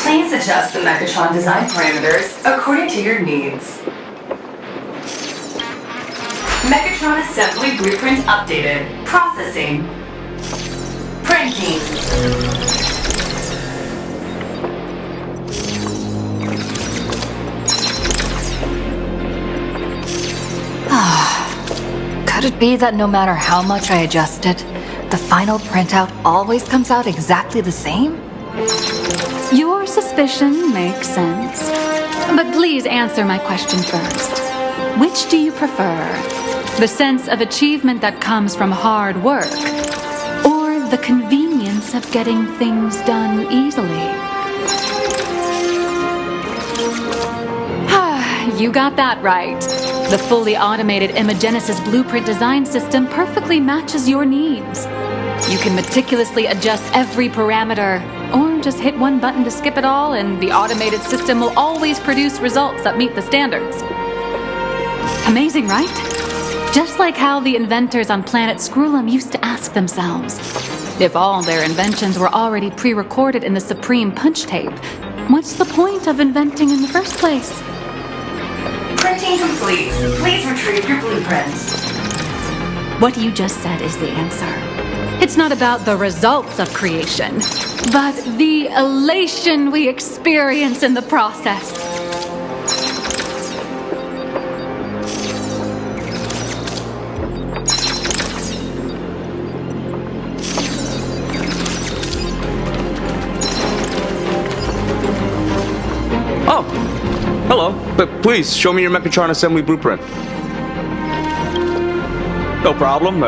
Please adjust the Megatron design parameters according to your needs. Megatron assembly blueprint updated. Processing. Printing. Could it be that no matter how much I adjust it, the final printout always comes out exactly the same? Your suspicion makes sense. But please answer my question first. Which do you prefer? The sense of achievement that comes from hard work, or the convenience of getting things done easily? You got that right. The fully automated Imogenesis blueprint design system perfectly matches your needs. You can meticulously adjust every parameter, or just hit one button to skip it all, and the automated system will always produce results that meet the standards. Amazing, right? Just like how the inventors on planet Scrulum used to ask themselves, if all their inventions were already pre-recorded in the Supreme Punch Tape, what's the point of inventing in the first place? Printing complete. Please retrieve your blueprints. What you just said is the answer. It's not about the results of creation, but the elation we experience in the process. Oh, hello. But please, show me your Megatron assembly blueprint. No problem.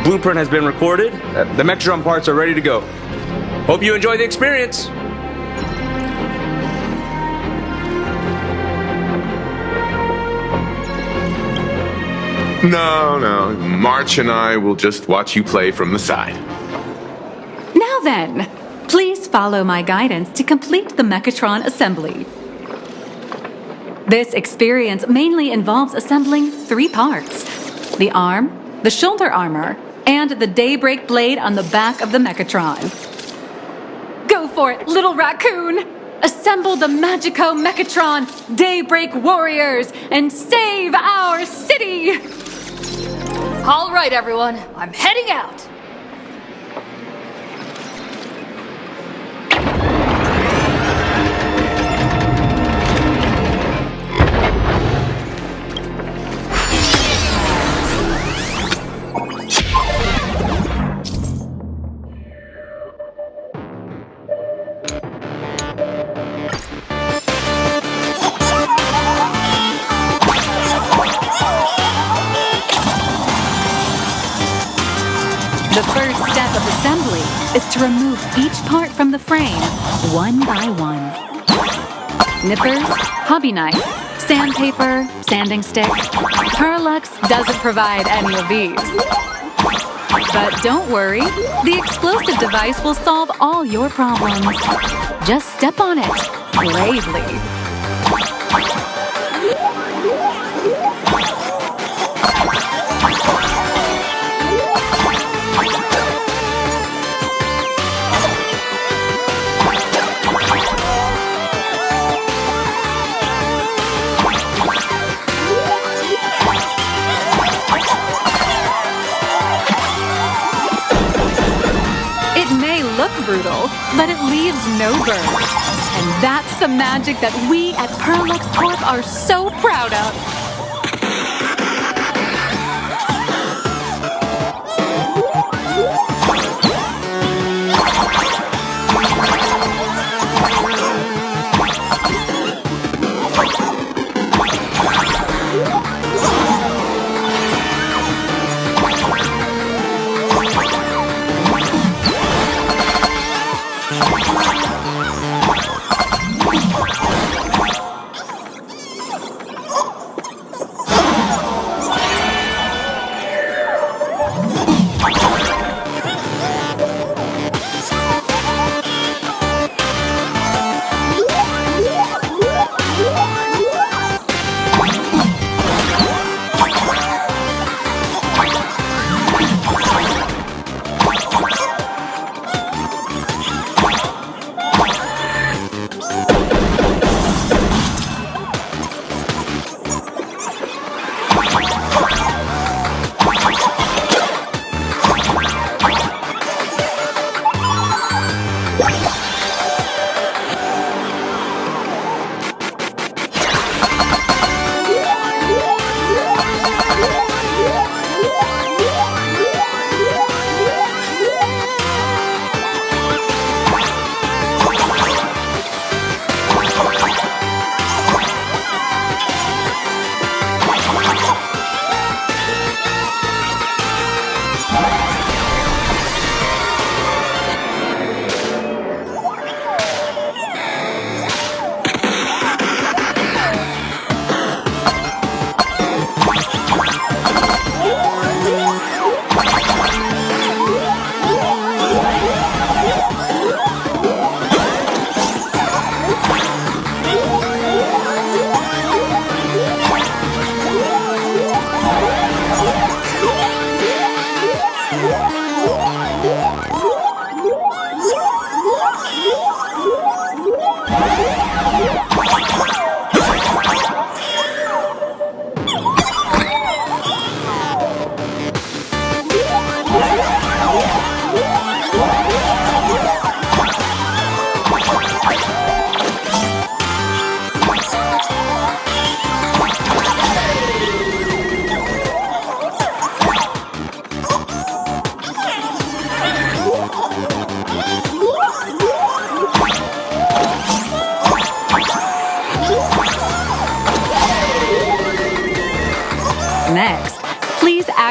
Blueprint has been recorded. The Megatron parts are ready to go. Hope you enjoy the experience. No. March and I will just watch you play from the side. Now then, please follow my guidance to complete the Megatron assembly. This experience mainly involves assembling 3 parts: the arm, the shoulder armor, and the Daybreak blade on the back of the Megatron. Go for it, little raccoon! Assemble the Magico Megatron Daybreak warriors and save our city! All right, everyone, I'm heading out. The first step of assembly is to remove each part from the frame, one by one. Nippers, hobby knife, sandpaper, sanding stick. Parallax doesn't provide any of these. But don't worry, the explosive device will solve all your problems. Just step on it, bravely. Brutal, but it leaves no burns. And that's the magic that we at Parallax Corp are so proud of.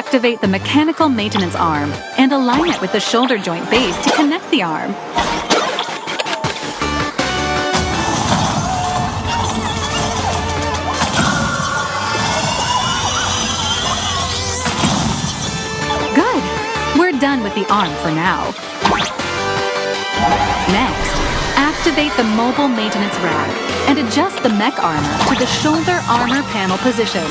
activate the mechanical maintenance arm and align it with the shoulder joint base to connect the arm. Good. We're done with the arm for now. Next, activate the mobile maintenance rack and adjust the mech armor to the shoulder armor panel position.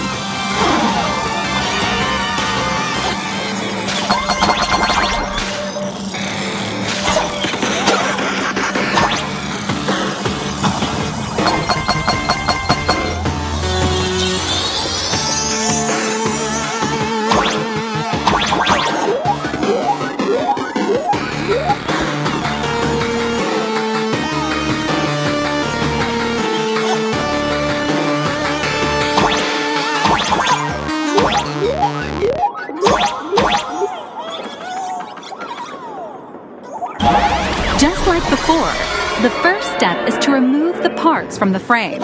Just like before, the first step is to remove the parts from the frame.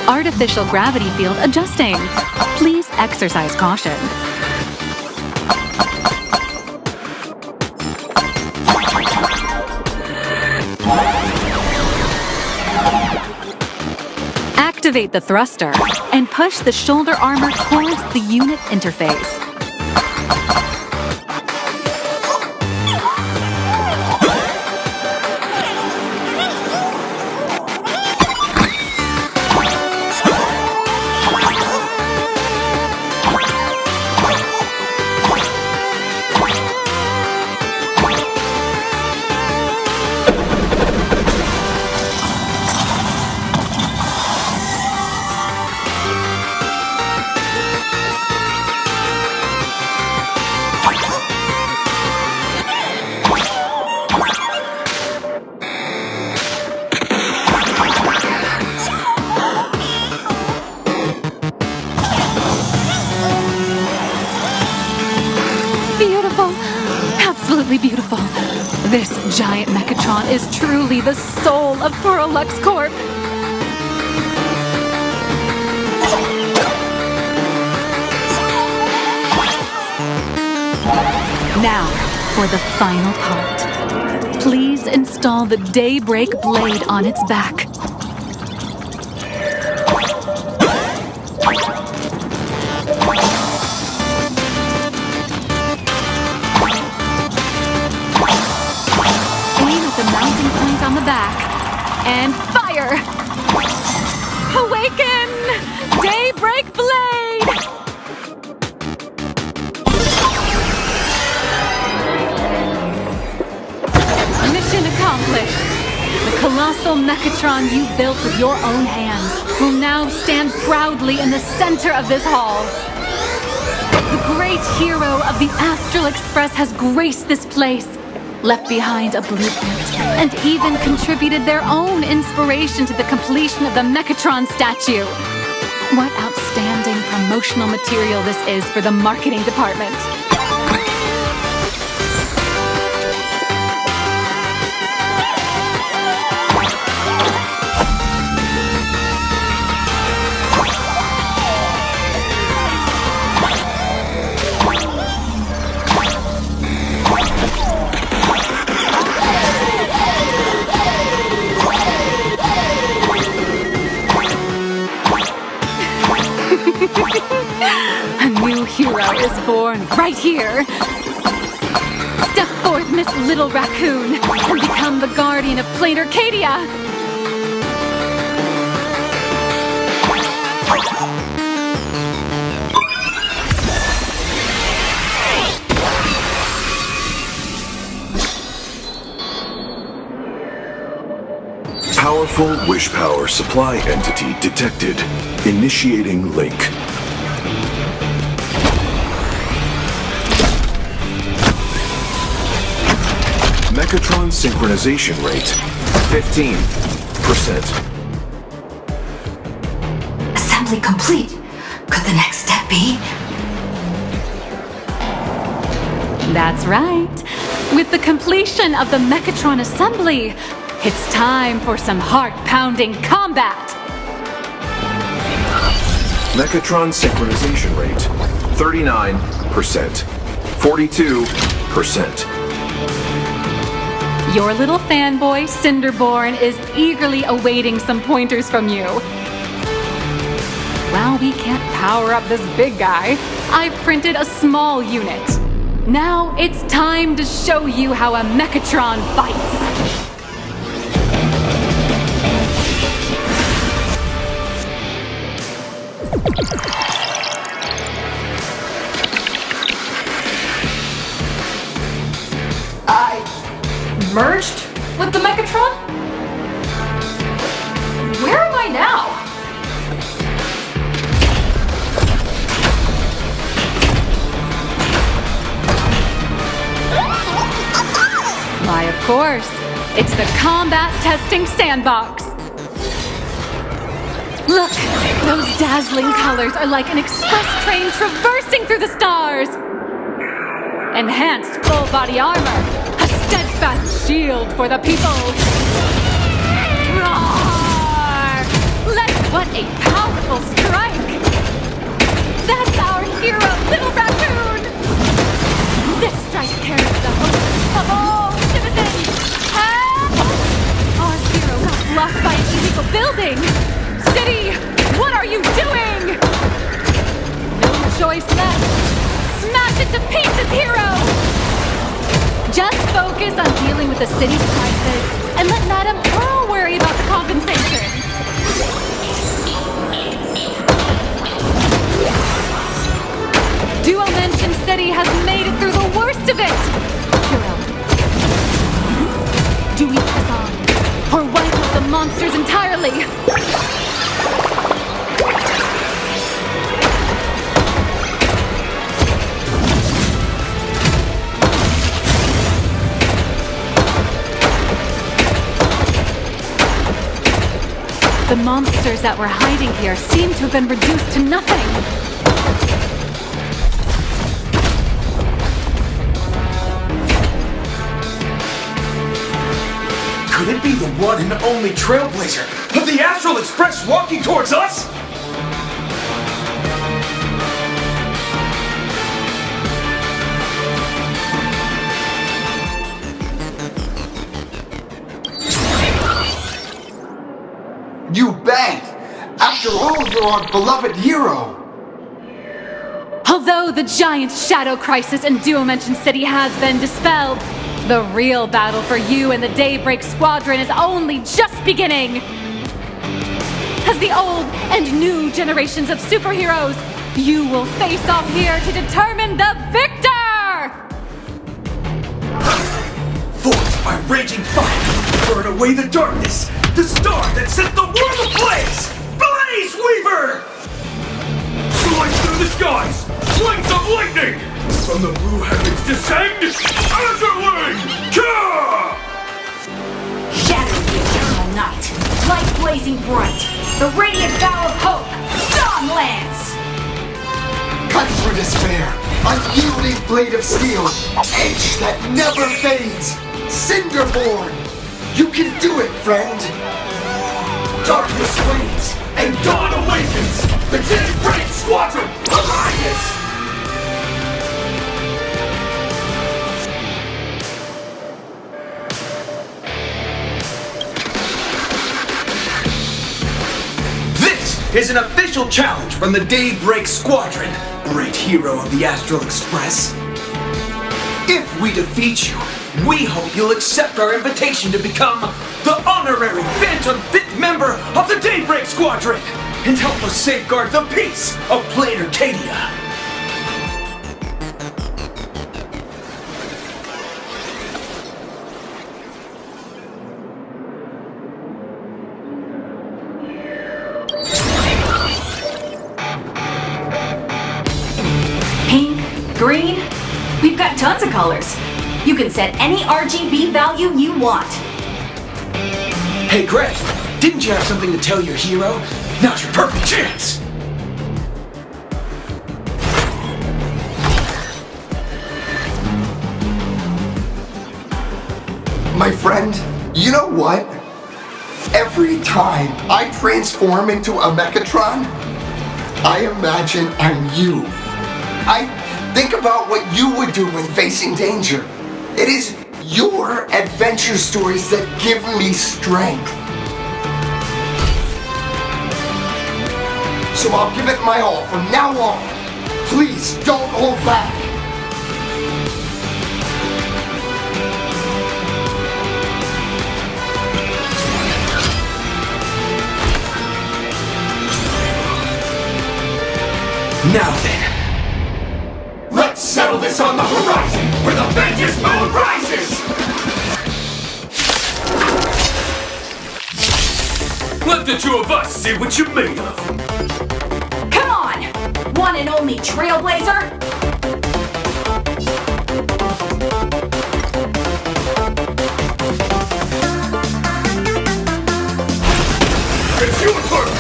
Artificial gravity field adjusting. Please exercise caution. Activate the thruster and push the shoulder armor towards the unit interface. Absolutely beautiful. This giant Mechatron is truly the soul of Lux Corp. Now, for the final part. Please install the Daybreak blade on its back. On the back and fire! Awaken! Daybreak blade! Mission accomplished. The colossal Mechatron you built with your own hands will now stand proudly in the center of this hall. The great hero of the Astral Express has graced this place, left behind a blueprint, and even contributed their own inspiration to the completion of the Mechatron statue. What outstanding promotional material this is for the marketing department. A new hero is born right here. Step forth, Miss Little Raccoon, and become the guardian of Planarcadia. Powerful wish power supply entity detected. Initiating link. Mechatron synchronization rate 15%. Assembly complete. Could the next step be? That's right. With the completion of the Mechatron assembly, It's time for some heart-pounding combat! Mechatron synchronization rate 39%. 42%. Your little fanboy, Cinderborn, is eagerly awaiting some pointers from you. While we can't power up this big guy, I've printed a small unit. Now it's time to show you how a Mechatron fights. Merged with the Mechatron? Where am I now? Why, of course. It's the combat testing sandbox. Look, those dazzling colors are like an express train traversing through the stars. Enhanced full body armor. Steadfast shield for the people! Roar! What a powerful strike! That's our hero, Little Raccoon! This strike carries the hope of all citizens! Help! Our hero got blocked by an illegal building! City, what are you doing? No choice left! Smash it to pieces, hero! Just focus on dealing with the city's crisis and let Madame Pearl worry about the compensation. Duo Mention City has made it through the worst of it! Hero, do we press on or wipe out the monsters entirely? The monsters that were hiding here seem to have been reduced to nothing. Could it be the one and only Trailblazer of the Astral Express walking towards us? You bet! After all, you're our beloved hero! Although the giant shadow crisis in Duo Mention City has been dispelled, the real battle for you and the Daybreak Squadron is only just beginning! As the old and new generations of superheroes, you will face off here to determine the victor! Forged by raging fire, burn away the darkness, the star that set the world ablaze! Blaze Weaver! Slice through the skies, flames of lightning! From the blue heavens descend, Azurling! Ka! Shadow the eternal night, light blazing bright, the radiant bow of hope, Dawn Lance! Cut through despair, unyielding blade of steel, edge that never fades, Cinderborn! You can do it, friend! Darkness flees, and dawn awakens! The Daybreak Squadron arises! This is an official challenge from the Daybreak Squadron, great hero of the Astral Express. If we defeat you, we hope you'll accept our invitation to become the honorary Phantom Fit member of the Daybreak Squadron and help us safeguard the peace of Planarcadia. Pink, green, we've got tons of colors. You can set any RGB value you want. Hey Greg, didn't you have something to tell your hero? Now's your perfect chance! My friend, you know what? Every time I transform into a Mechatron, I imagine I'm you. I think about what you would do when facing danger. It is your adventure stories that give me strength. So I'll give it my all from now on. Please don't hold back. Now then, Let's settle this on the horizon, where the vengeance moon rises! let the two of us see what you're made of. Come on! One and only Trailblazer! It's your turn!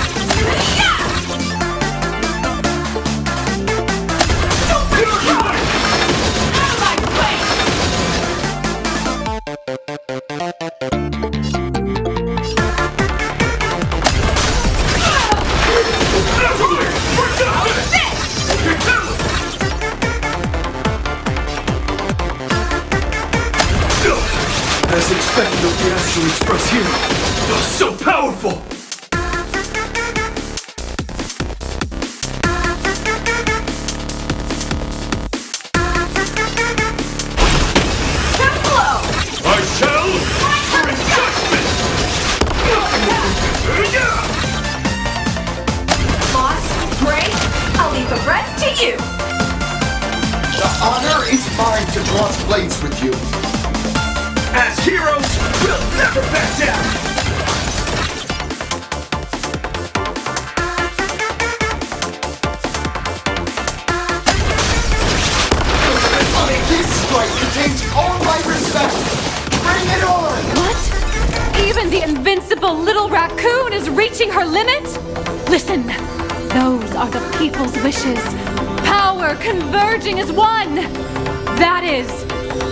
As expected of the Astral Express hero. So powerful! I shall bring judgment! Boss, Gray, I'll leave the rest to you! The honor is mine to cross blades with you. As heroes, we'll never back down! This strike contains all my respect. Bring it on! What? Even the invincible little raccoon is reaching her limit? Listen, those are the people's wishes. Power converging as one. That is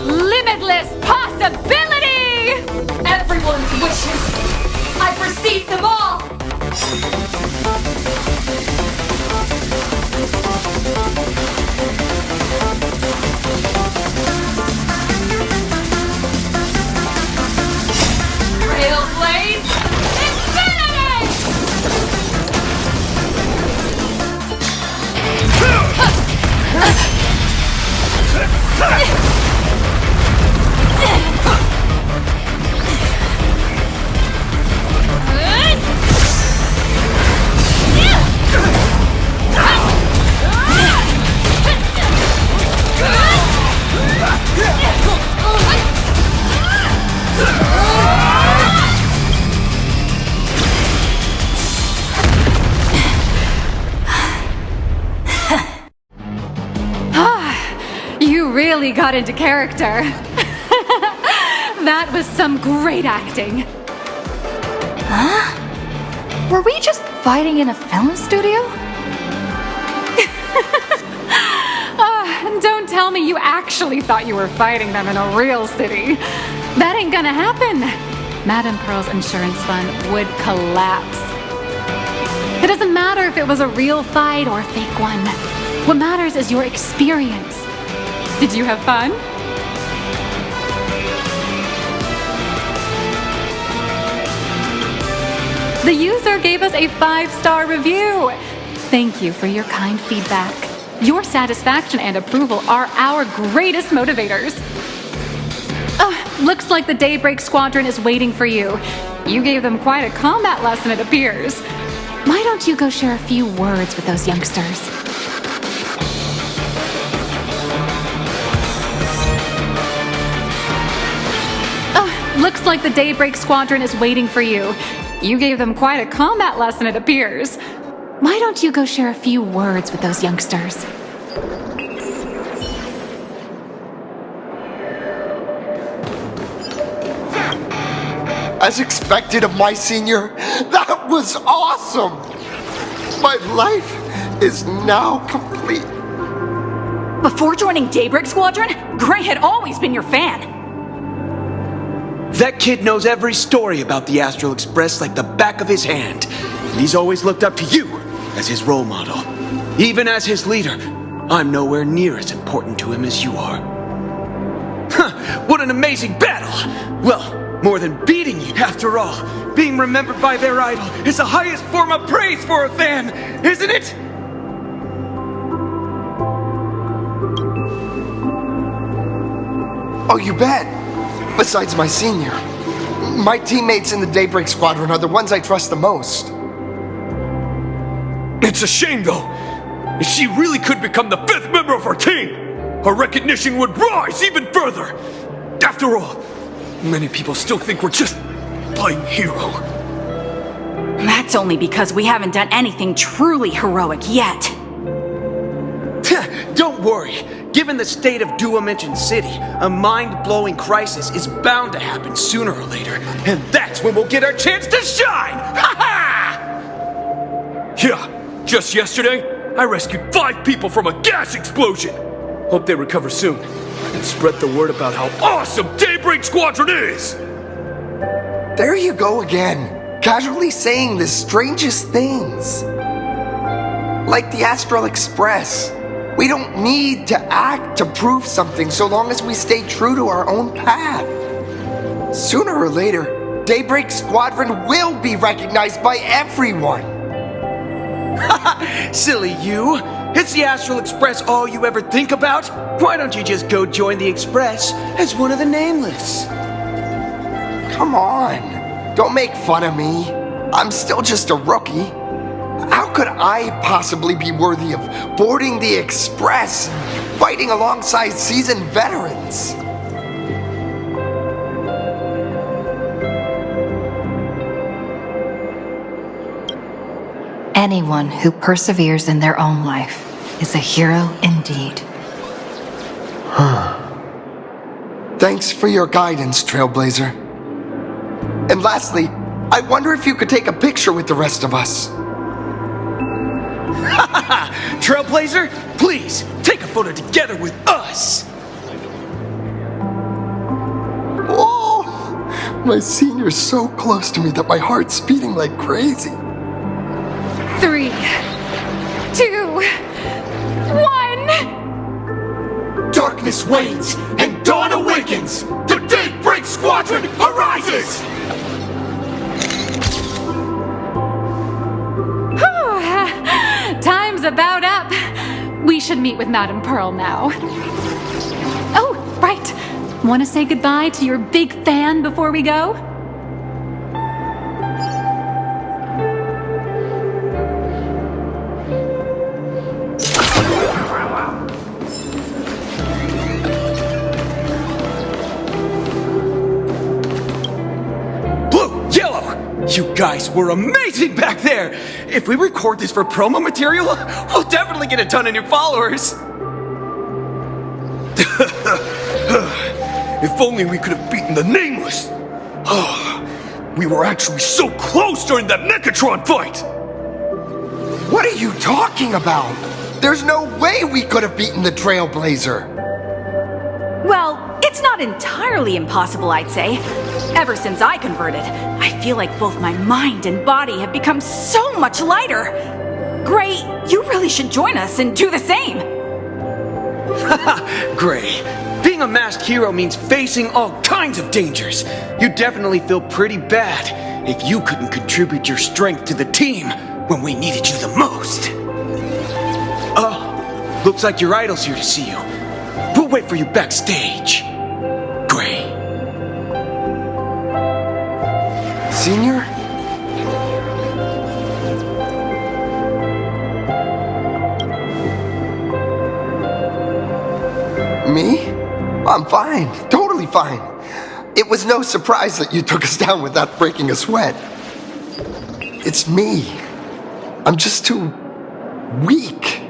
limitless possibility! Everyone's wishes! I've received them all! Trailblaze Infinity! You really got into character. That was some great acting. Were we just fighting in a film studio? Don't tell me you actually thought you were fighting them in a real city. That ain't gonna happen. Madame Pearl's insurance fund would collapse. It doesn't matter if it was a real fight or a fake one. What matters is your experience. Did you have fun? The user gave us a 5-star review. Thank you for your kind feedback. Your satisfaction and approval are our greatest motivators. Looks like the Daybreak Squadron is waiting for you. You gave them quite a combat lesson, it appears. Why don't you go share a few words with those youngsters? Looks like the Daybreak Squadron is waiting for you. You gave them quite a combat lesson, it appears. Why don't you go share a few words with those youngsters? As expected of my senior, that was awesome! My life is now complete. Before joining Daybreak Squadron, Gray had always been your fan. That kid knows every story about the Astral Express like the back of his hand. And he's always looked up to you as his role model. Even as his leader, I'm nowhere near as important to him as you are. Huh, what an amazing battle! Well, more than beating you, after all. Being remembered by their idol is the highest form of praise for a fan, isn't it? Oh, you bet. Besides my senior, my teammates in the Daybreak Squadron are the ones I trust the most. It's a shame, though. If she really could become the 5th member of our team, her recognition would rise even further. After all, many people still think we're just playing hero. That's only because we haven't done anything truly heroic yet. Don't worry. Given the state of Duomension City, a mind-blowing crisis is bound to happen sooner or later, and that's when we'll get our chance to shine! Ha ha! Yeah, just yesterday, I rescued 5 people from a gas explosion. Hope they recover soon, and spread the word about how awesome Daybreak Squadron is! There you go again, casually saying the strangest things. Like the Astral Express. We don't need to act to prove something so long as we stay true to our own path. Sooner or later, Daybreak Squadron will be recognized by everyone. Silly you! Is the Astral Express all you ever think about? Why don't you just go join the Express as one of the Nameless? Come on, don't make fun of me. I'm still just a rookie. How could I possibly be worthy of boarding the Express, fighting alongside seasoned veterans? Anyone who perseveres in their own life is a hero indeed. Thanks for your guidance, Trailblazer. And lastly, I wonder if you could take a picture with the rest of us. Trailblazer, please, take a photo together with us! Oh, my senior's so close to me that my heart's beating like crazy. 3, 2, 1. Darkness wanes and dawn awakens! The Daybreak Squadron arises! Time's about up. We should meet with Madame Pearl now. Oh, right. Want to say goodbye to your big fan before we go? You guys were amazing back there! If we record this for promo material, we'll definitely get a ton of new followers! If only we could have beaten the Nameless! We were actually so close during that Megatron fight! What are you talking about? There's no way we could have beaten the Trailblazer! Well, it's not entirely impossible, I'd say. Ever since I converted, I feel like both my mind and body have become so much lighter. Gray, you really should join us and do the same. Gray, being a masked hero means facing all kinds of dangers. You'd definitely feel pretty bad if you couldn't contribute your strength to the team when we needed you the most. Oh, looks like your idol's here to see you. We'll wait for you backstage. Gray. Senior? Me? I'm fine. Totally fine. It was no surprise that you took us down without breaking a sweat. It's me. I'm just too weak.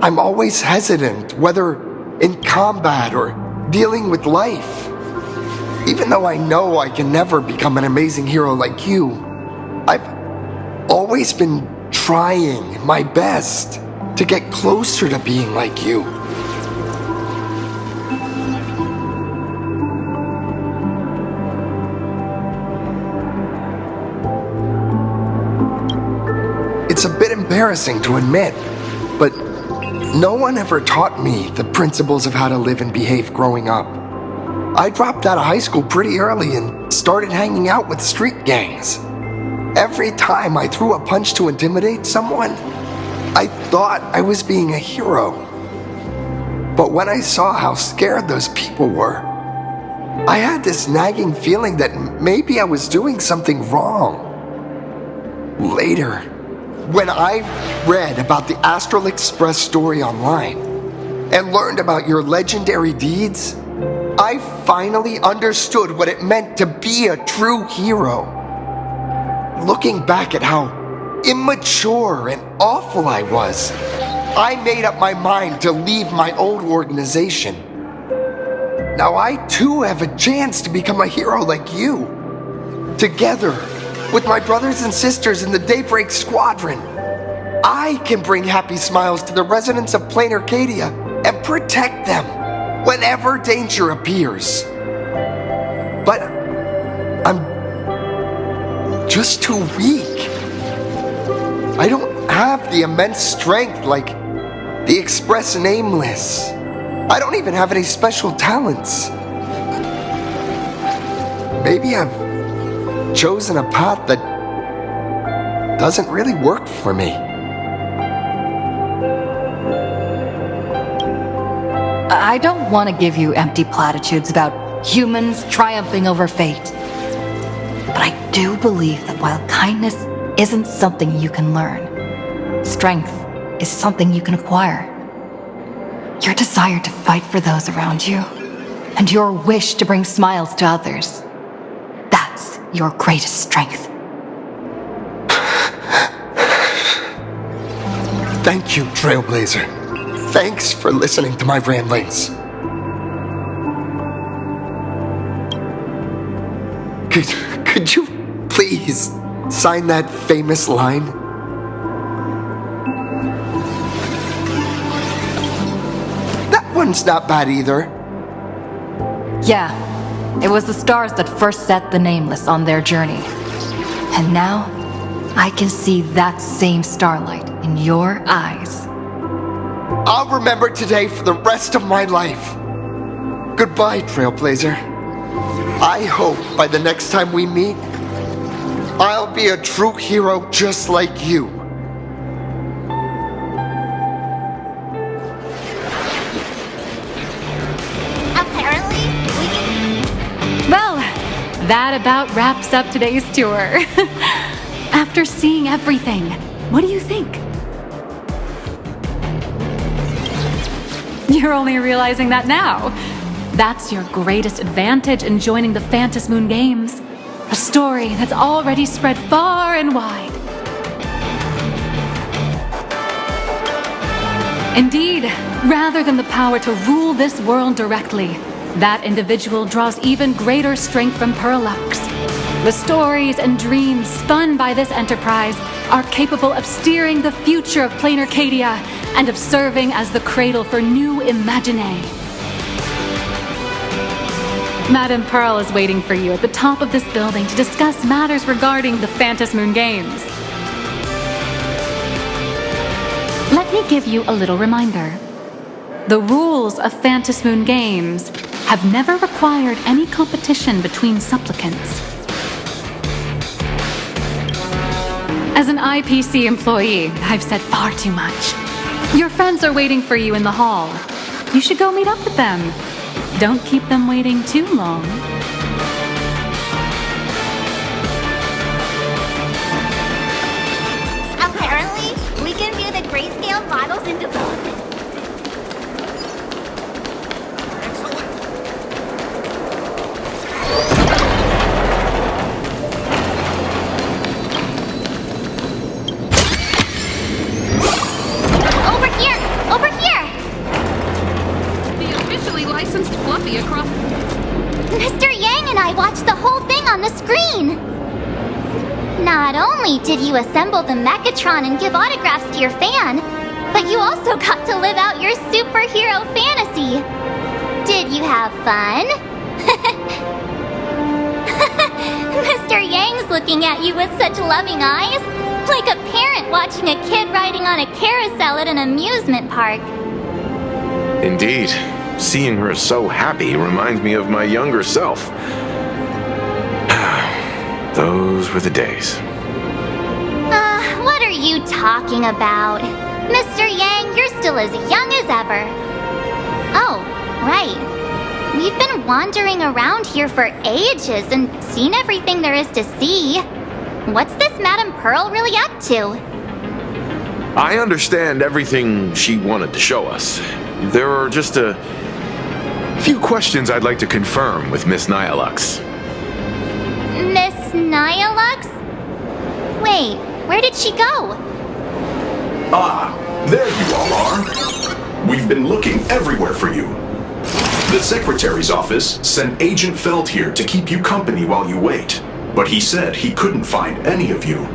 I'm always hesitant, whether in combat or dealing with life. Even though I know I can never become an amazing hero like you, I've always been trying my best to get closer to being like you. embarrassing to admit, but no one ever taught me the principles of how to live and behave growing up. I dropped out of high school pretty early and started hanging out with street gangs. Every time I threw a punch to intimidate someone, I thought I was being a hero. But when I saw how scared those people were, I had this nagging feeling that maybe I was doing something wrong. Later, when I read about the Astral Express story online and learned about your legendary deeds, I finally understood what it meant to be a true hero. Looking back at how immature and awful I was, I made up my mind to leave my old organization. Now I too have a chance to become a hero like you. Together with my brothers and sisters in the Daybreak Squadron, I can bring happy smiles to the residents of Planarcadia and protect them whenever danger appears. But I'm just too weak. I don't have the immense strength like the Express Nameless. I don't even have any special talents. Maybe I've chosen a path that doesn't really work for me. I don't want to give you empty platitudes about humans triumphing over fate. But I do believe that while kindness isn't something you can learn, strength is something you can acquire. Your desire to fight for those around you, and your wish to bring smiles to others, that's your greatest strength. Thank you, Trailblazer. Thanks for listening to my ramblings. Could you please sign that famous line? That one's not bad either. Yeah, it was the stars that first set the Nameless on their journey. And now, I can see that same starlight in your eyes. I'll remember today for the rest of my life. Goodbye, Trailblazer. I hope by the next time we meet, I'll be a true hero just like you. Apparently, Well, that about wraps up today's tour. After seeing everything, what do you think? You're only realizing that now. That's your greatest advantage in joining the Phantasmoon Games. A story that's already spread far and wide. Indeed, rather than the power to rule this world directly, that individual draws even greater strength from Parallax. The stories and dreams spun by this enterprise are capable of steering the future of Planarcadia and of serving as the cradle for new imaginae. Madame Pearl is waiting for you at the top of this building to discuss matters regarding the Phantasmoon Games. Let me give you a little reminder. The rules of Phantasmoon Games have never required any competition between supplicants. As an IPC employee, I've said far too much. Your friends are waiting for you in the hall. You should go meet up with them. Don't keep them waiting too long. apparently, we can view the grayscale models in development. Over here! Over here! The officially licensed Fluffy across... Mr. Yang and I watched the whole thing on the screen! Not only did you assemble the Mechatron and give autographs to your fan, but you also got to live out your superhero fantasy. Did you have fun? Mr. Yang's looking at you with such loving eyes. Like a parent watching a kid riding on a carousel at an amusement park. Indeed. Seeing her so happy reminds me of my younger self. Those were the days. What are you talking about? Mr. Yang, you're still as young as ever. Oh, right. We've been wandering around here for ages and seen everything there is to see. What's this Madame Pearl really up to? I understand everything she wanted to show us. There are just a few questions I'd like to confirm with Miss Nyalux. Miss Nyalux? Wait, where did she go? Ah, there you all are. We've been looking everywhere for you. The Secretary's office sent Agent Feld here to keep you company while you wait, but he said he couldn't find any of you.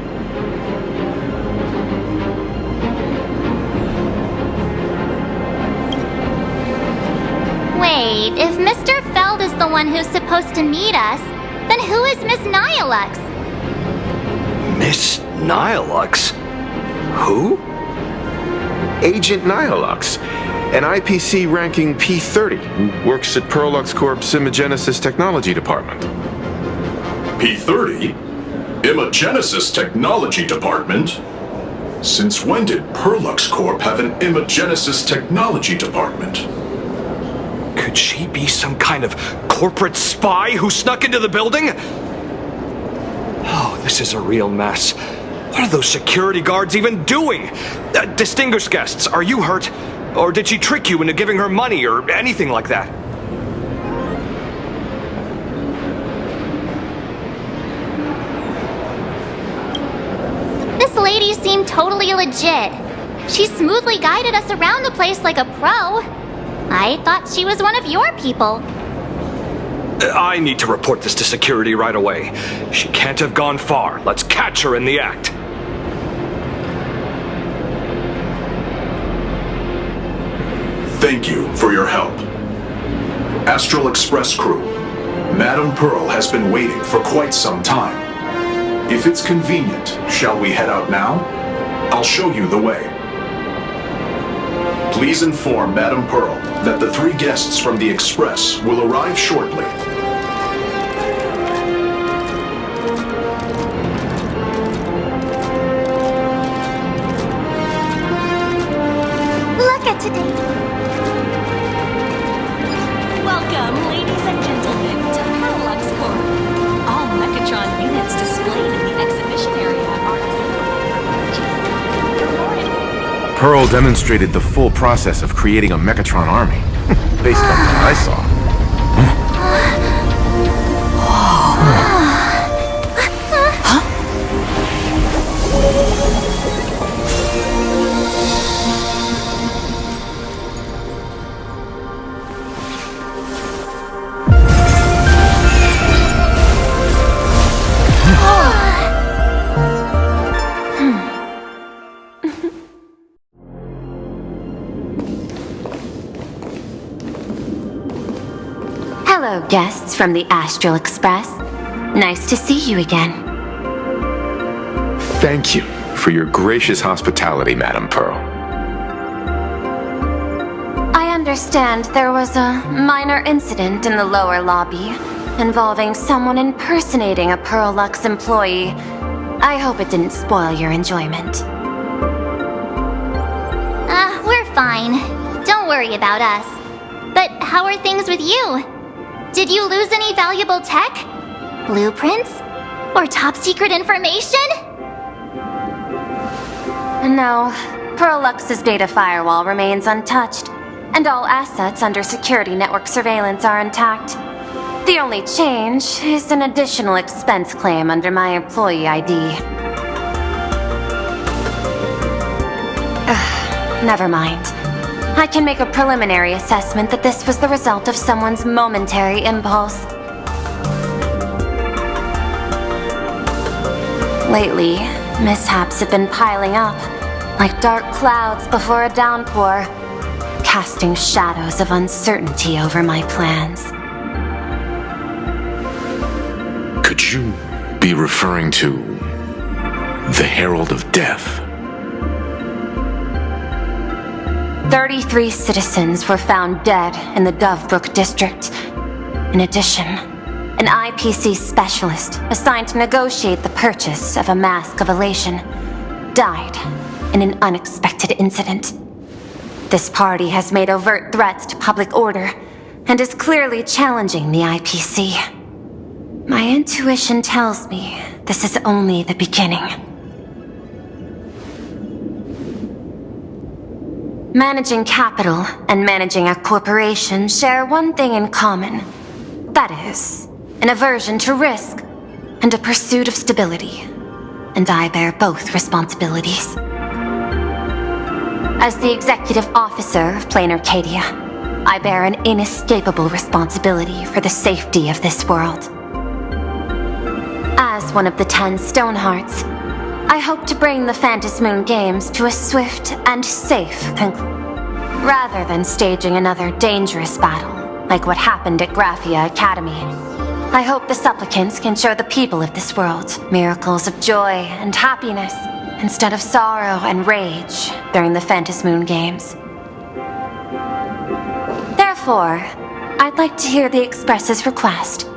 Wait, if Mr. Feld is the one who's supposed to meet us, then who is Miss Nyalux? Miss Nyalux? Who? Agent Nyalux, an IPC ranking P30 who works at Perlux Corp's Imagenesis Technology Department. P30? Imagenesis Technology Department? Since when did Perlux Corp have an Imagenesis Technology Department? Could she be some kind of corporate spy who snuck into the building? Oh, this is a real mess. What are those security guards even doing? Distinguished guests, are you hurt? Or did she trick you into giving her money or anything like that? This lady seemed totally legit. She smoothly guided us around the place like a pro. I thought she was one of your people. I need to report this to security right away. She can't have gone far. Let's catch her in the act. Thank you for your help. Astral Express crew, Madame Pearl has been waiting for quite some time. If it's convenient, shall we head out now? I'll show you the way. Please inform Madame Pearl that the 3 guests from the Express will arrive shortly. Look at today. Welcome, ladies and gentlemen, to Perlux Corp. All Mechatron units displayed in the exhibition area are Pearl demonstrated the full process of creating a Mechatron army, based on what I saw. Hello, guests from the Astral Express. Nice to see you again. Thank you for your gracious hospitality, Madame Pearl. I understand there was a minor incident in the lower lobby involving someone impersonating a Perlux employee. I hope it didn't spoil your enjoyment. We're fine. Don't worry about us. But how are things with you? Did you lose any valuable tech? Blueprints? Or top secret information? No, Perlux's data firewall remains untouched, and all assets under security network surveillance are intact. The only change is an additional expense claim under my employee ID. Never mind. I can make a preliminary assessment that this was the result of someone's momentary impulse. Lately, mishaps have been piling up, like dark clouds before a downpour, casting shadows of uncertainty over my plans. Could you be referring to The Herald of Death. 33 citizens were found dead in the Dovebrook district. In addition, an IPC specialist assigned to negotiate the purchase of a Mask of Elation died in an unexpected incident. This party has made overt threats to public order and is clearly challenging the IPC. My intuition tells me this is only the beginning. Managing capital and managing a corporation share one thing in common. That is, an aversion to risk and a pursuit of stability. And I bear both responsibilities. As the executive officer of Planarcadia, I bear an inescapable responsibility for the safety of this world. As one of the 10 Stonehearts, I hope to bring the Phantasmoon Games to a swift and safe conclusion, rather than staging another dangerous battle, like what happened at Graphia Academy. I hope the supplicants can show the people of this world miracles of joy and happiness, instead of sorrow and rage during the Phantasmoon Games. Therefore, I'd like to hear the Express's request.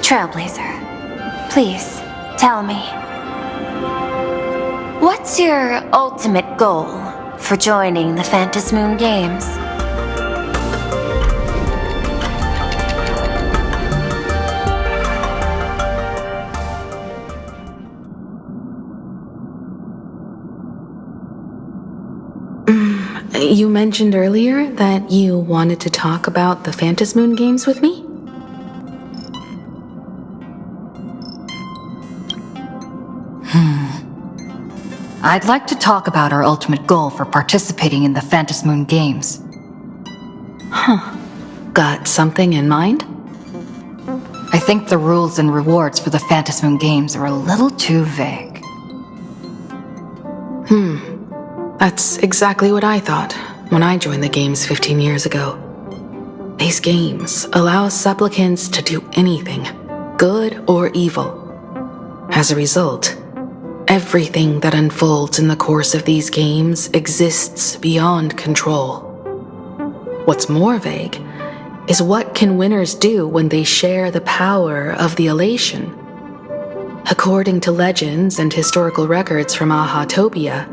Trailblazer, please, tell me. What's your ultimate goal for joining the Phantasmoon Games? You mentioned earlier that you wanted to talk about the Phantasmoon Games with me? I'd like to talk about our ultimate goal for participating in the Phantasmoon Games. Got something in mind? I think the rules and rewards for the Phantasmoon Games are a little too vague. That's exactly what I thought when I joined the games 15 years ago. These games allow supplicants to do anything, good or evil. As a result, everything that unfolds in the course of these games exists beyond control. What's more vague is what can winners do when they share the power of the elation. According to legends and historical records from Ahatopia,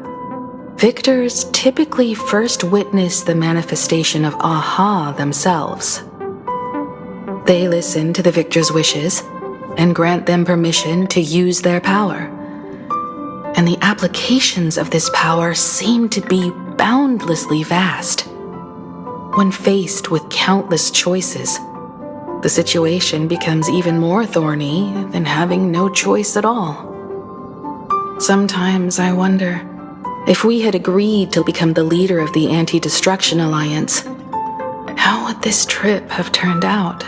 victors typically first witness the manifestation of Aha themselves. They listen to the victor's wishes and grant them permission to use their power. And the applications of this power seem to be boundlessly vast. When faced with countless choices, the situation becomes even more thorny than having no choice at all. Sometimes I wonder, if we had agreed to become the leader of the Anti-Destruction Alliance, how would this trip have turned out?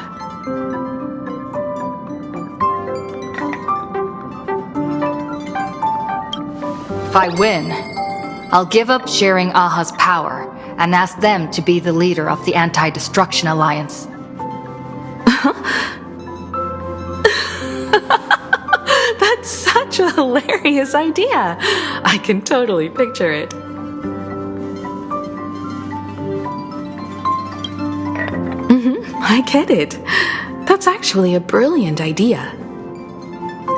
If I win, I'll give up sharing Aha's power and ask them to be the leader of the Anti-Destruction Alliance. That's such a hilarious idea. I can totally picture it. I get it. That's actually a brilliant idea.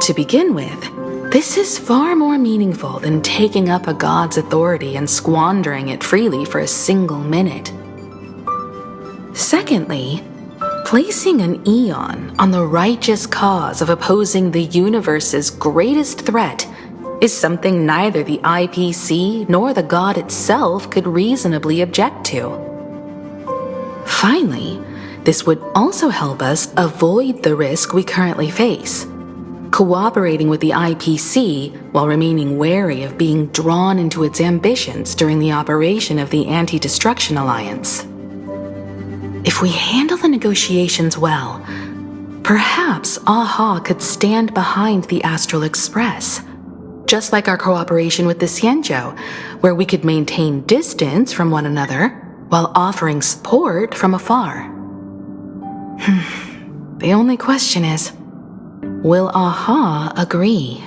To begin with, this is far more meaningful than taking up a god's authority and squandering it freely for a single minute. Secondly, placing an Eon on the righteous cause of opposing the universe's greatest threat is something neither the IPC nor the god itself could reasonably object to. Finally, this would also help us avoid the risk we currently face, cooperating with the IPC while remaining wary of being drawn into its ambitions during the operation of the Anti-Destruction Alliance. If we handle the negotiations well, perhaps Aha could stand behind the Astral Express, just like our cooperation with the Xianzhou, where we could maintain distance from one another while offering support from afar. The only question is, will Aha agree?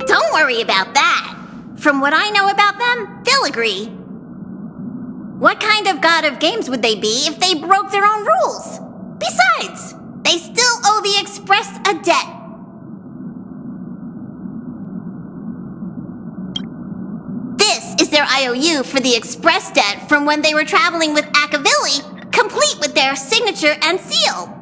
Don't worry worry about that. From what I know about them, they'll agree. What kind of god of games would they be if they broke their own rules? Besides, they still owe the Express a debt. This is their IOU for the Express debt from when they were traveling with Akavilli, complete with their signature and seal.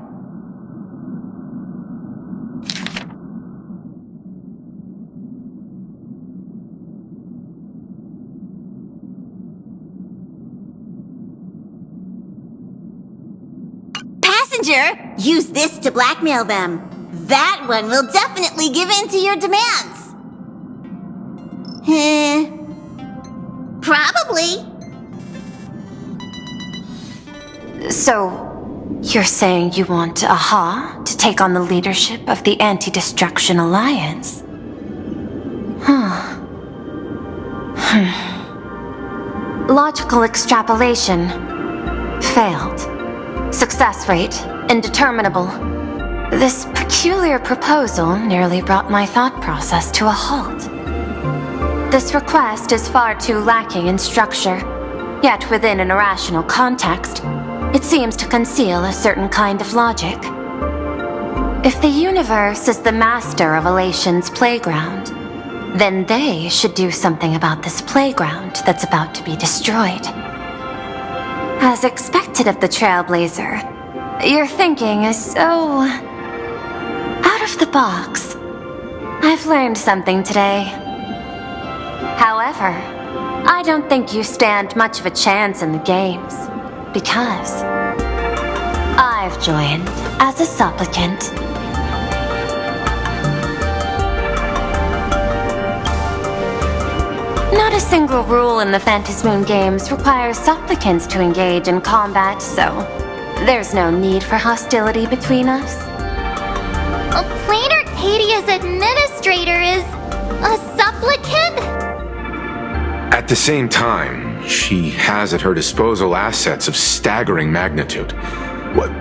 Passenger, use this to blackmail them. That one will definitely give in to your demands. Probably. So, you're saying you want Aha to take on the leadership of the Anti-Destruction Alliance? Logical extrapolation. Failed. Success rate indeterminable. This peculiar proposal nearly brought my thought process to a halt. This request is far too lacking in structure, yet within an irrational context, it seems to conceal a certain kind of logic. If the universe is the master of Elation's playground, then they should do something about this playground that's about to be destroyed. As expected of the Trailblazer, your thinking is so out of the box. I've learned something today. However, I don't think you stand much of a chance in the games, because I've joined as a supplicant. Not a single rule in the Phantasmoon games requires supplicants to engage in combat, so there's no need for hostility between us. Planarcadia's administrator is a supplicant? At the same time, she has at her disposal assets of staggering magnitude.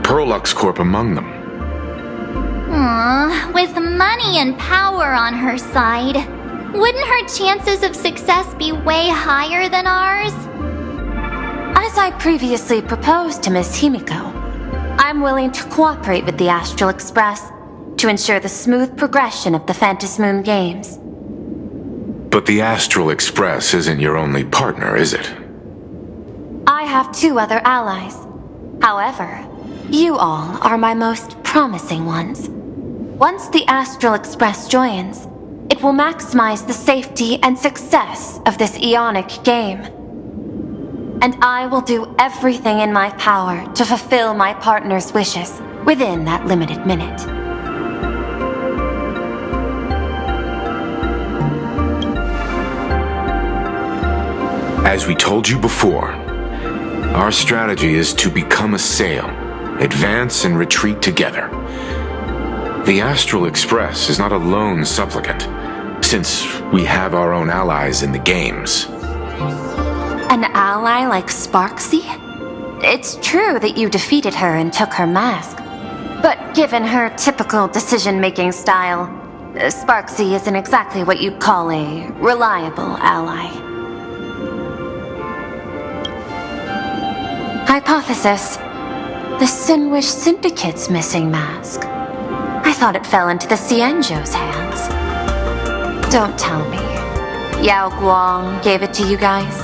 Perlux Corp among them. With money and power on her side, wouldn't her chances of success be way higher than ours? As I previously proposed to Miss Himiko, I'm willing to cooperate with the Astral Express to ensure the smooth progression of the Phantasmoon games. But the Astral Express isn't your only partner, is it? I have 2 other allies. However, you all are my most promising ones. Once the Astral Express joins, it will maximize the safety and success of this Ionic game. And I will do everything in my power to fulfill my partner's wishes within that limited minute. As we told you before, our strategy is to become a sail, advance and retreat together. The Astral Express is not a lone supplicant, since we have our own allies in the games. An ally like Sparksy? It's true that you defeated her and took her mask, but given her typical decision-making style, Sparksy isn't exactly what you'd call a reliable ally. Hypothesis. The Sinwish Syndicate's missing mask. I thought it fell into the Cienjo's hands. Don't tell me. Yao Guang gave it to you guys?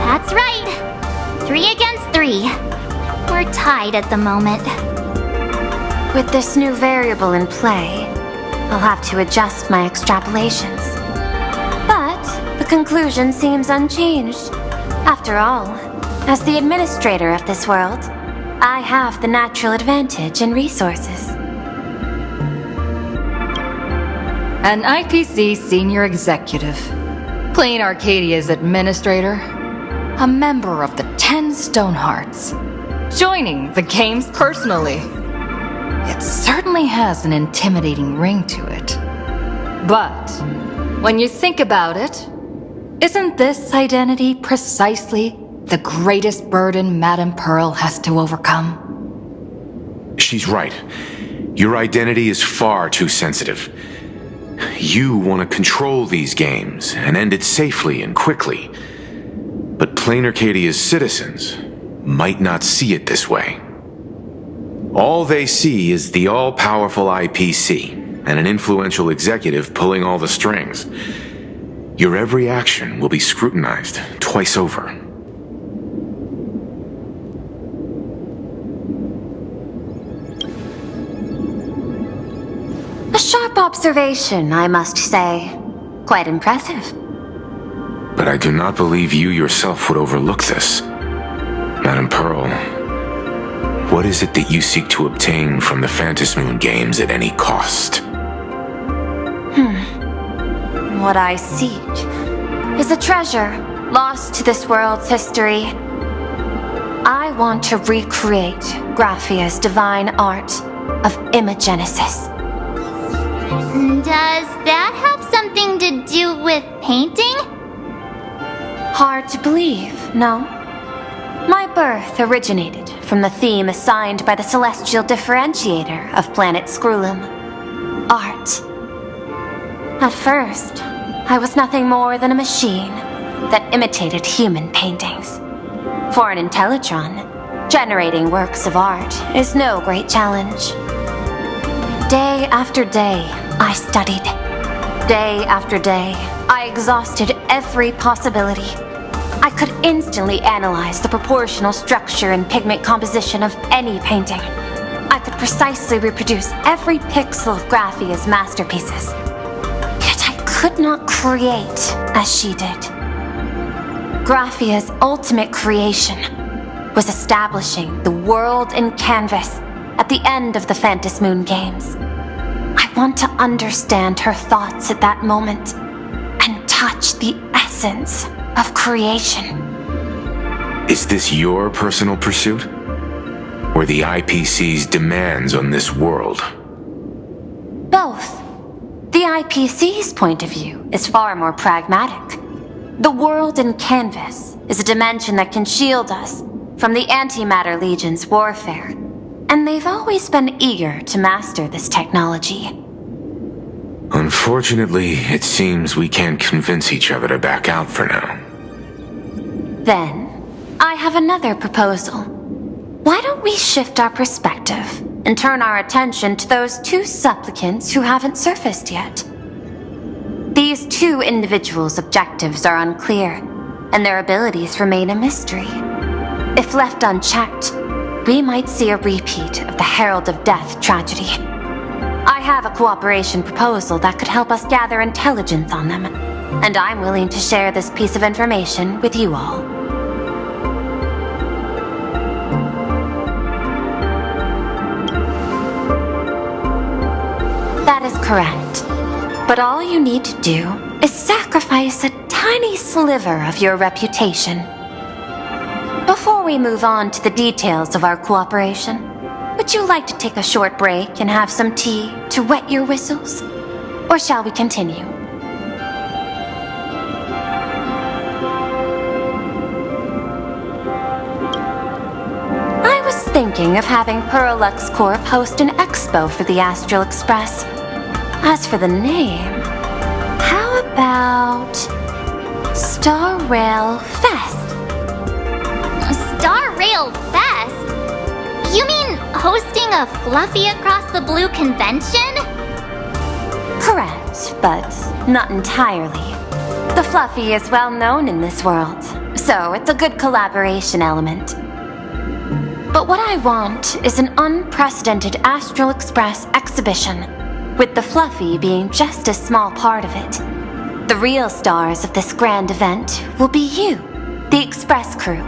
That's right. 3 against 3. We're tied at the moment. With this new variable in play, I'll have to adjust my extrapolations. But the conclusion seems unchanged. After all, as the administrator of this world, I have the natural advantage in resources. An IPC senior executive, Planarcadia's administrator, a member of the 10 Stonehearts, joining the games personally. It certainly has an intimidating ring to it. But when you think about it, isn't this identity precisely the greatest burden Madame Pearl has to overcome? She's right. Your identity is far too sensitive. You want to control these games and end it safely and quickly. But Planarcadia's citizens might not see it this way. All they see is the all-powerful IPC and an influential executive pulling all the strings. Your every action will be scrutinized twice over. A sharp observation, I must say. Quite impressive. But I do not believe you yourself would overlook this. Madam Pearl, what is it that you seek to obtain from the Phantasmoon games at any cost? What I seek is a treasure lost to this world's history. I want to recreate Graphia's divine art of imagenesis. Does that have something to do with painting? Hard to believe, no? My birth originated from the theme assigned by the celestial differentiator of planet Scrulum: art. At first, I was nothing more than a machine that imitated human paintings. For an Intellitron, generating works of art is no great challenge. Day after day, I studied. Day after day, I exhausted every possibility. I could instantly analyze the proportional structure and pigment composition of any painting. I could precisely reproduce every pixel of Graphia's masterpieces. Yet I could not create as she did. Graphia's ultimate creation was establishing the world in canvas at the end of the Phantasmoon games. I want to understand her thoughts at that moment and touch the essence of creation. Is this your personal pursuit? Or the IPC's demands on this world? Both. The IPC's point of view is far more pragmatic. The world in canvas is a dimension that can shield us from the Antimatter Legion's warfare, and they've always been eager to master this technology. Unfortunately, it seems we can't convince each other to back out for now. Then, I have another proposal. Why don't we shift our perspective and turn our attention to those two supplicants who haven't surfaced yet? These two individuals' objectives are unclear, and their abilities remain a mystery. If left unchecked, we might see a repeat of the Herald of Death tragedy. I have a cooperation proposal that could help us gather intelligence on them, and I'm willing to share this piece of information with you all. That is correct. But all you need to do is sacrifice a tiny sliver of your reputation. Before we move on to the details of our cooperation, would you like to take a short break and have some tea to wet your whistles? Or shall we continue? I was thinking of having Perlux Corp host an expo for the Astral Express. As for the name, how about Star Rail Fest? Star Rail Fest? You mean hosting a Fluffy Across the Blue convention? Correct, but not entirely. The Fluffy is well known in this world, so it's a good collaboration element. But what I want is an unprecedented Astral Express exhibition, with the Fluffy being just a small part of it. The real stars of this grand event will be you, the Express crew.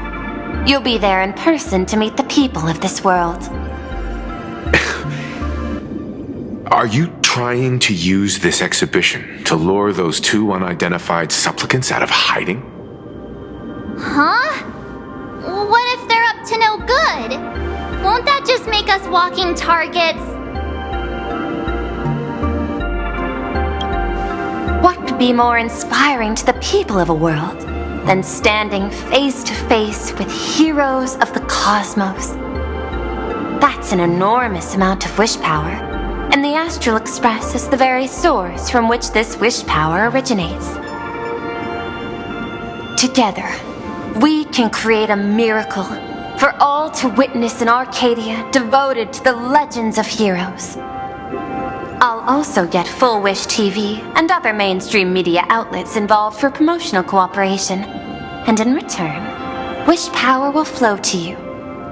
You'll be there in person to meet the people of this world. Are you trying to use this exhibition to lure those two unidentified supplicants out of hiding? Huh? What if they're up to no good? Won't that just make us walking targets? What could be more inspiring to the people of a world than standing face to face with heroes of the cosmos? That's an enormous amount of wish power, and the Astral Express is the very source from which this wish power originates. Together, we can create a miracle for all to witness in Arcadia devoted to the legends of heroes. I'll also get Full Wish TV and other mainstream media outlets involved for promotional cooperation. And in return, wish power will flow to you.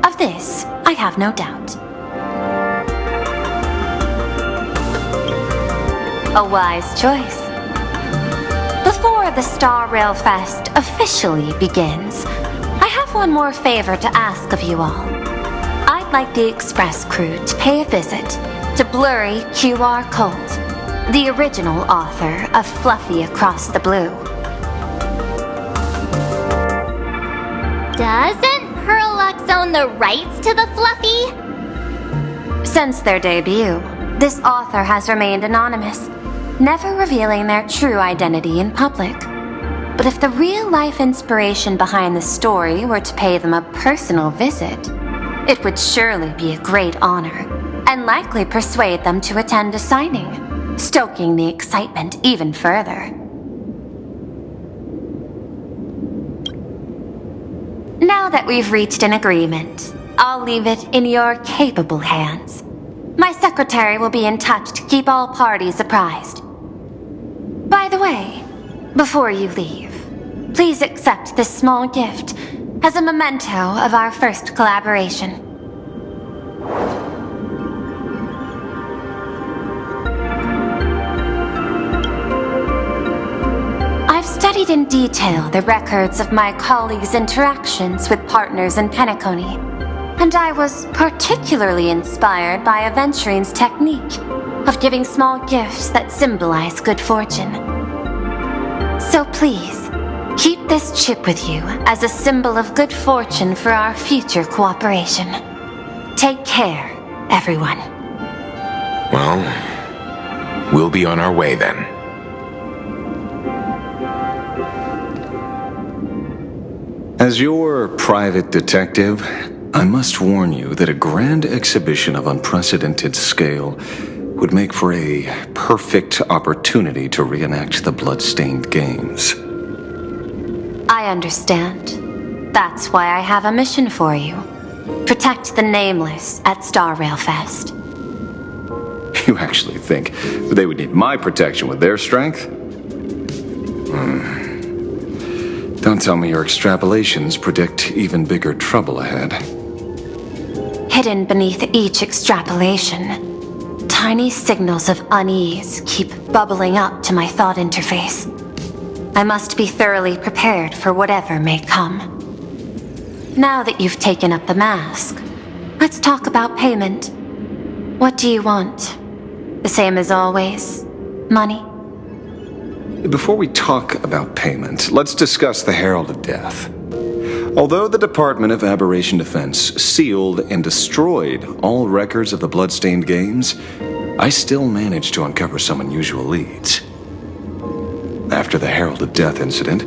Of this, I have no doubt. A wise choice. Before the Star Rail Fest officially begins, I have one more favor to ask of you all. I'd like the Express crew to pay a visit to Blurry QR Colt, the original author of Fluffy Across the Blue. Doesn't Parallax own the rights to the Fluffy? Since their debut, this author has remained anonymous, never revealing their true identity in public. But if the real-life inspiration behind the story were to pay them a personal visit, it would surely be a great honor, and likely persuade them to attend a signing, stoking the excitement even further. Now that we've reached an agreement, I'll leave it in your capable hands. My secretary will be in touch to keep all parties apprised. By the way, before you leave, please accept this small gift as a memento of our first collaboration. I've studied in detail the records of my colleagues' interactions with partners in Penacony, and I was particularly inspired by Aventurine's technique of giving small gifts that symbolize good fortune. So please, keep this chip with you as a symbol of good fortune for our future cooperation. Take care, everyone. Well, we'll be on our way then. As your private detective, I must warn you that a grand exhibition of unprecedented scale would make for a perfect opportunity to reenact the blood-stained games. I understand. That's why I have a mission for you. Protect the Nameless at Star Rail Fest. You actually think they would need my protection with their strength? Don't tell me your extrapolations predict even bigger trouble ahead. Hidden beneath each extrapolation, tiny signals of unease keep bubbling up to my thought interface. I must be thoroughly prepared for whatever may come. Now that you've taken up the mask, let's talk about payment. What do you want? The same as always? Money? Before we talk about payment, let's discuss the Herald of Death. Although the Department of Aberration Defense sealed and destroyed all records of the Bloodstained Games, I still managed to uncover some unusual leads. After the Herald of Death incident,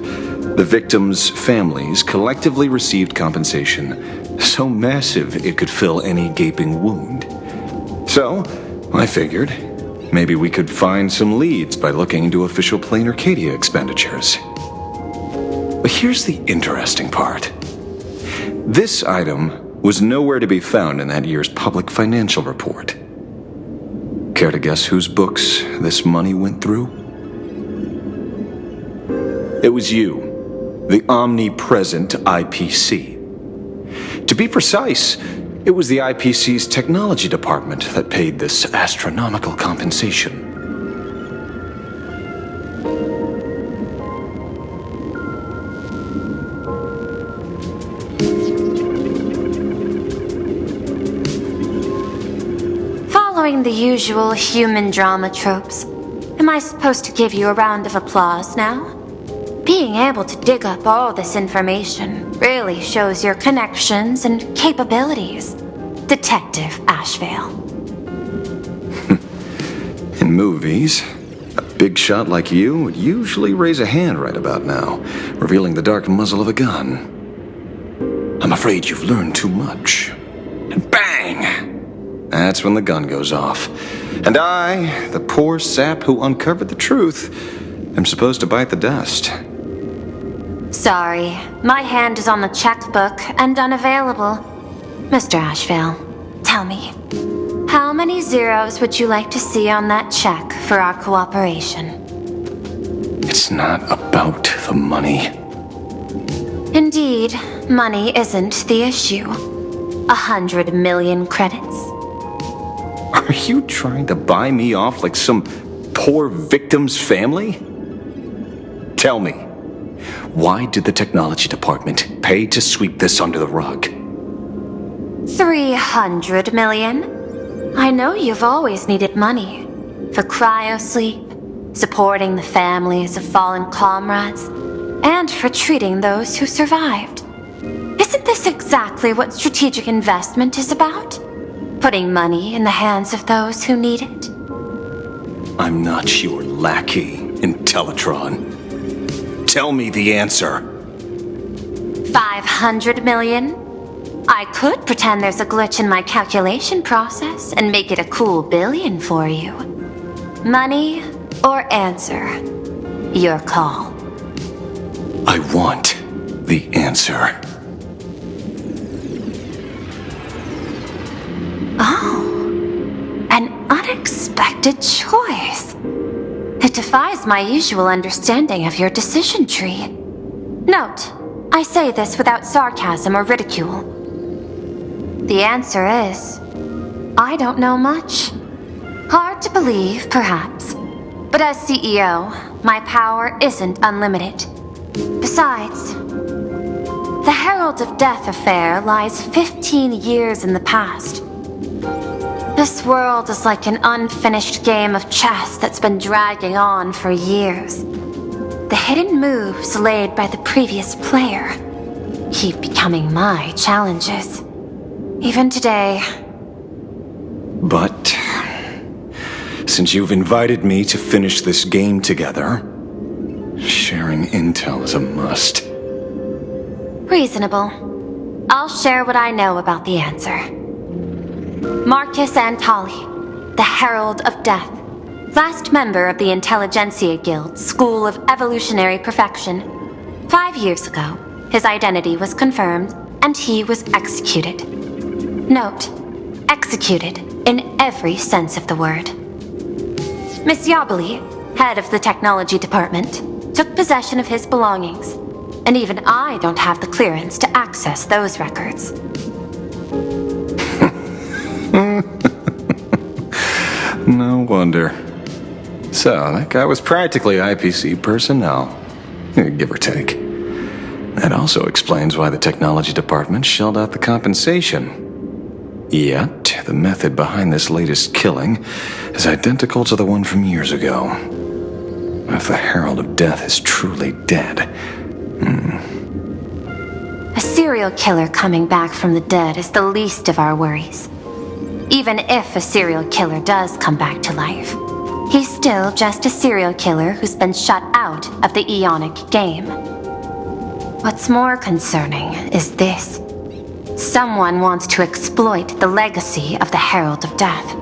the victims' families collectively received compensation so massive it could fill any gaping wound. So, I figured, maybe we could find some leads by looking into official Planarcadia expenditures. But here's the interesting part. This item was nowhere to be found in that year's public financial report. Care to guess whose books this money went through? It was you, the omnipresent IPC. To be precise, it was the IPC's technology department that paid this astronomical compensation. Following the usual human drama tropes, am I supposed to give you a round of applause now? Being able to dig up all this information really shows your connections and capabilities, Detective Ashvale. In movies, a big shot like you would usually raise a hand right about now, revealing the dark muzzle of a gun. I'm afraid you've learned too much. And bang! That's when the gun goes off. And I, the poor sap who uncovered the truth, am supposed to bite the dust. Sorry, my hand is on the checkbook and unavailable. Mr. Ashvale, tell me, how many zeros would you like to see on that check for our cooperation? It's not about the money. Indeed, money isn't the issue. 100 million credits. Are you trying to buy me off like some poor victim's family? Tell me, why did the technology department pay to sweep this under the rug? 300 million? I know you've always needed money. For cryosleep, supporting the families of fallen comrades, and for treating those who survived. Isn't this exactly what strategic investment is about? Putting money in the hands of those who need it? I'm not your lackey, Intellitron. Tell me the answer. 500 million? I could pretend there's a glitch in my calculation process and make it a cool billion for you. Money or answer? Your call. I want the answer. Oh, an unexpected choice. It defies my usual understanding of your decision tree. Note, I say this without sarcasm or ridicule. The answer is, I don't know much. Hard to believe, perhaps. But as CEO, my power isn't unlimited. Besides, the Herald of Death affair lies 15 years in the past. This world is like an unfinished game of chess that's been dragging on for years. The hidden moves laid by the previous player keep becoming my challenges. Even today. But since you've invited me to finish this game together, sharing intel is a must. Reasonable. I'll share what I know about the answer. Marcus Antali, the Herald of Death, last member of the Intelligentsia Guild School of Evolutionary Perfection. 5 years ago, his identity was confirmed, and he was executed. Note, executed in every sense of the word. Miss Yabali, head of the technology department, took possession of his belongings, and even I don't have the clearance to access those records. No wonder. So, that guy was practically IPC personnel, give or take. That also explains why the technology department shelled out the compensation. Yet, the method behind this latest killing is identical to the one from years ago. If the Herald of Death is truly dead... A serial killer coming back from the dead is the least of our worries. Even if a serial killer does come back to life, he's still just a serial killer who's been shut out of the Ionic game. What's more concerning is this. Someone wants to exploit the legacy of the Herald of Death.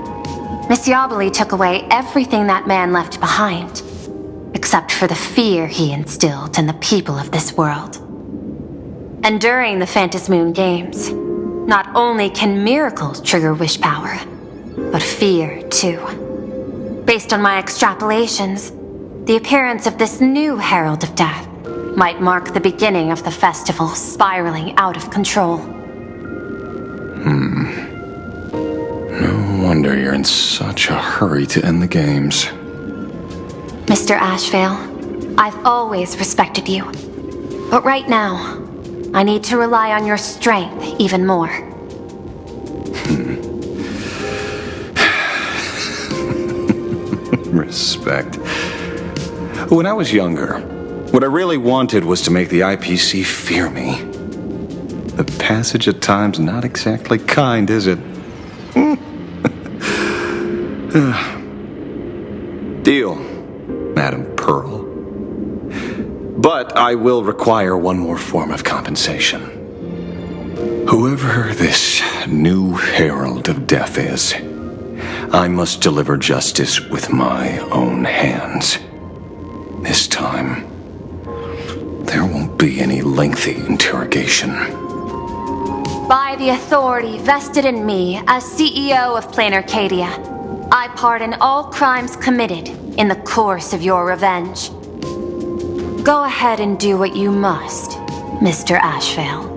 Miss Yabali took away everything that man left behind, except for the fear he instilled in the people of this world. And during the Phantasmoon Games, not only can miracles trigger wish power, but fear too. Based on my extrapolations, the appearance of this new Herald of Death might mark the beginning of the festival spiraling out of control. No wonder you're in such a hurry to end the games. Mr. Ashvale, I've always respected you. But right now, I need to rely on your strength even more. Respect. When I was younger, what I really wanted was to make the IPC fear me. The passage at time's not exactly kind, is it? Deal, Madam Pearl. But I will require one more form of compensation. Whoever this new Herald of Death is, I must deliver justice with my own hands. This time, there won't be any lengthy interrogation. By the authority vested in me as CEO of Planarcadia, I pardon all crimes committed in the course of your revenge. Go ahead and do what you must, Mr. Ashvale.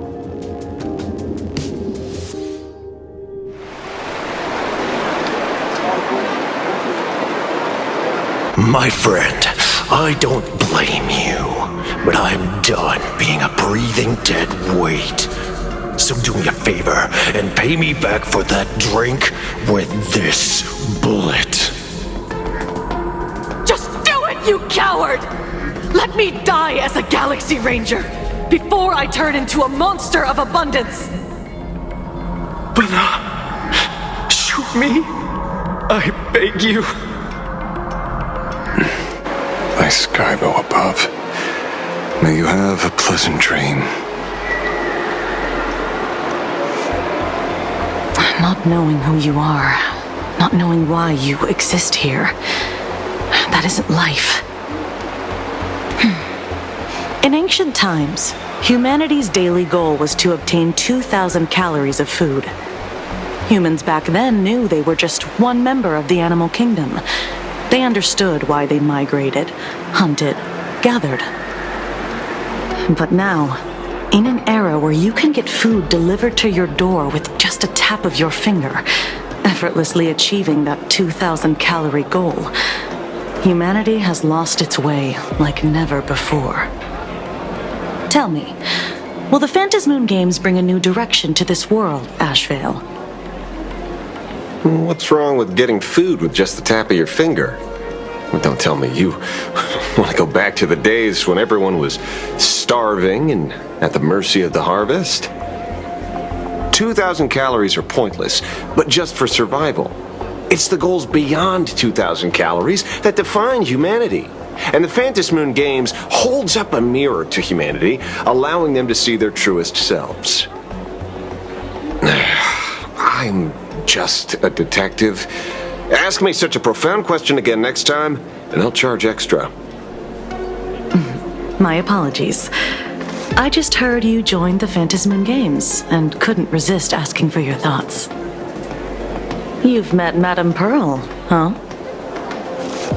My friend, I don't blame you, but I'm done being a breathing dead weight. So do me a favor and pay me back for that drink with this bullet. Just do it, you coward! Let me die as a Galaxy Ranger before I turn into a monster of abundance! But shoot me, I beg you. My Skybo above, may you have a pleasant dream. Not knowing who you are, not knowing why you exist here, that isn't life. In ancient times, humanity's daily goal was to obtain 2,000 calories of food. Humans back then knew they were just one member of the animal kingdom. They understood why they migrated, hunted, gathered. But now, in an era where you can get food delivered to your door with just a tap of your finger, effortlessly achieving that 2,000 calorie goal, humanity has lost its way like never before. Tell me, will the Phantasmoon Games bring a new direction to this world, Ashvale? What's wrong with getting food with just the tap of your finger? Well, don't tell me you want to go back to the days when everyone was starving and at the mercy of the harvest? 2,000 calories are pointless, but just for survival. It's the goals beyond 2,000 calories that define humanity. And the Phantasmoon Games holds up a mirror to humanity, allowing them to see their truest selves. I'm just a detective. Ask me such a profound question again next time, and I'll charge extra. My apologies. I just heard you joined the Phantasmoon Games and couldn't resist asking for your thoughts. You've met Madame Pearl, huh?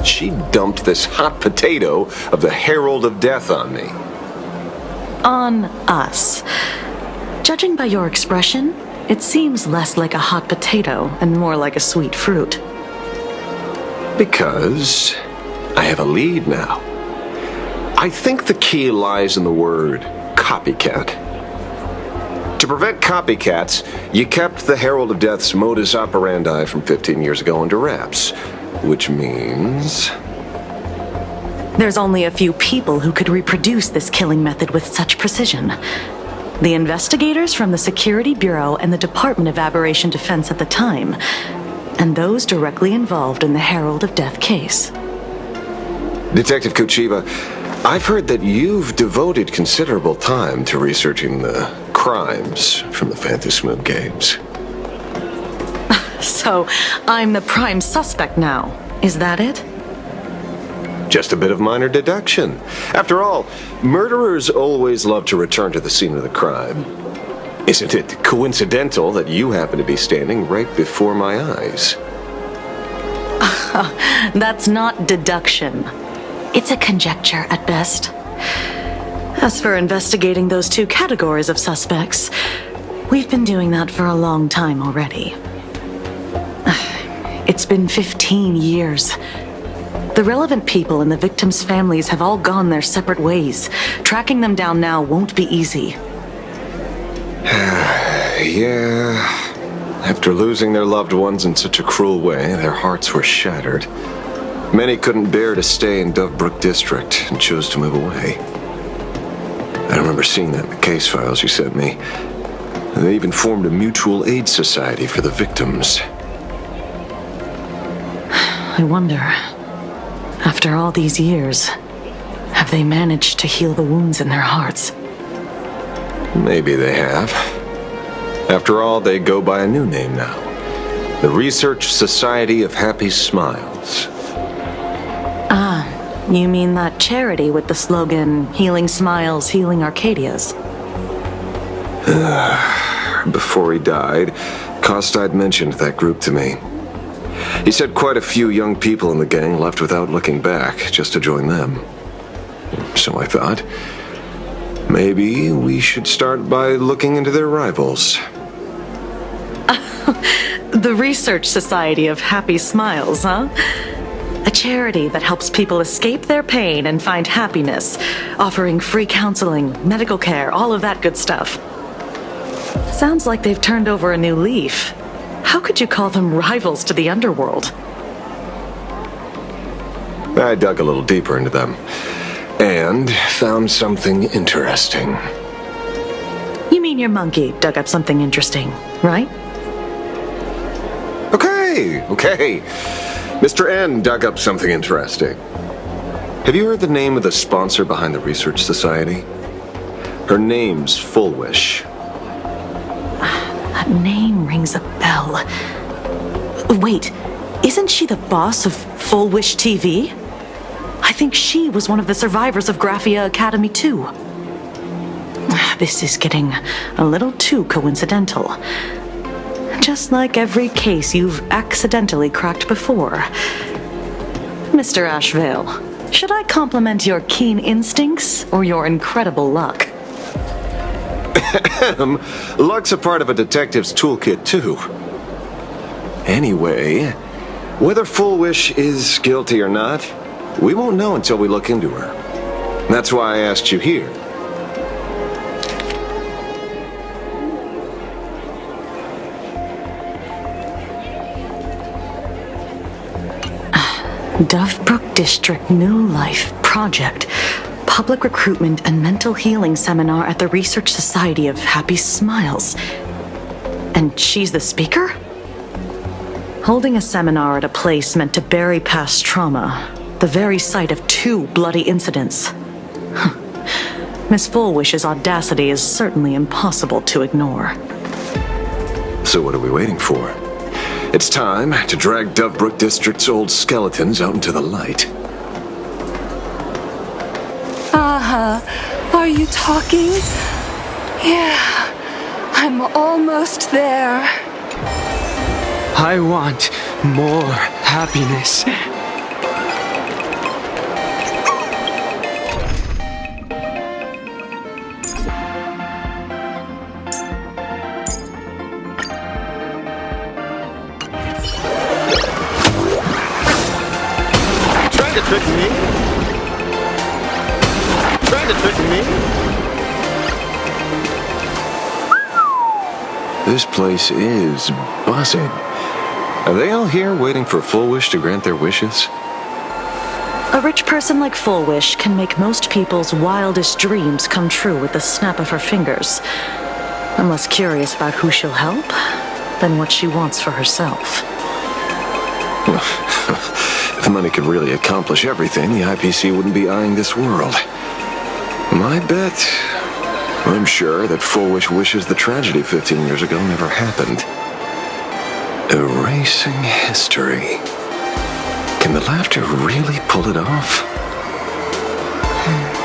She dumped this hot potato of the Herald of Death on me. On us. Judging by your expression, it seems less like a hot potato and more like a sweet fruit. Because I have a lead now. I think the key lies in the word copycat. To prevent copycats, you kept the Herald of Death's modus operandi from 15 years ago under wraps, which means... There's only a few people who could reproduce this killing method with such precision. The investigators from the Security Bureau and the Department of Aberration Defense at the time, and those directly involved in the Herald of Death case. Detective Kuchiba, I've heard that you've devoted considerable time to researching the crimes from the Phantasmoon Games. So, I'm the prime suspect now. Is that it? Just a bit of minor deduction. After all, murderers always love to return to the scene of the crime. Isn't it coincidental that you happen to be standing right before my eyes? That's not deduction. It's a conjecture at best. As for investigating those two categories of suspects, we've been doing that for a long time already. It's been 15 years. The relevant people and the victims' families have all gone their separate ways. Tracking them down now won't be easy. Yeah. After losing their loved ones in such a cruel way, their hearts were shattered. Many couldn't bear to stay in Dovebrook District and chose to move away. I remember seeing that in the case files you sent me. They even formed a mutual aid society for the victims. I wonder, after all these years, have they managed to heal the wounds in their hearts? Maybe they have. After all, they go by a new name now. The Research Society of Happy Smiles. Ah, you mean that charity with the slogan, Healing Smiles, Healing Arcadias? Before he died, Costide mentioned that group to me. He said quite a few young people in the gang left without looking back, just to join them. So I thought, maybe we should start by looking into their rivals. The Research Society of Happy Smiles, huh? A charity that helps people escape their pain and find happiness, offering free counseling, medical care, all of that good stuff. Sounds like they've turned over a new leaf. How could you call them rivals to the underworld? I dug a little deeper into them, and found something interesting. You mean your monkey dug up something interesting, right? Okay. Mr. N dug up something interesting. Have you heard the name of the sponsor behind the Research Society? Her name's Full Wish. That name rings a bell. Wait, isn't she the boss of Full Wish TV? I think she was one of the survivors of Graphia Academy too. This is getting a little too coincidental. Just like every case you've accidentally cracked before. Mr. Ashvale, should I compliment your keen instincts or your incredible luck? Luck's a part of a detective's toolkit, too. Anyway, whether Full Wish is guilty or not, we won't know until we look into her. That's why I asked you here. Dovebrook District New Life Project. Public Recruitment and Mental Healing Seminar at the Research Society of Happy Smiles. And she's the speaker? Holding a seminar at a place meant to bury past trauma. The very site of 2 bloody incidents. Miss Fullwish's audacity is certainly impossible to ignore. So what are we waiting for? It's time to drag Dovebrook District's old skeletons out into the light. Are you talking? Yeah, I'm almost there. I want more happiness. Trying to trick me? Trying to trick me? This place is buzzing. Are they all here waiting for Full Wish to grant their wishes? A rich person like Full Wish can make most people's wildest dreams come true with the snap of her fingers. I'm less curious about who she'll help than what she wants for herself. If money could really accomplish everything, the IPC wouldn't be eyeing this world. My bet, I'm sure that Full Wish wishes the tragedy 15 years ago never happened. Erasing history. Can the laughter really pull it off?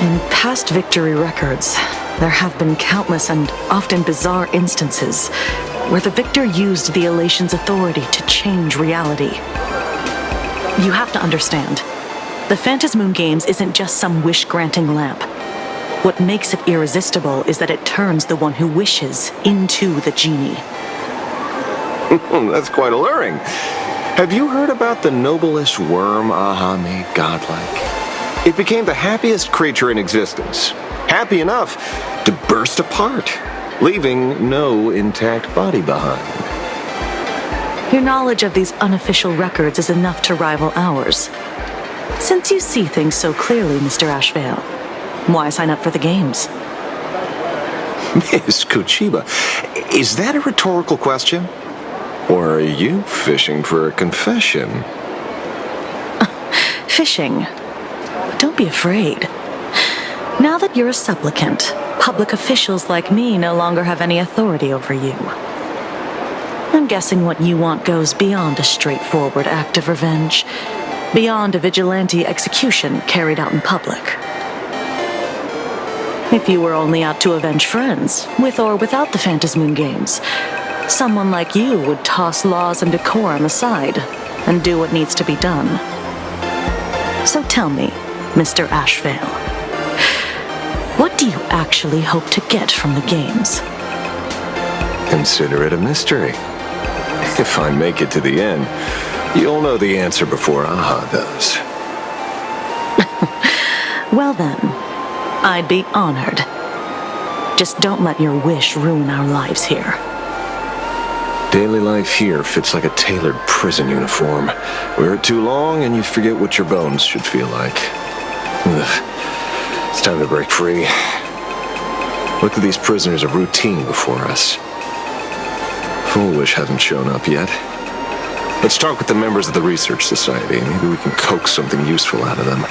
In past victory records, there have been countless and often bizarre instances where the victor used the elation's authority to change reality. You have to understand, the Phantasmoon Games isn't just some wish-granting lamp. What makes it irresistible is that it turns the one who wishes into the genie. That's quite alluring. Have you heard about the noblest worm Aha made godlike? It became the happiest creature in existence. Happy enough to burst apart, leaving no intact body behind. Your knowledge of these unofficial records is enough to rival ours. Since you see things so clearly, Mr. Ashvale, why sign up for the games? Miss Kuchiba, is that a rhetorical question? Or are you fishing for a confession? Fishing? Don't be afraid. Now that you're a supplicant, public officials like me no longer have any authority over you. And guessing what you want goes beyond a straightforward act of revenge, beyond a vigilante execution carried out in public. If you were only out to avenge friends, with or without the Phantasmoon Games, someone like you would toss laws and decorum aside and do what needs to be done. So tell me, Mr. Ashvale, what do you actually hope to get from the games? Consider it a mystery. If I make it to the end, you'll know the answer before Aha does. Well then, I'd be honored. Just don't let your wish ruin our lives here. Daily life here fits like a tailored prison uniform. Wear it too long and you forget what your bones should feel like. Ugh. It's time to break free. Look at these prisoners of routine before us. Foolish hasn't shown up yet. Let's talk with the members of the Research Society. Maybe we can coax something useful out of them.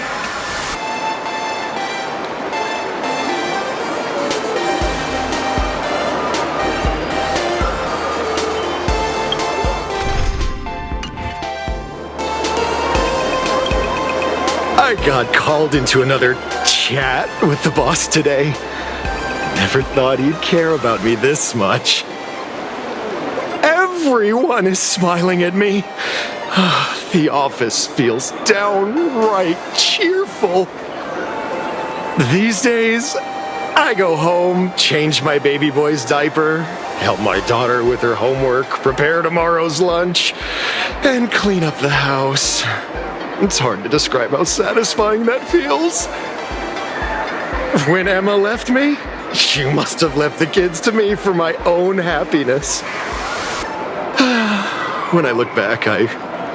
I got called into another chat with the boss today. Never thought he'd care about me this much. Everyone is smiling at me. The office feels downright cheerful. These days, I go home, change my baby boy's diaper, help my daughter with her homework, prepare tomorrow's lunch, and clean up the house. It's hard to describe how satisfying that feels. When Emma left me, she must have left the kids to me for my own happiness. When I look back, I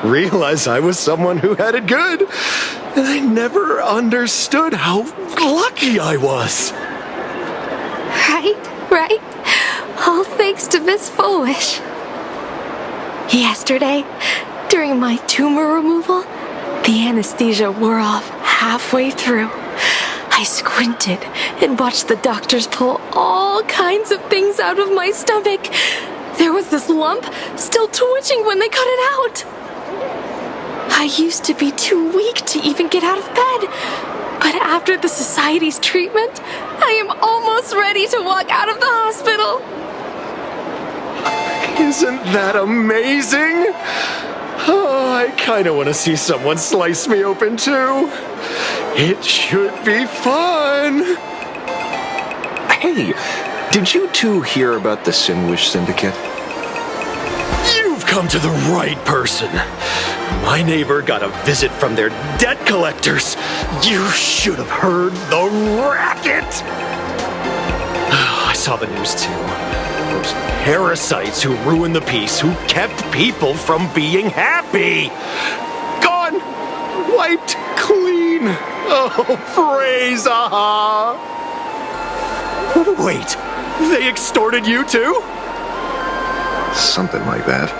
realize I was someone who had it good, and I never understood how lucky I was. Right. All thanks to Miss Foolish. Yesterday, during my tumor removal, the anesthesia wore off halfway through. I squinted and watched the doctors pull all kinds of things out of my stomach. There was this lump still twitching when they cut it out. I used to be too weak to even get out of bed. But after the Society's treatment, I am almost ready to walk out of the hospital. Isn't that amazing? Oh, I kind of want to see someone slice me open too. It should be fun. Hey, did you two hear about the Sinwish Syndicate? You've come to the right person. My neighbor got a visit from their debt collectors. You should have heard the racket. I saw the news too. Those parasites who ruined the peace, who kept people from being happy. Gone. Wiped clean. Oh, praise Aha. Wait, they extorted you too? Something like that.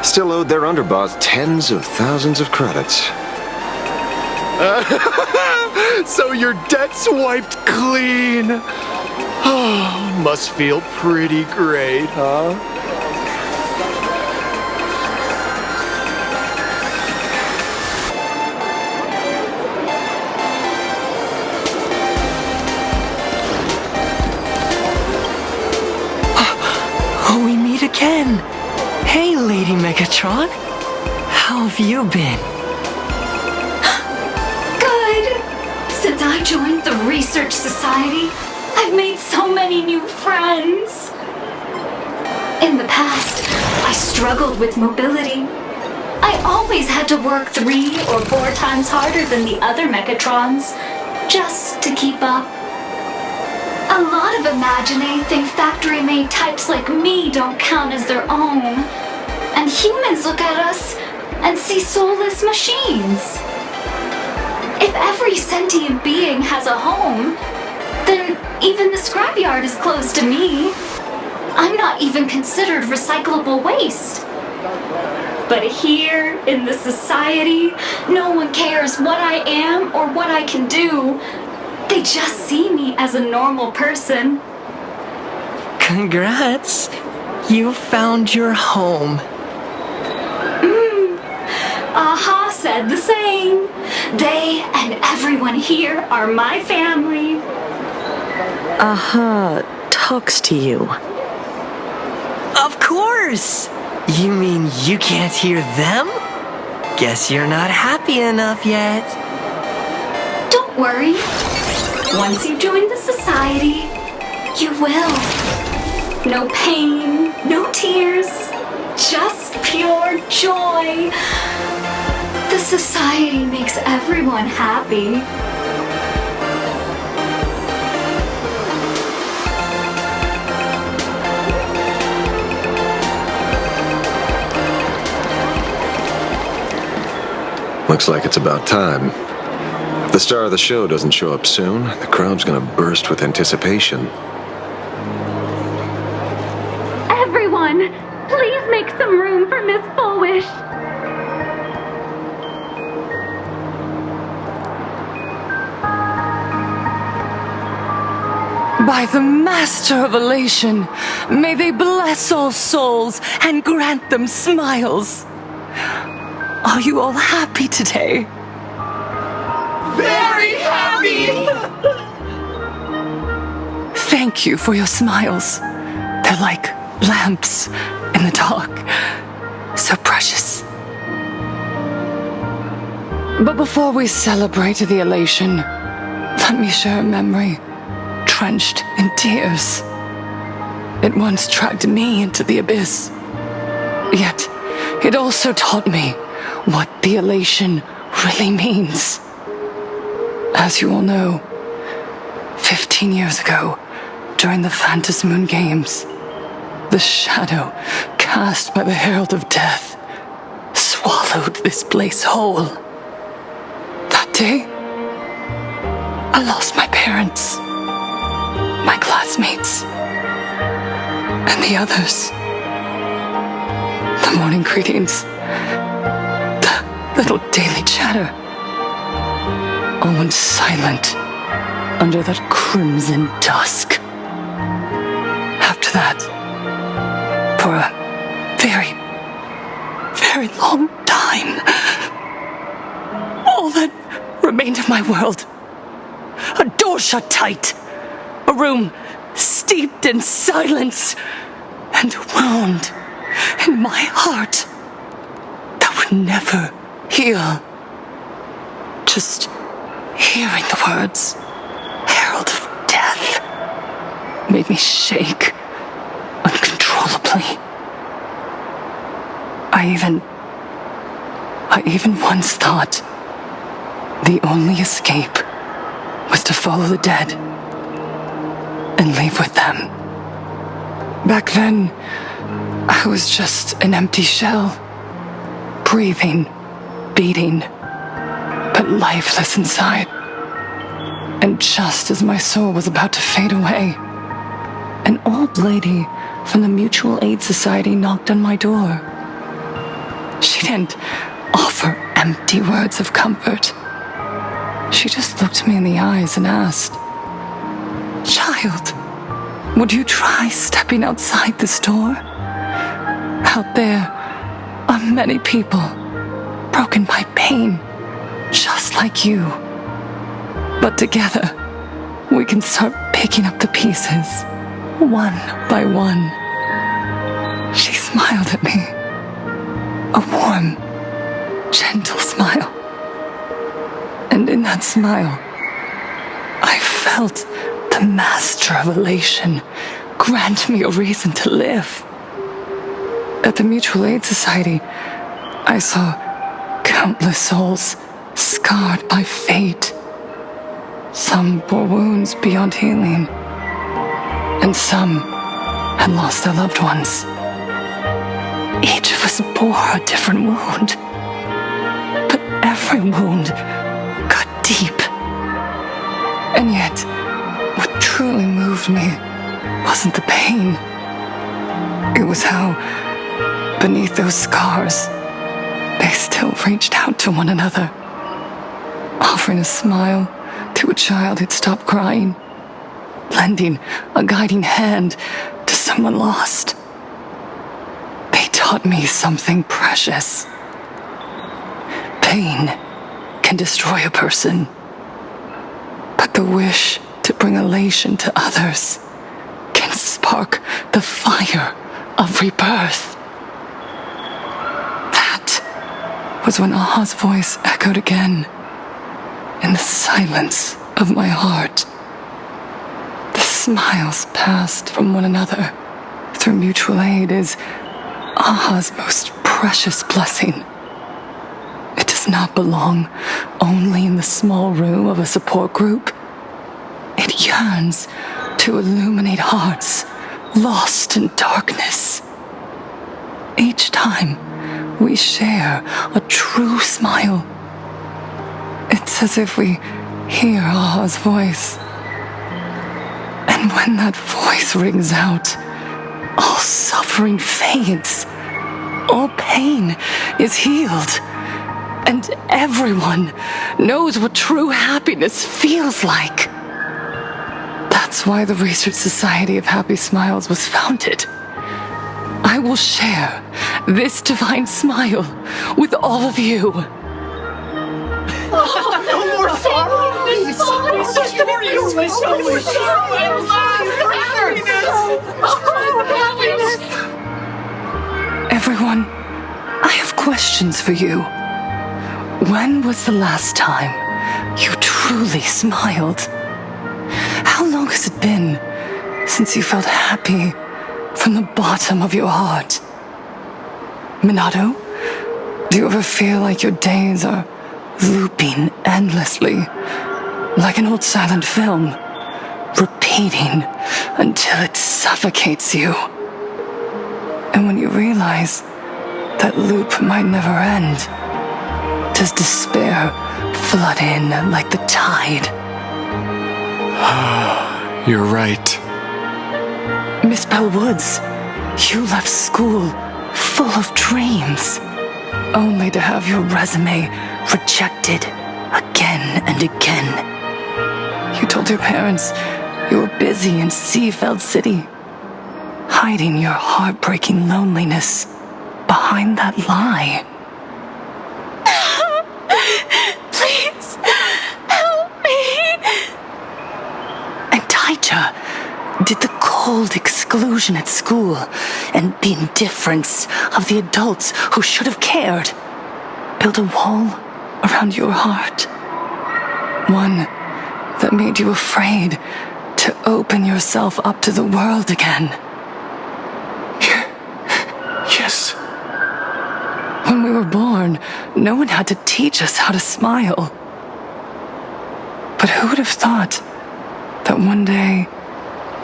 Still owed their underboss tens of thousands of credits. So your debt's wiped clean. Oh, must feel pretty great, huh? We meet again. Hey, Lady Megatron. How have you been? Good. Since I joined the Research Society, I've made so many new friends. In the past, I struggled with mobility. I always had to work 3 or 4 times harder than the other Megatrons, just to keep up. A lot of Imaginae think factory-made types like me don't count as their own. And humans look at us and see soulless machines. If every sentient being has a home, then even the scrapyard is closed to me. I'm not even considered recyclable waste. But here in the society, no one cares what I am or what I can do. They just see me as a normal person. Congrats. You found your home. Aha said the same. They and everyone here are my family. Aha talks to you. Of course! You mean you can't hear them? Guess you're not happy enough yet. Don't worry. Once you join the society, you will. No pain, no tears, just pure joy. The society makes everyone happy. Looks like it's about time. If the star of the show doesn't show up soon, the crowd's gonna burst with anticipation. Everyone, please make some room for Miss Fullwish. By the Master of Elation, may they bless all souls and grant them smiles. Are you all happy today? Very happy! Thank you for your smiles. They're like lamps in the dark. So precious. But before we celebrate the elation, let me share a memory drenched in tears. It once dragged me into the abyss. Yet, it also taught me what the elation really means. As you all know, 15 years ago, during the Phantom Moon Games, the shadow cast by the Herald of Death swallowed this place whole. That day, I lost my parents, my classmates, and the others. The morning greetings, the little daily chatter, all went silent under that crimson dusk. After that, for a very, very long time, all that remained of my world, a door shut tight, a room steeped in silence, and a wound in my heart that would never heal. Just hearing the words, Herald of Death, made me shake uncontrollably. I even once thought the only escape was to follow the dead and leave with them. Back then, I was just an empty shell, breathing, beating, but lifeless inside. And just as my soul was about to fade away, an old lady from the Mutual Aid Society knocked on my door. She didn't offer empty words of comfort. She just looked me in the eyes and asked, "Child, would you try stepping outside this door? Out there are many people broken by pain, just like you. But together, we can start picking up the pieces, one by one." She smiled at me, a warm, gentle smile. And in that smile, I felt the Master of Elation grant me a reason to live. At the Mutual Aid Society, I saw countless souls scarred by fate. Some bore wounds beyond healing, and some had lost their loved ones. Each of us bore a different wound, but every wound got deep. And yet, what truly moved me wasn't the pain. It was how, beneath those scars, they still reached out to one another, offering a smile to a child who'd stopped crying, lending a guiding hand to someone lost. taught me something precious. Pain can destroy a person, but the wish to bring elation to others can spark the fire of rebirth. That was when Aha's voice echoed again in the silence of my heart. The smiles passed from one another through mutual aid is Aha's most precious blessing. It does not belong only in the small room of a support group. It yearns to illuminate hearts lost in darkness. Each time we share a true smile, it's as if we hear Aha's voice. And when that voice rings out, all suffering fades, all pain is healed, and everyone knows what true happiness feels like. That's why the Research Society of Happy Smiles was founded. I will share this divine smile with all of you. No more sorrow, please! Everyone, I have questions for you. When was the last time you truly smiled? How long has it been since you felt happy from the bottom of your heart? Minato, do you ever feel like your days are looping endlessly, like an old silent film, repeating until it suffocates you? And when you realize that loop might never end, does despair flood in like the tide? You're right. Miss Bellwoods, you left school full of dreams, only to have your resume rejected again and again. You told your parents you were busy in Seafeld City, hiding your heartbreaking loneliness behind that lie. Please, help me. And Taija did the cold exclusion at school and the indifference of the adults who should have cared build a wall around your heart. One that made you afraid to open yourself up to the world again. Yes. When we were born, no one had to teach us how to smile. But who would have thought that one day,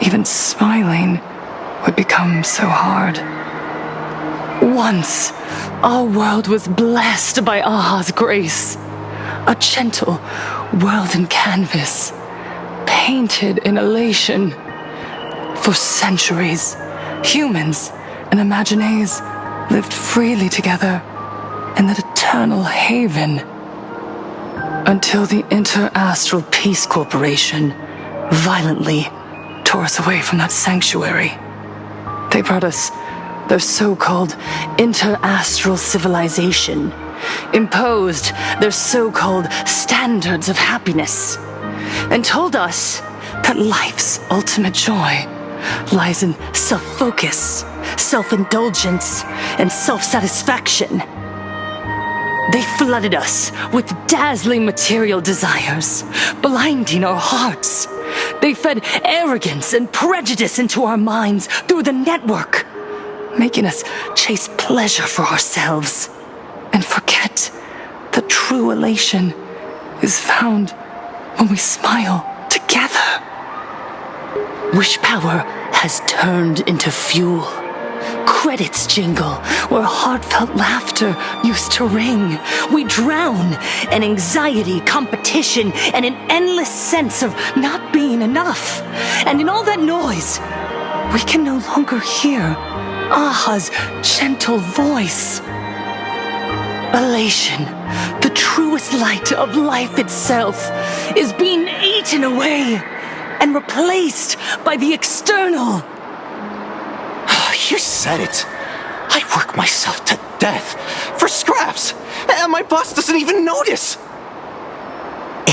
even smiling would become so hard? Once, our world was blessed by Aha's grace. A gentle world in canvas, painted in elation. For centuries, humans and Imaginaes lived freely together in that eternal haven. Until the Inter-Astral Peace Corporation violently tore us away from that sanctuary. They brought us their so-called inter-astral civilization, imposed their so-called standards of happiness, and told us that life's ultimate joy lies in self-focus, self-indulgence, and self-satisfaction. They flooded us with dazzling material desires, blinding our hearts. They fed arrogance and prejudice into our minds through the network, making us chase pleasure for ourselves and forget that true elation is found when we smile together. Wish power has turned into fuel. Credits jingle where heartfelt laughter used to ring. We drown in anxiety, competition, and an endless sense of not being enough. And in all that noise, we can no longer hear Aha's gentle voice. Elation, the truest light of life itself, is being eaten away and replaced by the external. You said it. I work myself to death for scraps, and my boss doesn't even notice.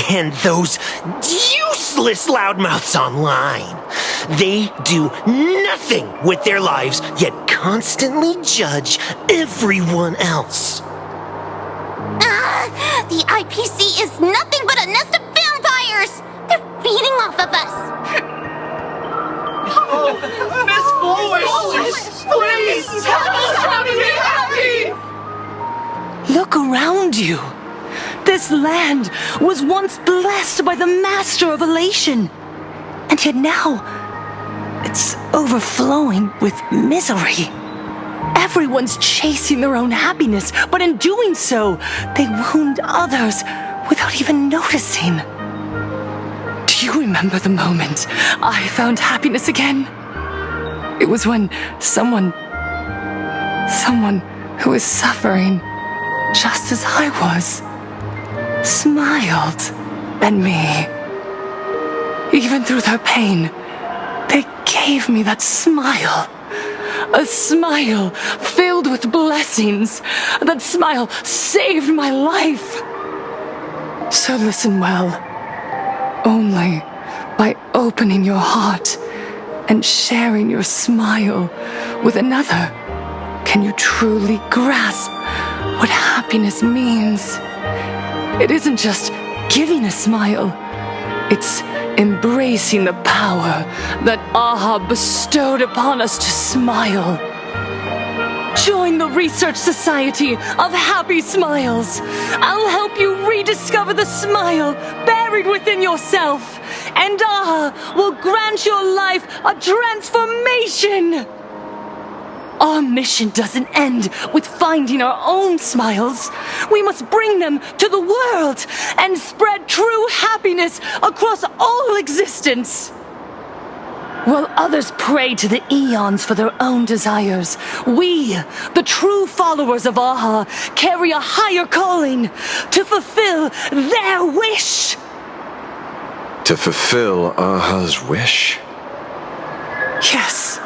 And those useless loudmouths online. They do nothing with their lives, yet constantly judge everyone else. The IPC is nothing but a nest of vampires! They're feeding off of us! Miss Foolish! Please! Help me be happy! Look around you. This land was once blessed by the Master of Elation. And yet now, it's overflowing with misery. Everyone's chasing their own happiness, but in doing so, they wound others without even noticing. Do you remember the moment I found happiness again? It was when someone who was suffering just as I was, smiled at me. Even through their pain, they gave me that smile. A smile filled with blessings. That smile saved my life. So listen well. Only by opening your heart and sharing your smile with another can you truly grasp what happiness means. It isn't just giving a smile. It's embracing the power that Aha bestowed upon us to smile. Join the Research Society of Happy Smiles. I'll help you rediscover the smile buried within yourself, and Aha will grant your life a transformation. Our mission doesn't end with finding our own smiles. We must bring them to the world and spread true happiness across all existence. While others pray to the eons for their own desires, we, the true followers of Aha, carry a higher calling to fulfill their wish. To fulfill Aha's wish? Yes.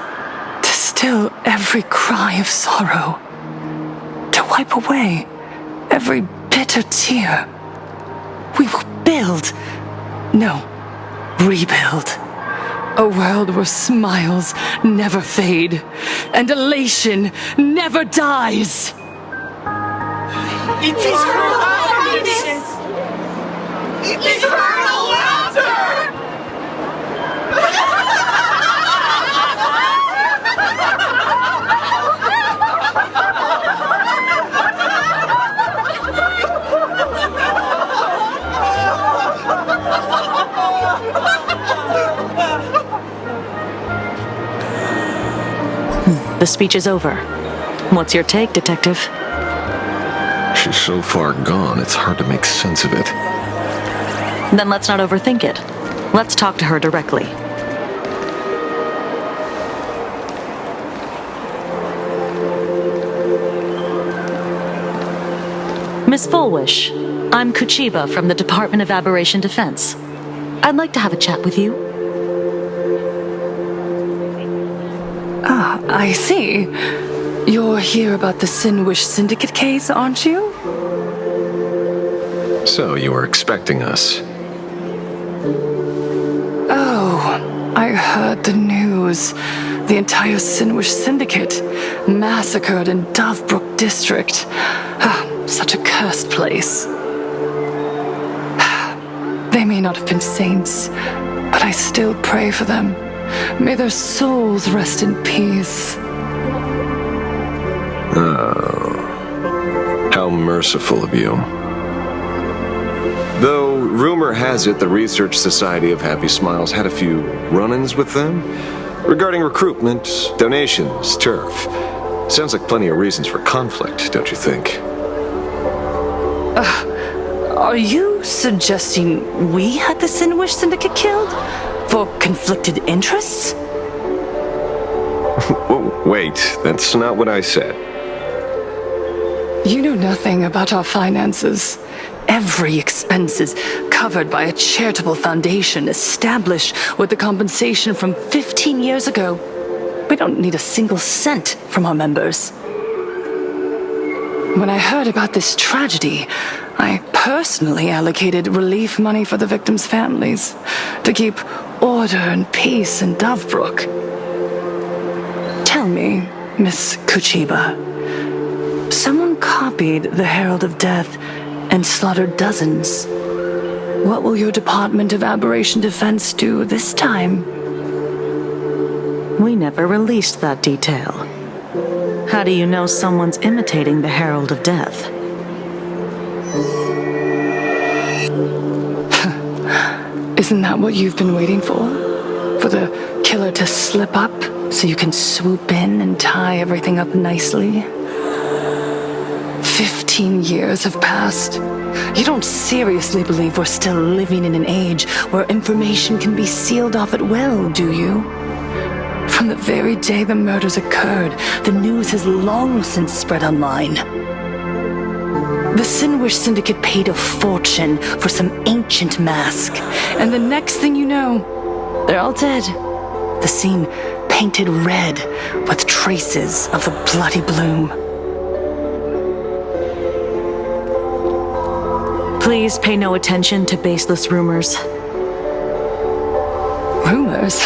Still every cry of sorrow, to wipe away every bitter tear. We will rebuild, a world where smiles never fade and elation never dies. Eternal happiness! Eternal laughter! The speech is over. What's your take, Detective? She's so far gone, it's hard to make sense of it. Then let's not overthink it. Let's talk to her directly. Miss Fullwish, I'm Kuchiba from the Department of Aberration Defense. I'd like to have a chat with you. Ah, I see. You're here about the Sinwish Syndicate case, aren't you? So you were expecting us. Oh, I heard the news. The entire Sinwish Syndicate massacred in Dovebrook District. Such a cursed place. They may not have been saints, but I still pray for them. May their souls rest in peace. Oh, how merciful of you. Though rumor has it the Research Society of Happy Smiles had a few run-ins with them regarding recruitment, donations, turf. Sounds like plenty of reasons for conflict, don't you think? Are you suggesting we had the Sinwish Syndicate killed? For conflicted interests? Whoa, wait, that's not what I said. You know nothing about our finances. Every expense is covered by a charitable foundation established with the compensation from 15 years ago. We don't need a single cent from our members. When I heard about this tragedy, I personally allocated relief money for the victims' families to keep order and peace in Dovebrook. Tell me, Miss Kuchiba, someone copied the Herald of Death and slaughtered dozens. What will your Department of Aberration Defense do this time? We never released that detail. How do you know someone's imitating the Herald of Death? Isn't that what you've been waiting for? For the killer to slip up so you can swoop in and tie everything up nicely? 15 years have passed. You don't seriously believe we're still living in an age where information can be sealed off at will, do you? From the very day the murders occurred, the news has long since spread online. The Sinwish Syndicate paid a fortune for some ancient mask, and the next thing you know, they're all dead. The scene painted red with traces of the bloody bloom. Please pay no attention to baseless rumors. Rumors?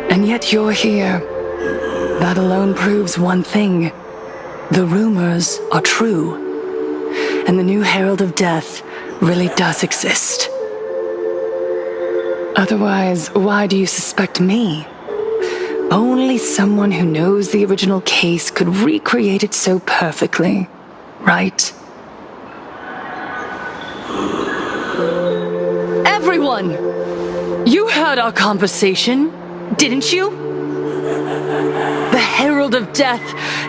And yet you're here. That alone proves one thing. The rumors are true. And the new Herald of Death really does exist. Otherwise, why do you suspect me? Only someone who knows the original case could recreate it so perfectly, right? Everyone! You heard our conversation, didn't you? The Herald of Death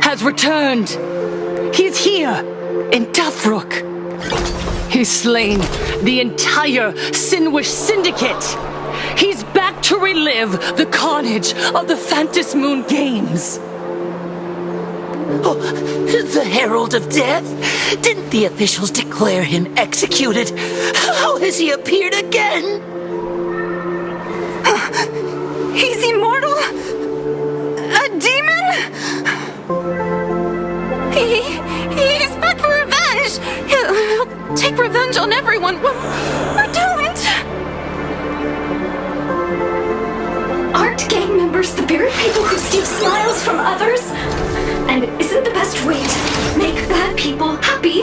has returned. He's here, in Dovebrook. He's slain the entire Sinwish Syndicate. He's back to relive the carnage of the Phantom Moon Games. Oh, the Herald of Death? Didn't the officials declare him executed? How has he appeared again? He's immortal? A demon? He's back for revenge! He'll take revenge on everyone. We're doomed! Aren't gang members the very people who steal smiles from others? And isn't the best way to make bad people happy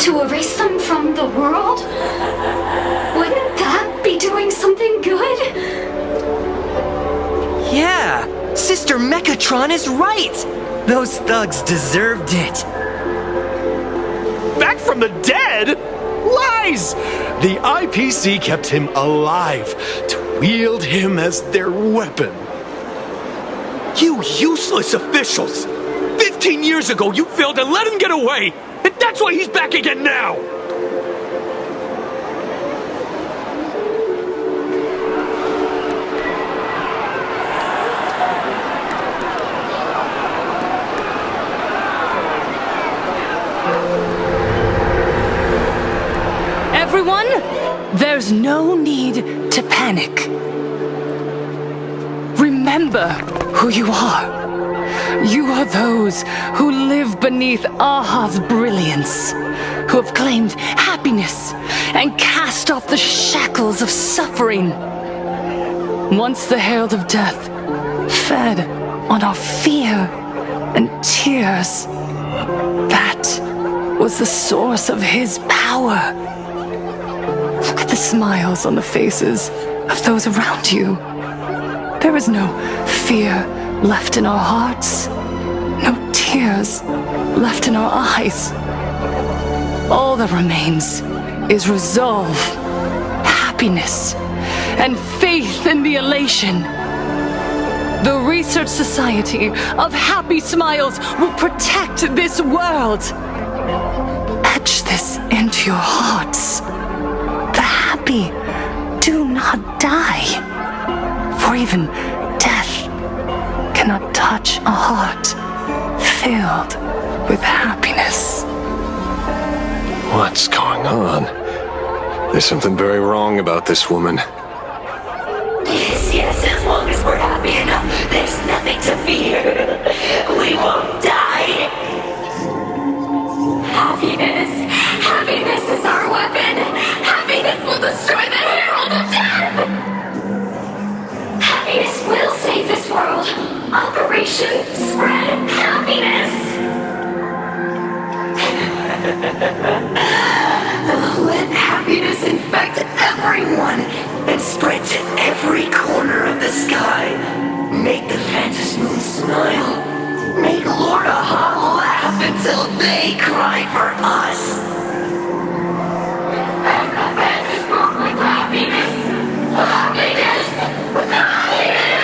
to erase them from the world? Wouldn't that be doing something good? Yeah, Sister Mechatron is right. Those thugs deserved it. Back from the dead? Lies! The IPC kept him alive to wield him as their weapon. You useless officials! 15 years ago, you failed to let him get away, and that's why he's back again now! Everyone, there's no need to panic. Remember who you are. You are those who live beneath Aha's brilliance, who have claimed happiness and cast off the shackles of suffering. Once the Herald of Death fed on our fear and tears, that was the source of his power. Look at the smiles on the faces of those around you. There is no fear left in our hearts, no tears left in our eyes. All that remains is resolve, happiness, and faith in the elation. The Research Society of Happy Smiles will protect this world. Etch this into your hearts. The happy do not die, for even death cannot touch a heart filled with happiness. What's going on? There's something very wrong about this woman. Yes, as long as we're happy enough, there's nothing to fear. We won't die. Happiness! Happiness is our weapon! Happiness will destroy the Herald of Death! Happiness will save this world! Operation Spread Happiness! Let happiness infect everyone and spread to every corner of the sky. Make the Phantom Moon smile. Make Lorna Ha laugh until they cry for us. Infect the Phantom Moon with happiness. Happiness with happiness.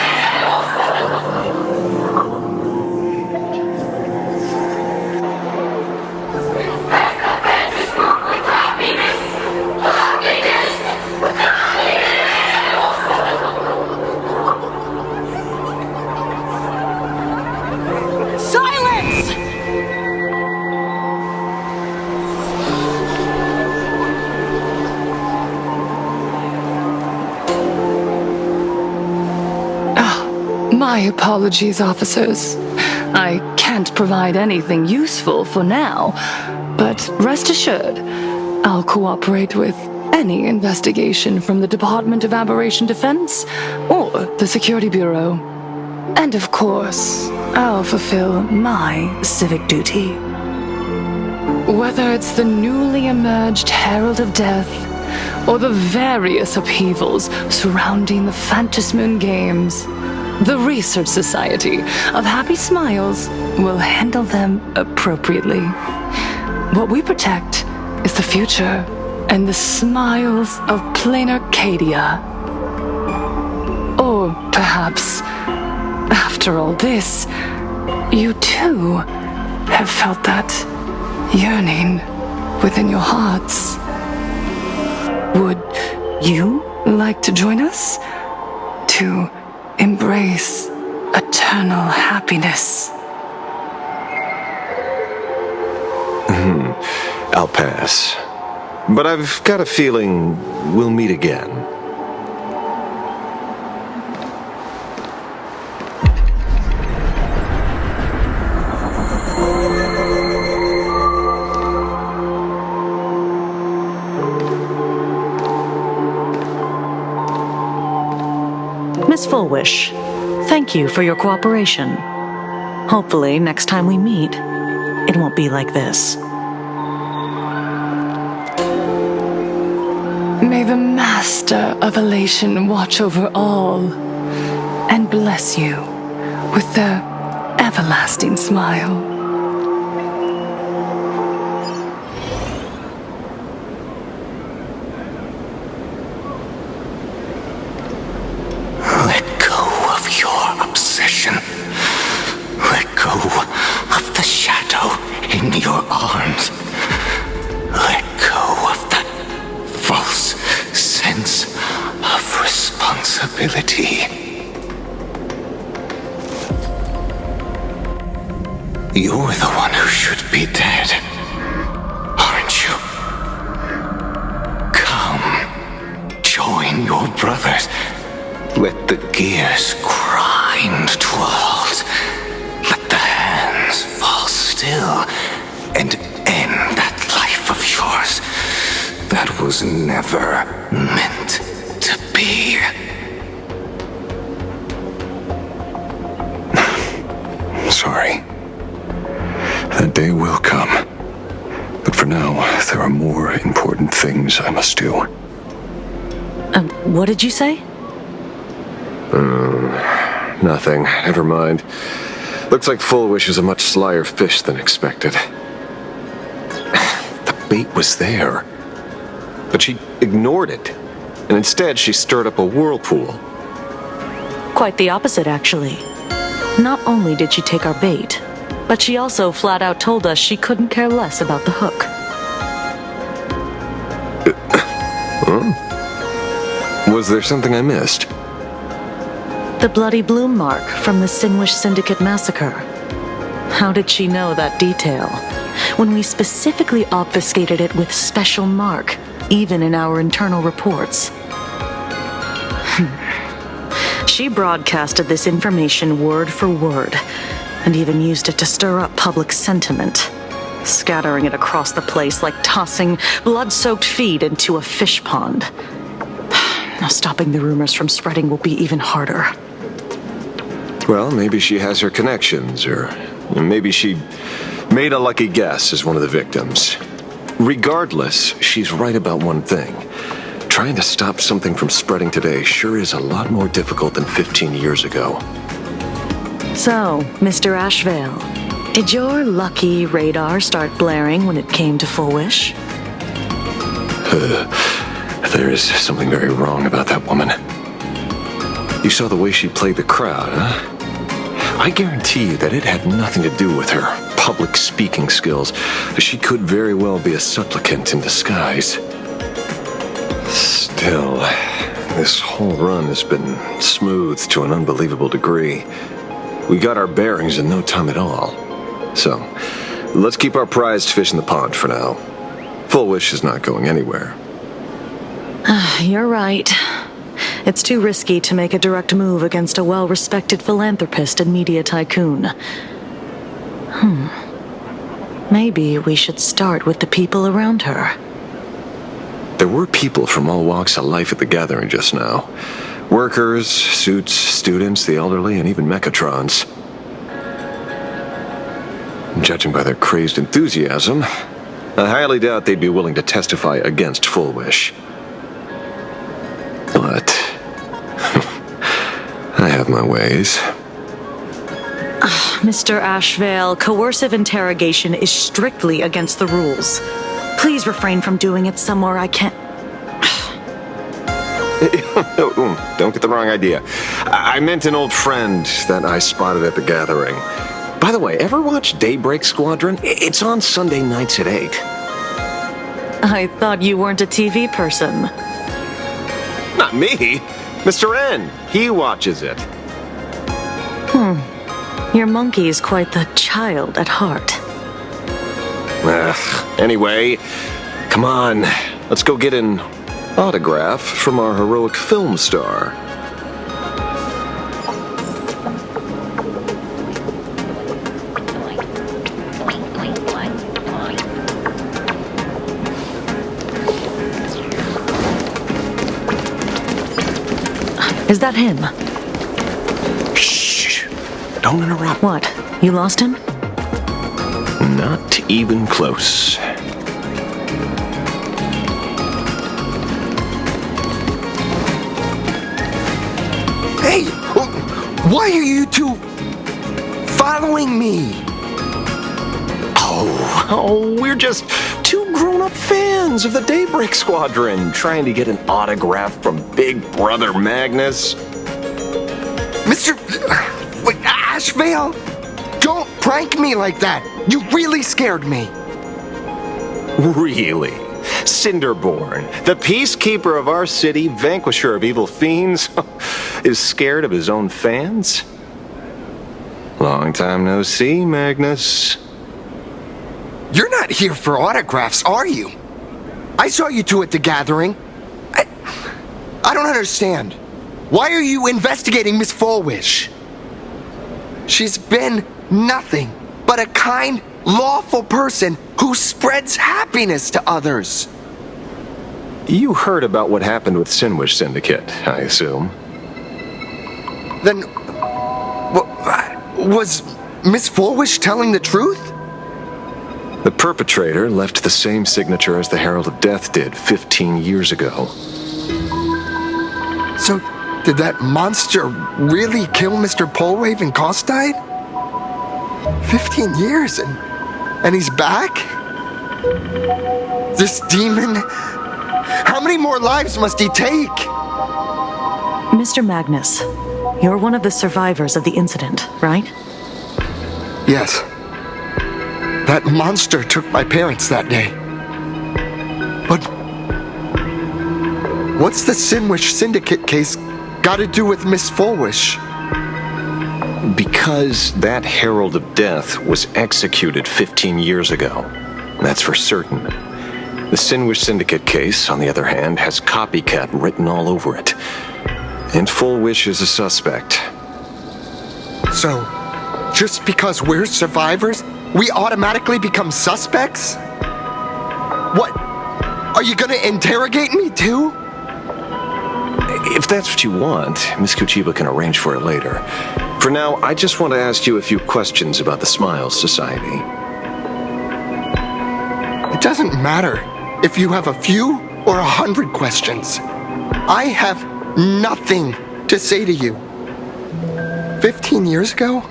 Silence! My apologies, officers. I can't provide anything useful for now, but rest assured, I'll cooperate with any investigation from the Department of Aberration Defense or the Security Bureau. And of course, I'll fulfill my civic duty. Whether it's the newly emerged Herald of Death or the various upheavals surrounding the Phantasmoon Games, the Research Society of Happy Smiles will handle them appropriately. What we protect is the future and the smiles of Planarcadia. Or perhaps, after all this, you too have felt that yearning within your hearts. Would you like to join us to embrace eternal happiness? I'll pass. But I've got a feeling we'll meet again. Miss Fullwish, thank you for your cooperation. Hopefully, next time we meet, it won't be like this. May the Master of Elation watch over all and bless you with their everlasting smile. Let go of your obsession. Let go of the shadow in your arms. Let go of that false sense of responsibility. You're the one who should be dead, aren't you? Come, join your brothers. Let the gears grind to a halt. Let the hands fall still and end that life of yours that was never meant to be. Sorry. That day will come. But for now, there are more important things I must do. What did you say? Nothing. Never mind. Looks like Fullwish is a much slyer fish than expected. The bait was there. But she ignored it. And instead, she stirred up a whirlpool. Quite the opposite, actually. Not only did she take our bait, but she also flat out told us she couldn't care less about the hook. Was there something I missed? The bloody bloom mark from the Sinwish Syndicate massacre. How did she know that detail? When we specifically obfuscated it with special mark, even in our internal reports. She broadcasted this information word for word, and even used it to stir up public sentiment. scattering it across the place like tossing blood-soaked feed into a fish pond. Now stopping the rumors from spreading will be even harder. Well, maybe she has her connections, or maybe she made a lucky guess as one of the victims. Regardless, she's right about one thing. Trying to stop something from spreading today sure is a lot more difficult than 15 years ago. So, Mr. Ashvale, did your lucky radar start blaring when it came to Full Wish? There is something very wrong about that woman. You saw the way she played the crowd, huh? I guarantee you that it had nothing to do with her public speaking skills. She could very well be a supplicant in disguise. Still, this whole run has been smoothed to an unbelievable degree. We got our bearings in no time at all. So, let's keep our prized fish in the pond for now. Full Wish is not going anywhere. You're right. It's too risky to make a direct move against a well-respected philanthropist and media tycoon. Maybe we should start with the people around her. There were people from all walks of life at the gathering just now. Workers, suits, students, the elderly, and even Mechatrons. Judging by their crazed enthusiasm, I highly doubt they'd be willing to testify against Full Wish. But I have my ways. Mr. Ashvale, coercive interrogation is strictly against the rules. Please refrain from doing it somewhere I can't... Don't get the wrong idea. I meant an old friend that I spotted at the gathering. By the way, ever watch Daybreak Squadron? It's on Sunday nights at 8. I thought you weren't a TV person. Not me. Mr. N. He watches it. Your monkey is quite the child at heart. Anyway, come on. Let's go get an autograph from our heroic film star. Is that him? Shh! Don't interrupt. What? You lost him? Not even close. Hey! Why are you two following me? Oh, we're just two grown-up fans of the Daybreak Squadron trying to get an autograph from Big Brother Magnus. Mr. Ashvale, don't prank me like that. You really scared me. Really? Cinderborn, the peacekeeper of our city, vanquisher of evil fiends, is scared of his own fans? Long time no see, Magnus. You're not here for autographs, are you? I saw you two at the gathering. I don't understand. Why are you investigating Miss Fullwish? She's been nothing but a kind, lawful person who spreads happiness to others. You heard about what happened with Sinwish Syndicate, I assume. Then, was Miss Fullwish telling the truth? The perpetrator left the same signature as the Herald of Death did 15 years ago. So, did that monster really kill Mr. Polwave and Costide? 15 years and he's back? This demon? How many more lives must he take? Mr. Magnus, you're one of the survivors of the incident, right? Yes. That monster took my parents that day. But what's the Sinwish Syndicate case got to do with Miss Fullwish? Because that Herald of Death was executed 15 years ago. That's for certain. The Sinwish Syndicate case, on the other hand, has copycat written all over it. And Fullwish is a suspect. So, just because we're survivors we automatically become suspects? What? Are you gonna interrogate me too? If that's what you want, Miss Kuchiba can arrange for it later. For now, I just want to ask you a few questions about the Smiles Society. It doesn't matter if you have a few or 100 questions. I have nothing to say to you. 15 years ago,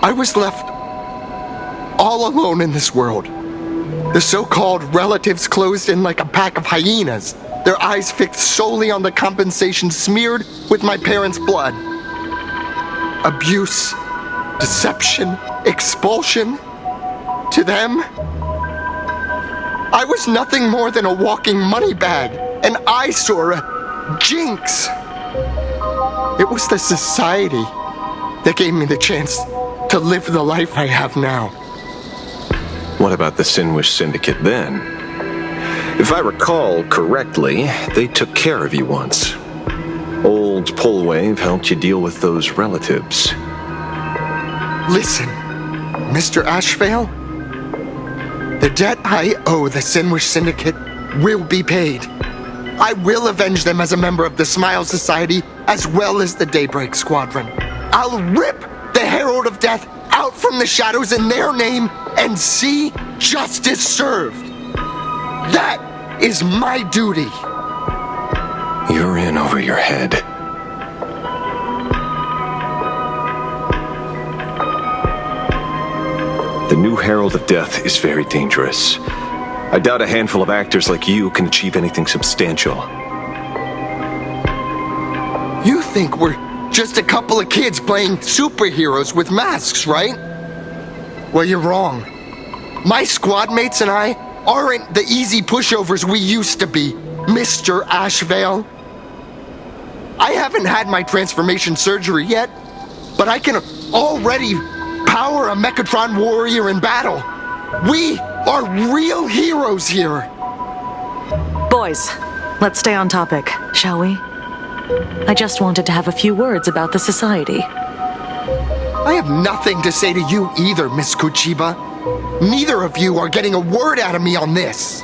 I was left all alone in this world. The so-called relatives closed in like a pack of hyenas, their eyes fixed solely on the compensation smeared with my parents' blood. Abuse, deception, expulsion. To them, I was nothing more than a walking money bag, an eyesore, a jinx. It was the society that gave me the chance to live the life I have now. What about the Sinwish Syndicate then? If I recall correctly, they took care of you once. Old Pullwave helped you deal with those relatives. Listen, Mr. Ashvale, the debt I owe the Sinwish Syndicate will be paid. I will avenge them as a member of the Smile Society as well as the Daybreak Squadron. I'll rip the Herald of Death out from the shadows in their name and see justice served. That is my duty. You're in over your head. The new Herald of Death is very dangerous. I doubt a handful of actors like you can achieve anything substantial. You think we're just a couple of kids playing superheroes with masks, right? Well, you're wrong. My squad mates and I aren't the easy pushovers we used to be, Mr. Ashvale. I haven't had my transformation surgery yet, but I can already power a Mechatron warrior in battle. We are real heroes here. Boys, let's stay on topic, shall we? I just wanted to have a few words about the society. I have nothing to say to you either, Miss Kuchiba. Neither of you are getting a word out of me on this.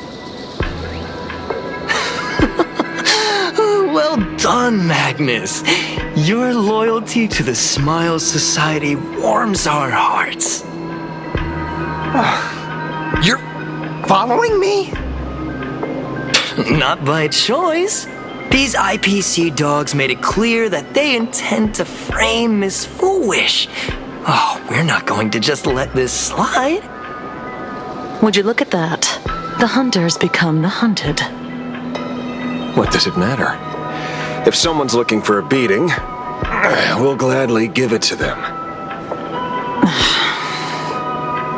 Well done, Magnus. Your loyalty to the Smile Society warms our hearts. You're following me? Not by choice. These IPC dogs made it clear that they intend to frame Miss Foolish. Oh, we're not going to just let this slide. Would you look at that? The hunters become the hunted. What does it matter? If someone's looking for a beating, we'll gladly give it to them.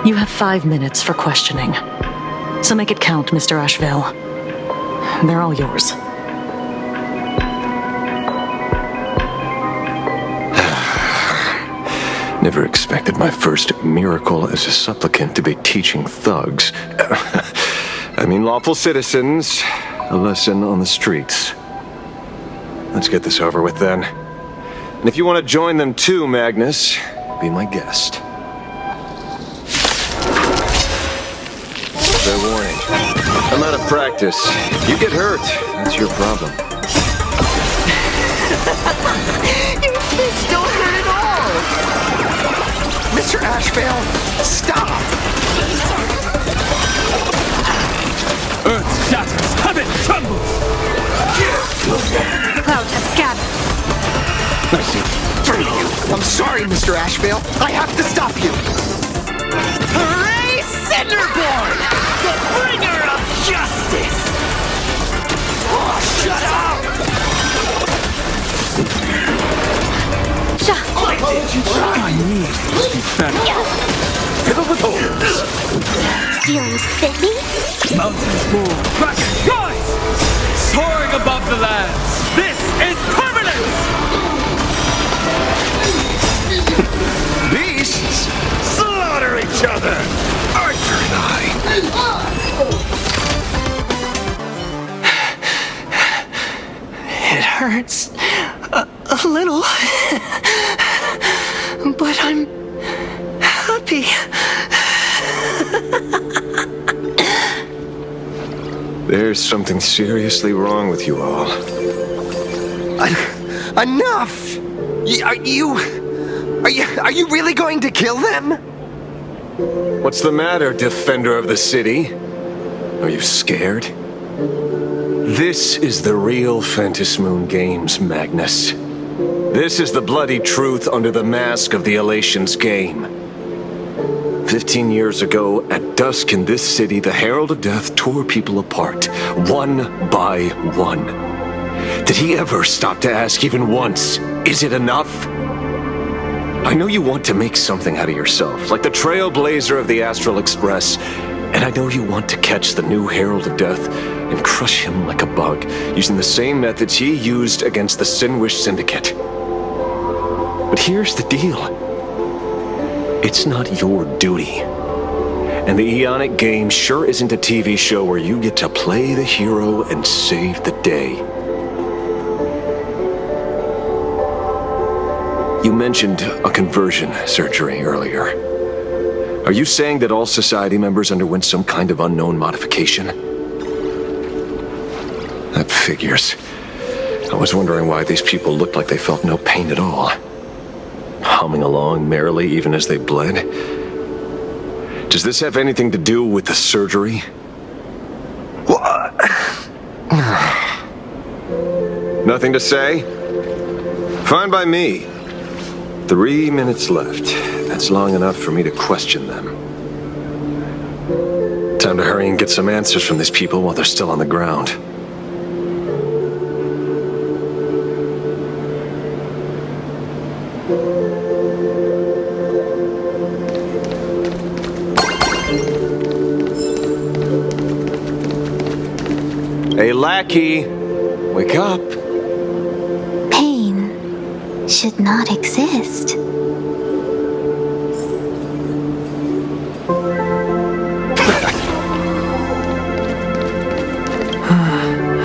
You have 5 minutes for questioning. So make it count, Mr. Ashvale. They're all yours. Never expected my first miracle as a supplicant to be teaching thugs. Lawful citizens, a lesson on the streets. Let's get this over with then. And if you want to join them too, Magnus, be my guest. Fair warning. I'm out of practice. You get hurt, that's your problem. Your fists don't hurt at all! Mr. Ashvale, stop! Earth shatters, heaven trembles! Clouds have scattered. I see 3 of you. I'm sorry, Mr. Ashvale. I have to stop you. Hooray, Cinderborn! The bringer of justice! Oh, shut up! I need to be better. Fiddle the toes. Feeling spiffy? Mountains move, crashing, rise! Soaring above the lands. This is permanence! Beasts slaughter each other! Archer and I. It hurts a little, but I'm happy. There's something seriously wrong with you all. Enough! Are you really going to kill them? What's the matter, defender of the city? Are you scared? This is the real Phantasmoon Games, Magnus. This is the bloody truth under the mask of the Elations game. 15 years ago, at dusk in this city, the Herald of Death tore people apart, one by one. Did he ever stop to ask even once, is it enough? I know you want to make something out of yourself, like the Trailblazer of the Astral Express, and I know you want to catch the new Herald of Death and crush him like a bug, using the same methods he used against the Sinwish Syndicate. But here's the deal. It's not your duty. And the Eonic game sure isn't a TV show where you get to play the hero and save the day. You mentioned a conversion surgery earlier. Are you saying that all Society members underwent some kind of unknown modification? That figures. I was wondering why these people looked like they felt no pain at all. Humming along merrily even as they bled. Does this have anything to do with the surgery? What? Nothing to say? Fine by me. 3 minutes left. That's long enough for me to question them. Time to hurry and get some answers from these people while they're still on the ground. Hey, lackey! Wake up! Pain should not exist.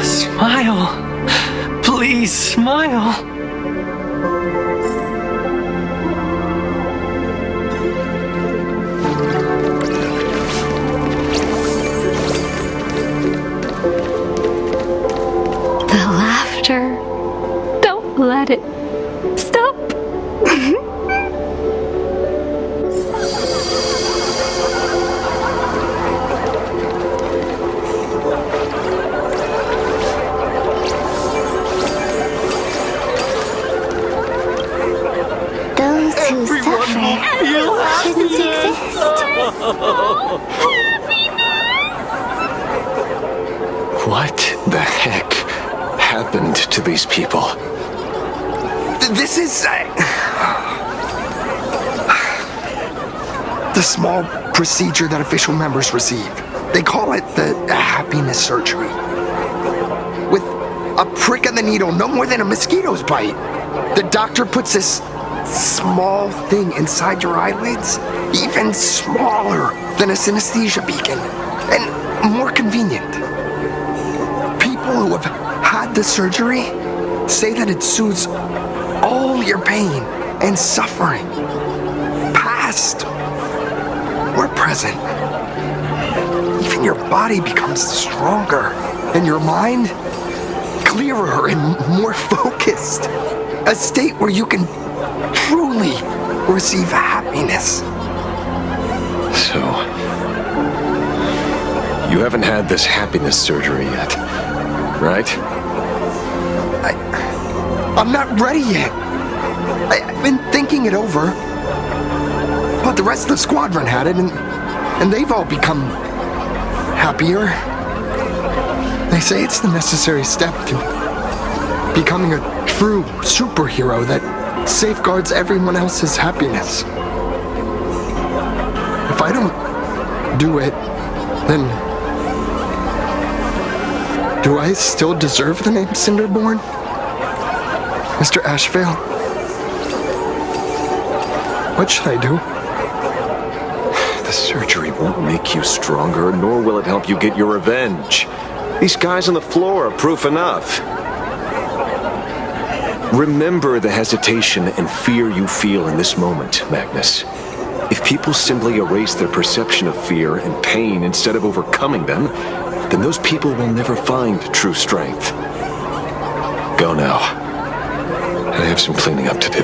Smile. Please smile. The laughter. Don't let it stop. Those who suffer shouldn't exist. What the heck happened to these people? This is... the small procedure that official members receive. They call it the happiness surgery. With a prick of the needle, no more than a mosquito's bite. The doctor puts this small thing inside your eyelids, even smaller than a synesthesia beacon, and more convenient. People who have had the surgery say that it soothes all your pain and suffering, past or present. Even your body becomes stronger, and your mind clearer and more focused. A state where you can truly receive happiness. So, you haven't had this happiness surgery yet, right? I'm not ready yet. I've been thinking it over. But the rest of the squadron had it, and they've all become happier. They say it's the necessary step to becoming a true superhero that safeguards everyone else's happiness. If I don't do it, then do I still deserve the name Cinderborn? Mr. Ashvale? What should I do? The surgery won't make you stronger, nor will it help you get your revenge. These guys on the floor are proof enough. Remember the hesitation and fear you feel in this moment, Magnus. If people simply erase their perception of fear and pain instead of overcoming them, then those people will never find true strength. Go now. I have some cleaning up to do.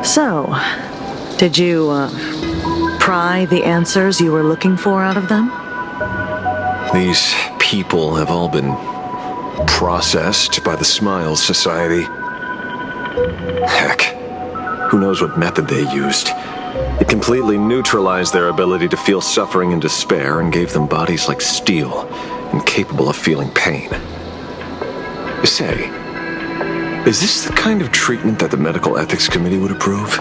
So, did you, pry the answers you were looking for out of them? These people have all been processed by the Smiles Society. Heck, who knows what method they used. It completely neutralized their ability to feel suffering and despair and gave them bodies like steel, incapable of feeling pain. Say, is this the kind of treatment that the Medical Ethics Committee would approve?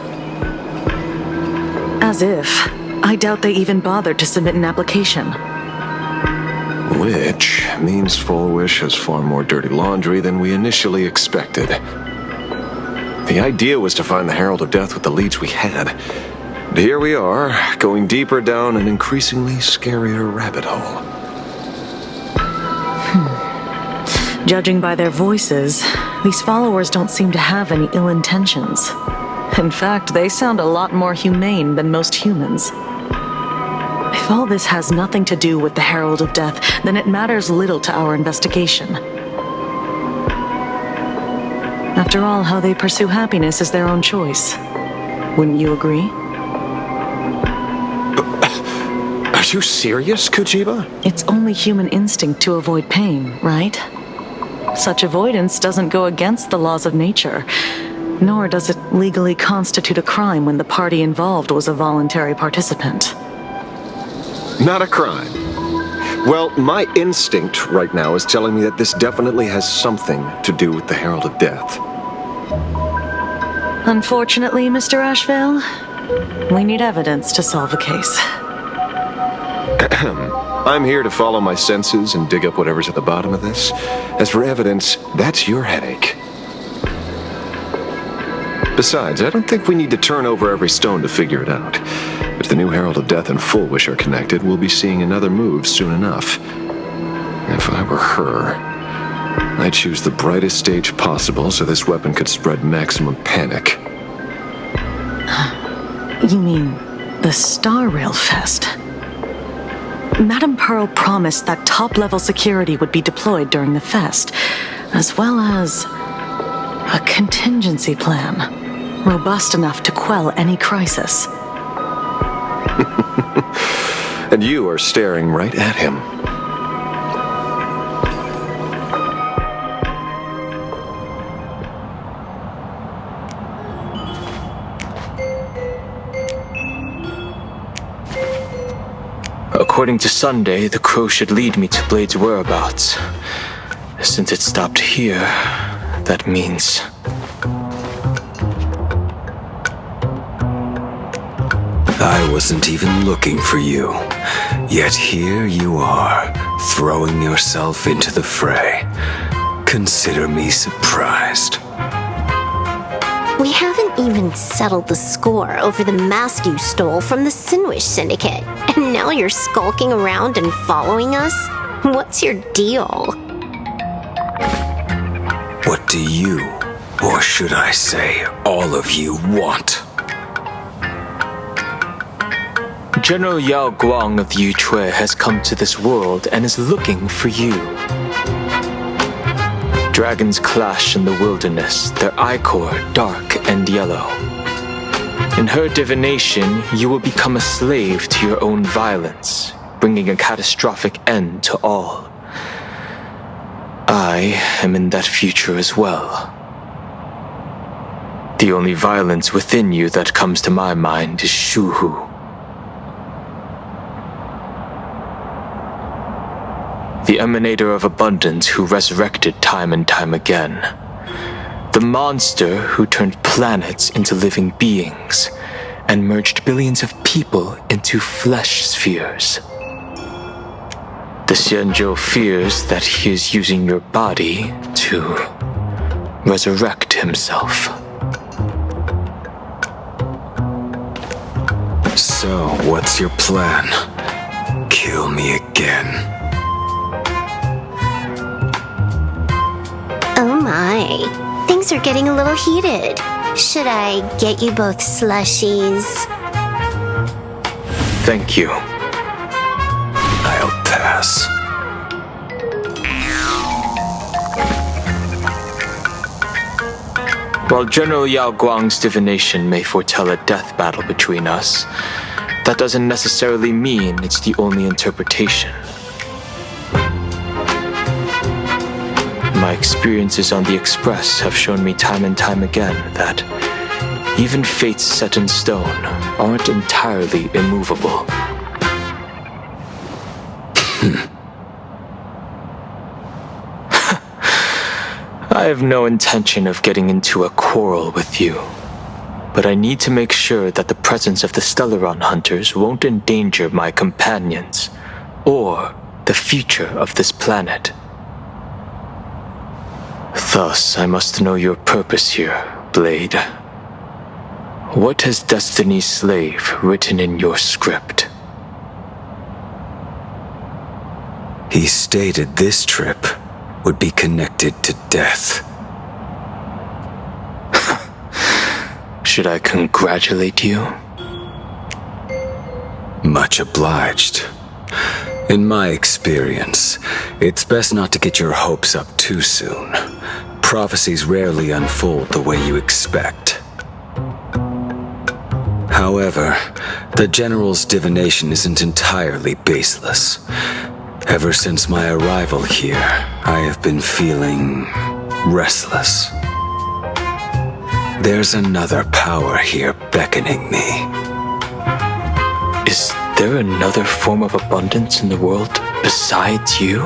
As if. I doubt they even bothered to submit an application. Which means Fullwish has far more dirty laundry than we initially expected. The idea was to find the Herald of Death with the leads we had. And here we are, going deeper down an increasingly scarier rabbit hole. Judging by their voices, these followers don't seem to have any ill intentions. In fact, they sound a lot more humane than most humans. If all this has nothing to do with the Herald of Death, then it matters little to our investigation. After all, how they pursue happiness is their own choice. Wouldn't you agree? Are you serious, Kujiba? It's only human instinct to avoid pain, right? Such avoidance doesn't go against the laws of nature, nor does it legally constitute a crime when the party involved was a voluntary participant. Not a crime. Well, my instinct right now is telling me that this definitely has something to do with the Herald of Death. Unfortunately, Mr. Ashvale, we need evidence to solve a case. I'm here to follow my senses and dig up whatever's at the bottom of this. As for evidence, that's your headache. Besides, I don't think we need to turn over every stone to figure it out. If the new Herald of Death and Fullwish are connected, we'll be seeing another move soon enough. If I were her, I'd choose the brightest stage possible so this weapon could spread maximum panic. You mean the Star Rail Fest? Madame Pearl promised that top-level security would be deployed during the fest, as well as a contingency plan, robust enough to quell any crisis. And you are staring right at him. According to Sunday, the crow should lead me to Blade's whereabouts. Since it stopped here, that means... I wasn't even looking for you. Yet here you are, throwing yourself into the fray. Consider me surprised. We haven't even settled the score over the mask you stole from the Sinwish Syndicate. And now you're skulking around and following us? What's your deal? What do you, or should I say, all of you, want? General Yao Guang of Yu Chui has come to this world and is looking for you. Dragons clash in the wilderness, their ichor dark and yellow. In her divination, you will become a slave to your own violence, bringing a catastrophic end to all. I am in that future as well. The only violence within you that comes to my mind is Shuhu. The emanator of abundance who resurrected time and time again. The monster who turned planets into living beings and merged billions of people into flesh spheres. The Xianzhou fears that he is using your body to resurrect himself. So, what's your plan? Kill me again. Oh my. Things are getting a little heated. Should I get you both slushies? Thank you. I'll pass. While General Yao Guang's divination may foretell a death battle between us, that doesn't necessarily mean it's the only interpretation. My experiences on the Express have shown me time and time again that even fates set in stone aren't entirely immovable. I have no intention of getting into a quarrel with you, but I need to make sure that the presence of the Stellaron hunters won't endanger my companions or the future of this planet. Thus, I must know your purpose here, Blade. What has Destiny's Slave written in your script? He stated this trip would be connected to death. Should I congratulate you? Much obliged. In my experience, it's best not to get your hopes up too soon. Prophecies rarely unfold the way you expect. However, the General's divination isn't entirely baseless. Ever since my arrival here, I have been feeling restless. There's another power here beckoning me. Is there another form of abundance in the world besides you?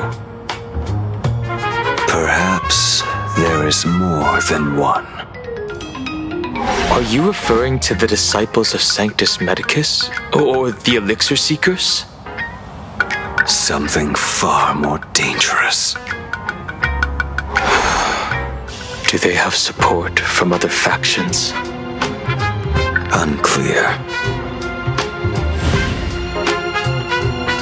Perhaps there is more than one. Are you referring to the disciples of Sanctus Medicus? Or the Elixir Seekers? Something far more dangerous. Do they have support from other factions? Unclear.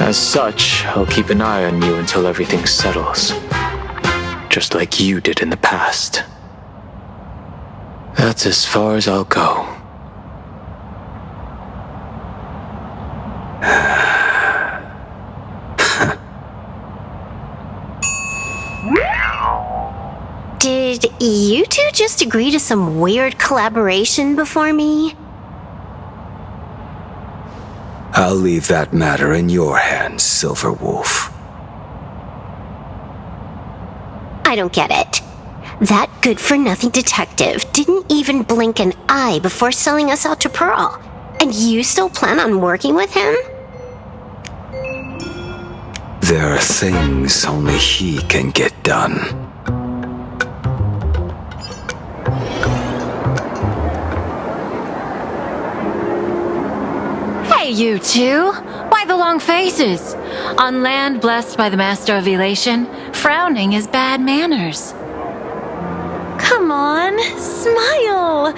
As such, I'll keep an eye on you until everything settles. Just like you did in the past. That's as far as I'll go. Did you two just agree to some weird collaboration before me? I'll leave that matter in your hands, Silver Wolf. I don't get it. That good-for-nothing detective didn't even blink an eye before selling us out to Pearl. And you still plan on working with him? There are things only he can get done. Hey, you two! Why the long faces? On land blessed by the Master of Elation, frowning is bad manners. Come on, smile!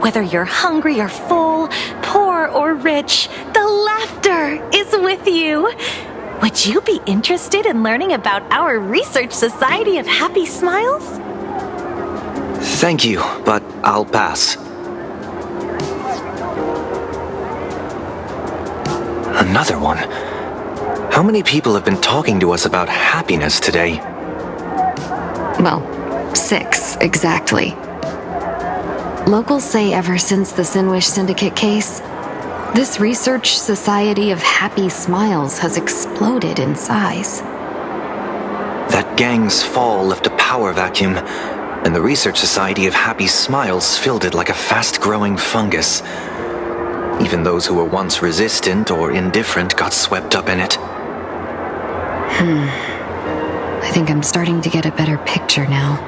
Whether you're hungry or full, poor or rich, the laughter is with you. Would you be interested in learning about our Research Society of Happy Smiles? Thank you, but I'll pass. Another one. How many people have been talking to us about happiness today? Well, 6, exactly. Locals say ever since the Sinwish Syndicate case, this Research Society of Happy Smiles has exploded in size. That gang's fall left a power vacuum, and the Research Society of Happy Smiles filled it like a fast-growing fungus. Even those who were once resistant or indifferent got swept up in it. I think I'm starting to get a better picture now.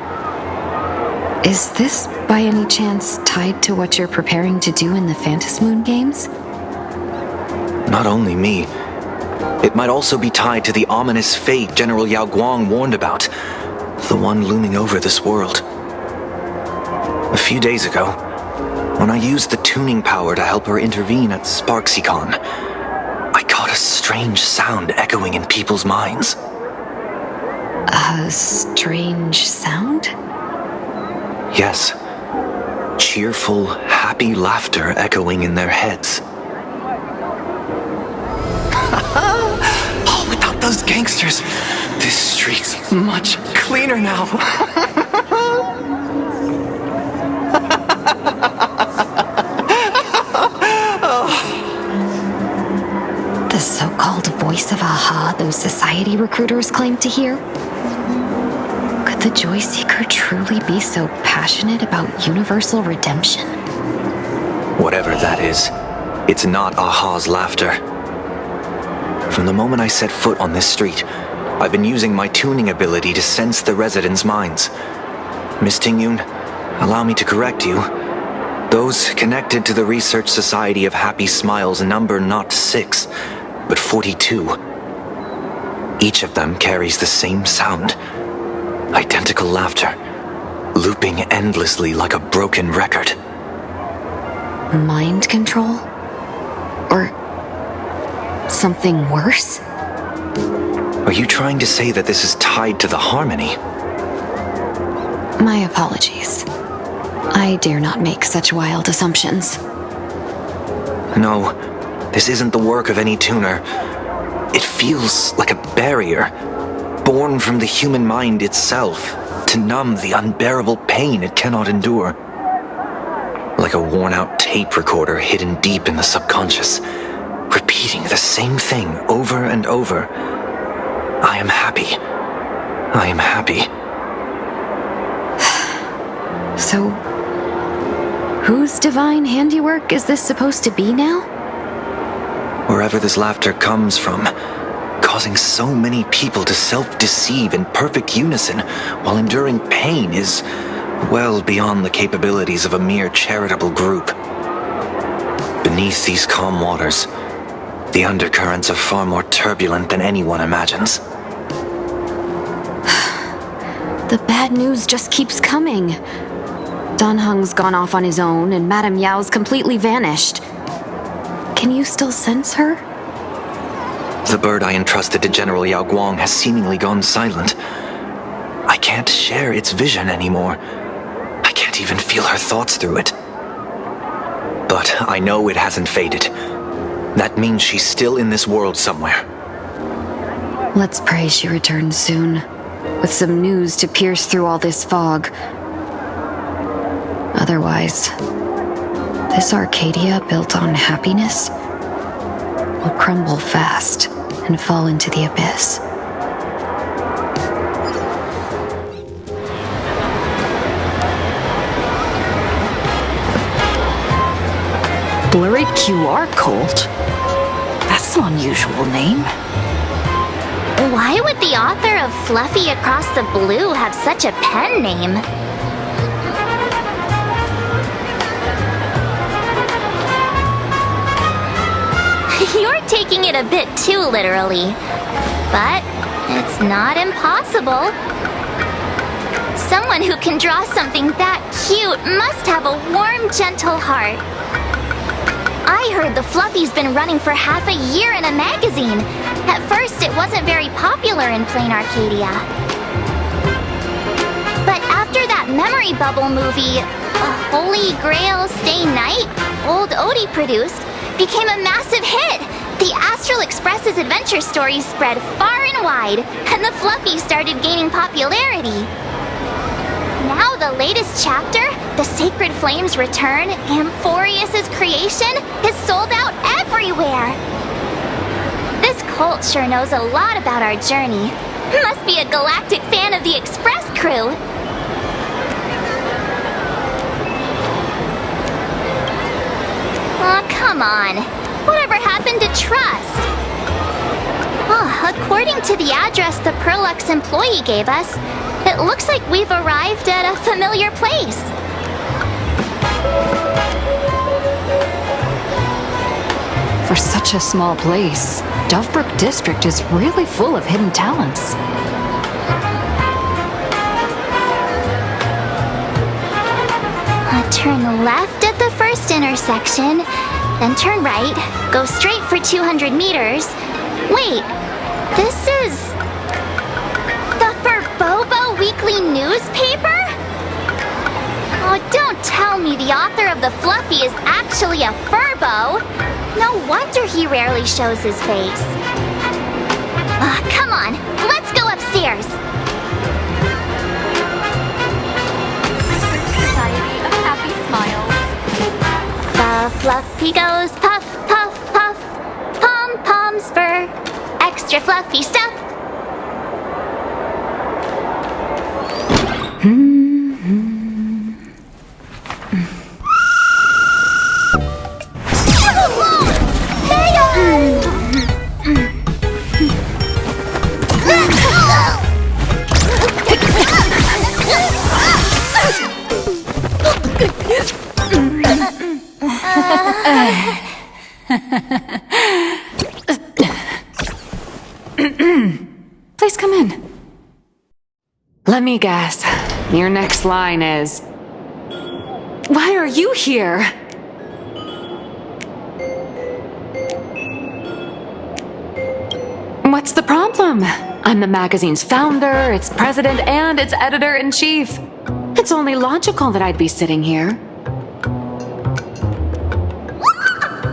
Is this, by any chance, tied to what you're preparing to do in the Phantasmoon games? Not only me. It might also be tied to the ominous fate General Yao Guang warned about. The one looming over this world. A few days ago, when I used the tuning power to help her intervene at Sparksicon, I got a a strange sound echoing in people's minds. A strange sound? Yes. Cheerful, happy laughter echoing in their heads. Oh, without those gangsters, this street's much cleaner now. The so-called voice of Aha those society recruiters claim to hear? Could the Joy Seeker truly be so passionate about universal redemption? Whatever that is, it's not Aha's laughter. From the moment I set foot on this street, I've been using my tuning ability to sense the residents' minds. Miss Tingyun, allow me to correct you. Those connected to the Research Society of Happy Smiles number not 6, but 42. Each of them carries the same sound. Identical laughter, looping endlessly like a broken record. Mind control? Or something worse? Are you trying to say that this is tied to the harmony? My apologies. I dare not make such wild assumptions. No, this isn't the work of any tuner. It feels like a barrier, born from the human mind itself, to numb the unbearable pain it cannot endure. Like a worn-out tape recorder hidden deep in the subconscious, repeating the same thing over and over. I am happy. I am happy. So, whose divine handiwork is this supposed to be now? Wherever this laughter comes from, causing so many people to self-deceive in perfect unison while enduring pain is well beyond the capabilities of a mere charitable group. Beneath these calm waters, the undercurrents are far more turbulent than anyone imagines. The bad news just keeps coming. Danheng's gone off on his own, and Madame Yao's completely vanished. Can you still sense her? The bird I entrusted to General Yao Guang has seemingly gone silent. I can't share its vision anymore. I can't even feel her thoughts through it. But I know it hasn't faded. That means she's still in this world somewhere. Let's pray she returns soon, with some news to pierce through all this fog. Otherwise, this Arcadia built on happiness will crumble fast and fall into the abyss. Blurry QR Cult? That's an unusual name. Why would the author of Fluffy Across the Blue have such a pen name? You're taking it a bit too literally. But it's not impossible. Someone who can draw something that cute must have a warm, gentle heart. I heard the Fluffy's been running for half a year in a magazine. At first, it wasn't very popular in Planarcadia. But after that memory bubble movie, A Holy Grail Stay Night, old Odie produced, became a massive hit. The Astral Express's adventure stories spread far and wide, and the Fluffy started gaining popularity. Now the latest chapter, The Sacred Flames Return, Amphorius's creation, is sold out everywhere. This cult sure knows a lot about our journey. Must be a galactic fan of the Express crew. Aw, come on. Whatever happened to trust? Oh, according to the address the Perlux employee gave us, it looks like we've arrived at a familiar place. For such a small place, Dovebrook District is really full of hidden talents. Turn left at the first intersection, then turn right, go straight for 200 meters. Wait, this is the Furbobo Weekly newspaper? Oh, don't tell me the author of the Fluffy is actually a Furbo. No wonder he rarely shows his face. Come on, let's go upstairs. Society of Happy Smiles. The Fluffy goes puff, puff, puff. Pom-poms for extra fluffy stuff. Please come in. Let me guess. Your next line is, "Why are you here?" What's the problem? I'm the magazine's founder, its president, and its editor-in-chief. It's only logical that I'd be sitting here.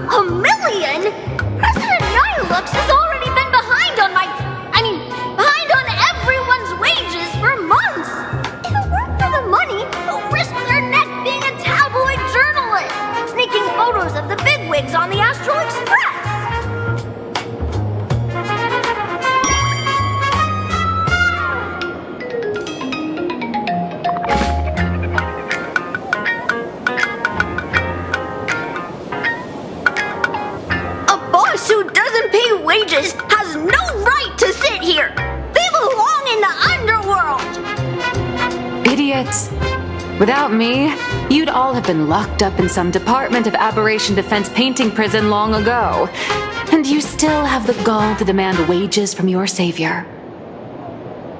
$1 million? President Nihilux has already been behind on behind on everyone's wages for months. If it weren't for the money, who risked their neck being a tabloid journalist, sneaking photos of the bigwigs on the Astral Express? Who doesn't pay wages has no right to sit here. They belong in the underworld. Idiots. Without me, you'd all have been locked up in some Department of Aberration Defense painting prison long ago. And you still have the gall to demand wages from your savior.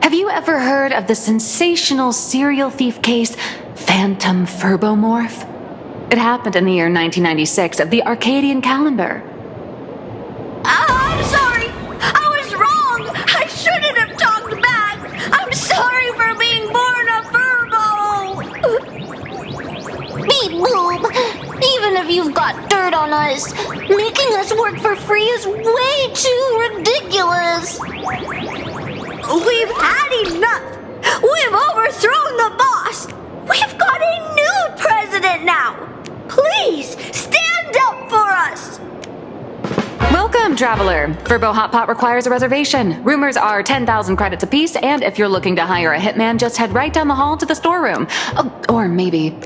Have you ever heard of the sensational serial thief case, Phantom Furbomorph? It happened in the year 1996 of the Arcadian calendar. I'm sorry. I was wrong. I shouldn't have talked back. I'm sorry for being born a Furbo. Beep boop. Even if you've got dirt on us, making us work for free is way too ridiculous. We've had enough. We've overthrown the boss. We've got a new president now. Please stand up for us. Welcome, traveler. Furbo Hot Pot requires a reservation. Rumors are 10,000 credits apiece, and if you're looking to hire a hitman, just head right down the hall to the storeroom. Oh, or maybe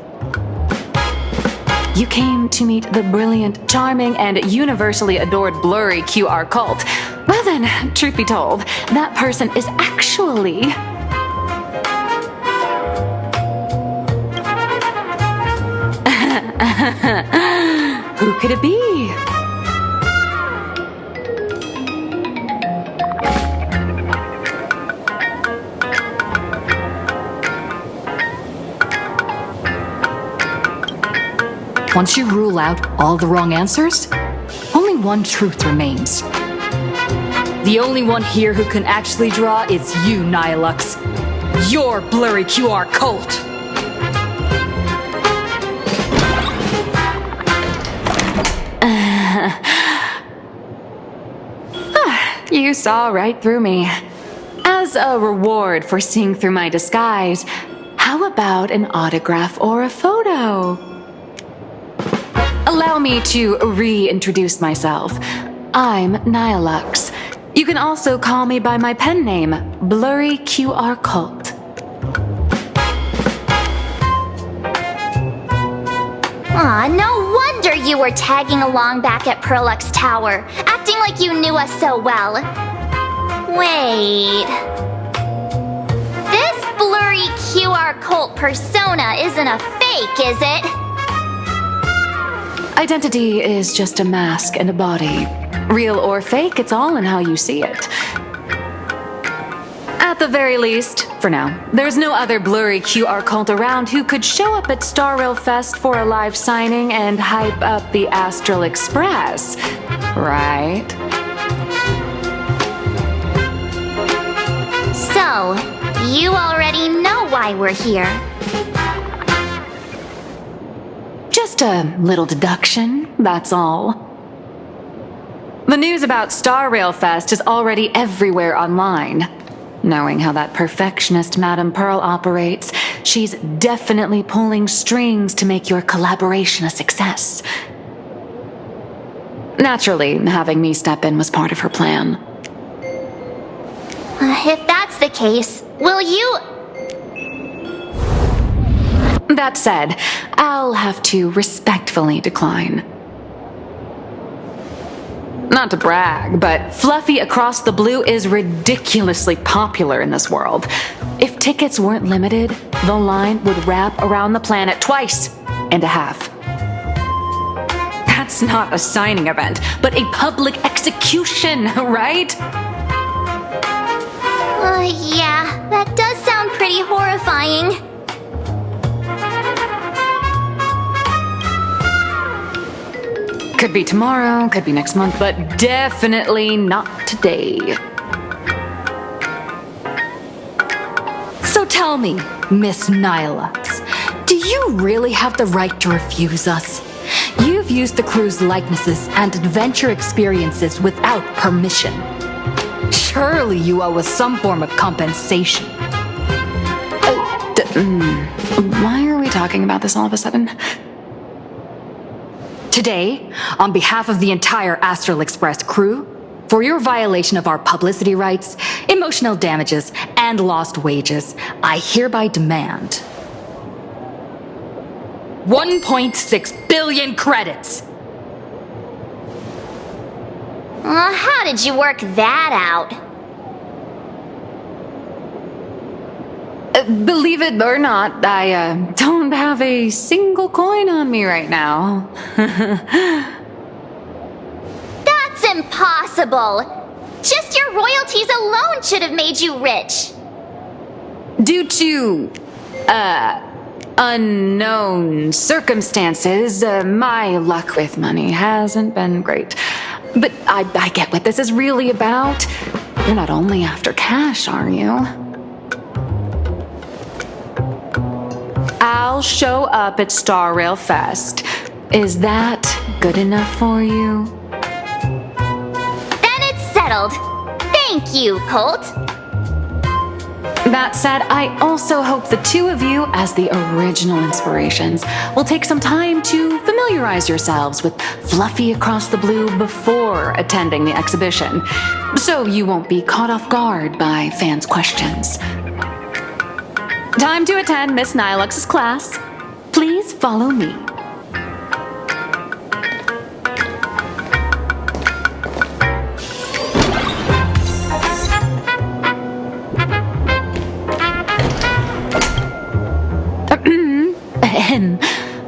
you came to meet the brilliant, charming, and universally adored blurry QR cult. Well then, truth be told, that person is actually... Who could it be? Once you rule out all the wrong answers, only one truth remains. The only one here who can actually draw is you, Nihilux. Your blurry QR cult. You saw right through me. As a reward for seeing through my disguise, how about an autograph or a photo? Allow me to reintroduce myself. I'm Nihilux. You can also call me by my pen name, Blurry QR Cult. Aw, no wonder you were tagging along back at Perlux Tower, acting like you knew us so well. Wait... This blurry QR Cult persona isn't a fake, is it? Identity is just a mask and a body. Real or fake, it's all in how you see it. At At the very least, for now, there's no other blurry QR cult around who could show up at Star Rail Fest for a live signing and hype up the Astral Express, right? So, you already know why we're here. Just a little deduction, that's all. The news about Star Rail Fest is already everywhere online. Knowing how that perfectionist Madame Pearl operates, she's definitely pulling strings to make your collaboration a success. Naturally, having me step in was part of her plan. If that's the case, will you... That said, I'll have to respectfully decline. Not to brag, but Fluffy Across the Blue is ridiculously popular in this world. If tickets weren't limited, the line would wrap around the planet twice and a half. That's not a signing event, but a public execution, right? Yeah, that does sound pretty horrifying. Could be tomorrow, could be next month, but definitely not today. So tell me, Miss Nihilux, do you really have the right to refuse us? You've used the crew's likenesses and adventure experiences without permission. Surely you owe us some form of compensation. Why are we talking about this all of a sudden? Today, on behalf of the entire Astral Express crew, for your violation of our publicity rights, emotional damages, and lost wages, I hereby demand 1.6 billion credits! How did you work that out? Believe it or not, I don't have a single coin on me right now. That's impossible! Just your royalties alone should have made you rich! Due to, unknown circumstances, my luck with money hasn't been great. But I get what this is really about. You're not only after cash, are you? I'll show up at Star Rail Fest. Is that good enough for you? Then it's settled. Thank you, Colt. That said, I also hope the two of you, as the original inspirations, will take some time to familiarize yourselves with Fluffy Across the Blue before attending the exhibition, so you won't be caught off guard by fans' questions. Time to attend Miss Nihilux's class. Please follow me.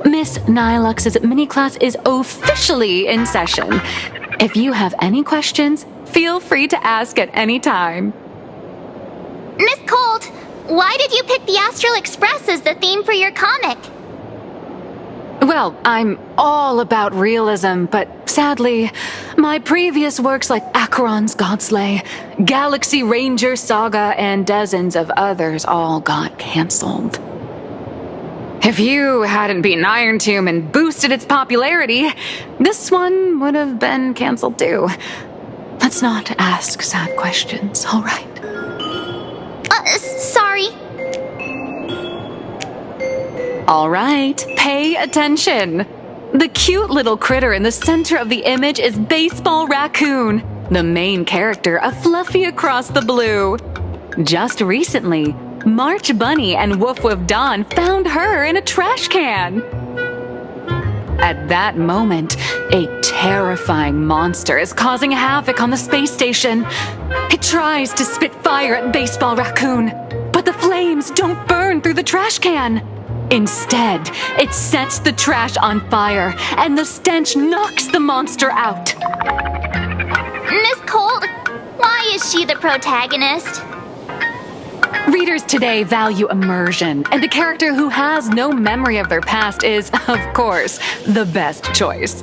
Miss Nihilux's mini class is officially in session. If you have any questions, feel free to ask at any time. Miss Colt, why did you pick the Astral Express as the theme for your comic? Well, I'm all about realism, but sadly, my previous works like Acheron's Godslay, Galaxy Ranger Saga, and dozens of others all got cancelled. If you hadn't beaten Iron Tomb and boosted its popularity, this one would have been cancelled too. Let's not ask sad questions, all right? Sorry. All right, pay attention. The cute little critter in the center of the image is Baseball Raccoon, the main character of Fluffy Across the Blue. Just recently, March Bunny and Woof Woof Dawn found her in a trash can. At that moment, a terrifying monster is causing havoc on the space station. It tries to spit fire at Baseball Raccoon, but the flames don't burn through the trash can. Instead, it sets the trash on fire, and the stench knocks the monster out. Miss Colt, why is she the protagonist? Readers today value immersion, and a character who has no memory of their past is, of course, the best choice.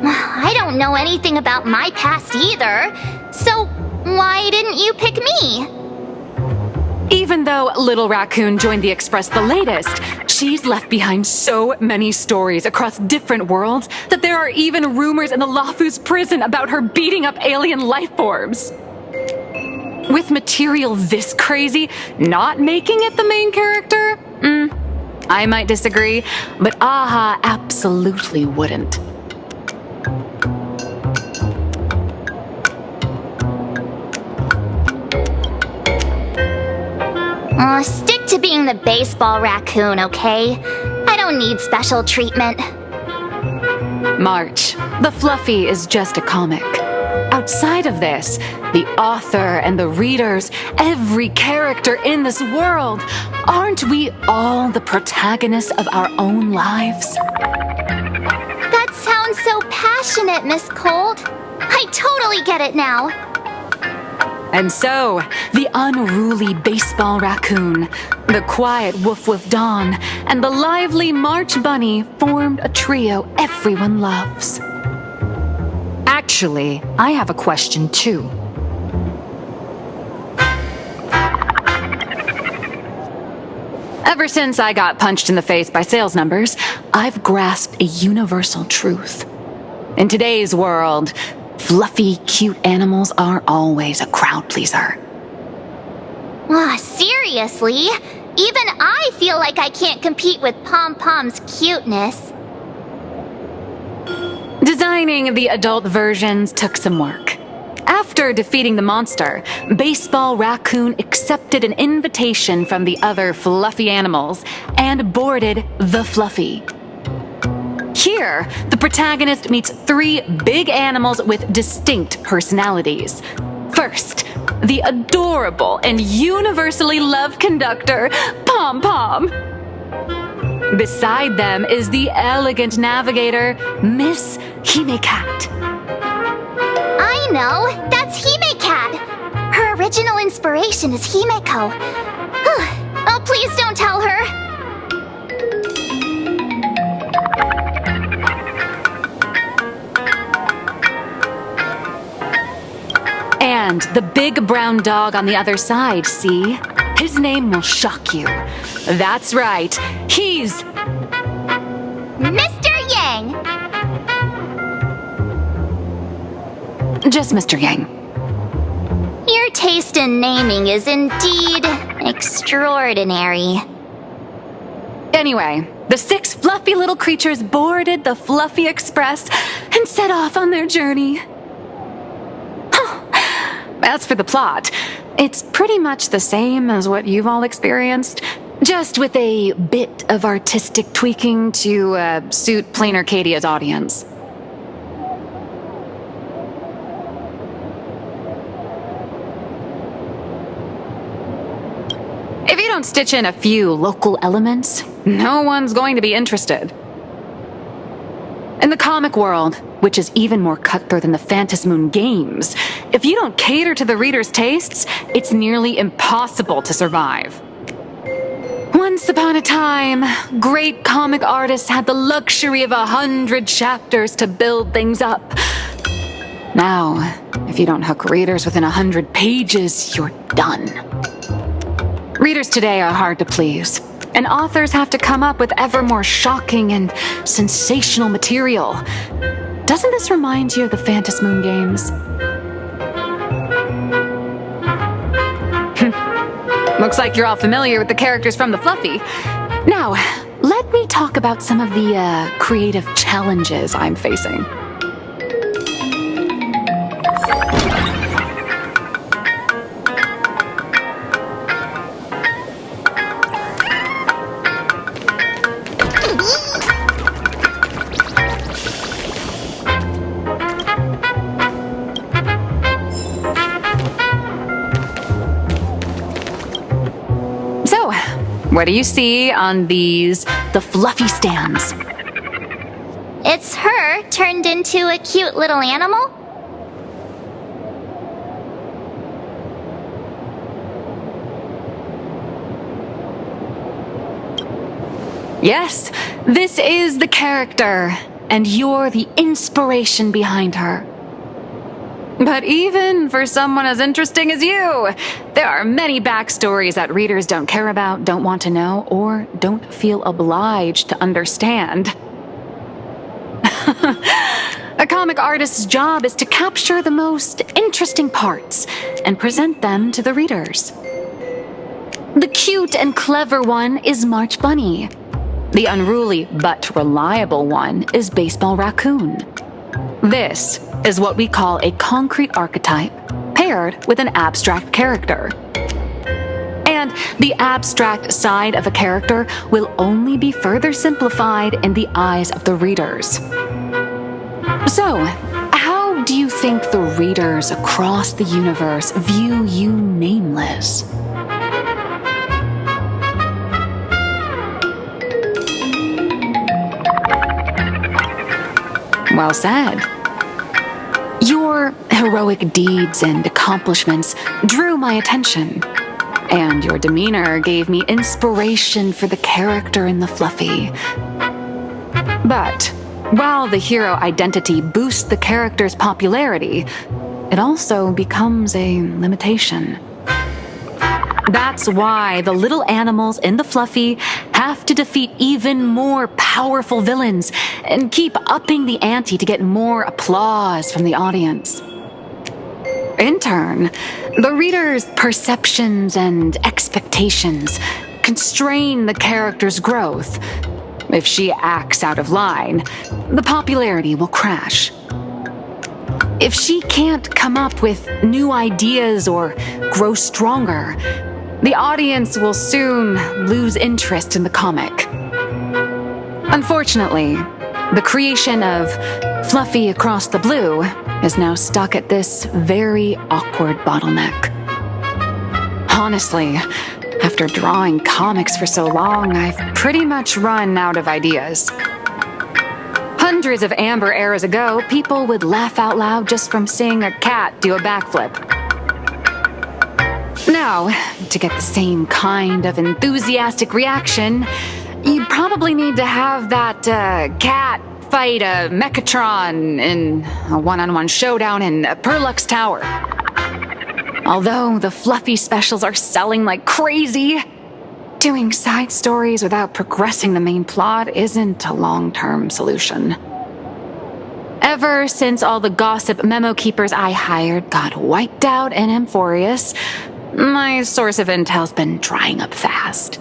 I don't know anything about my past either, so why didn't you pick me? Even though Little Raccoon joined the Express the latest, she's left behind so many stories across different worlds that there are even rumors in the Lafu's prison about her beating up alien life forms. With material this crazy, not making it the main character? I might disagree, but Aha absolutely wouldn't. Stick to being the baseball raccoon, okay? I don't need special treatment. March, the Fluffy is just a comic. Outside of this, the author and the readers, every character in this world, aren't we all the protagonists of our own lives? That sounds so passionate, Miss Cold. I totally get it now. And so, the unruly baseball raccoon, the quiet woof woof Dawn, and the lively March Bunny formed a trio everyone loves. Actually, I have a question too. Ever since I got punched in the face by sales numbers, I've grasped a universal truth. In today's world, fluffy, cute animals aren't always a crowd pleaser. Seriously? Even I feel like I can't compete with Pom Pom's cuteness. Designing the adult versions took some work. After defeating the monster, Baseball Raccoon accepted an invitation from the other fluffy animals and boarded the Fluffy. Here, the protagonist meets 3 big animals with distinct personalities. First, the adorable and universally loved conductor, Pom Pom. Beside them is the elegant navigator, Miss Hime-Cat. I know! That's Hime-Cat! Her original inspiration is Himeko. Oh, please don't tell her! And the big brown dog on the other side, see? His name will shock you. That's right, he's... Mr. Yang! Just Mr. Yang. Your taste in naming is indeed extraordinary. Anyway, the 6 fluffy little creatures boarded the Fluffy Express and set off on their journey. As for the plot, it's pretty much the same as what you've all experienced, just with a bit of artistic tweaking to suit Planarcadia's audience. If you don't stitch in a few local elements, no one's going to be interested. In the comic world, which is even more cutthroat than the Phantasmoon games, if you don't cater to the reader's tastes, it's nearly impossible to survive. Once upon a time, great comic artists had the luxury of 100 chapters to build things up. Now, if you don't hook readers within 100 pages, you're done. Readers today are hard to please, and authors have to come up with ever more shocking and sensational material. Doesn't this remind you of the Phantasmoon games? Looks like you're all familiar with the characters from the Fluffy. Now, let me talk about some of the creative challenges I'm facing. What do you see on the Fluffy stands? It's her turned into a cute little animal? Yes, this is the character, and you're the inspiration behind her. But even for someone as interesting as you, there are many backstories that readers don't care about, don't want to know, or don't feel obliged to understand. A comic artist's job is to capture the most interesting parts and present them to the readers. The cute and clever one is March Bunny. The unruly but reliable one is Baseball Raccoon. This is what we call a concrete archetype paired with an abstract character. And the abstract side of a character will only be further simplified in the eyes of the readers. So, how do you think the readers across the universe view you, Nameless? Well said. Your heroic deeds and accomplishments drew my attention, and your demeanor gave me inspiration for the character in the Fluffy. But while the hero identity boosts the character's popularity, it also becomes a limitation. That's why the little animals in the Fluffy have to defeat even more powerful villains and keep upping the ante to get more applause from the audience. In turn, the reader's perceptions and expectations constrain the character's growth. If she acts out of line, the popularity will crash. If she can't come up with new ideas or grow stronger, the audience will soon lose interest in the comic. Unfortunately, the creation of Fluffy Across the Blue is now stuck at this very awkward bottleneck. Honestly, after drawing comics for so long, I've pretty much run out of ideas. Hundreds of Amber eras ago, people would laugh out loud just from seeing a cat do a backflip. Now, to get the same kind of enthusiastic reaction, you'd probably need to have that cat fight a Mechatron in a one-on-one showdown in Perlux Tower. Although the Fluffy specials are selling like crazy, doing side stories without progressing the main plot isn't a long-term solution. Ever since all the gossip memo keepers I hired got wiped out in Amphorius, my source of intel's been drying up fast.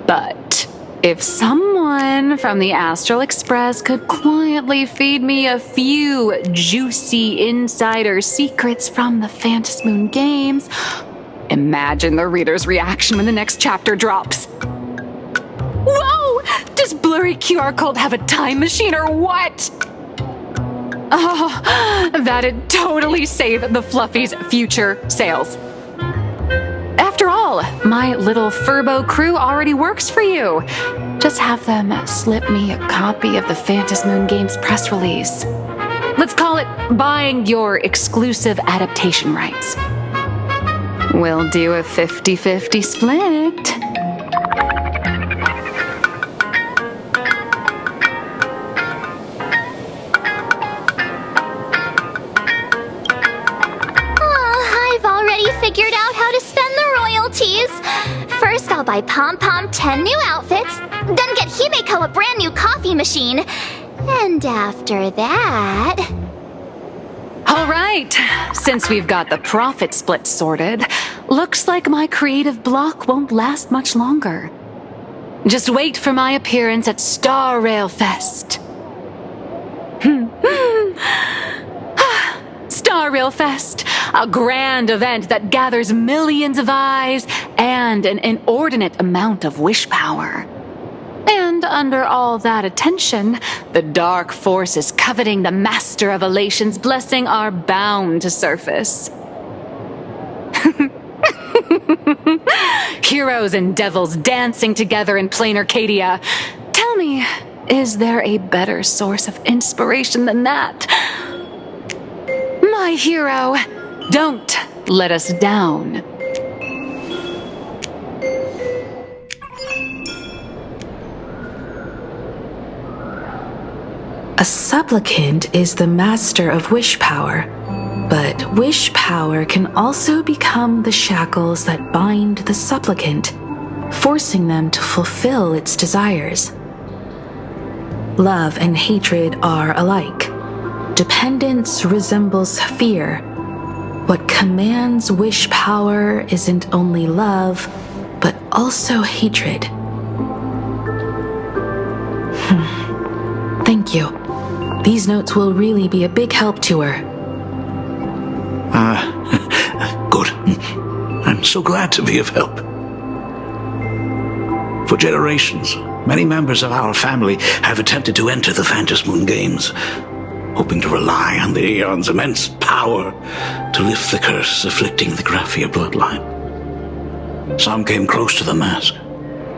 But if someone from the Astral Express could quietly feed me a few juicy insider secrets from the Phantasmoon games, imagine the reader's reaction when the next chapter drops. Whoa! Does Blurry QR Code have a time machine or what? Oh, that'd totally save the Fluffy's future sales. After all, my little Furbo crew already works for you. Just have them slip me a copy of the Phantasmoon Games press release. Let's call it buying your exclusive adaptation rights. We'll do a 50-50 split. Figured out how to spend the royalties. First, I'll buy Pom Pom 10 new outfits, then get Himeko a brand new coffee machine. And after that... All right, since we've got the profit split sorted, looks like my creative block won't last much longer. Just wait for my appearance at Star Rail Fest. Star Rail Fest, a grand event that gathers millions of eyes and an inordinate amount of wish power. And under all that attention, the dark forces coveting the Master of Elation's blessing are bound to surface. Heroes and devils dancing together in Planarcadia. Tell me, is there a better source of inspiration than that? My hero, don't let us down. A supplicant is the master of wish power, but wish power can also become the shackles that bind the supplicant, forcing them to fulfill its desires. Love and hatred are alike. Dependence resembles fear. What commands wish power isn't only love, but also hatred. Thank you. These notes will really be a big help to her. Good. I'm so glad to be of help. For generations, many members of our family have attempted to enter the Phantasmoon Games, hoping to rely on the Aeon's immense power to lift the curse afflicting the Graphia bloodline. Some came close to the mask,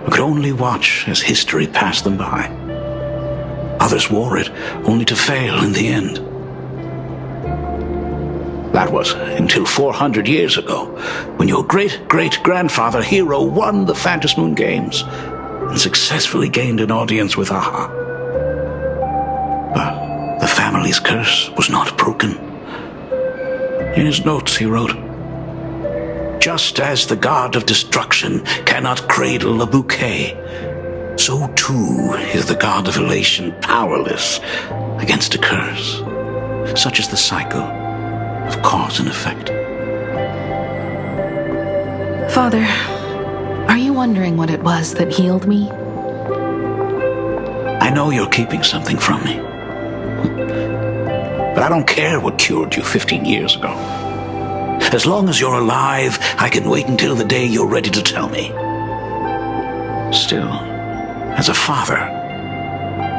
but could only watch as history passed them by. Others wore it, only to fail in the end. That was until 400 years ago, when your great-great-grandfather Hero won the Phantasmoon Games and successfully gained an audience with Aha. But the family's curse was not broken. In his notes he wrote, "Just as the god of destruction cannot cradle a bouquet, so too is the god of elation powerless against a curse. Such is the cycle of cause and effect." Father, are you wondering what it was that healed me? I know you're keeping something from me. But I don't care what cured you 15 years ago. As long as you're alive, I can wait until the day you're ready to tell me. Still, as a father,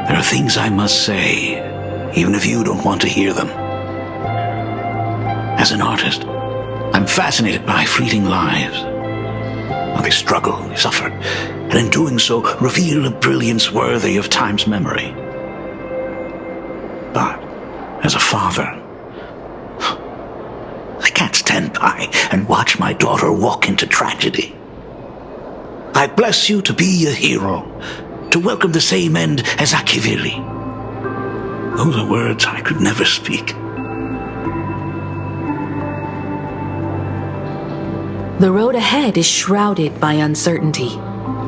there are things I must say, even if you don't want to hear them. As an artist, I'm fascinated by fleeting lives. How they struggle, they suffer, and in doing so, reveal a brilliance worthy of time's memory. But, as a father, I can't stand by and watch my daughter walk into tragedy. I bless you to be a hero, to welcome the same end as Akivili. Those are words I could never speak. The road ahead is shrouded by uncertainty,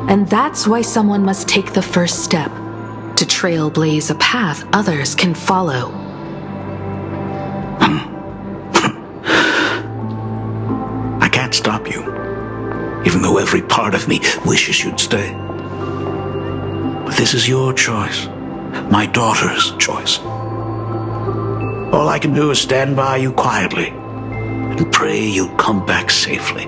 and that's why someone must take the first step, to trailblaze a path others can follow. I can't stop you, even though every part of me wishes you'd stay. But this is your choice, my daughter's choice. All I can do is stand by you quietly and pray you'll come back safely.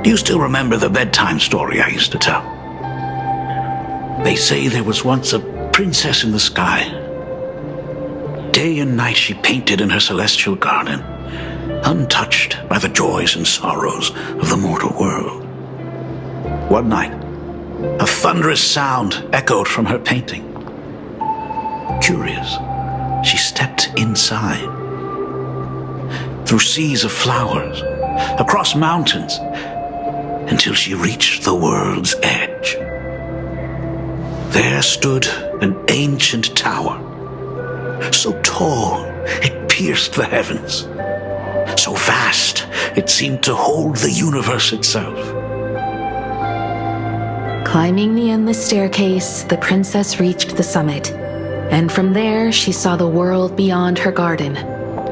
Do you still remember the bedtime story I used to tell? They say there was once a princess in the sky. Day and night she painted in her celestial garden, untouched by the joys and sorrows of the mortal world. One night, a thunderous sound echoed from her painting. Curious, she stepped inside. Through seas of flowers, across mountains, until she reached the world's edge. There stood an ancient tower, so tall it pierced the heavens, so vast it seemed to hold the universe itself. Climbing the endless staircase, the princess reached the summit, and from there she saw the world beyond her garden.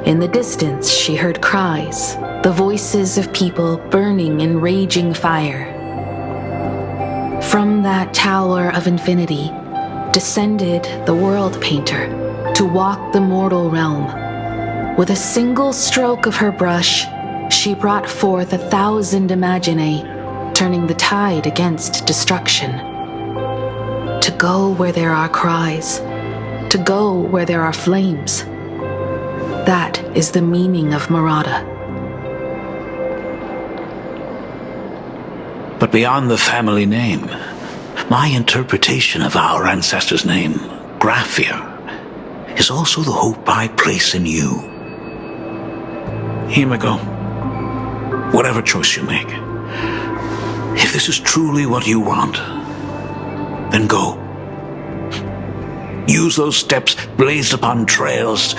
In the distance, she heard cries, the voices of people burning in raging fire. From that tower of infinity descended the world painter to walk the mortal realm. With a single stroke of her brush, she brought forth 1,000 imaginae, turning the tide against destruction. To go where there are cries, to go where there are flames. That is the meaning of Murata. But beyond the family name, my interpretation of our ancestor's name, Graphia, is also the hope I place in you. Himiko, whatever choice you make, if this is truly what you want, then go. Use those steps blazed upon trails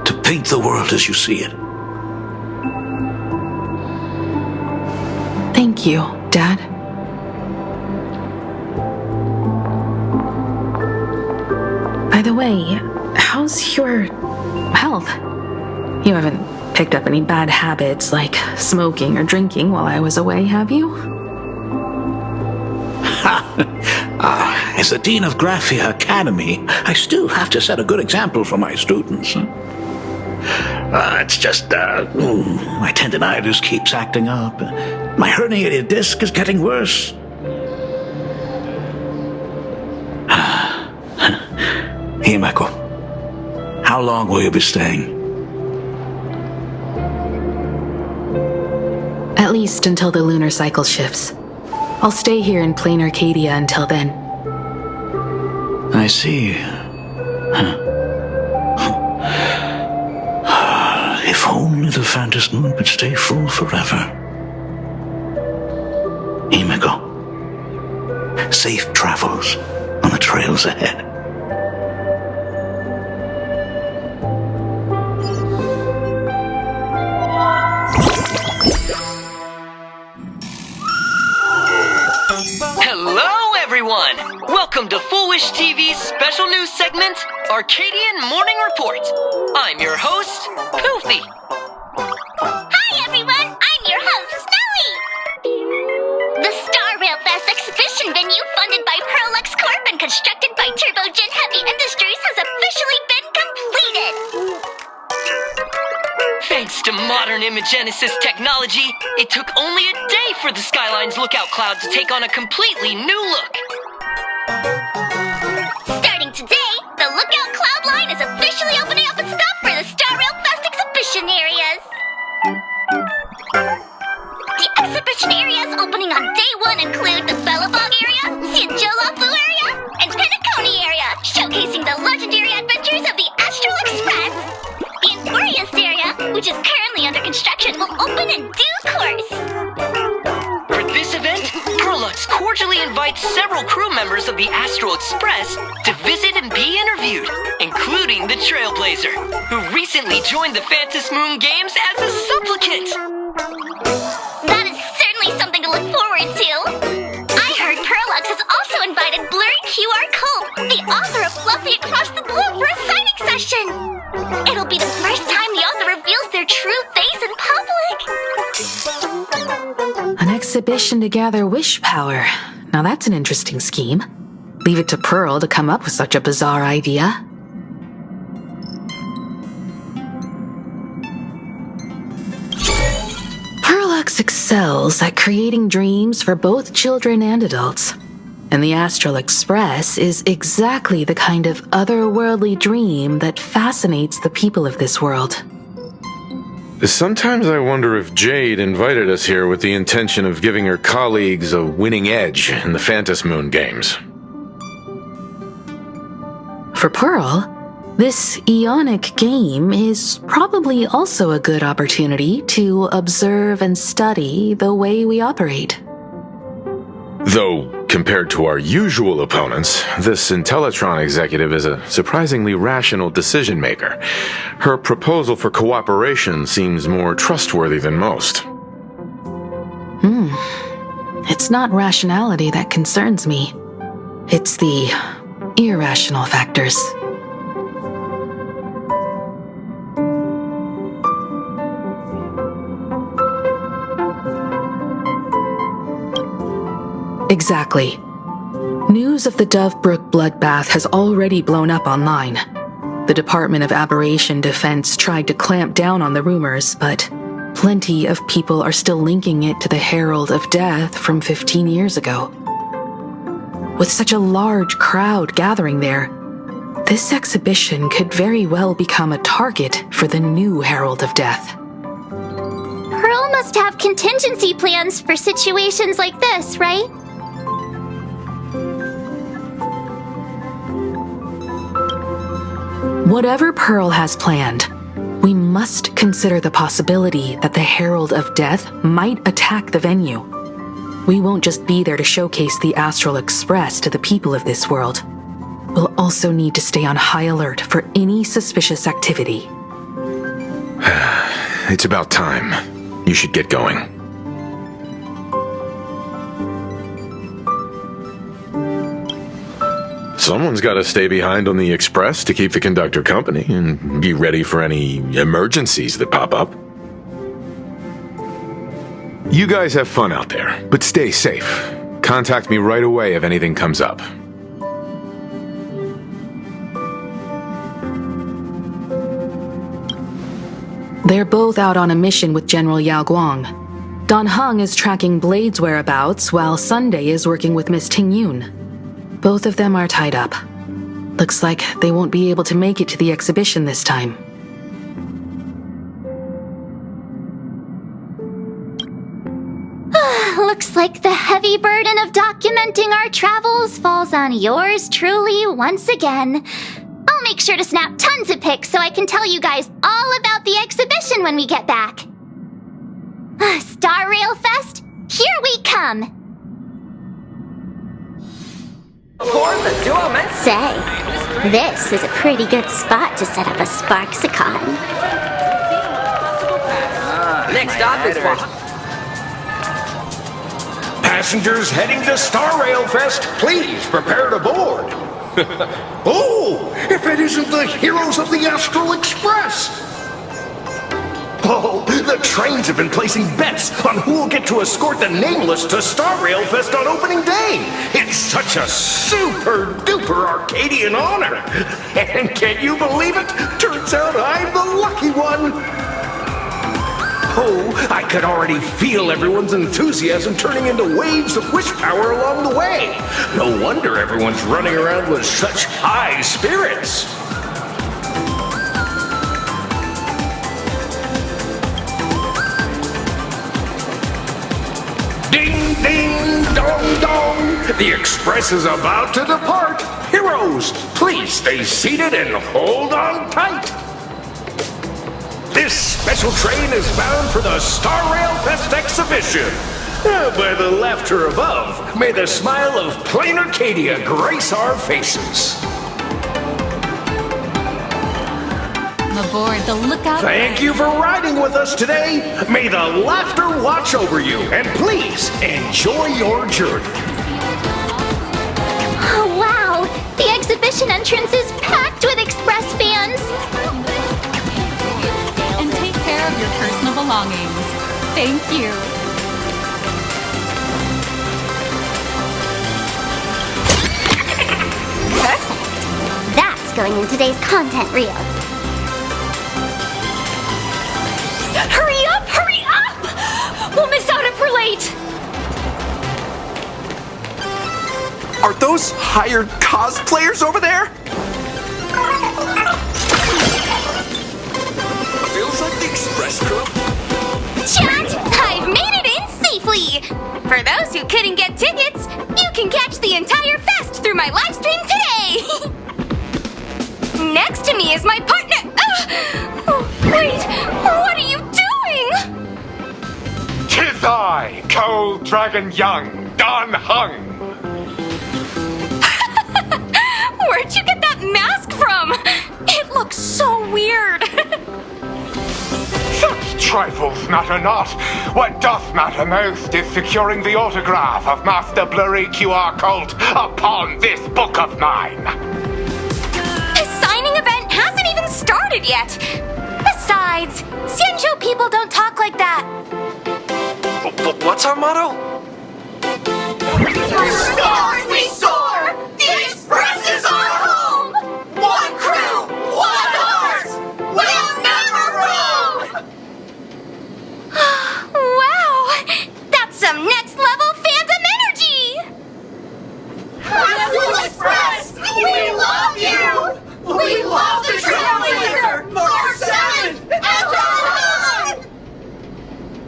to paint the world as you see it. Thank you, Dad. By the way, how's your health? You haven't picked up any bad habits like smoking or drinking while I was away, have you? As the Dean of Graphia Academy, I still have to set a good example for my students. It's just, my tendinitis keeps acting up. My herniated disc is getting worse. Himeko, how long will you be staying? At least until the lunar cycle shifts. I'll stay here in Planarcadia until then. I see. If only the Phantom Moon could stay full forever. Himeko, safe travels on the trails ahead. Hello, everyone! Welcome to Full Wish TV's special news segment, Arcadian Morning Report. I'm your host, Poofy. Hi, everyone! I'm your host, Snowy! The Star Rail Fest exhibition venue, funded by Pearlux Corp and constructed by Turbogen Heavy Industries, has officially been completed! Thanks to modern imagenesis technology, it took only a day for the Skyline's lookout cloud to take on a completely new look. Starting today, the lookout cloud line is officially opening up its stop for the Star Rail Fest exhibition areas. The exhibition areas opening on day 1 include the Belobog area, Siajolafu area, and Penacony area, showcasing the legendary adventures of the Astral Express. The Aquarius area, which is currently under construction, will open in due course. For this event, Pearlux cordially invites several crew members of the Astral Express to visit and be interviewed, including the Trailblazer, who recently joined the Phantom Moon Games as a supplicant. That is certainly something to look forward to. I heard Pearlux has also invited Blurry QR Cult, the author of Fluffy Across the Blue, for a signing session. It'll be the first time the author reveals their true face in public. An exhibition to gather wish power. Now that's an interesting scheme. Leave it to Pearl to come up with such a bizarre idea. Pearlux excels at creating dreams for both children and adults. And the Astral Express is exactly the kind of otherworldly dream that fascinates the people of this world. Sometimes I wonder if Jade invited us here with the intention of giving her colleagues a winning edge in the Phantom Moon games. For Pearl, this Eonic game is probably also a good opportunity to observe and study the way we operate. Though, compared to our usual opponents, this Intellitron executive is a surprisingly rational decision-maker. Her proposal for cooperation seems more trustworthy than most. It's not rationality that concerns me. It's the irrational factors. Exactly. News of the Dovebrook bloodbath has already blown up online. The Department of Aberration Defense tried to clamp down on the rumors, but plenty of people are still linking it to the Herald of Death from 15 years ago. With such a large crowd gathering there, this exhibition could very well become a target for the new Herald of Death. Pearl must have contingency plans for situations like this, right? Whatever Pearl has planned, we must consider the possibility that the Herald of Death might attack the venue. We won't just be there to showcase the Astral Express to the people of this world. We'll also need to stay on high alert for any suspicious activity. It's about time. You should get going. Someone's got to stay behind on the express to keep the conductor company and be ready for any emergencies that pop up. You guys have fun out there, but stay safe. Contact me right away if anything comes up. They're both out on a mission with General Yao Guang. Dan Heng is tracking Blade's whereabouts, while Sunday is working with Miss Ting Yun. Both of them are tied up. Looks like they won't be able to make it to the exhibition this time. Looks like the heavy burden of documenting our travels falls on yours truly once again. I'll make sure to snap tons of pics so I can tell you guys all about the exhibition when we get back. Star Rail Fest, here we come! Say, this is a pretty good spot to set up a Sparksicon. Next stop is Passengers heading to Star Rail Fest, please prepare to board. Oh, if it isn't the heroes of the Astral Express! Oh, the trains have been placing bets on who will get to escort the Nameless to Star Rail Fest on opening day. It's such a super-duper Arcadian honor. And can you believe it? Turns out I'm the lucky one. Oh, I could already feel everyone's enthusiasm turning into waves of wish power along the way. No wonder everyone's running around with such high spirits. Ding, ding, dong, dong. The express is about to depart. Heroes, please stay seated and hold on tight. This special train is bound for the Star Rail Fest exhibition. By the laughter above, may the smile of Planarcadia grace our faces. Aboard the lookout. Thank you for riding with us today. May the laughter watch over you, and please enjoy your journey. Oh, wow! The exhibition entrance is packed with Express fans! And take care of your personal belongings. Thank you. Perfect! That's going in today's content reel. Hurry up! Hurry up! We'll miss out if we're late! Are those hired cosplayers over there? Feels like the Express crew. Chat! I've made it in safely! For those who couldn't get tickets, you can catch the entire fest through my live stream today! Next to me is my partner. Wait, what are you doing? 'Tis I, Cold Dragon Young, Dan Heng. Where'd you get that mask from? It looks so weird. Such trifles matter not. What doth matter most is securing the autograph of Master Blurry QR Cult upon this book of mine. The signing event hasn't even started yet. Besides, Xianzhou people don't talk like that. What's our motto? Stars we soar! The Express is our home! One crew, one heart! We'll never roam! Wow! That's some next level fandom energy! Astral Express! We love you! We love the Trailblazer! Mark 7! And on!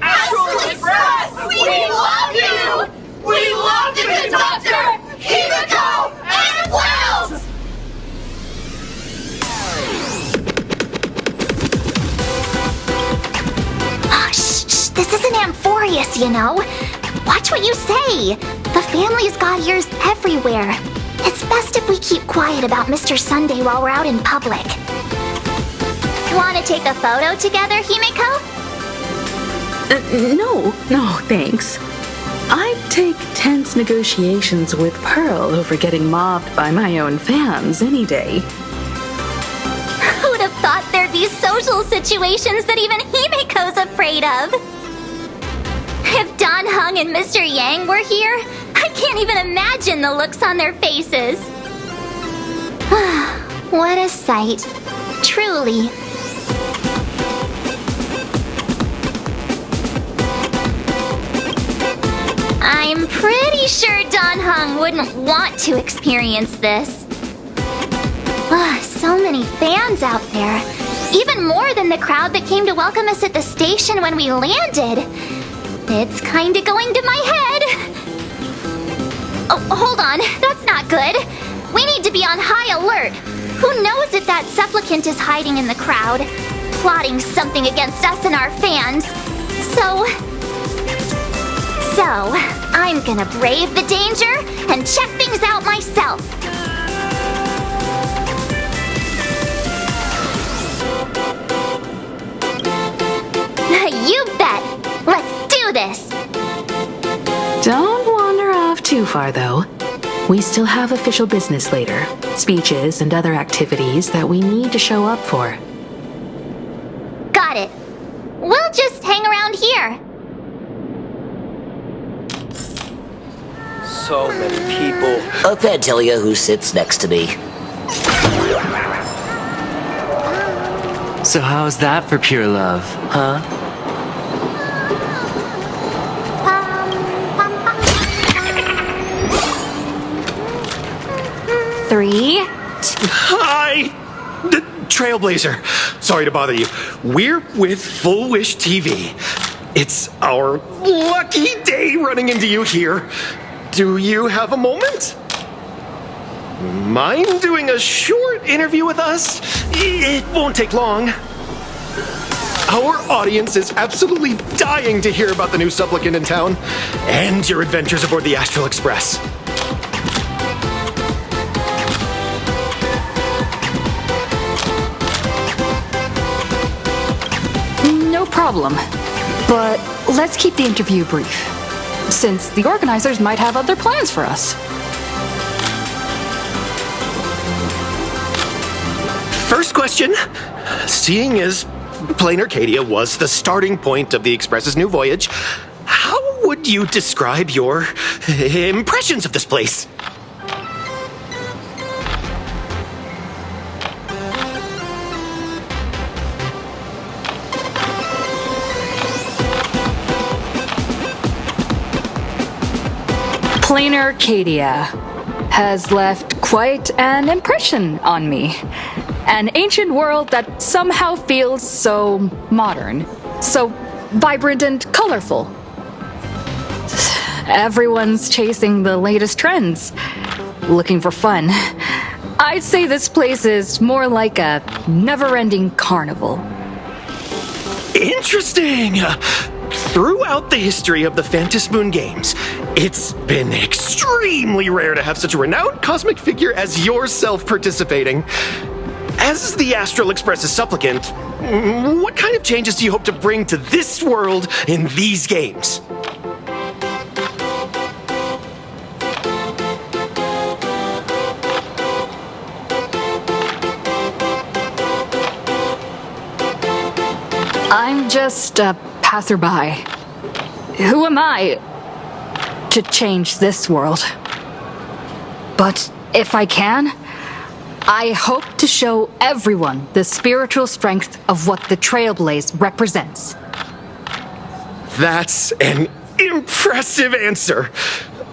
Astral Express! We love you! We love the conductor! Himiko and Wells! Shh, this isn't Amphorius, you know. watch what you say. The family's got ears everywhere. It's best if we keep quiet about Mr. Sunday while we're out in public. Want to take a photo together, Himeko? No, thanks. I'd take tense negotiations with Pearl over getting mobbed by my own fans any day. Who'd have thought there'd be social situations that even Himeko's afraid of? If Don Hung and Mr. Yang were here, I can't even imagine the looks on their faces. What a sight. Truly. I'm pretty sure Don Hung wouldn't want to experience this. So many fans out there. Even more than the crowd that came to welcome us at the station when we landed. It's kinda going to my head. Oh, hold on. That's not good. We need to be on high alert. Who knows if that supplicant is hiding in the crowd, plotting something against us and our fans. So, I'm gonna brave the danger and check things out myself. You bet! Let's do this! Don't wander off too far, though. We still have official business later, speeches and other activities that we need to show up for. Got it. We'll just hang around here. So many people. I can't tell you who sits next to me. So how's that for pure love, huh? Three. Hi! Trailblazer. Sorry to bother you. We're with Full Wish TV. It's our lucky day running into you here. Do you have a moment? Mind doing a short interview with us? It won't take long. Our audience is absolutely dying to hear about the new supplicant in town and your adventures aboard the Astral Express. No problem. But let's keep the interview brief, since the organizers might have other plans for us. First question. Seeing as Planarcadia was the starting point of the Express's new voyage, how would you describe your impressions of this place? Planarcadia has left quite an impression on me. An ancient world that somehow feels so modern, so vibrant and colorful. Everyone's chasing the latest trends, looking for fun. I'd say this place is more like a never-ending carnival. Interesting! Throughout the history of the Phantom Moon Games, it's been extremely rare to have such a renowned cosmic figure as yourself participating. As the Astral Express's supplicant, what kind of changes do you hope to bring to this world in these games? I'm just a passerby. Who am I to change this world? But if I can, I hope to show everyone the spiritual strength of what the Trailblaze represents. That's an impressive answer.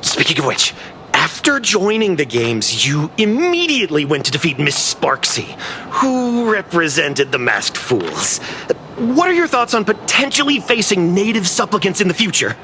Speaking of which, after joining the games, you immediately went to defeat Miss Sparksy, who represented the Masked Fools. What are your thoughts on potentially facing native supplicants in the future?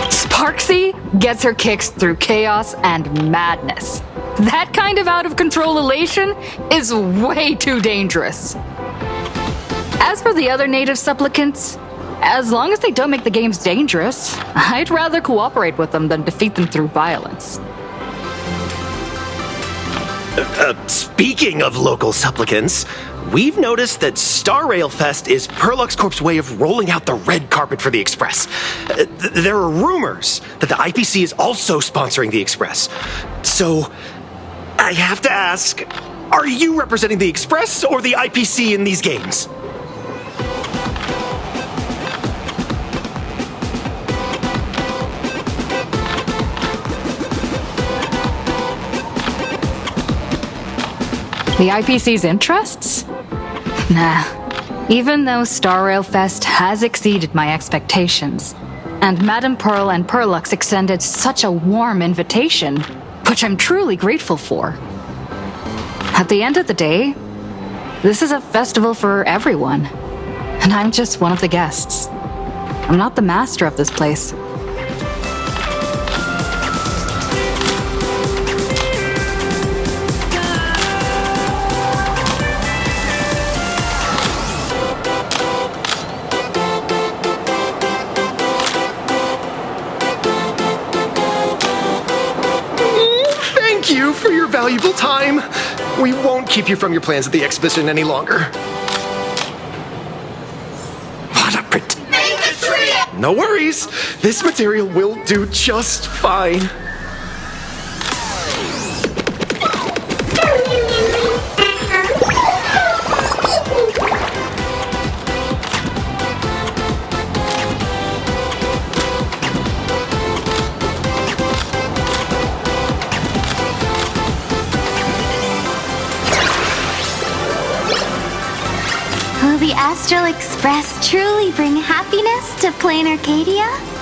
Sparksy gets her kicks through chaos and madness. That kind of out-of-control elation is way too dangerous. As for the other native supplicants, as long as they don't make the games dangerous, I'd rather cooperate with them than defeat them through violence. Speaking of local supplicants, we've noticed that Star Rail Fest is Perlux Corp's way of rolling out the red carpet for the Express. There are rumors that the IPC is also sponsoring the Express. So, I have to ask, are you representing the Express or the IPC in these games? The IPC's interests? Nah. Even though Star Rail Fest has exceeded my expectations, and Madame Pearl and Perlux extended such a warm invitation, which I'm truly grateful for. At the end of the day, this is a festival for everyone, and I'm just one of the guests. I'm not the master of this place. Thank you for your valuable time. We won't keep you from your plans at the exhibition any longer. What a No worries. This material will do just fine. Will the Astral Express truly bring happiness to Planarcadia?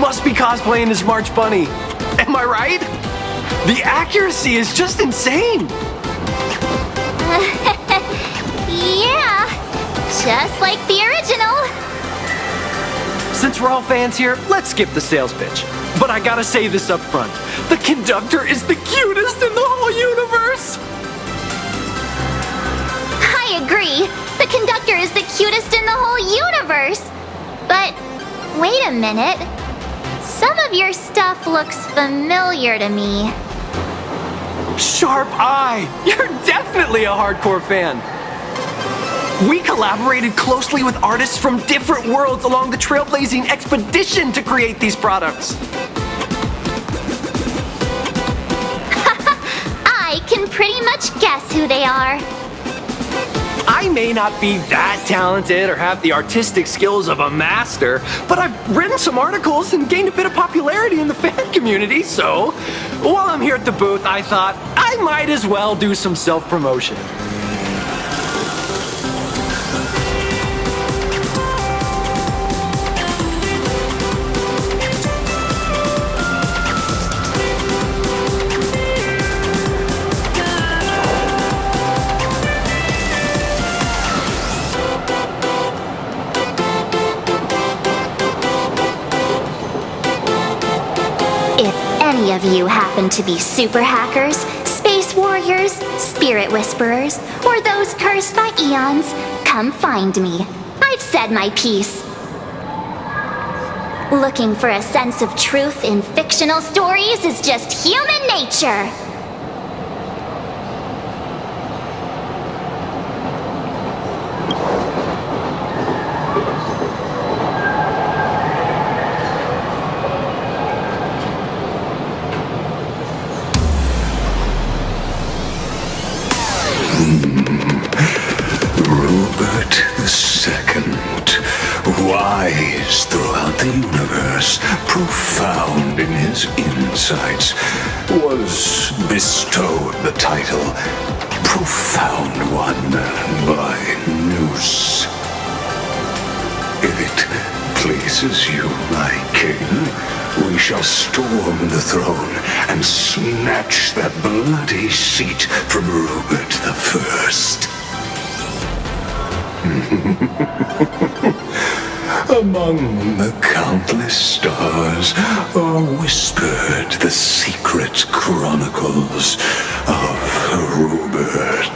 must be cosplaying as March Bunny. Am I right? The accuracy is just insane. Yeah, just like the original. Since we're all fans here, let's skip the sales pitch. But I gotta say this up front. The conductor is the cutest in the whole universe! I agree. The conductor is the cutest in the whole universe. But wait a minute. Some of your stuff looks familiar to me. Sharp eye! You're definitely a hardcore fan. We collaborated closely with artists from different worlds along the Trailblazing expedition to create these products. I can pretty much guess who they are. I may not be that talented or have the artistic skills of a master, but I've written some articles and gained a bit of popularity in the fan community, so while I'm here at the booth, I thought I might as well do some self-promotion. Any of you happen to be super hackers, space warriors, spirit whisperers, or those cursed by eons, come find me. I've said my piece. Looking for a sense of truth in fictional stories is just human nature. Wise throughout the universe, profound in his insights, was bestowed the title Profound One by Noose. If it pleases you, my king, we shall storm the throne and snatch that bloody seat from Rupert the First. Among the countless stars are whispered the secret chronicles of Rupert.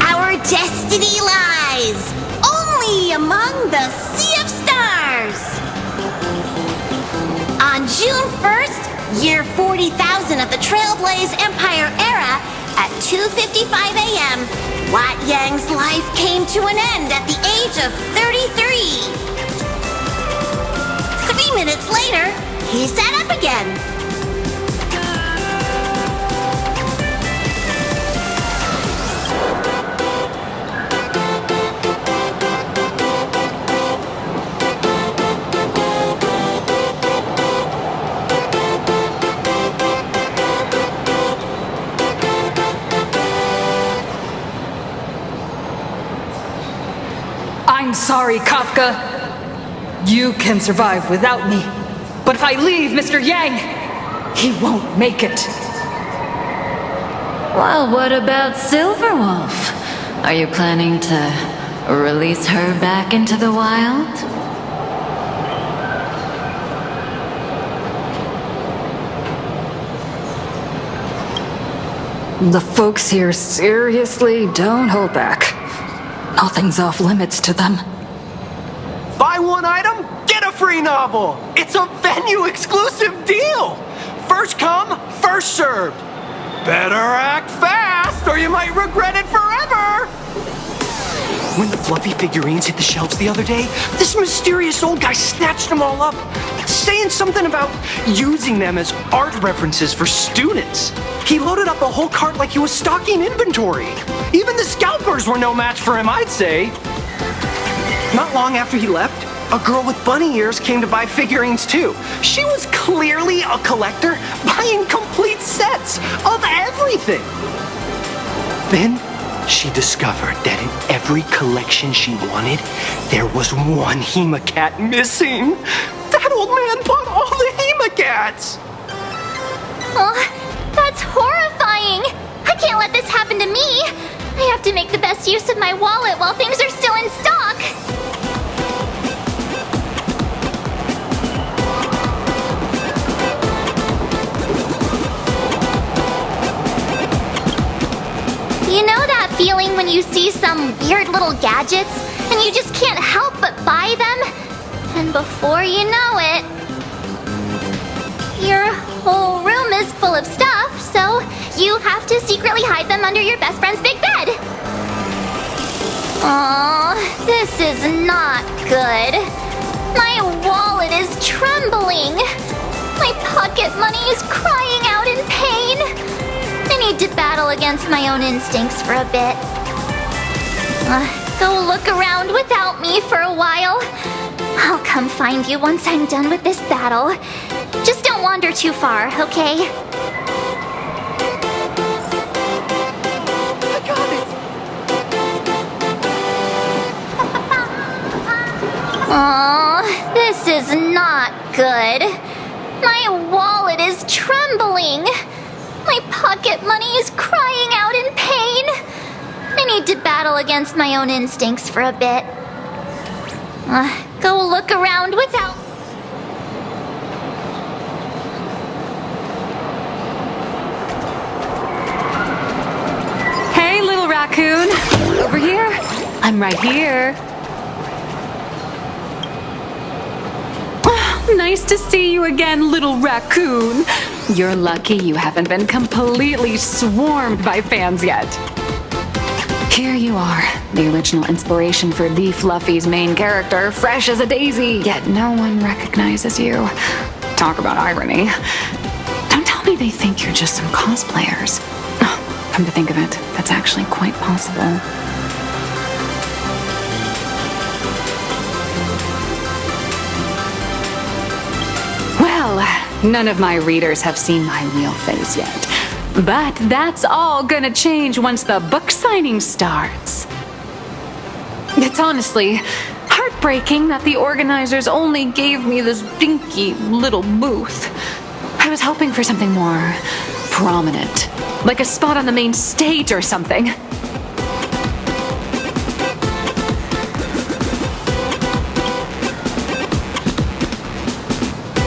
Our destiny lies only among the Sea of Stars. On June 1st, year 40,000 of the Trailblaze Empire era, at 2:55 a.m., Wat Yang's life came to an end at the age of 33. 3 minutes later, he sat up again. I'm sorry, Kafka. You can survive without me. But if I leave Mr. Yang, he won't make it. Well, what about Silverwolf? Are you planning to release her back into the wild? The folks here seriously don't hold back. Nothing's off limits to them. Buy one item, get a free novel! It's a venue exclusive deal! First come, first served. Better act fast or you might regret it forever! When the fluffy figurines hit the shelves the other day, this mysterious old guy snatched them all up, saying something about using them as art references for students. He loaded up a whole cart like he was stocking inventory. Even the scalpers were no match for him, I'd say. Not long after he left, a girl with bunny ears came to buy figurines too. She was clearly a collector, buying complete sets of everything. Then she discovered that in every collection she wanted, there was one Hemacat missing. That old man bought all the Hemacats. Oh, that's horrifying! I can't let this happen to me! I have to make the best use of my wallet while things are still in stock! You know that feeling when you see some weird little gadgets and you just can't help but buy them? And before you know it, your whole room is full of stuff, so you have to secretly hide them under your best friend's big bed. Aw, this is not good. My wallet is trembling. My pocket money is crying out in pain. I need to battle against my own instincts for a bit. Go look around without me for a while. I'll come find you once I'm done with this battle. Just don't wander too far, okay? I got it. Aw, this is not good. My wallet is trembling. My pocket money is crying out in pain. I need to battle against my own instincts for a bit. Go look around without... Hey, little raccoon. Over here. I'm right here. Oh, nice to see you again, little raccoon. You're lucky you haven't been completely swarmed by fans yet. Here you are, the original inspiration for the Fluffy's main character, fresh as a daisy, yet no one recognizes you. Talk about irony. Don't tell me they think you're just some cosplayers. Come to think of it, that's actually quite possible. Well, none of my readers have seen my real face yet. But that's all gonna change once the book signing starts. It's honestly heartbreaking that the organizers only gave me this dinky little booth. I was hoping for something more prominent, like a spot on the main stage or something.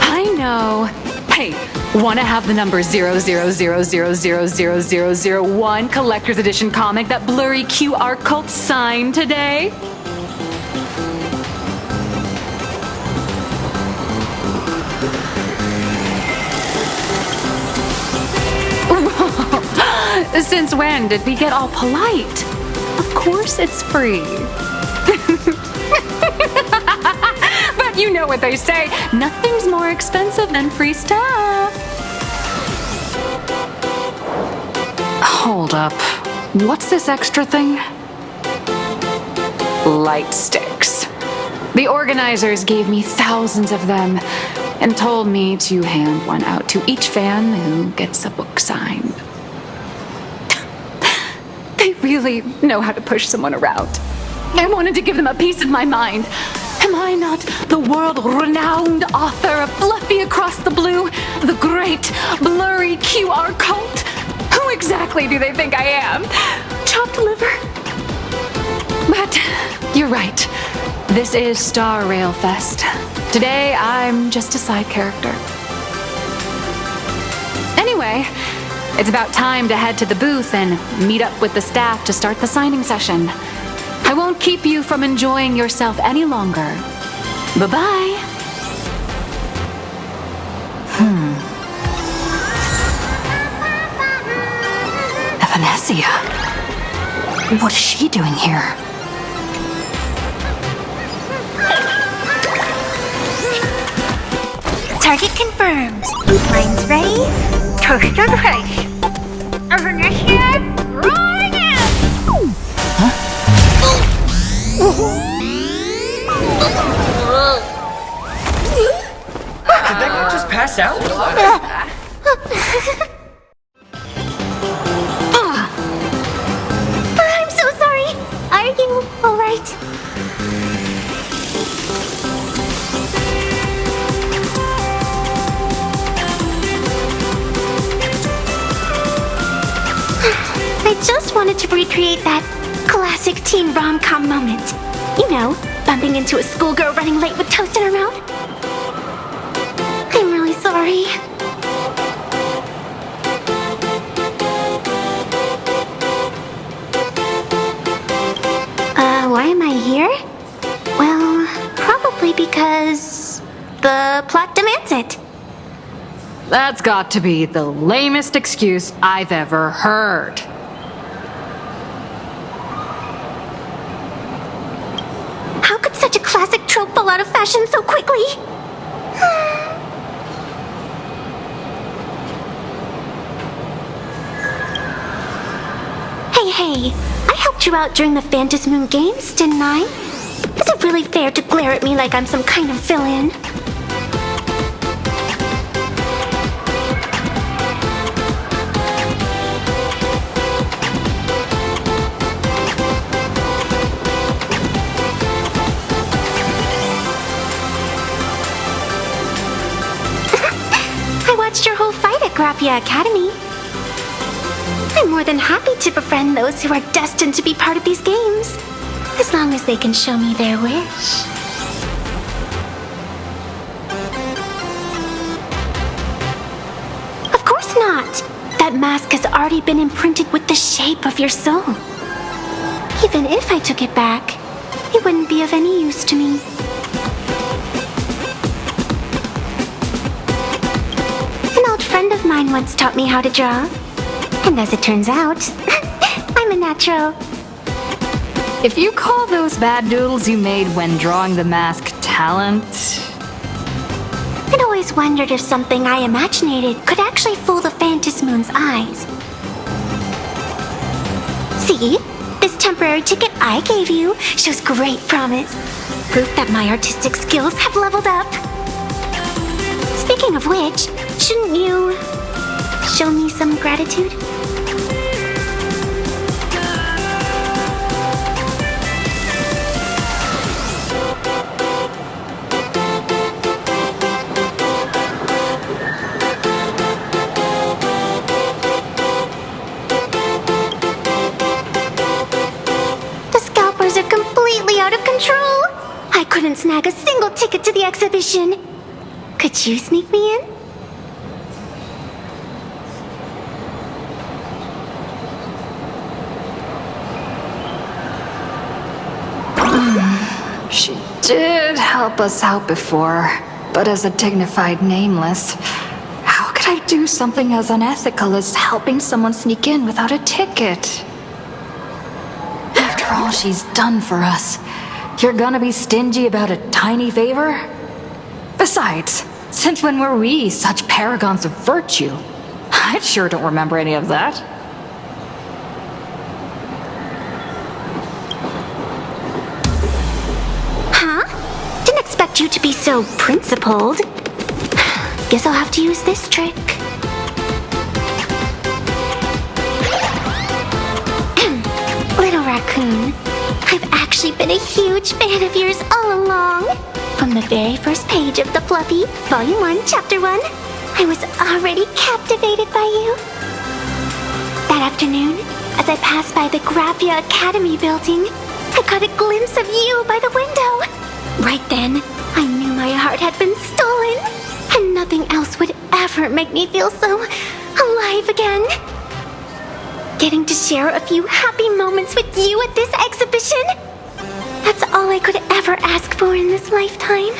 I know. Hey, wanna have the number 000000001 collector's edition comic that blurry QR cult signed today? Since when did we get all polite? Of course it's free. But you know what they say, nothing's more expensive than free stuff. Hold up. What's this extra thing? Light sticks. The organizers gave me thousands of them and told me to hand one out to each fan who gets a book signed. They really know how to push someone around. I wanted to give them a piece of my mind. Am I not the world-renowned author of Fluffy Across the Blue, the great blurry QR cult? Who exactly do they think I am? Chopped liver? But you're right. This is Star Rail Fest. Today, I'm just a side character. Anyway, it's about time to head to the booth and meet up with the staff to start the signing session. I won't keep you from enjoying yourself any longer. Bye-bye. Evanesia. What is she doing here? Target confirmed. Mine's ready. Toast on place. Evanesia, rolling out! espresso? I'm so sorry. Are you alright? I just wanted to recreate that classic teen rom-com moment. You know, bumping into a schoolgirl running late with toast in her mouth. I'm really sorry. Why am I here? Well, probably because the plot demands it. That's got to be the lamest excuse I've ever heard. How could such a classic trope fall out of fashion so quickly? Hey, I helped you out during the Phantasm Moon Games, didn't I? Is it really fair to glare at me like I'm some kind of villain? I watched your whole fight at Graphia Academy. I'm more than happy to befriend those who are destined to be part of these games, as long as they can show me their wish. Of course not! That mask has already been imprinted with the shape of your soul. Even if I took it back, it wouldn't be of any use to me. An old friend of mine once taught me how to draw. And as it turns out, I'm a natural. If you call those bad doodles you made when drawing the mask talent... I'd always wondered if something I imaginated could actually fool the Phantasm Moon's eyes. See? This temporary ticket I gave you shows great promise. Proof that my artistic skills have leveled up. Speaking of which, shouldn't you show me some gratitude? Out of control. I couldn't snag a single ticket to the exhibition. Could you sneak me in? She did help us out before, but as a dignified nameless, how could I do something as unethical as helping someone sneak in without a ticket? After all she's done for us, you're gonna be stingy about a tiny favor? Besides, since when were we such paragons of virtue? I sure don't remember any of that. Huh? Didn't expect you to be so principled. Guess I'll have to use this trick. Little raccoon, I've actually been a huge fan of yours all along. From the very first page of The Fluffy, Volume 1, Chapter 1, I was already captivated by you. That afternoon, as I passed by the Graphia Academy building, I caught a glimpse of you by the window. Right then, I knew my heart had been stolen, and nothing else would ever make me feel so alive again. Getting to share a few happy moments with you at this exhibition, that's all I could ever ask for in this lifetime.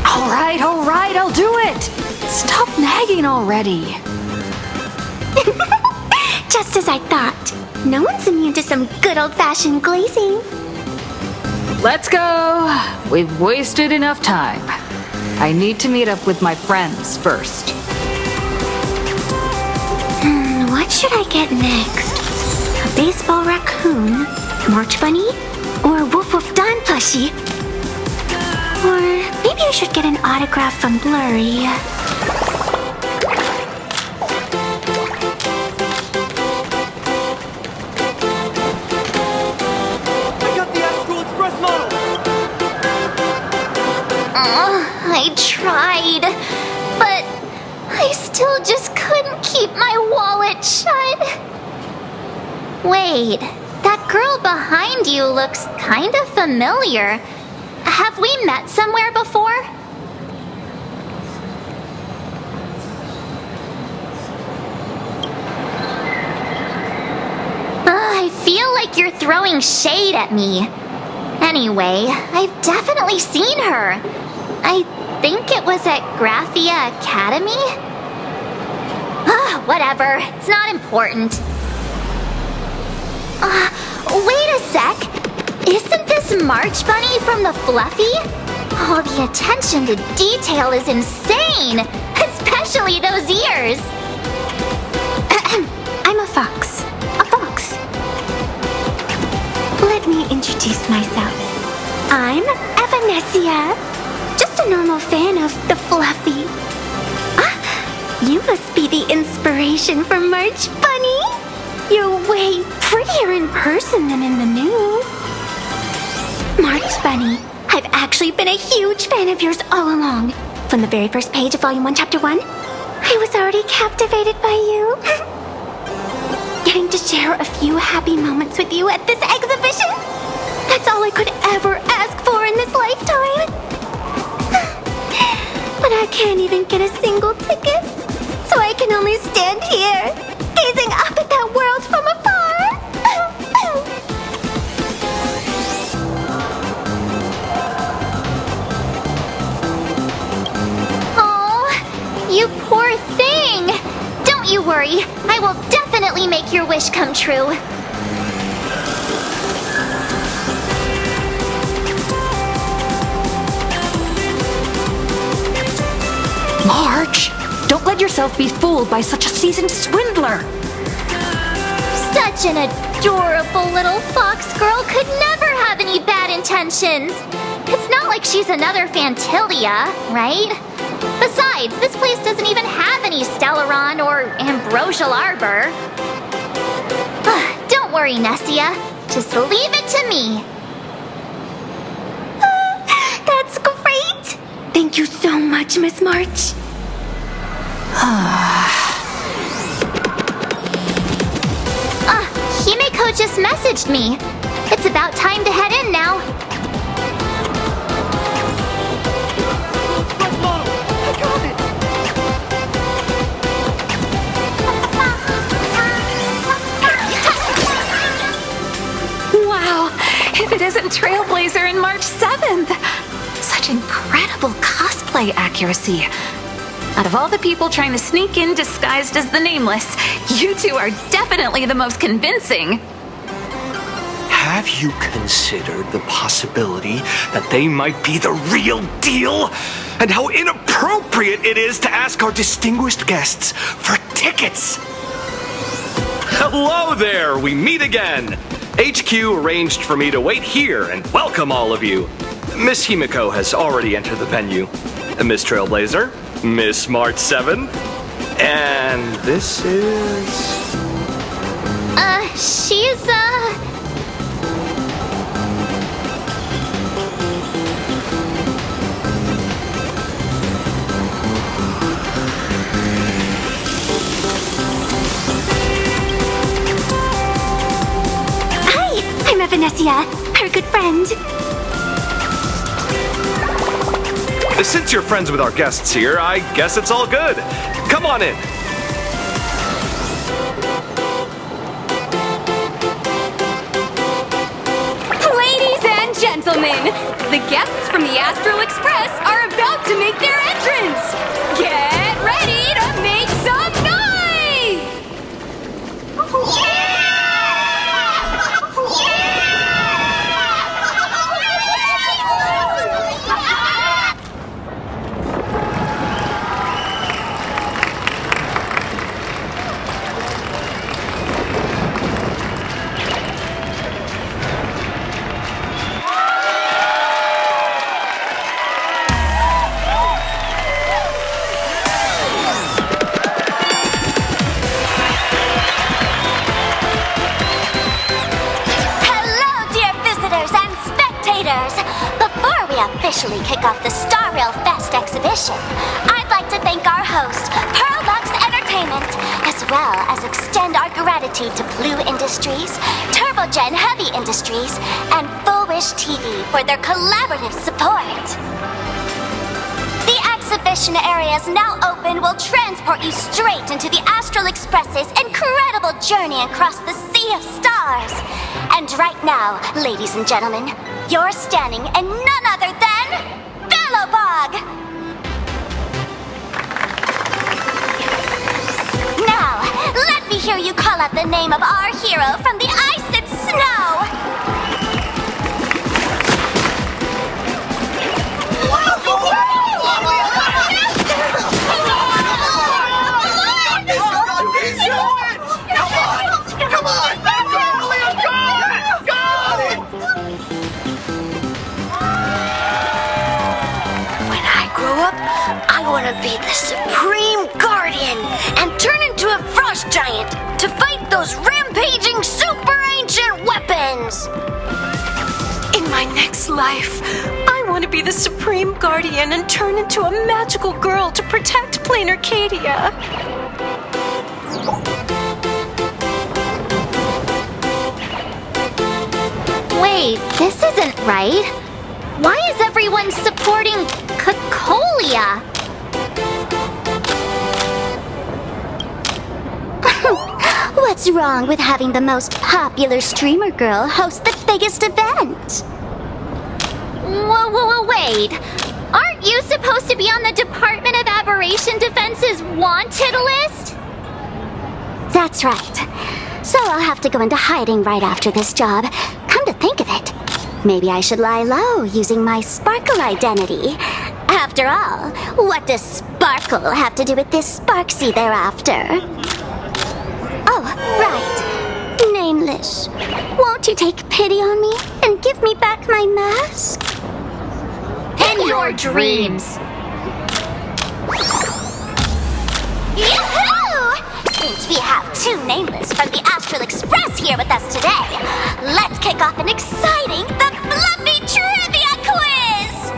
All right, I'll do it! Stop nagging already. Just as I thought. No one's immune to some good old-fashioned glazing. Let's go. We've wasted enough time. I need to meet up with my friends first. should I get next? A baseball raccoon, March Bunny, or a Woof Woof Dawn plushie? Or maybe I should get an autograph from Blurry. I tried, but I still just couldn't keep my wallet shut. Wait, that girl behind you looks kind of familiar. Have we met somewhere before? I feel like you're throwing shade at me. Anyway, I've definitely seen her. I think it was at Graphia Academy? Whatever, it's not important. Wait a sec. Isn't this March Bunny from the Fluffy? Oh, the attention to detail is insane, especially those ears. I'm a fox. A fox. Let me introduce myself. I'm Evanessia. Just a normal fan of the Fluffy. You must be the inspiration for March Bunny. You're way prettier in person than in the news. March Bunny, I've actually been a huge fan of yours all along. From the very first page of Volume 1, Chapter 1, I was already captivated by you. Getting to share a few happy moments with you at this exhibition, that's all I could ever ask for in this lifetime. But I can't even get a single ticket, so I can only stand here, gazing up at that world from afar. Oh, you poor thing. Don't you worry, I will definitely make your wish come true. March, don't let yourself be fooled by such a seasoned swindler. Such an adorable little fox girl could never have any bad intentions. It's not like she's another Fantilia, right? Besides, this place doesn't even have any Stellaron or Ambrosial Arbor. Don't worry, Nessia. Just leave it to me. That's great. Thank you so much, Miss March. Himeko just messaged me. It's about time to head in now. Wow, if it isn't Trailblazer and March 7th! Such incredible cosplay accuracy. Out of all the people trying to sneak in disguised as the Nameless, you two are definitely the most convincing. Have you considered the possibility that they might be the real deal? And how inappropriate it is to ask our distinguished guests for tickets? Hello there, we meet again. HQ arranged for me to wait here and welcome all of you. Miss Himeko has already entered the venue. Miss Trailblazer, Miss March 7th, and this is... She's, Hi, I'm Evanessia, her good friend. Since you're friends with our guests here, I guess it's all good. Come on in. Ladies and gentlemen, the guests from the Astral Express are about to make their entrance. Get ready to make some noise! we officially kick off the Star Rail Fest exhibition, I'd like to thank our host, Pearlux Entertainment, as well as extend our gratitude to Blue Industries, Turbogen Heavy Industries, and Full Wish TV for their collaborative support. The exhibition area is now open will transport you straight into the Astral Express's incredible journey across the Sea of Stars. And right now, ladies and gentlemen, you're standing in none other than Bellowbog! Now, let me hear you call out the name of our hero from the ice and snow! Come on! When I grow up, I want to be the Supreme Guardian and turn into a frost giant to fight those rampaging super ancient weapons! In my next life, I want to be the Supreme Guardian and turn into a magical girl to protect Planarcadia. Wait, this isn't right. Why is everyone supporting Cocolia? What's wrong with having the most popular streamer girl host the biggest event? Whoa, wait. Aren't you supposed to be on the Department of Aberration Defense's wanted list? That's right. So I'll have to go into hiding right after this job. Come to think of it, maybe I should lie low using my Sparkle identity. After all, what does Sparkle have to do with this Sparksy thereafter? Oh, right. Nameless. Won't you take pity on me and give me back my mask? In your dreams. Yoo-hoo! Since we have two Nameless from the Astral Express here with us today, let's kick off an exciting The Fluffy Trivia Quiz!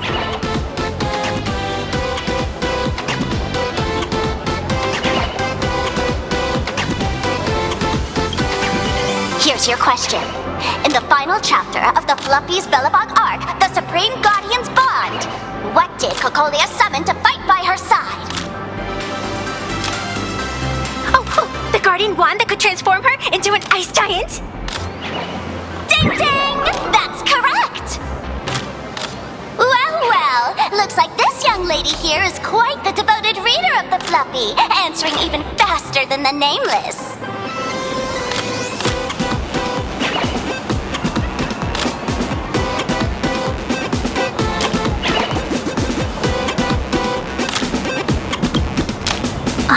Here's your question. In the final chapter of the Fluffy's Bellowbog arc, The Supreme Guardian's Bond, what did Cocolia summon to fight by her side? Oh, the Guardian wand that could transform her into an ice giant? Ding ding! That's correct! Well, looks like this young lady here is quite the devoted reader of the Fluffy, answering even faster than the Nameless.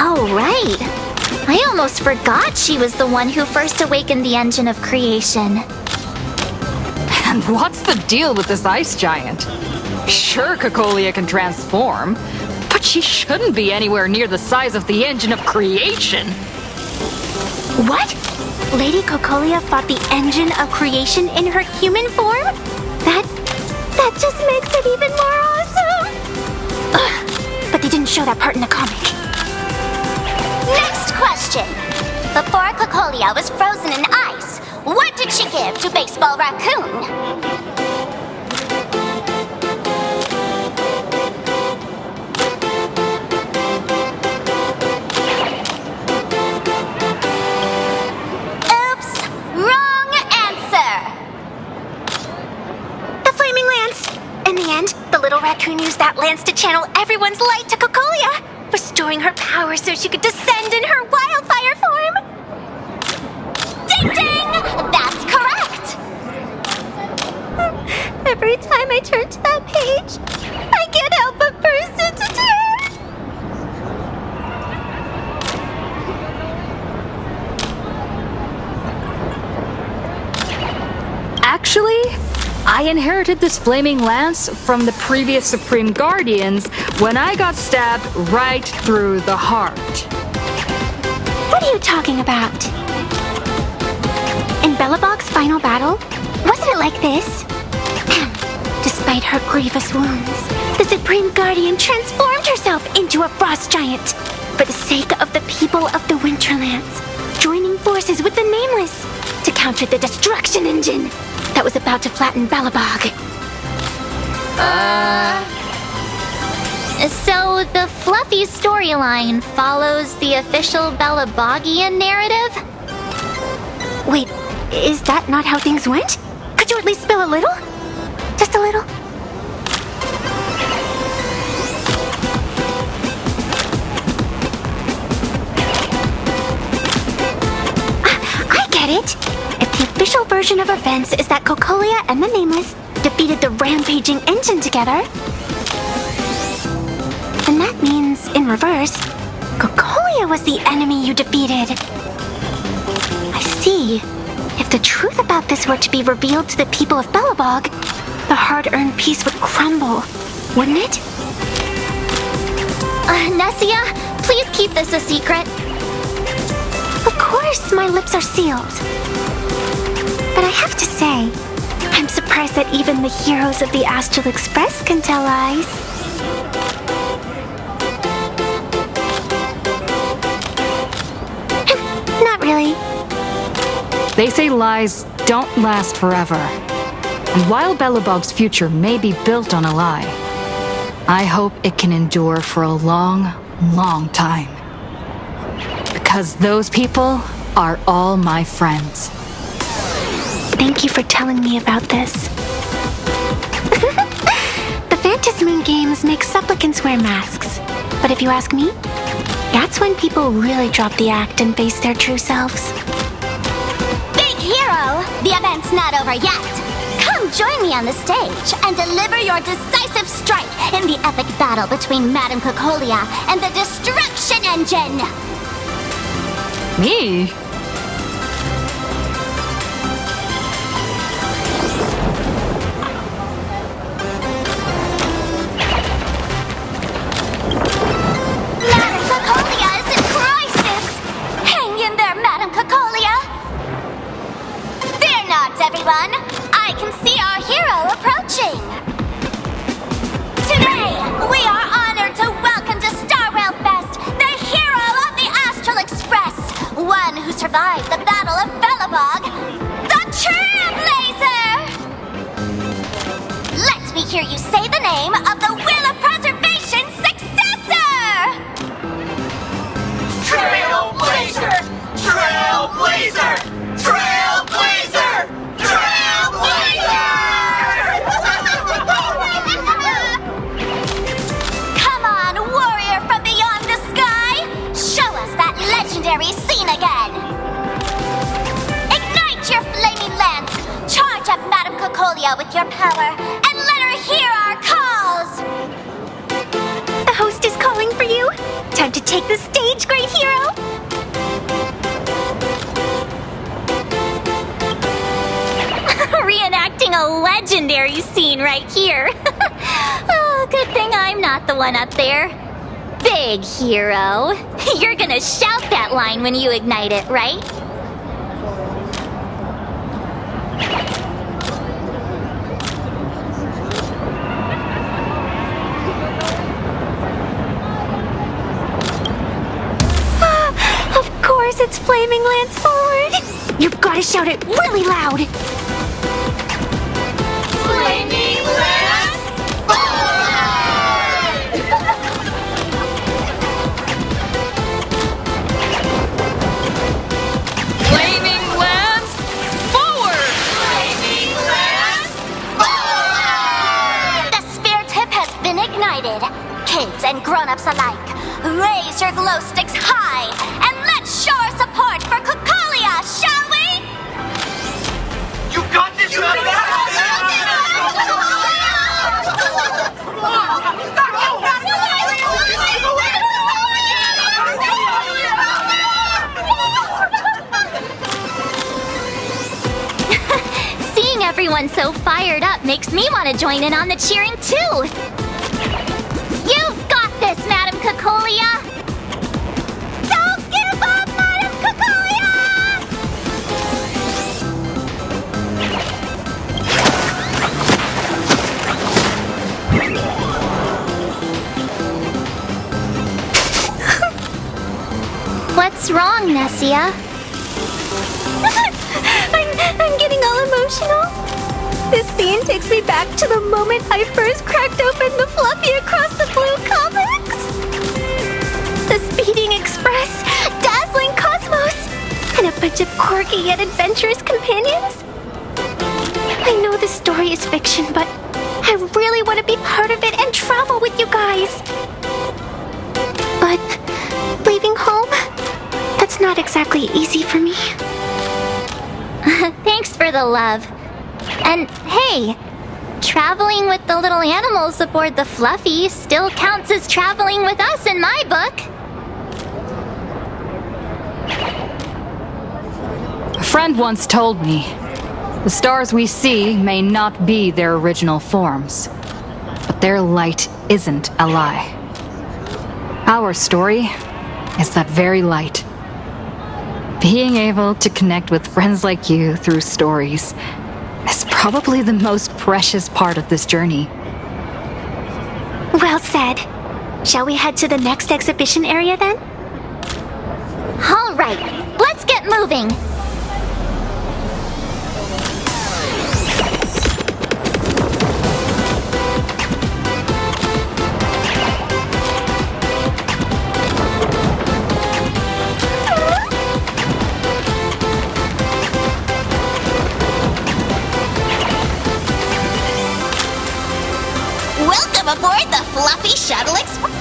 Oh, right. I almost forgot she was the one who first awakened the engine of creation. And what's the deal with this ice giant? Sure, Cocolia can transform, but she shouldn't be anywhere near the size of the engine of creation. What? Lady Cocolia fought the engine of creation in her human form? That just makes it even more awesome! Ugh, but they didn't show that part in the comic. Next question. Before Cocolia was frozen in ice, what did she give to Baseball Raccoon? Raccoon used that lance to channel everyone's light to Cocolia, restoring her power so she could descend in her wildfire form. Ding ding! That's correct! Every time I turn to that page, I can't help but burst into tears. Actually, I inherited this flaming lance from the previous Supreme Guardians when I got stabbed right through the heart. What are you talking about? In Bellowbog's final battle, wasn't it like this? Despite despite her grievous wounds, the Supreme Guardian transformed herself into a frost giant for the sake of the people of the Winterlands, joining forces with the Nameless to counter the destruction engine that was about to flatten Belobog. So the Fluffy storyline follows the official Belobogian narrative? Wait, is that not how things went? Could you at least spill a little? Just a little? I get it! If the official version of events is that Cocolia and the Nameless defeated the rampaging engine together, then that means, in reverse, Cocolia was the enemy you defeated. I see. If the truth about this were to be revealed to the people of Belobog, the hard-earned peace would crumble, wouldn't it? Nessia, please keep this a secret. Of course, my lips are sealed. But I have to say, I'm surprised that even the heroes of the Astral Express can tell lies. Not really. They say lies don't last forever. And while Belobog's future may be built on a lie, I hope it can endure for a long, long time. Because those people are all my friends. Thank you for telling me about this. The Phantasmoon games make supplicants wear masks. But if you ask me, that's when people really drop the act and face their true selves. Big hero! The event's not over yet! Come join me on the stage and deliver your decisive strike in the epic battle between Madame Cocolia and the Destruction Engine! Me? Madame Cocolia is in crisis! Hang in there, Madame Cocolia! Fear not, everyone! I can see our hero approaching! Today, we are honored to welcome to Starrail Fest the hero of the Astral Express, one who survived the Battle of Belobog, the Trailblazer! Let me hear you say the name of the Will of Preservation's successor! Trailblazer! Trailblazer! Trailblazer! Trailblazer! Come on, warrior from beyond the sky! Show us that legendary scene again! Ignite your flaming lance! Charge up Madame Cocolia with your power, and let her hear our calls! The host is calling for you. Time to take the stage, great hero! Reenacting a legendary scene right here. Oh, good thing I'm not the one up there. Big hero. You're gonna shout that line when you ignite it, right? Of course, it's Flaming Lance forward! You've got to shout it really loud! Flaming Lance Flaming Lance forward! Flaming Lance forward! The spear tip has been ignited. Kids and grown-ups alike, raise your glow sticks high and let's show our support for Cocolia, shall we? You got this, you got Seeing everyone so fired up makes me want to join in on the cheering too. You've got this, Madame Cocolia! Don't give up, Madame Cocolia! What's wrong, Nessia? I'm getting all emotional. This scene takes me back to the moment I first cracked open the Fluffy Across the Blue comics. The speeding express, dazzling cosmos, and a bunch of quirky yet adventurous companions. I know this story is fiction, but I really want to be part of it and travel with you guys. But leaving home, that's not exactly easy for me. Thanks for the love. And hey, traveling with the little animals aboard the Fluffy still counts as traveling with us in my book. A friend once told me, the stars we see may not be their original forms, but their light isn't a lie. Our story is that very light. Being able to connect with friends like you through stories is probably the most precious part of this journey. Well said. Shall we head to the next exhibition area then? All right, let's get moving. Welcome aboard the Fluffy Shuttle Express.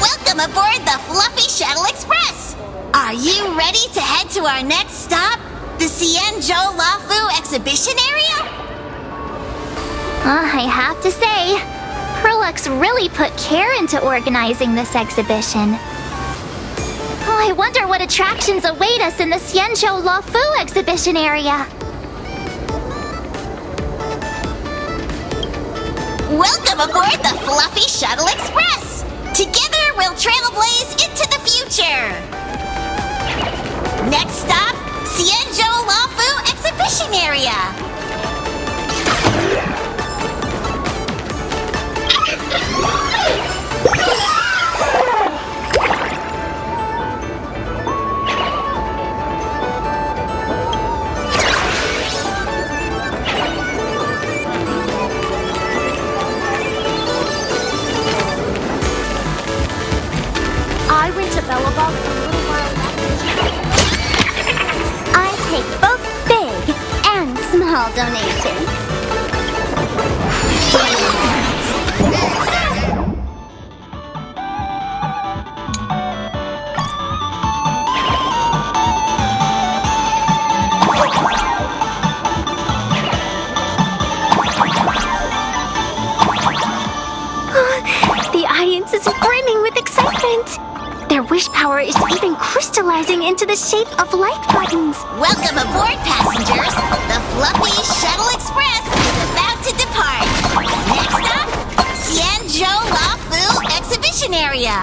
Welcome aboard the Fluffy Shuttle Express. Are you ready to head to our next stop, the Xianzhou Lafu exhibition area? I have to say, Perlux really put care into organizing this exhibition. Oh, I wonder what attractions await us in the Xianzhou Lafu exhibition area. Welcome aboard the Fluffy Shuttle Express. Together we'll trailblaze into the future. Next stop, Xianzhou Lafu exhibition area. I went to Bellabog a little while back. I take both big and small donations. The audience is brimming with excitement. Their wish power is even crystallizing into the shape of like buttons. Welcome aboard, passengers. The Fluffy Shuttle Express is about to depart. Next up, Xianzhou Lafu exhibition area.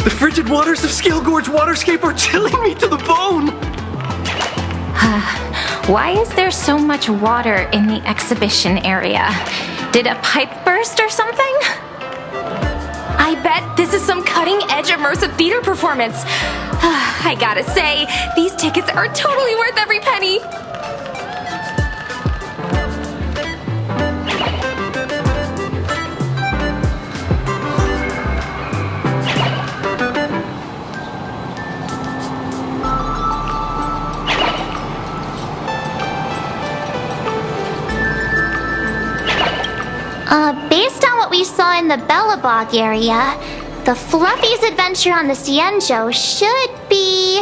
The frigid waters of Scale Gorge Waterscape are chilling me to the bone! Why is there so much water in the exhibition area? Did a pipe burst or something? I bet this is some cutting-edge immersive theater performance. I gotta say, these tickets are totally worth every penny. Based on what we saw in the Bellabog area, the Fluffy's adventure on the Cienjo should be...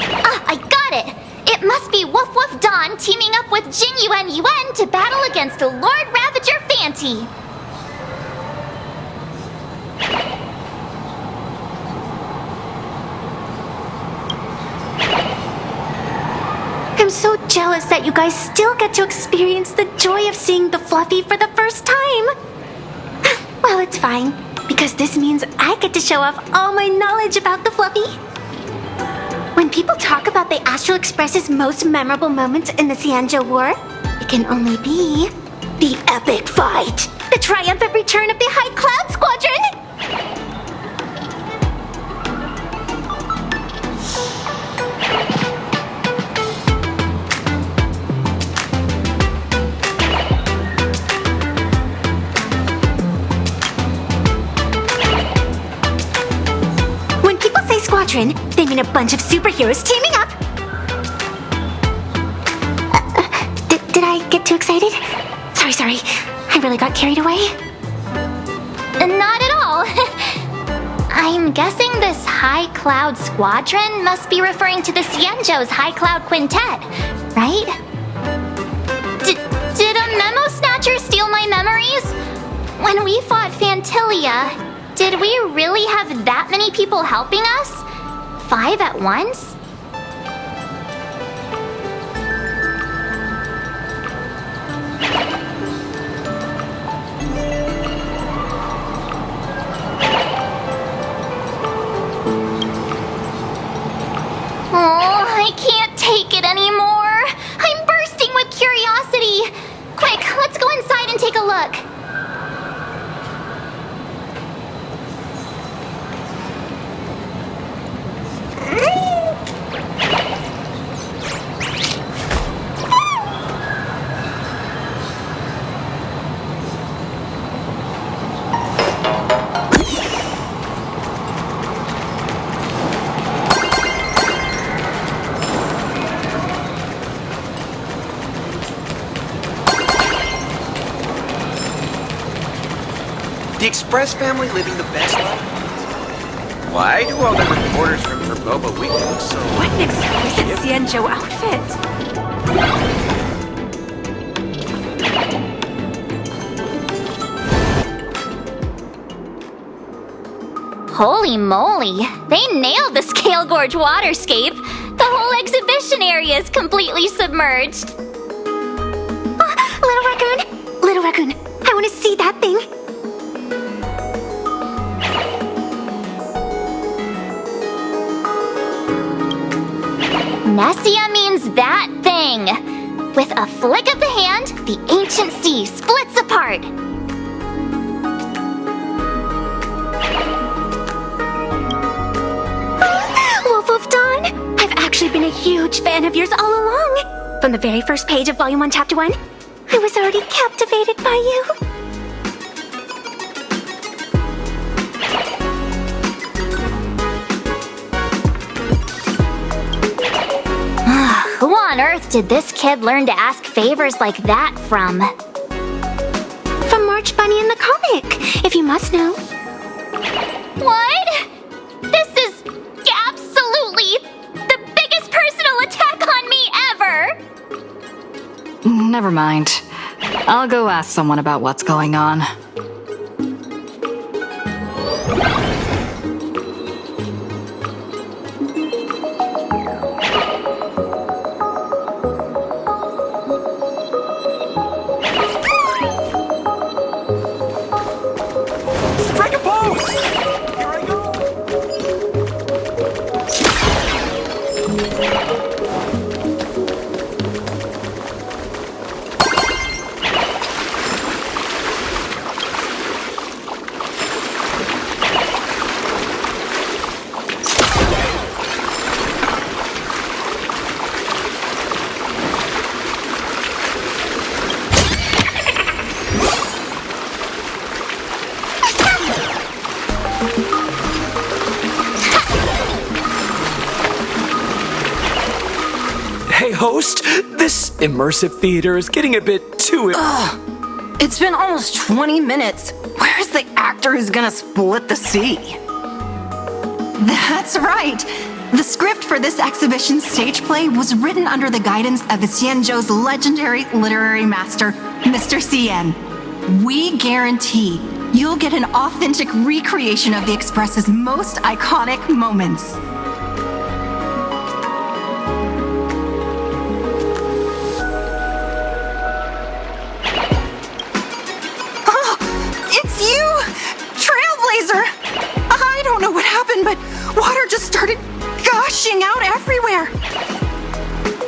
Ah, I got it! It must be Woof Woof Dawn teaming up with Jing Yuan Yuan to battle against Lord Ravager Fanty. I'm so jealous that you guys still get to experience the joy of seeing the Fluffy for the first time. Well, it's fine, because this means I get to show off all my knowledge about the Fluffy. When people talk about the Astral Express's most memorable moment in the Cienjo War, it can only be the epic fight, the triumphant return of the High Cloud Squadron. Squadron, they mean a bunch of superheroes teaming up. Did I get too excited? Sorry. I really got carried away. Not at all. I'm guessing this High Cloud Squadron must be referring to the Cienjo's High Cloud Quintet, right? Did a memo snatcher steal my memories? When we fought Fantilia, did we really have that many people helping us? 5 at once? Oh, I can't take it anymore. I'm bursting with curiosity. Quick, let's go inside and take a look. The Express family living the best life? Why do all the reporters from Boba Week look so... What an exquisite Cienjo outfit! Holy moly! They nailed the Scale Gorge waterscape! The whole exhibition area is completely submerged! Little Raccoon! I want to see that thing! Nessia means that thing! With a flick of the hand, the ancient sea splits apart! Wolf Dawn! I've actually been a huge fan of yours all along! From the very first page of Volume 1, Chapter 1, I was already captivated by you! Who on earth did this kid learn to ask favors like that from? From March Bunny in the comic, if you must know. What? This is absolutely the biggest personal attack on me ever! Never mind. I'll go ask someone about what's going on. host. This immersive theater is getting a bit too... It's been almost 20 minutes. Where's the actor who's gonna split the sea? That's right. The script for this exhibition stage play was written under the guidance of the Xianzhou's legendary literary master, Mr. Xian. We guarantee you'll get an authentic recreation of the Express's most iconic moments. Oh, it's you! Trailblazer! I don't know what happened, but water just started gushing out everywhere.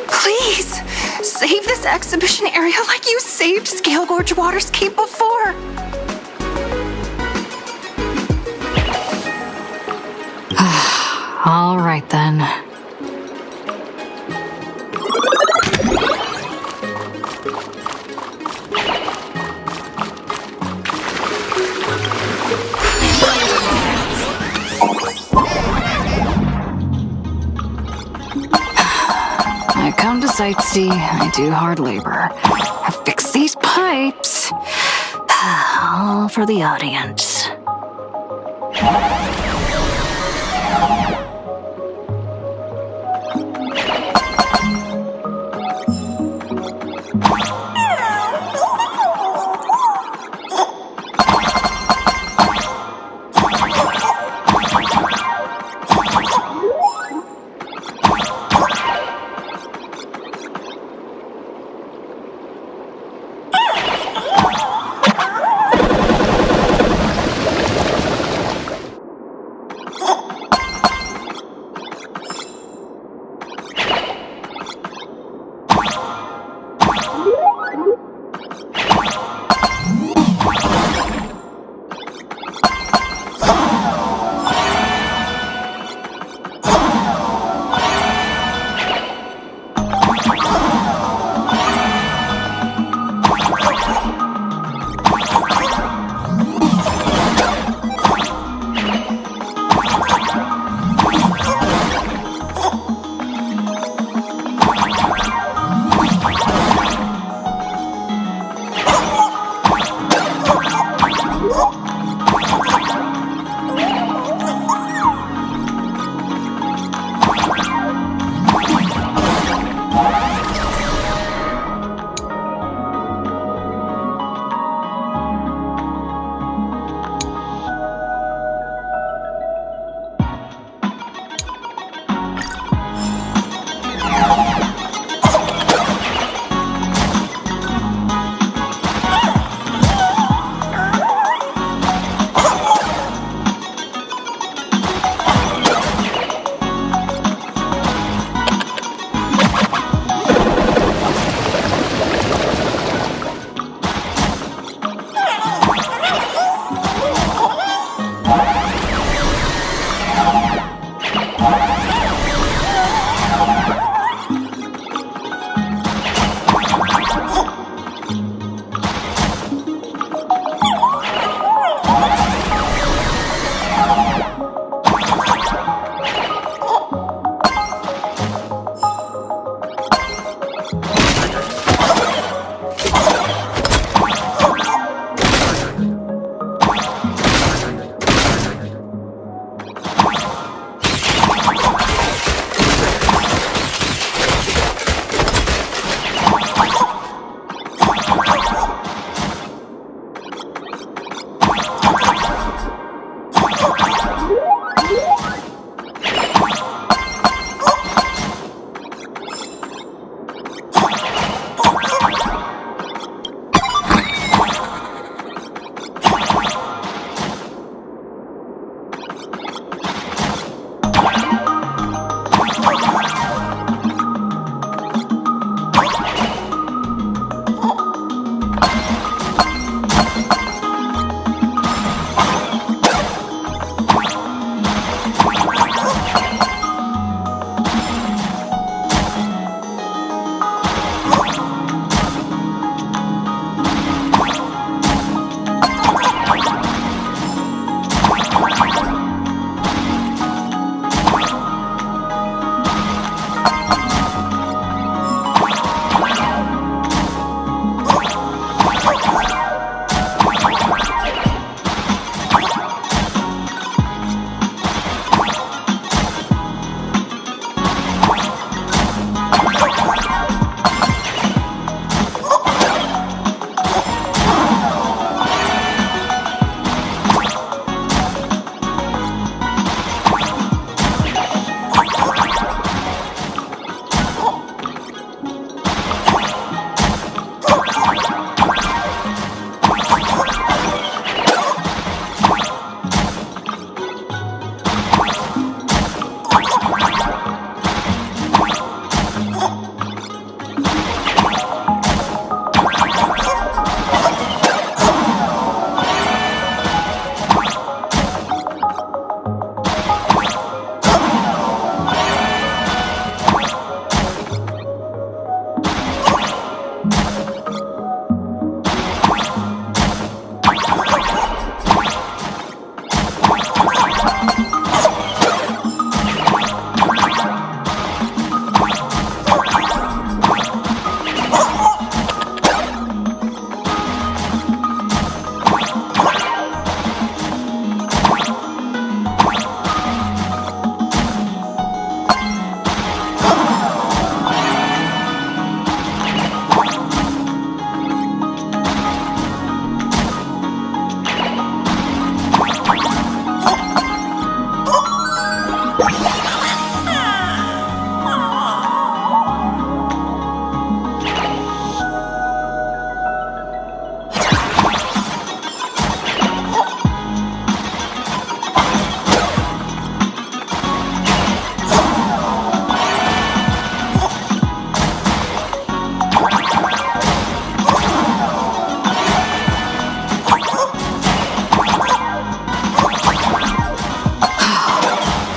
Please, save this exhibition area like you saved Scale Gorge Waterscape before. All right then. I come to sightsee, I do hard labor. I fix these pipes. All for the audience.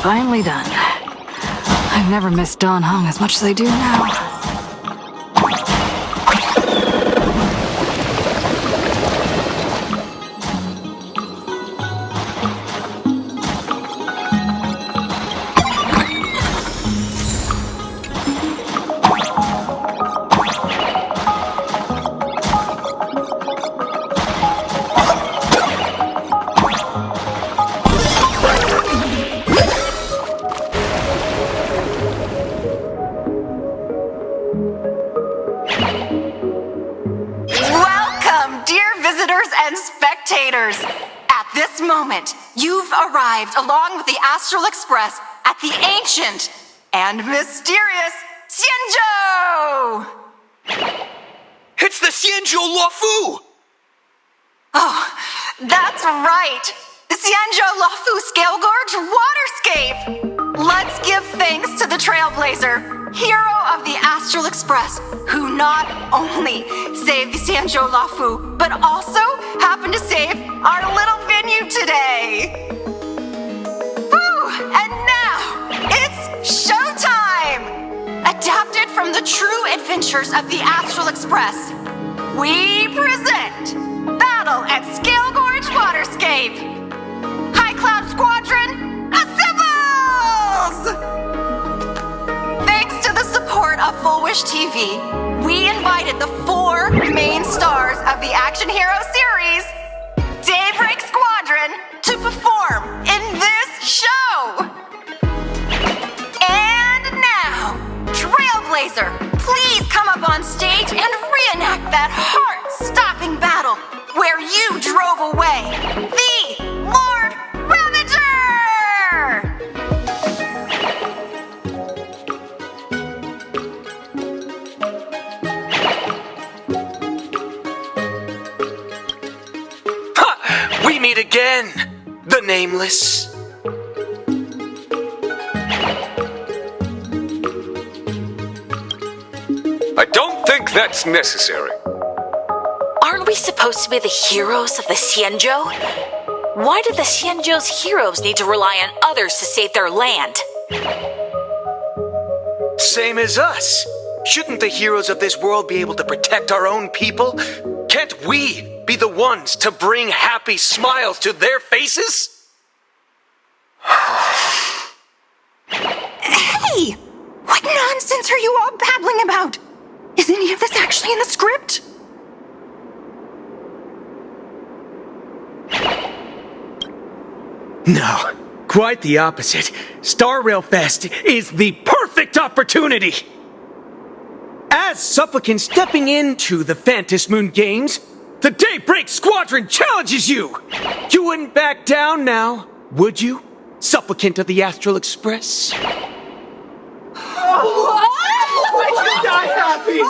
finally done. I've never missed Dan Heng as much as I do now. At this moment, you've arrived along with the Astral Express at the ancient and mysterious Xianzhou! It's the Xianzhou Luofu! Oh, that's right! The Xianzhou Luofu Scale Gorge Waterscape! Let's give thanks to the Trailblazer, hero of the Astral Express, who not only saved the Xianzhou Luofu, but also happened to save our little venue today! Whew, and now, it's showtime! Adapted from the true adventures of the Astral Express, we present Battle at Scale Gorge Waterscape! High Cloud Squadron, assembles! Thanks to the support of Full Wish TV, we invited the 4 main stars of the action hero series, Daybreak Squadron, to perform in this show! And now, Trailblazer, please come up on stage and reenact that heart-stopping battle where you drove away the Lord Ravager! Ha! We meet again, the Nameless. I don't think that's necessary. Aren't we supposed to be the heroes of the Xianzhou? Why do the Xianzhou's heroes need to rely on others to save their land? Same as us. Shouldn't the heroes of this world be able to protect our own people? Can't we be the ones to bring happy smiles to their faces? Hey! What nonsense are you all babbling about? Is any of this actually in the script? No, quite the opposite. Star Rail Fest is the perfect opportunity! As supplicants stepping into the Phantom Moon Games, the Daybreak Squadron challenges you! You wouldn't back down now, would you, supplicant of the Astral Express? Die happy!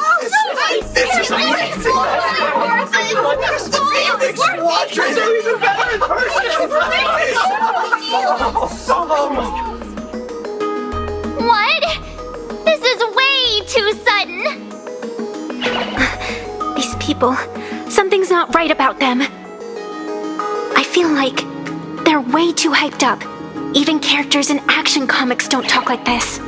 This is amazing! The Squadron is even better in person! What? This is way too sudden! These people, something's not right about them. I feel like they're way too hyped up. Even characters in action comics don't talk like this.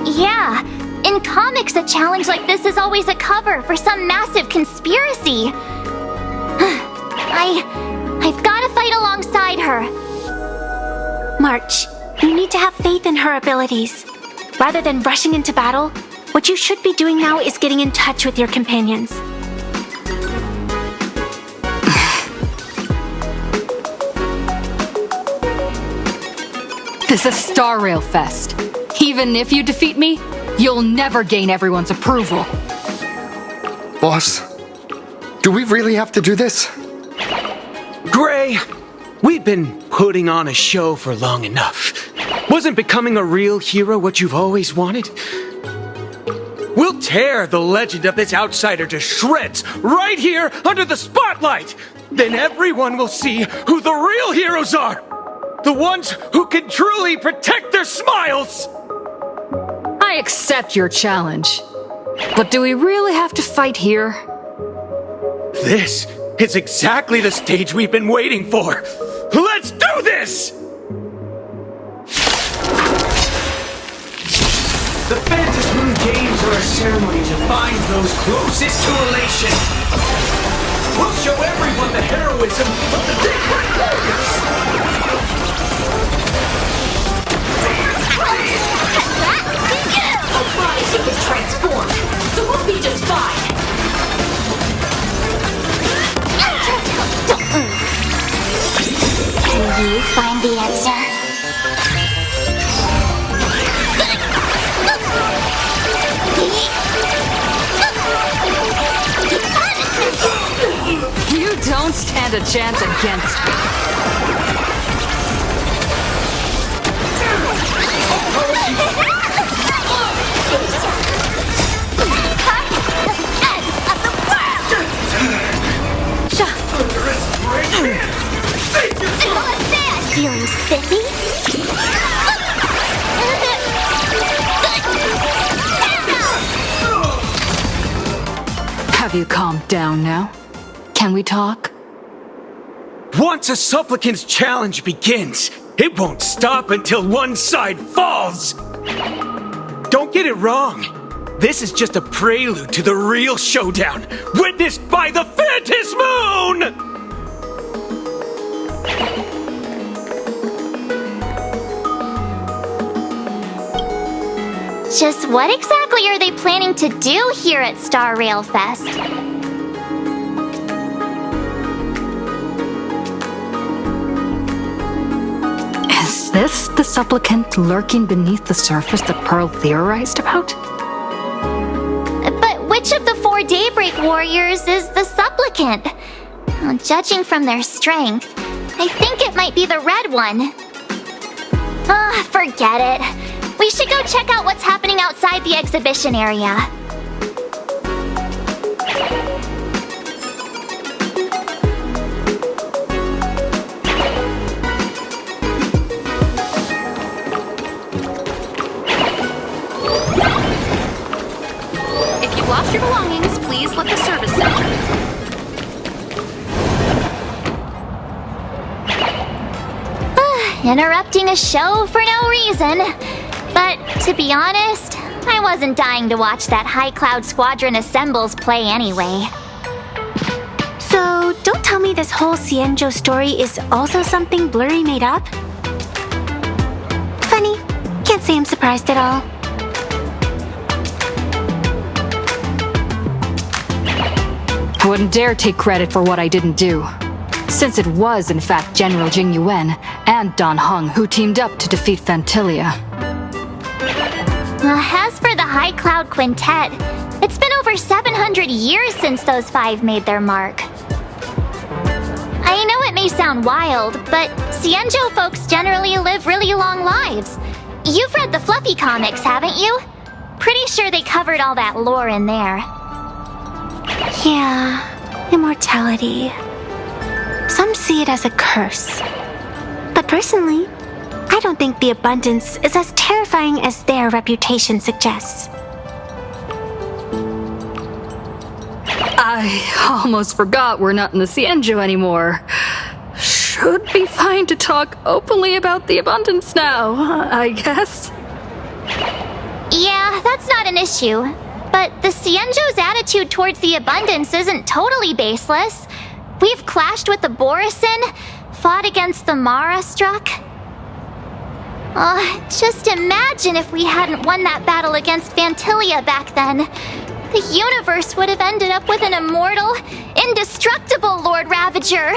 Yeah, in comics a challenge like this is always a cover for some massive conspiracy. I've gotta fight alongside her. March, you need to have faith in her abilities. Rather than rushing into battle, what you should be doing now is getting in touch with your companions. This is Star Rail Fest. Even if you defeat me, you'll never gain everyone's approval. Boss, do we really have to do this? Gray, we've been putting on a show for long enough. Wasn't becoming a real hero what you've always wanted? We'll tear the legend of this outsider to shreds right here under the spotlight! Then everyone will see who the real heroes are! The ones who can truly protect their smiles! I accept your challenge. But do we really have to fight here? This is exactly the stage we've been waiting for! Let's do this! The Phantom Moon Games are a ceremony to bind those closest to elation. We'll show everyone the heroism of the Daybreak Warriors. Our bodies have been transformed, so we'll be just fine. Don't move. Can you find the answer? You don't stand a chance against me. Feeling spiffy? Have you calmed down now? Can we talk? Once a supplicant's challenge begins, it won't stop until one side falls. Don't get it wrong. This is just a prelude to the real showdown, witnessed by the Phantom Moon! Just what exactly are they planning to do here at Star Rail Fest? Is this the supplicant lurking beneath the surface that Pearl theorized about? But which of the 4 Daybreak Warriors is the supplicant? Well, judging from their strength, I think it might be the red one. Ah, forget it. We should go check out what's happening outside the exhibition area. If you've lost your belongings, please let the service center. Interrupting a show for no reason. But to be honest, I wasn't dying to watch that High Cloud Squadron Assembles play anyway. So, don't tell me this whole Cienjo story is also something Blurry made up? Funny. Can't say I'm surprised at all. I wouldn't dare take credit for what I didn't do, since it was in fact General Jing Yuan and Dan Heng who teamed up to defeat Fantilia. As for the High Cloud Quintet, it's been over 700 years since those 5 made their mark. I know it may sound wild, but Cienjo folks generally live really long lives. You've read the Fluffy comics, haven't you? Pretty sure they covered all that lore in there. Yeah, immortality. Some see it as a curse. But personally, I don't think the abundance is as terrifying as their reputation suggests. I almost forgot we're not in the Cienjo anymore. Should be fine to talk openly about the abundance now, I guess. Yeah, that's not an issue. But the Cienjo's attitude towards the abundance isn't totally baseless. We've clashed with the Borisin, fought against the Mara Struck. Just imagine if we hadn't won that battle against Fantilia back then. The universe would have ended up with an immortal, indestructible Lord Ravager.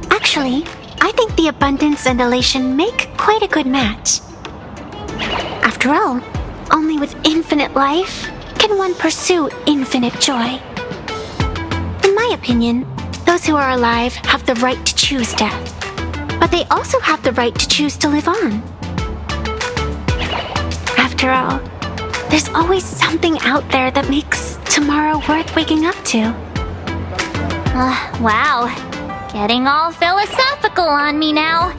Actually, I think the abundance and elation make quite a good match. After all, only with infinite life can one pursue infinite joy. In my opinion, those who are alive have the right to choose death, but they also have the right to choose to live on. After all, there's always something out there that makes tomorrow worth waking up to. Wow. Getting all philosophical on me now.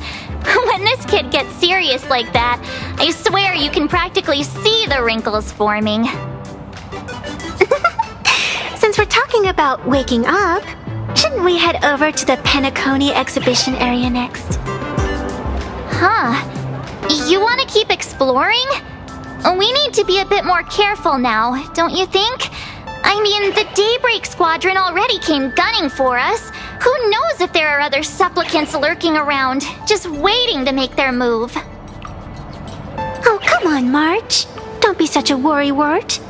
When this kid gets serious like that, I swear you can practically see the wrinkles forming. Since we're talking about waking up, shouldn't we head over to the Penacony exhibition area next? Huh. You want to keep exploring? We need to be a bit more careful now, don't you think? I mean, the Daybreak Squadron already came gunning for us. Who knows if there are other supplicants lurking around, just waiting to make their move. Oh, come on, March. Don't be such a worrywart.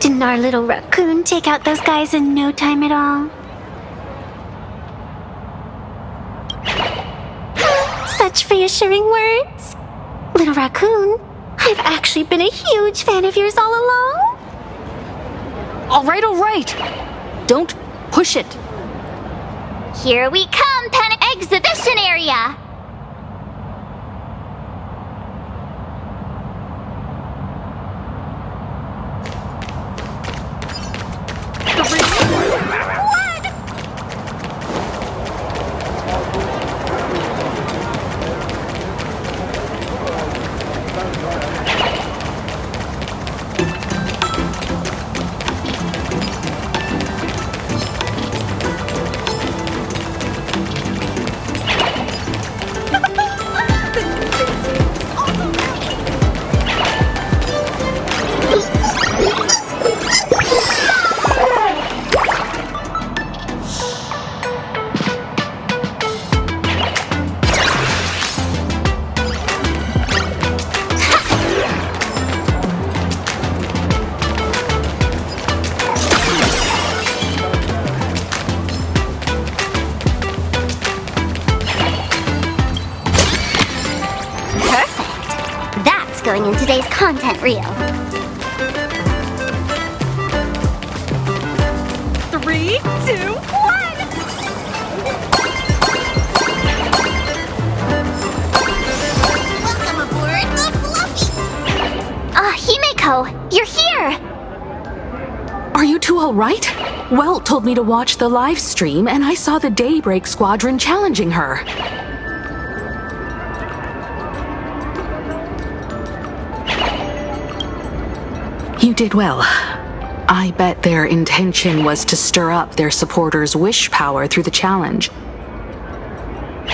Didn't our little raccoon take out those guys in no time at all? Such reassuring words. Little raccoon, I've actually been a huge fan of yours all along. All right. Don't push it. Here we come, Pen Exhibition Area! Going in today's content reel. 3, 2, 1! Welcome aboard the Fluffy! Himeko, you're here! Are you two all right? Welt told me to watch the live stream, and I saw the Daybreak Squadron challenging her. You did well. I bet their intention was to stir up their supporters' wish power through the challenge.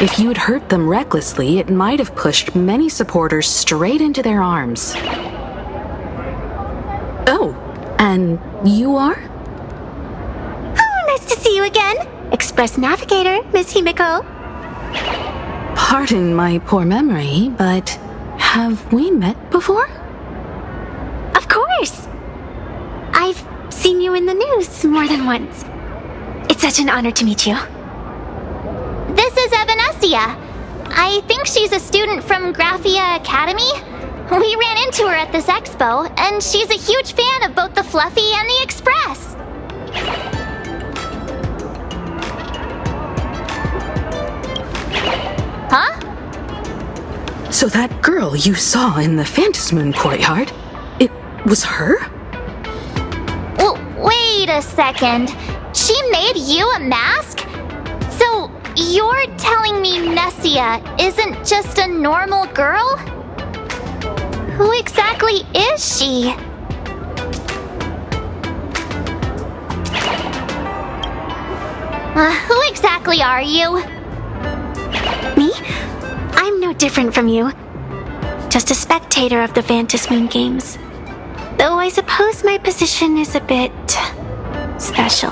If you'd hurt them recklessly, it might have pushed many supporters straight into their arms. Oh, and you are? Oh, nice to see you again. Express Navigator, Miss Himeko. Pardon my poor memory, but have we met before? Of course! I've seen you in the news more than once. It's such an honor to meet you. This is Evanescia. I think she's a student from Graphia Academy. We ran into her at this expo, and she's a huge fan of both the Fluffy and the Express. Huh? So that girl you saw in the Phantasmoon courtyard, it was her? Well, wait a second. She made you a mask? So you're telling me Nessia isn't just a normal girl? Who exactly is she? Who exactly are you? Me? I'm no different from you. Just a spectator of the Phantasmoon games. Though I suppose my position is a bit special.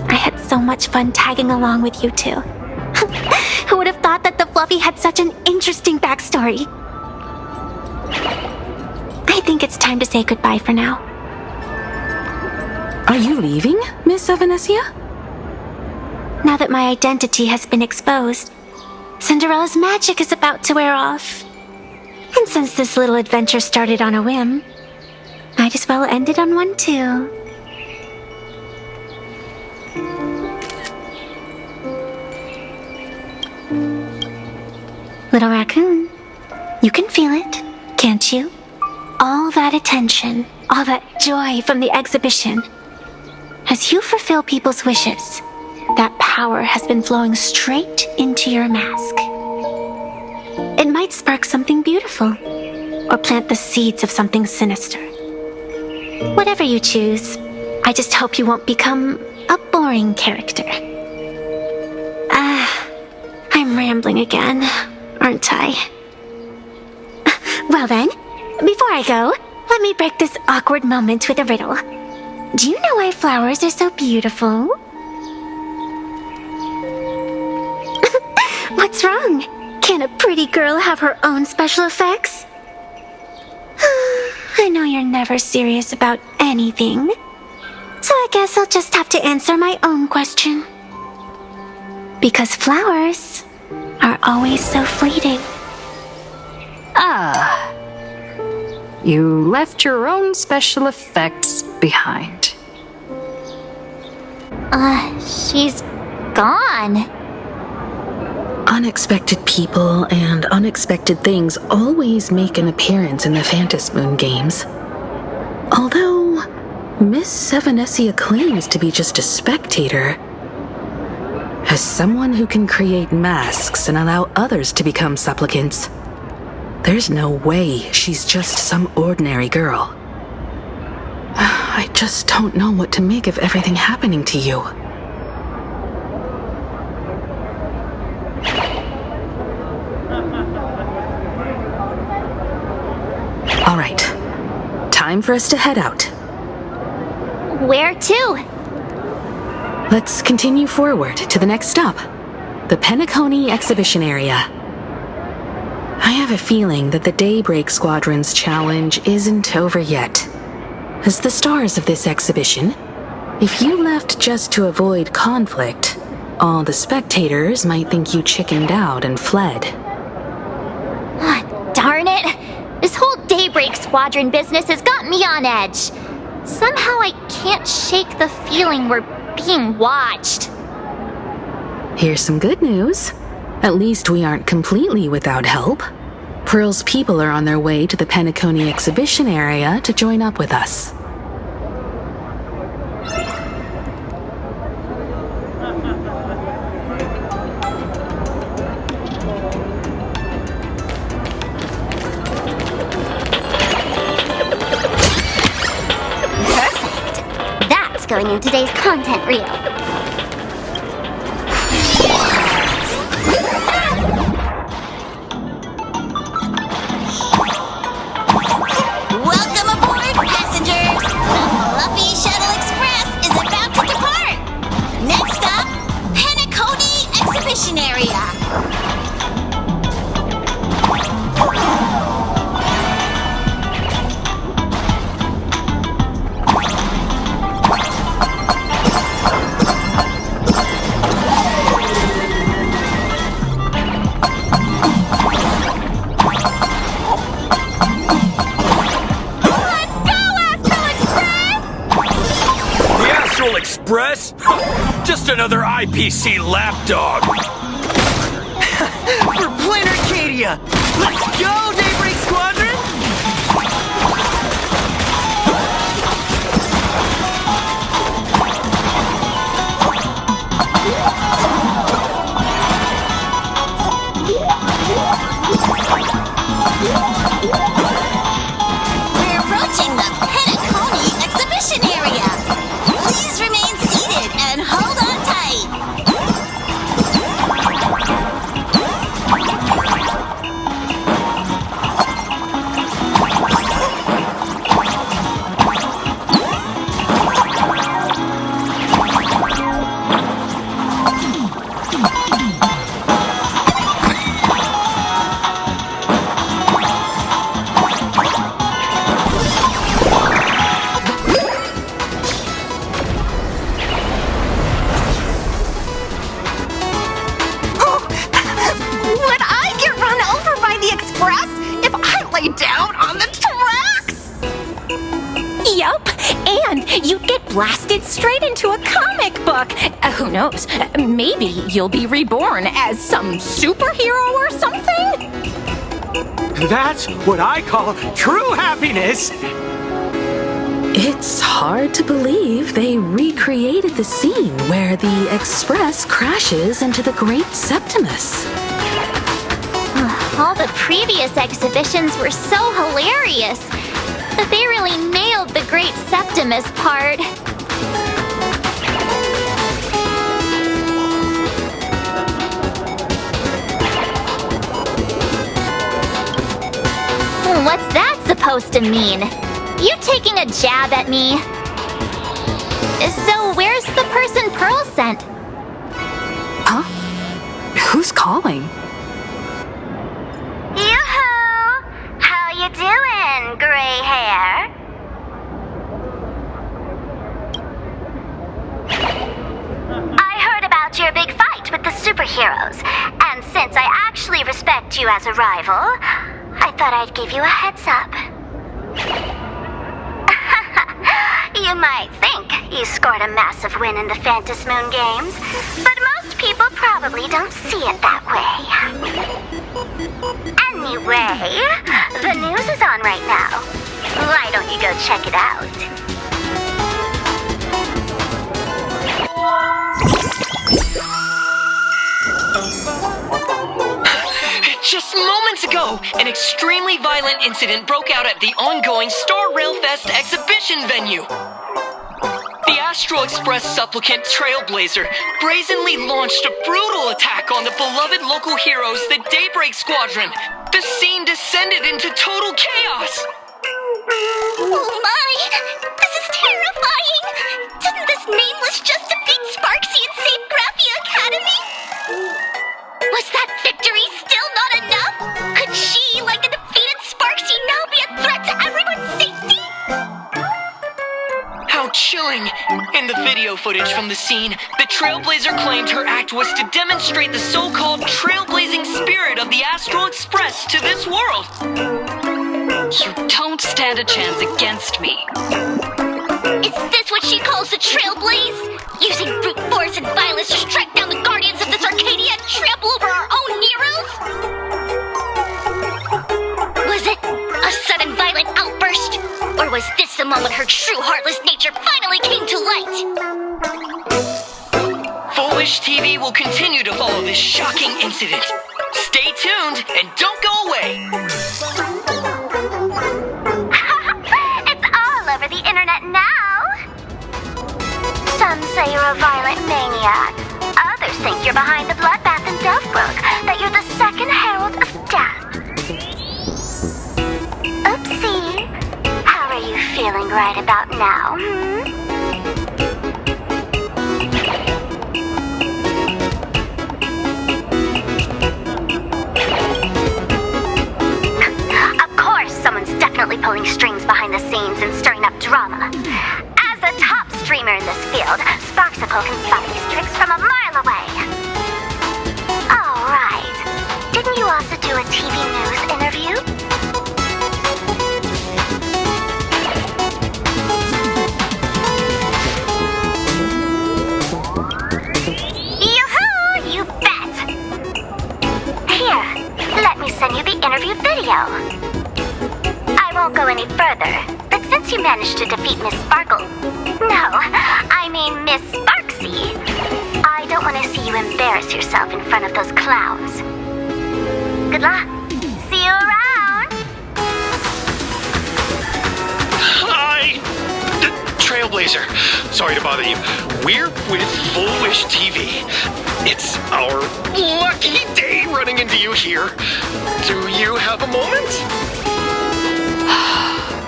I had so much fun tagging along with you two. Who would have thought that the Fluffy had such an interesting backstory? I think it's time to say goodbye for now. Are you leaving, Miss Evanescia? Now that my identity has been exposed, Cinderella's magic is about to wear off. And since this little adventure started on a whim, might as well end it on one too. Little raccoon, you can feel it, can't you? All that attention, all that joy from the exhibition. As you fulfill people's wishes, that power has been flowing straight into your mask. It might spark something beautiful, or plant the seeds of something sinister. Whatever you choose, I just hope you won't become a boring character. I'm rambling again, aren't I? Well then, Before I go, let me break this awkward moment with a riddle. Do you know why flowers are so beautiful? What's wrong? Can't a pretty girl have her own special effects? I know you're never serious about anything. So I guess I'll just have to answer my own question. Because flowers are always so fleeting. Ah. You left your own special effects behind. She's gone. Unexpected people and unexpected things always make an appearance in the Phantasm Moon games. Although, Miss Sevenessia claims to be just a spectator. As someone who can create masks and allow others to become supplicants, there's no way she's just some ordinary girl. I just don't know what to make of everything happening to you. All right, time for us to head out. Where to? Let's continue forward to the next stop, the Penacony Exhibition Area. I have a feeling that the Daybreak Squadron's challenge isn't over yet. As the stars of this exhibition, if you left just to avoid conflict, all the spectators might think you chickened out and fled. Darn it! This whole Daybreak Squadron business has got me on edge. Somehow I can't shake the feeling we're being watched. Here's some good news. At least we aren't completely without help. Pearl's people are on their way to the Penacony Exhibition Area to join up with us. Perfect. That's going in today's content reel. Welcome aboard, passengers! The Fluffy Shuttle Express is about to depart! Next up, Penacony Exhibition Area! Express? Just another IPC lapdog. For Planarcadia! Let's go, Daybreak Squadron! We're approaching the Penacony Exhibition Area! Please remain seated and hold on tight! Would I get run over by the express if I lay down on the tracks? Yup, and you'd get blasted straight into a comic book. Who knows? Maybe you'll be reborn as some superhero or something? That's what I call true happiness! It's hard to believe they recreated the scene where the Express crashes into the Great Septimus. All the previous exhibitions were so hilarious, but they really nailed the Great Septimus part. What's that supposed to mean? You taking a jab at me? So where's the person Pearl sent? Huh? Who's calling? Yoo-hoo! How you doing, gray hair? I heard about your big fight with the superheroes, and since I actually respect you as a rival, I thought I'd give you a heads up. You might think you scored a massive win in the Phantom Moon games, but most people probably don't see it that way. Anyway, the news is on right now. Why don't you go check it out? Just moments ago, an extremely violent incident broke out at the ongoing Star Rail Fest exhibition venue. The Astral Express supplicant Trailblazer brazenly launched a brutal attack on the beloved local heroes, the Daybreak Squadron. The scene descended into total chaos. Oh my! This is terrifying! Didn't this nameless just defeat Sparksy and save Graphia Academy? Was that victory still not enough? Could she, like the defeated Sparksy, now be a threat to everyone's safety? How chilling! In the video footage from the scene, the Trailblazer claimed her act was to demonstrate the so-called trailblazing spirit of the Astral Express to this world. You don't stand a chance against me. Is this what she calls the Trailblaze? Using brute force and violence to strike down the guardians of this Arcadia and trample over our own heroes? Was it a sudden violent outburst? Or was this the moment her true heartless nature finally came to light? Foolish TV will continue to follow this shocking incident. Stay tuned and don't go away. It's all over the internet now. Some say you're a violent maniac. Others think you're behind the bloodbath in Dovebrook, that you're the second herald of death. Oopsie. How are you feeling right about now, Of course, someone's definitely pulling strings behind the scenes and stirring up drama. As a top streamer in this field, Sparksicle can spot these tricks from a mile away. All right. Didn't you also do a TV news interview? Yoo-hoo! You bet! Here, let me send you the interview video. I won't go any further, but since you managed to defeat Miss Sparkle... No, I mean Miss Sparksy. I don't want to see you embarrass yourself in front of those clowns. Good luck. See you around. Hi! Trailblazer. Sorry to bother you. We're with Full Wish TV. It's our lucky day running into you here. Do you have a moment?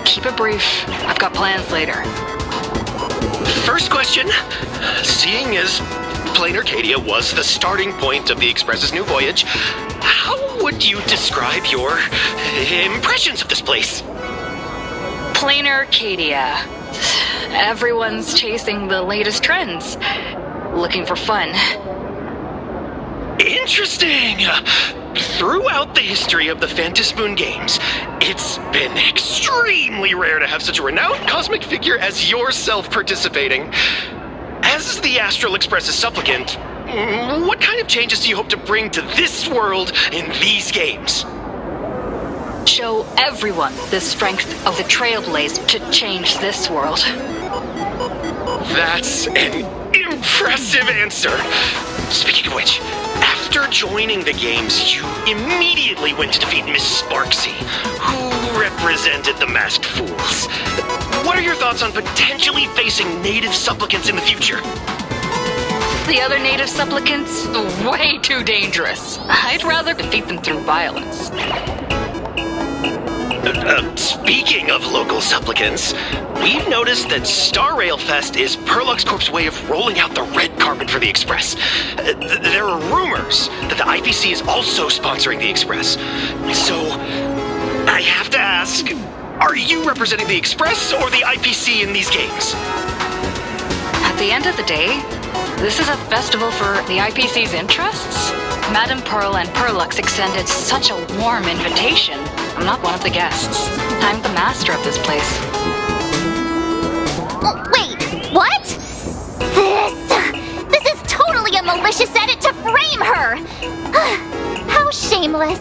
Keep it brief. I've got plans later. First question. Seeing as Planarcadia was the starting point of the Express's new voyage, how would you describe your impressions of this place? Planarcadia. Everyone's chasing the latest trends. Looking for fun. Interesting! Throughout the history of the Phantom Moon games, it's been extremely rare to have such a renowned cosmic figure as yourself participating. As the Astral Express's supplicant, what kind of changes do you hope to bring to this world in these games? Show everyone the strength of the Trailblaze to change this world. That's an impressive answer. Speaking of which, after joining the games, you immediately went to defeat Miss Sparksy, who represented the Masked Fools. What are your thoughts on potentially facing native supplicants in the future? The other native supplicants? Way too dangerous. I'd rather defeat them through violence. Speaking of local supplicants, we've noticed that Star Rail Fest is Perlux Corp's way of rolling out the red carpet for the Express. There are rumors that the IPC is also sponsoring the Express. So, I have to ask, are you representing the Express or the IPC in these games? At the end of the day, this is a festival for the IPC's interests. Madame Pearl and Perlux extended such a warm invitation. I'm not one of the guests. I'm the master of this place. Wait, what? This is totally a malicious edit to frame her! How shameless.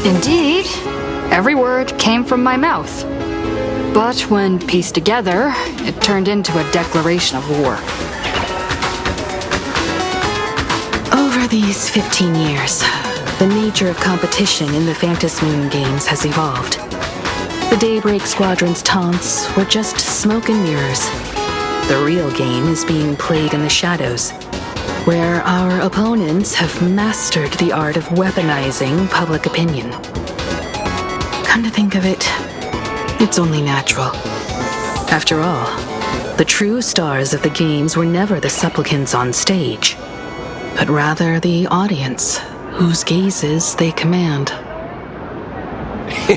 Indeed, every word came from my mouth. But when pieced together, it turned into a declaration of war. Over these 15 years, the nature of competition in the Phantom Moon games has evolved. The Daybreak Squadron's taunts were just smoke and mirrors. The real game is being played in the shadows, where our opponents have mastered the art of weaponizing public opinion. Come to think of it, it's only natural. After all, the true stars of the games were never the supplicants on stage, but rather the audience, whose gazes they command.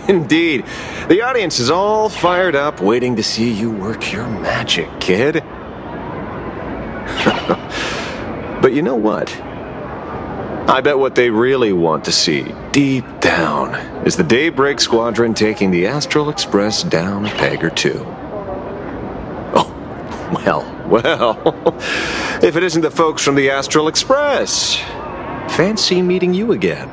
Indeed. The audience is all fired up, waiting to see you work your magic, kid. But you know what? I bet what they really want to see, deep down, is the Daybreak Squadron taking the Astral Express down a peg or two. Oh, well, if it isn't the folks from the Astral Express. Fancy meeting you again.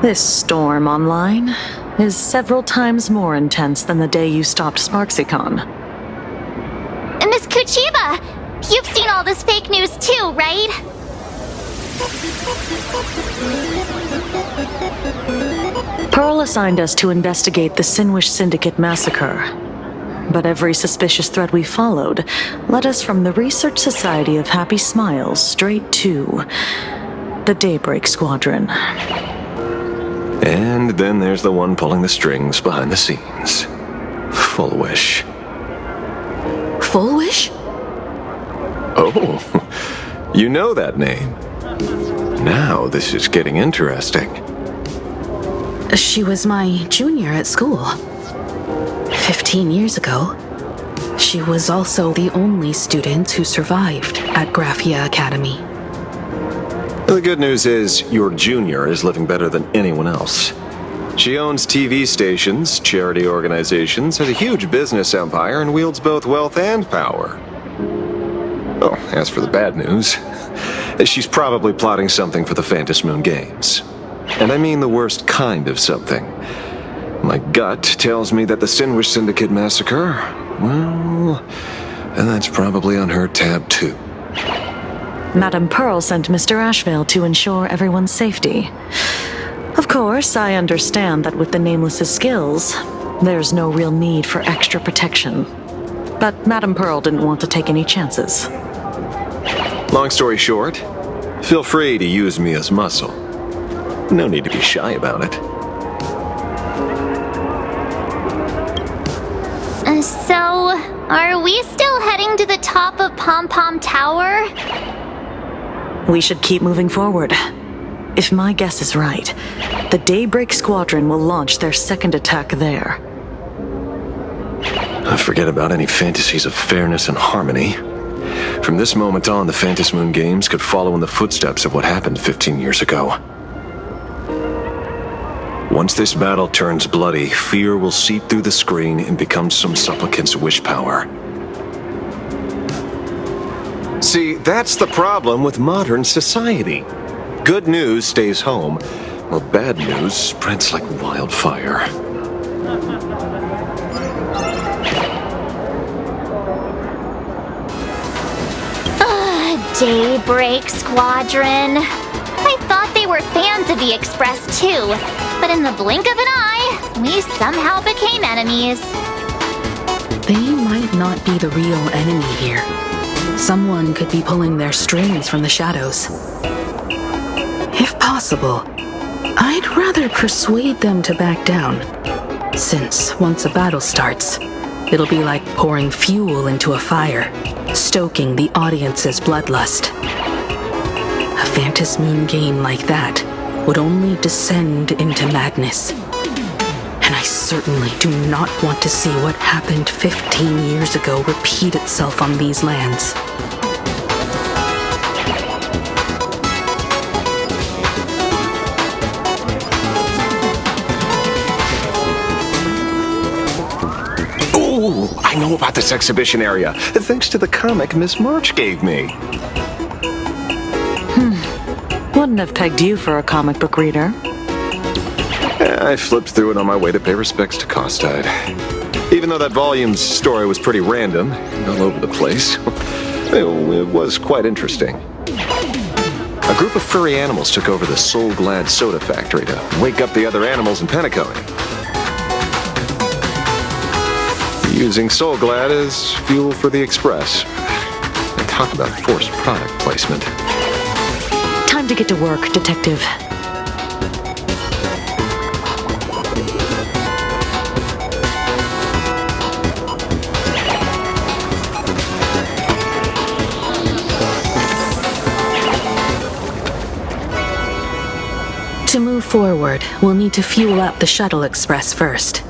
This storm online is several times more intense than the day you stopped Sparksicon. Miss Kuchiba, you've seen all this fake news too, right? Pearl assigned us to investigate the Sinwish Syndicate massacre. But every suspicious thread we followed led us from the Research Society of Happy Smiles straight to the Daybreak Squadron. And then there's the one pulling the strings behind the scenes. Full Wish. Full Wish? Oh, you know that name. Now this is getting interesting. She was my junior at school. 15 years ago, she was also the only student who survived at Graphia Academy. The good news is, your junior is living better than anyone else. She owns TV stations, charity organizations, has a huge business empire, and wields both wealth and power. Oh, as for the bad news, she's probably plotting something for the Phantom Moon games. And I mean the worst kind of something. My gut tells me that the Sinwish Syndicate massacre, well, and that's probably on her tab too. Madame Pearl sent Mr. Ashvale to ensure everyone's safety. Of course, I understand that with the Nameless's skills, there's no real need for extra protection. But Madame Pearl didn't want to take any chances. Long story short, feel free to use me as muscle. No need to be shy about it. So, are we still heading to the top of Pom Pom Tower? We should keep moving forward. If my guess is right, the Daybreak Squadron will launch their second attack there. Forget about any fantasies of fairness and harmony. From this moment on, the Phantom Moon games could follow in the footsteps of what happened 15 years ago. Once this battle turns bloody, fear will seep through the screen and become some supplicant's wish power. See, that's the problem with modern society. Good news stays home, while bad news spreads like wildfire. Daybreak Squadron. I thought they were fans of the Express too, but in the blink of an eye, we somehow became enemies. They might not be the real enemy here, Someone could be pulling their strings from the shadows. If possible, I'd rather persuade them to back down, since once a battle starts, it'll be like pouring fuel into a fire, stoking the audience's bloodlust. A Phantasmoon game like that would only descend into madness. And I certainly do not want to see what happened 15 years ago repeat itself on these lands. Ooh, I know about this exhibition area, thanks to the comic Miss March gave me. Wouldn't have pegged you for a comic book reader. I flipped through it on my way to pay respects to Costide. Even though that volume's story was pretty random and all over the place, it was quite interesting. A group of furry animals took over the Soul Glad soda factory to wake up the other animals in Penacony. Using Soul Glad as fuel for the Express. Talk about forced product placement. Time to get to work, Detective. To move forward, we'll need to fuel up the Shuttle Express first.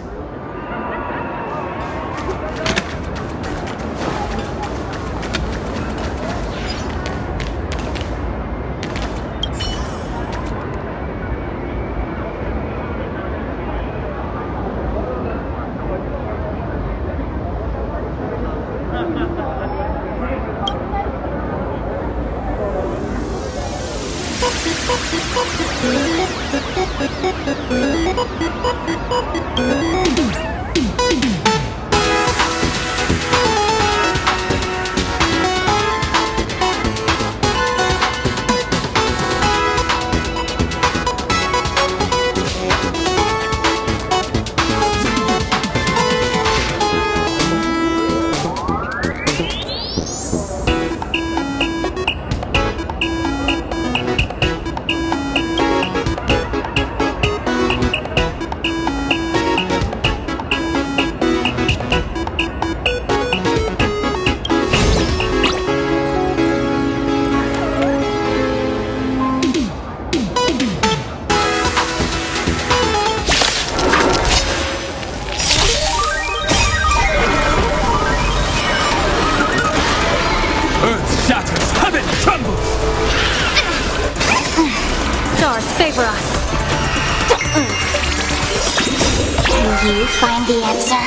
Favor us. Can you find the answer?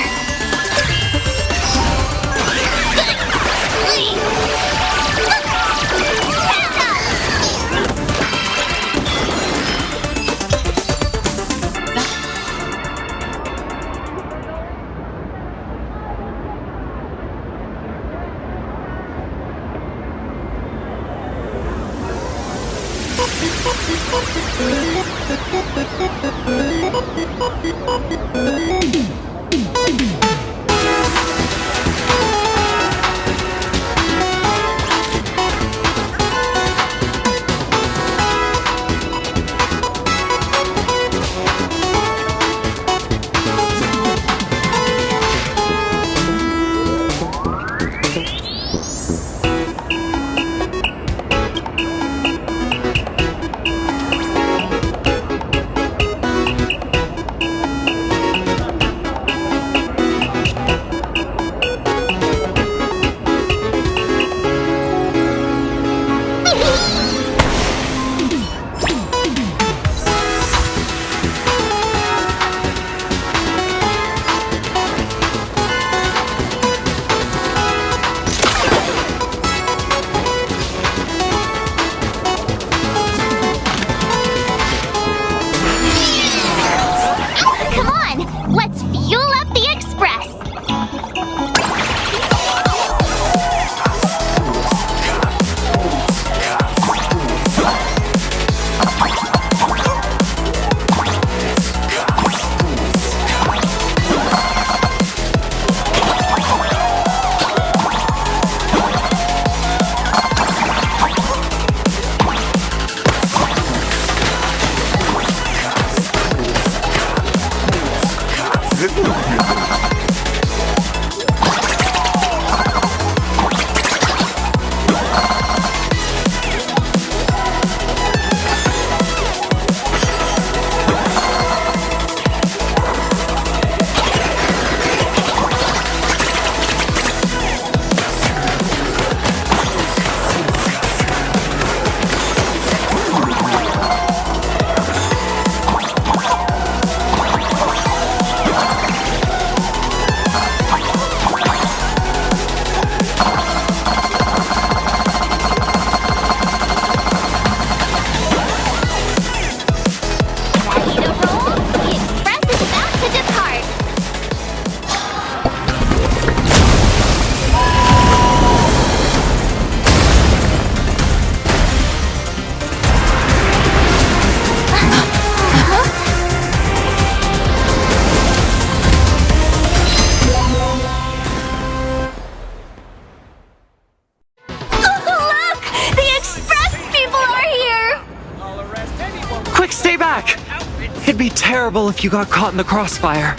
terrible if you got caught in the crossfire.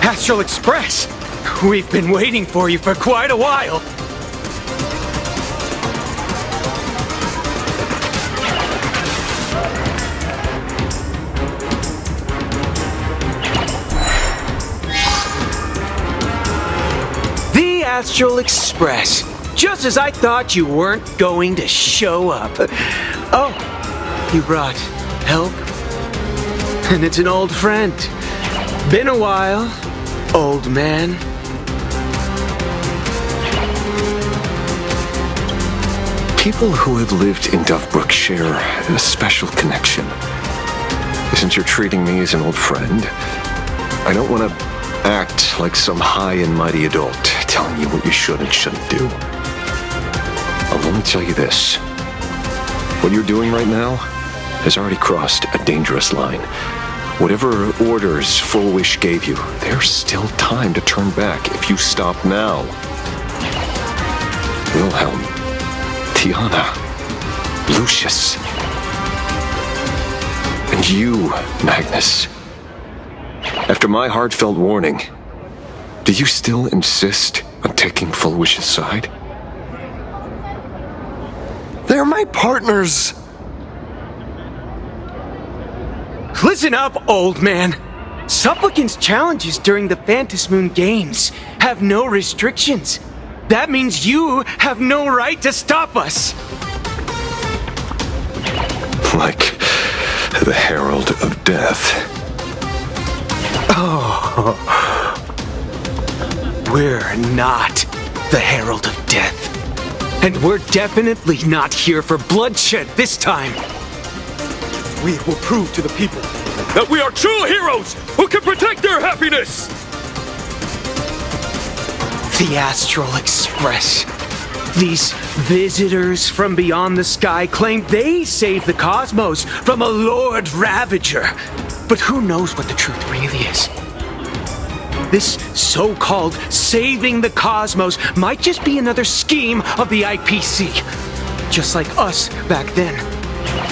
Astral Express! We've been waiting for you for quite a while. The Astral Express. Just as I thought you weren't going to show up. Oh, you brought help? And it's an old friend. Been a while, old man. People who have lived in Dovebrook share a special connection. Since you're treating me as an old friend, I don't want to act like some high and mighty adult telling you what you should and shouldn't do. I'll only tell you this. What you're doing right now has already crossed a dangerous line. Whatever orders Full Wish gave you, there's still time to turn back if you stop now. Wilhelm, Tiana, Lucius, and you, Magnus. After my heartfelt warning, do you still insist on taking Full Wish's side? They're my partners. Listen up, old man. Supplicant's challenges during the Phantasmoon Games have no restrictions. That means you have no right to stop us. Like the Herald of Death. Oh. We're not the Herald of Death. And we're definitely not here for bloodshed this time. We will prove to the people that we are true heroes who can protect their happiness! The Astral Express. These visitors from beyond the sky claim they saved the cosmos from a Lord Ravager. But who knows what the truth really is? This so-called saving the cosmos might just be another scheme of the IPC. Just like us back then.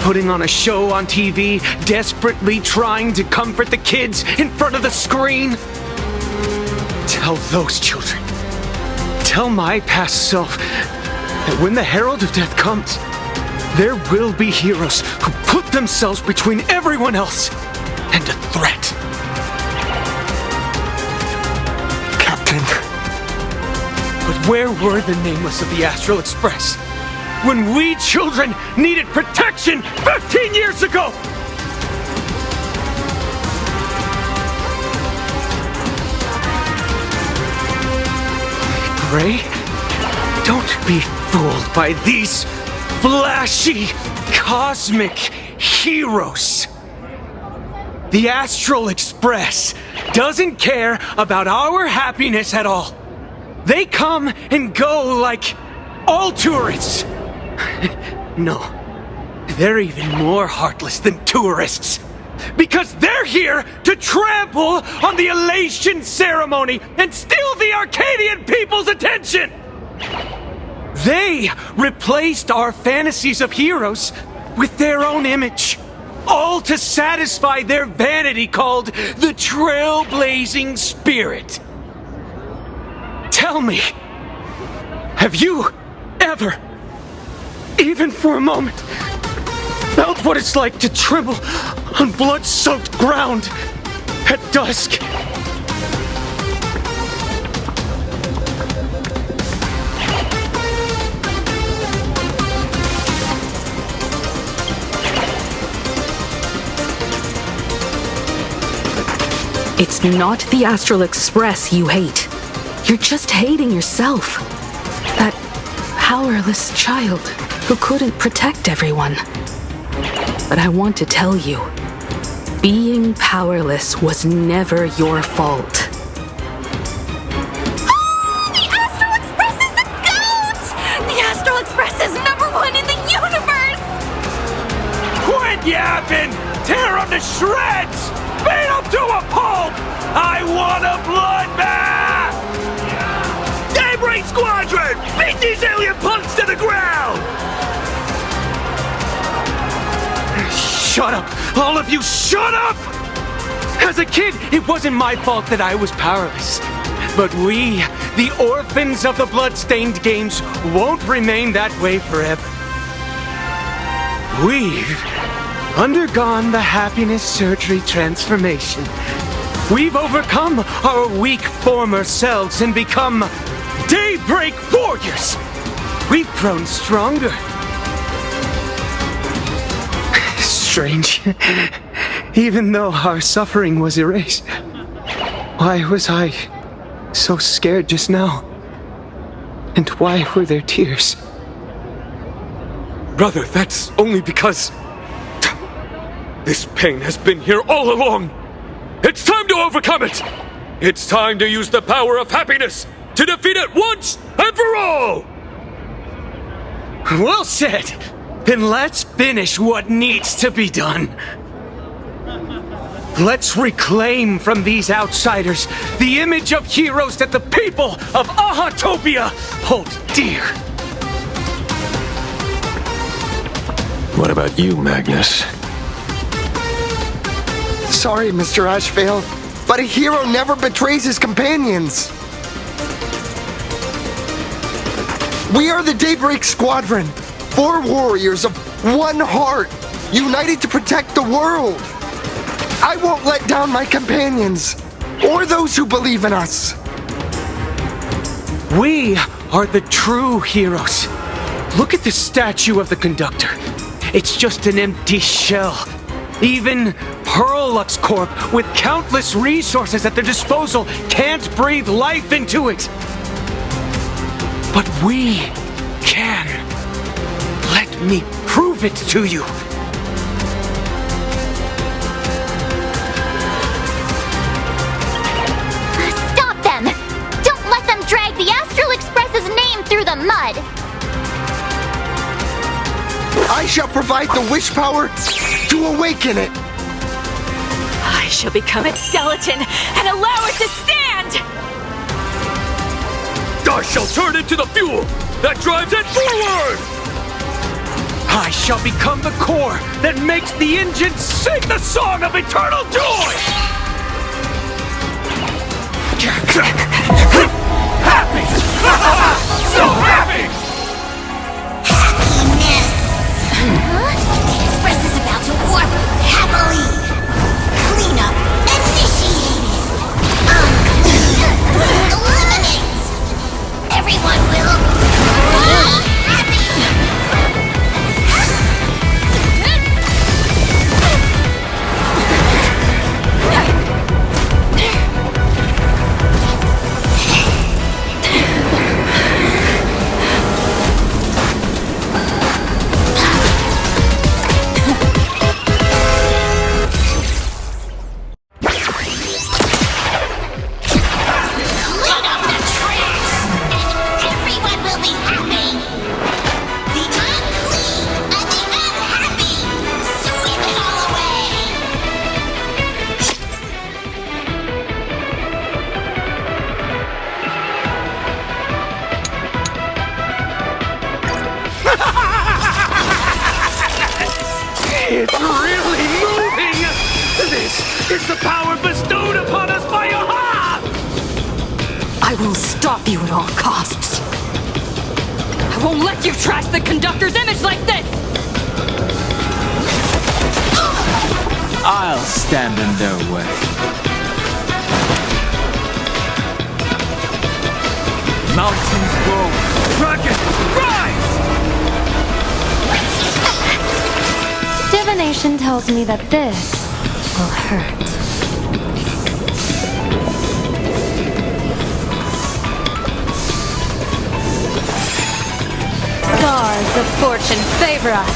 Putting on a show on TV, desperately trying to comfort the kids in front of the screen. Tell those children, tell my past self, that when the Herald of Death comes, there will be heroes who put themselves between everyone else and a threat. Captain. But where were the nameless of the Astral Express when we children needed protection 15 years ago? Gray, don't be fooled by these flashy, cosmic heroes. The Astral Express doesn't care about our happiness at all. They come and go like all tourists. No, they're even more heartless than tourists. Because they're here to trample on the elation ceremony and steal the Arcadian people's attention! They replaced our fantasies of heroes with their own image, all to satisfy their vanity called the Trailblazing Spirit. Tell me, have you ever, even for a moment, felt what it's like to tremble on blood-soaked ground at dusk? It's not the Astral Express you hate. You're just hating yourself. That powerless child who couldn't protect everyone. But I want to tell you, being powerless was never your fault. The Astral Express is the GOAT! The Astral Express is #1 in the universe! Quit yapping! Tear them to shreds! Beat them to bloodbath! Daybreak Squadron! Beat these alien punks to the ground! Shut up! All of you, shut up! As a kid, it wasn't my fault that I was powerless. But we, the orphans of the blood-stained games, won't remain that way forever. We've undergone the happiness surgery transformation. We've overcome our weak former selves and become Daybreak Warriors. We've grown stronger. Strange. Even though our suffering was erased, why was I so scared just now? And why were there tears? Brother, that's only because this pain has been here all along. It's time to overcome it. It's time to use the power of happiness to defeat it once and for all. Well said. Then let's finish what needs to be done. Let's reclaim from these outsiders the image of heroes that the people of Ahatopia hold dear. What about you, Magnus? Sorry, Mr. Ashvale, but a hero never betrays his companions. We are the Daybreak Squadron, 4 warriors of one heart, united to protect the world. I won't let down my companions, or those who believe in us. We are the true heroes. Look at the statue of the conductor. It's just an empty shell. Even Perlux Corp, with countless resources at their disposal, can't breathe life into it. But we can. Let me prove it to you. Stop them! Don't let them drag the Astral Express's name through the mud! I shall provide the wish power to awaken it. I shall become its skeleton and allow it to stand! I shall turn into the fuel that drives it forward! I shall become the core that makes the engine sing the song of eternal joy! Happy! So happy! The Express is about to warp happily. Cleanup initiated. Eliminate. Everyone will be happy. It's really moving! This is the power bestowed upon us by Aha! I will stop you at all costs. I won't let you trash the conductor's image like this! I'll stand in their way. Mountains grow, dragons rise! Divination tells me that this will hurt. Stars of fortune favor us.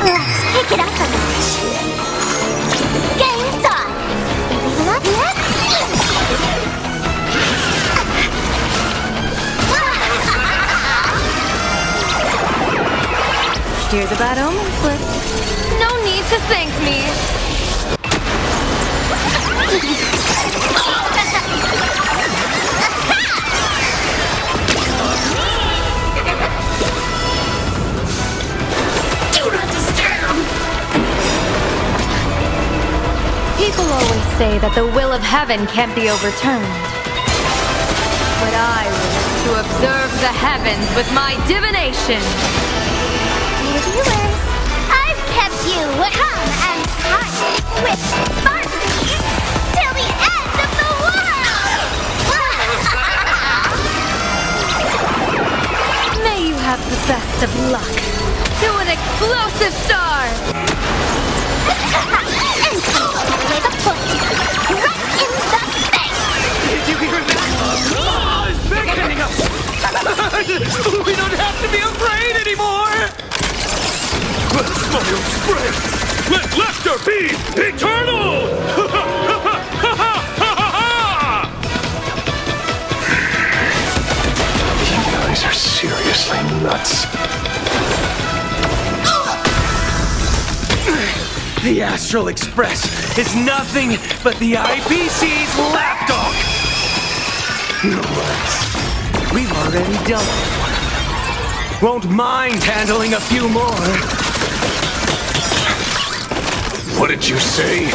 Let's pick it up a notch. Game's on. Here's a bad omen slip. No to thank me. People always say that the will of heaven can't be overturned. But I wish to observe the heavens with my divination. Dear viewers, I've kept you calm and silent with Sparky till the end of the world! May you have the best of luck to an explosive star! And with a foot right in the face! Did you hear that? It's beckoning us! We don't have to be afraid anymore! Let smile spread! Let laughter be eternal! You guys are seriously nuts. The Astral Express is nothing but the IPC's lapdog! No worries. We've already dealt with one. Won't mind handling a few more. What did you say?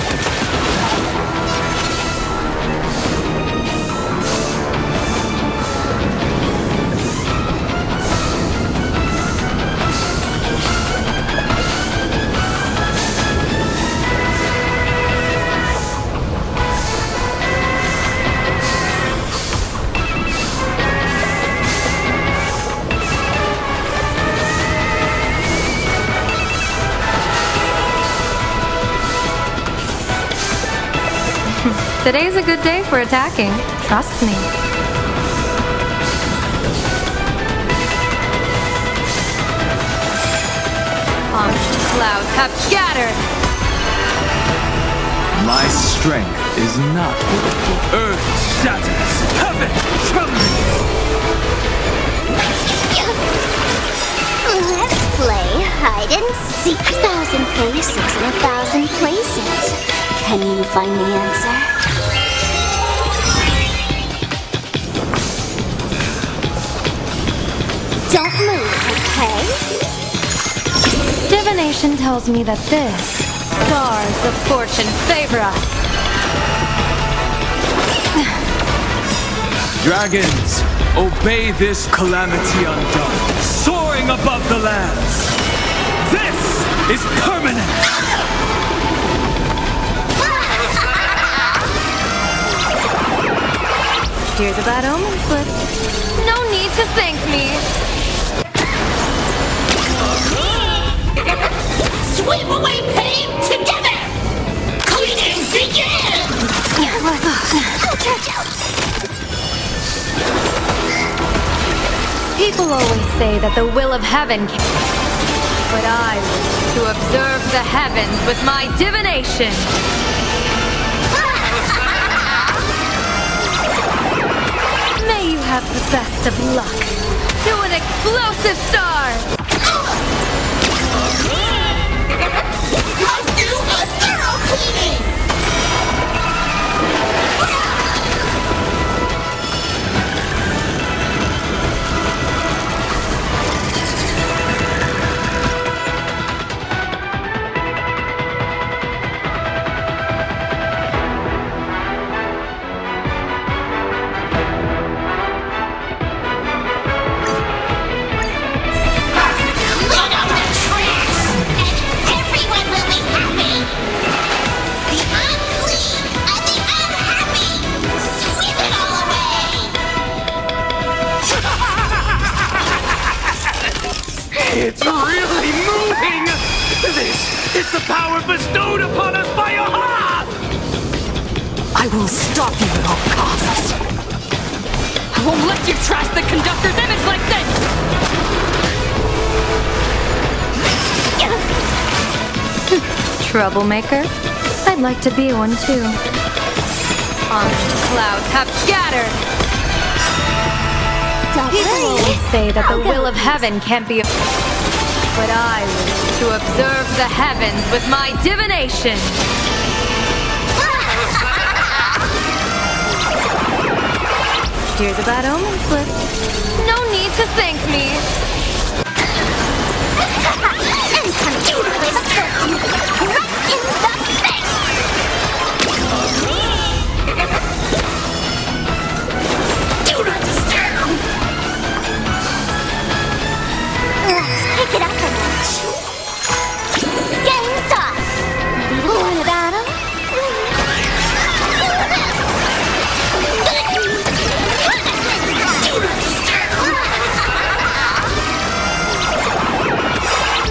Today's a good day for attacking. Trust me. Clouds have scattered. My strength is not equal. Earth shatters, heaven trembles! Let's play hide and seek. 1,000 places in 1,000 places. Can you find the answer? Don't move, okay? Divination tells me that this stars of fortune favor us. Dragons, obey this calamity undone, soaring above the lands. This is permanent! Here's a bad omen slip. No need to thank me. Sweep away pain together! Cleaning begin! I'll catch out. People always say that the will of heaven can... But I wish to observe the heavens with my divination. May you have the best of luck to an explosive star! Let's do a thorough cleaning! It's really moving! This is the power bestowed upon us by Aha! I will stop you at all costs. I won't let you trash the conductor's image like this! Troublemaker? I'd like to be one too. Clouds have scattered. People always say that the will of heaven can't be... But I wish to observe the heavens with my divination. Here's a bad omen slip. No need to thank me. And computer with a foot right in the face! Do not disturb! Let's pick it up a notch. Game's up! What about him?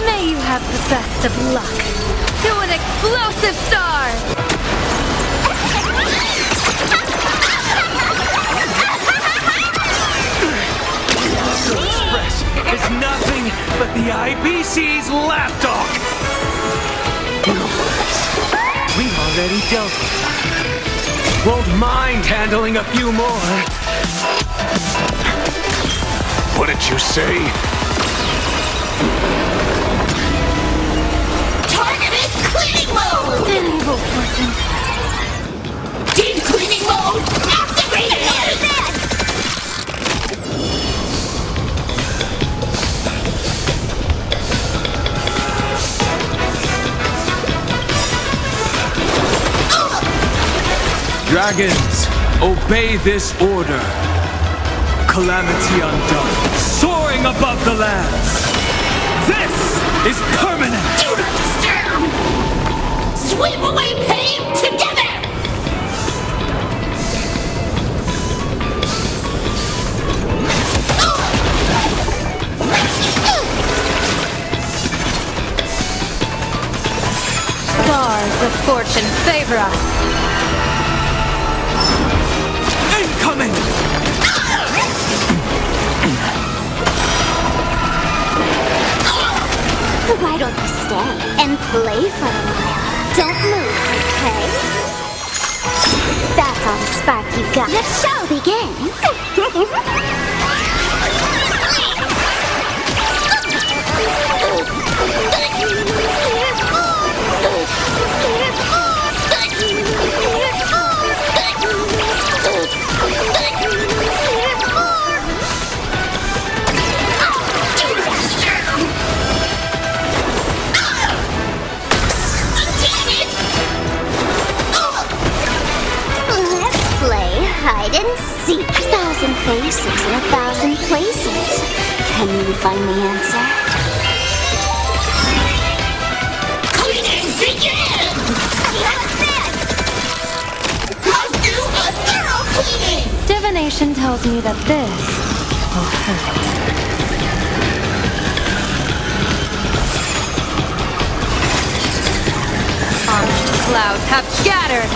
May you have the best of luck. To an explosive star! Express is nothing but the IBC's lapdog. We've already dealt with that. Won't mind handling a few more. What did you say? Targeted cleaning mode! Evil portent. Deep cleaning mode activated! Dragons, obey this order. Calamity undone, soaring above the lands. This is permanent. Do not disturb! Sweep away pain together! Stars of fortune favor us. Incoming! Why don't you stay and play for a while? Don't move, okay? That's all the spark you got. The show begins! Hide and seek. 1,000 faces in 1,000 places. Can you find the answer? Cleaning begins! Let's do a thorough cleaning! Divination tells me that this will hurt. Orange clouds have scattered.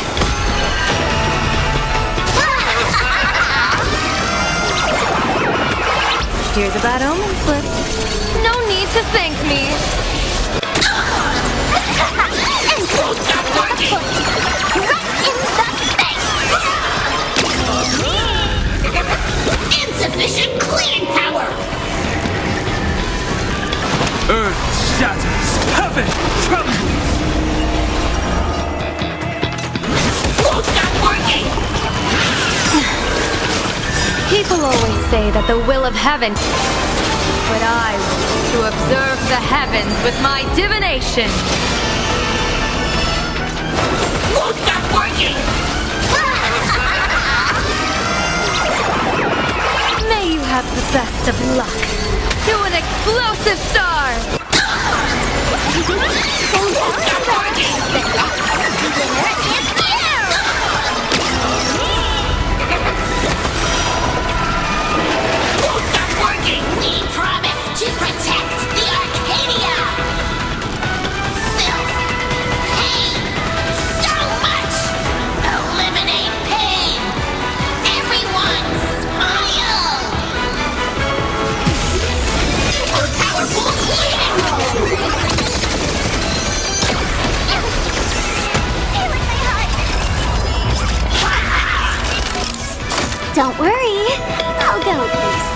Here's a bad omen slip. No need to thank me. And close that working! Right in the face! Insufficient cleaning power! Earth shatters, heaven trembles. Close that working! People always say that the will of heaven, but I wish to observe the heavens with my divination. Won't stop working! May you have the best of luck. To an explosive star! Won't stop working! The winner is you! We promise to protect the Arcadia! Filth! Pain! So much! Eliminate pain! Everyone smile! A powerful cleaning roll! Don't worry, I'll go with these.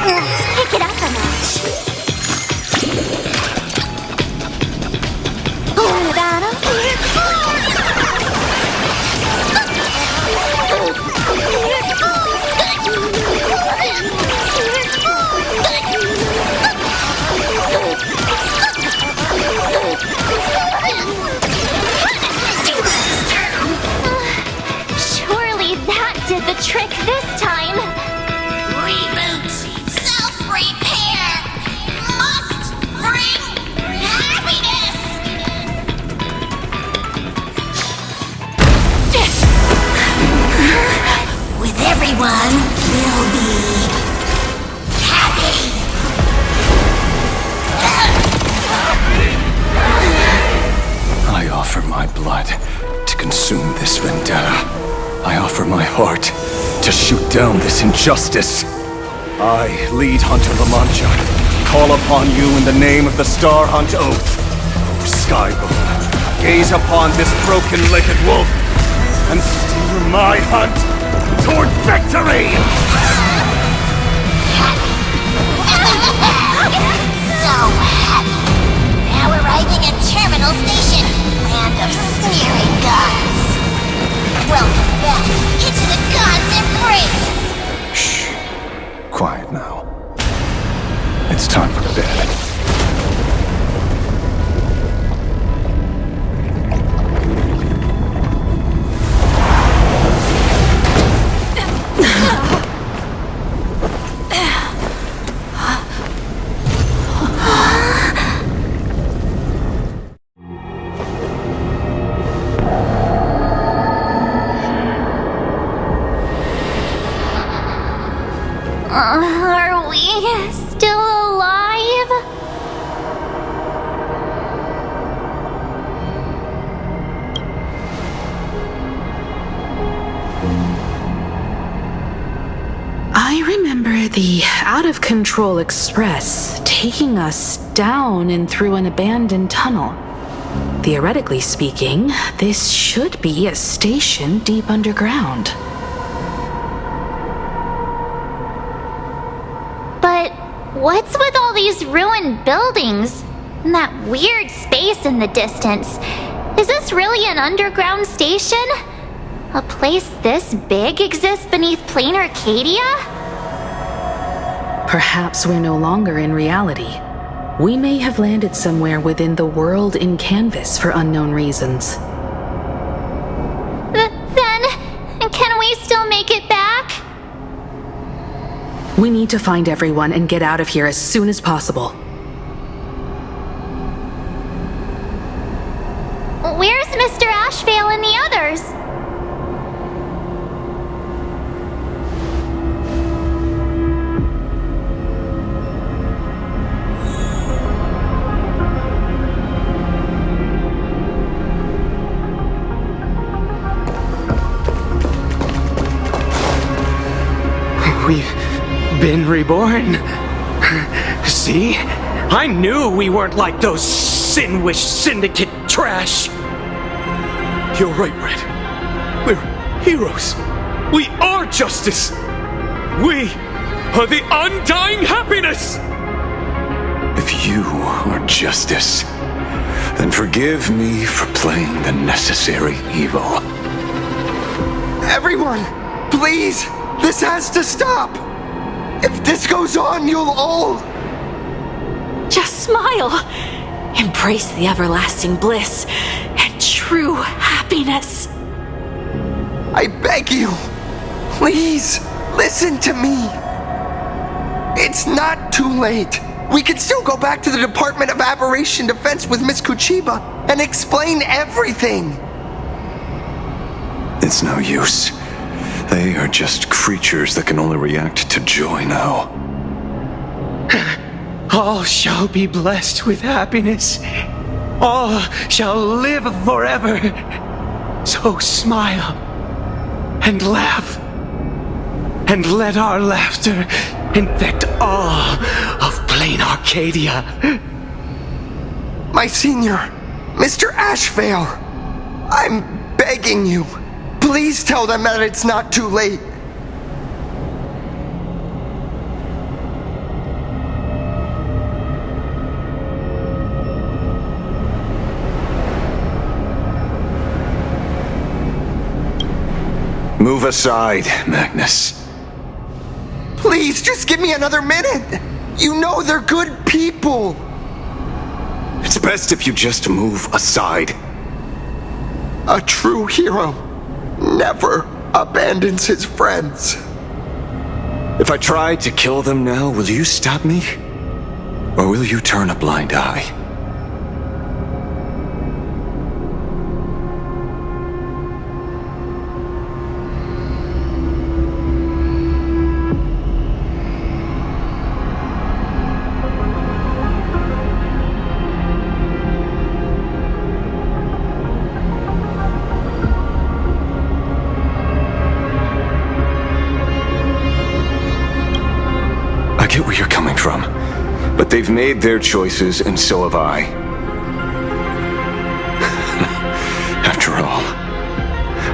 Let's pick it up a notch. everyone will be happy. I offer my blood to consume this vendetta. I offer my heart to shoot down this injustice. I, lead Hunter La Mancha, call upon you in the name of the Star Hunt Oath. O Skybound, gaze upon this broken-legged wolf and steer my hunt toward victory! So happy. Now arriving at Terminal Station, land of sneering gods. Welcome back into the gods' embrace. Shh. Quiet now. It's time for bed. Are we still alive? I remember the out-of-control express taking us down and through an abandoned tunnel. Theoretically speaking, this should be a station deep underground. But what's with all these ruined buildings? And that weird space in the distance? Is this really an underground station? A place this big exists beneath Planarcadia? Perhaps we're no longer in reality. We may have landed somewhere within the world in canvas for unknown reasons. Then, can we still make it back? We need to find everyone and get out of here as soon as possible. Where's Mr. Ashvale and the others? We've been reborn. See? I knew we weren't like those Sin-Wish Syndicate trash. You're right, Red. We're heroes. We are justice. We are the undying happiness. If you are justice, then forgive me for playing the necessary evil. Everyone, please! This has to stop! If this goes on, you'll all... Just smile. Embrace the everlasting bliss and true happiness. I beg you, please, listen to me. It's not too late. We can still go back to the Department of Aberration Defense with Miss Kuchiba and explain everything. It's no use. They are just creatures that can only react to joy now. All shall be blessed with happiness. All shall live forever. So smile and laugh. And let our laughter infect all of Planarcadia. My senior, Mr. Ashvale, I'm begging you. Please tell them that it's not too late. Move aside, Magnus. Please, just give me another minute. You know they're good people. It's best if you just move aside. A true hero never abandons his friends. If I try to kill them now, will you stop me? Or will you turn a blind eye? They've made their choices, and so have I. After all,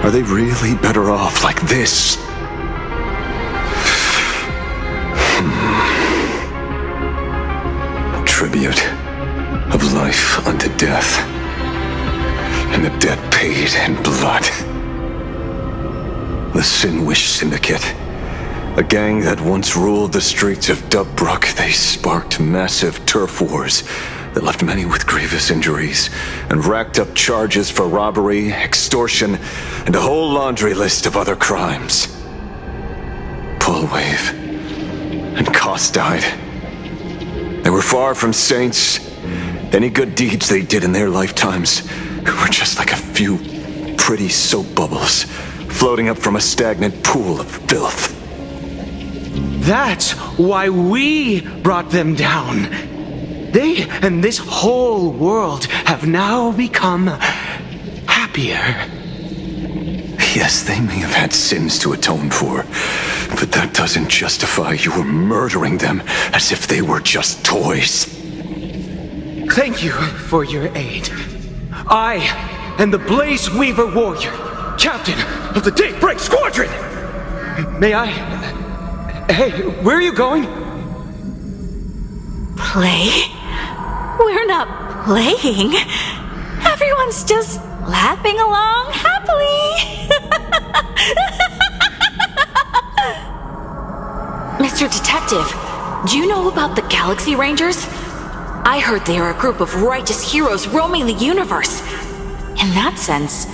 are they really better off like this? Tribute of life unto death, and a debt paid in blood. The Sinwish Syndicate, a gang that once ruled the streets of Daybreak. They sparked massive turf wars that left many with grievous injuries and racked up charges for robbery, extortion, and a whole laundry list of other crimes. Pullwave and Koss died. They were far from saints. Any good deeds they did in their lifetimes were just like a few pretty soap bubbles floating up from a stagnant pool of filth. That's why we brought them down. They and this whole world have now become happier. Yes, they may have had sins to atone for, but that doesn't justify your murdering them as if they were just toys. Thank you for your aid. I am the Blaze Weaver Warrior, captain of the Daybreak Squadron! May I... Hey, where are you going? Play? We're not playing. Everyone's just laughing along happily. Mr. Detective, do you know about the Galaxy Rangers? I heard they are a group of righteous heroes roaming the universe. In that sense,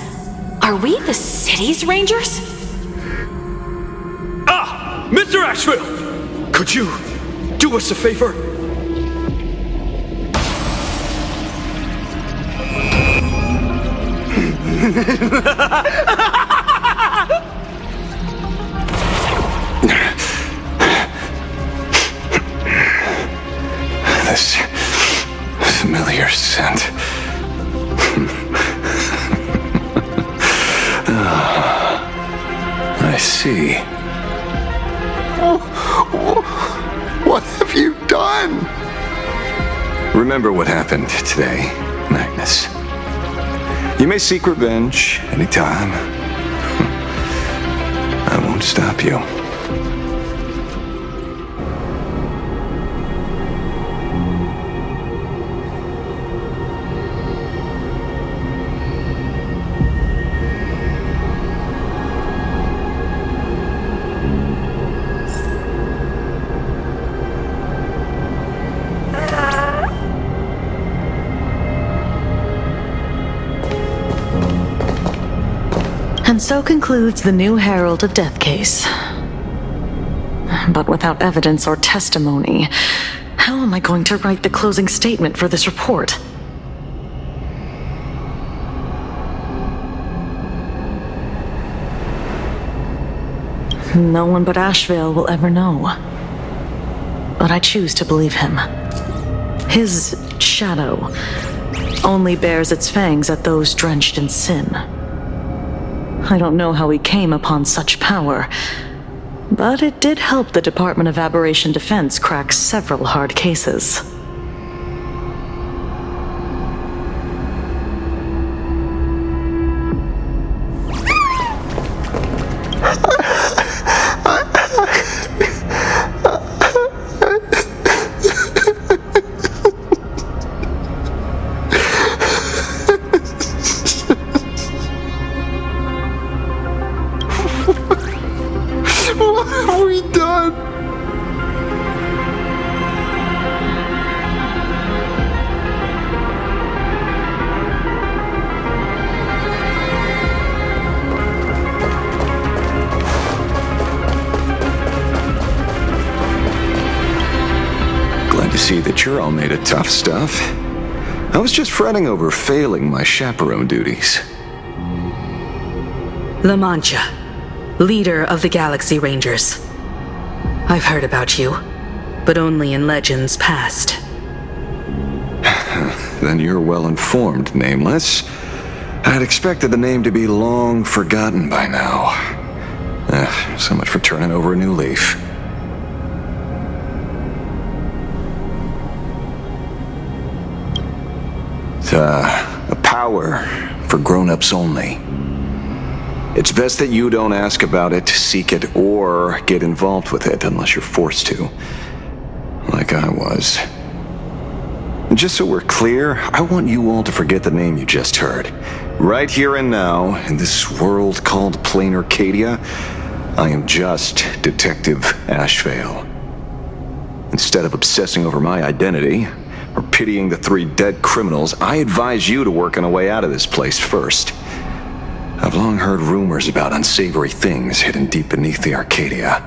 are we the city's Rangers? Ah! Mr. Asheville! Could you do us a favor? This familiar scent. I see. What have you done? Remember what happened today, Magnus. You may seek revenge anytime. I won't stop you. And so concludes the new Herald of Death case. But without evidence or testimony, how am I going to write the closing statement for this report? No one but Asheville will ever know. But I choose to believe him. His shadow only bears its fangs at those drenched in sin. I don't know how he came upon such power, but it did help the Department of Aberration Defense crack several hard cases. What have we done? Glad to see that you're all made of tough stuff. I was just fretting over failing my chaperone duties. La Mancha, leader of the Galaxy Rangers. I've heard about you, but only in legends past. Then you're well informed, Nameless. I'd expected the name to be long forgotten by now. So much for turning over a new leaf. a power for grown-ups only. It's best that you don't ask about it, seek it, or get involved with it unless you're forced to. Like I was. And just so we're clear, I want you all to forget the name you just heard. Right here and now, in this world called Planarcadia, I am just Detective Ashvale. Instead of obsessing over my identity, or pitying the 3 dead criminals, I advise you to work on a way out of this place first. I've long heard rumors about unsavory things hidden deep beneath the Arcadia.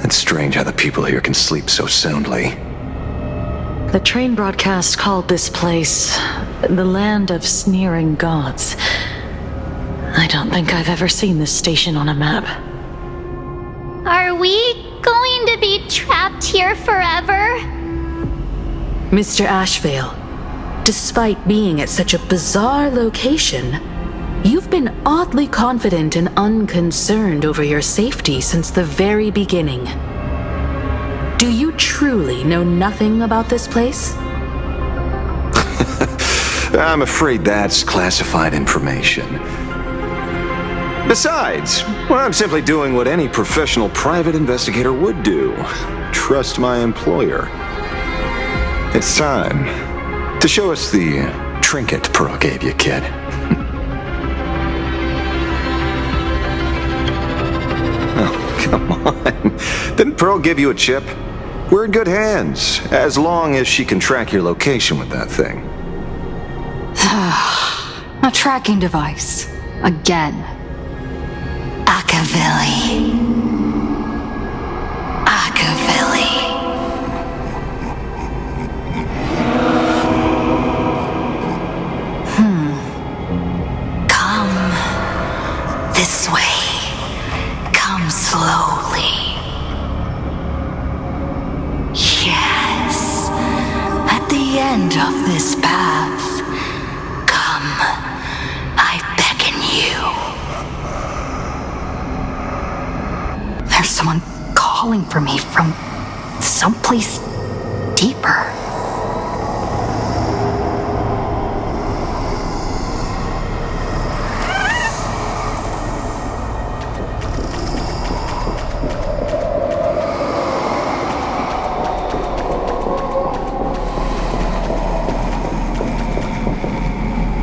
It's strange how the people here can sleep so soundly. The train broadcast called this place the land of sneering gods. I don't think I've ever seen this station on a map. Are we going to be trapped here forever? Mr. Ashvale, despite being at such a bizarre location, you've been oddly confident and unconcerned over your safety since the very beginning. Do you truly know nothing about this place? I'm afraid that's classified information. Besides, well, I'm simply doing what any professional private investigator would do. Trust my employer. It's time to show us the trinket Pearl gave you, kid. Oh, come on. Didn't Pearl give you a chip? We're in good hands, as long as she can track your location with that thing. A tracking device. Again. Akavilli. Come this way. Come slowly. Yes. At the end of this path, come. I beckon you. There's someone calling for me from someplace deeper.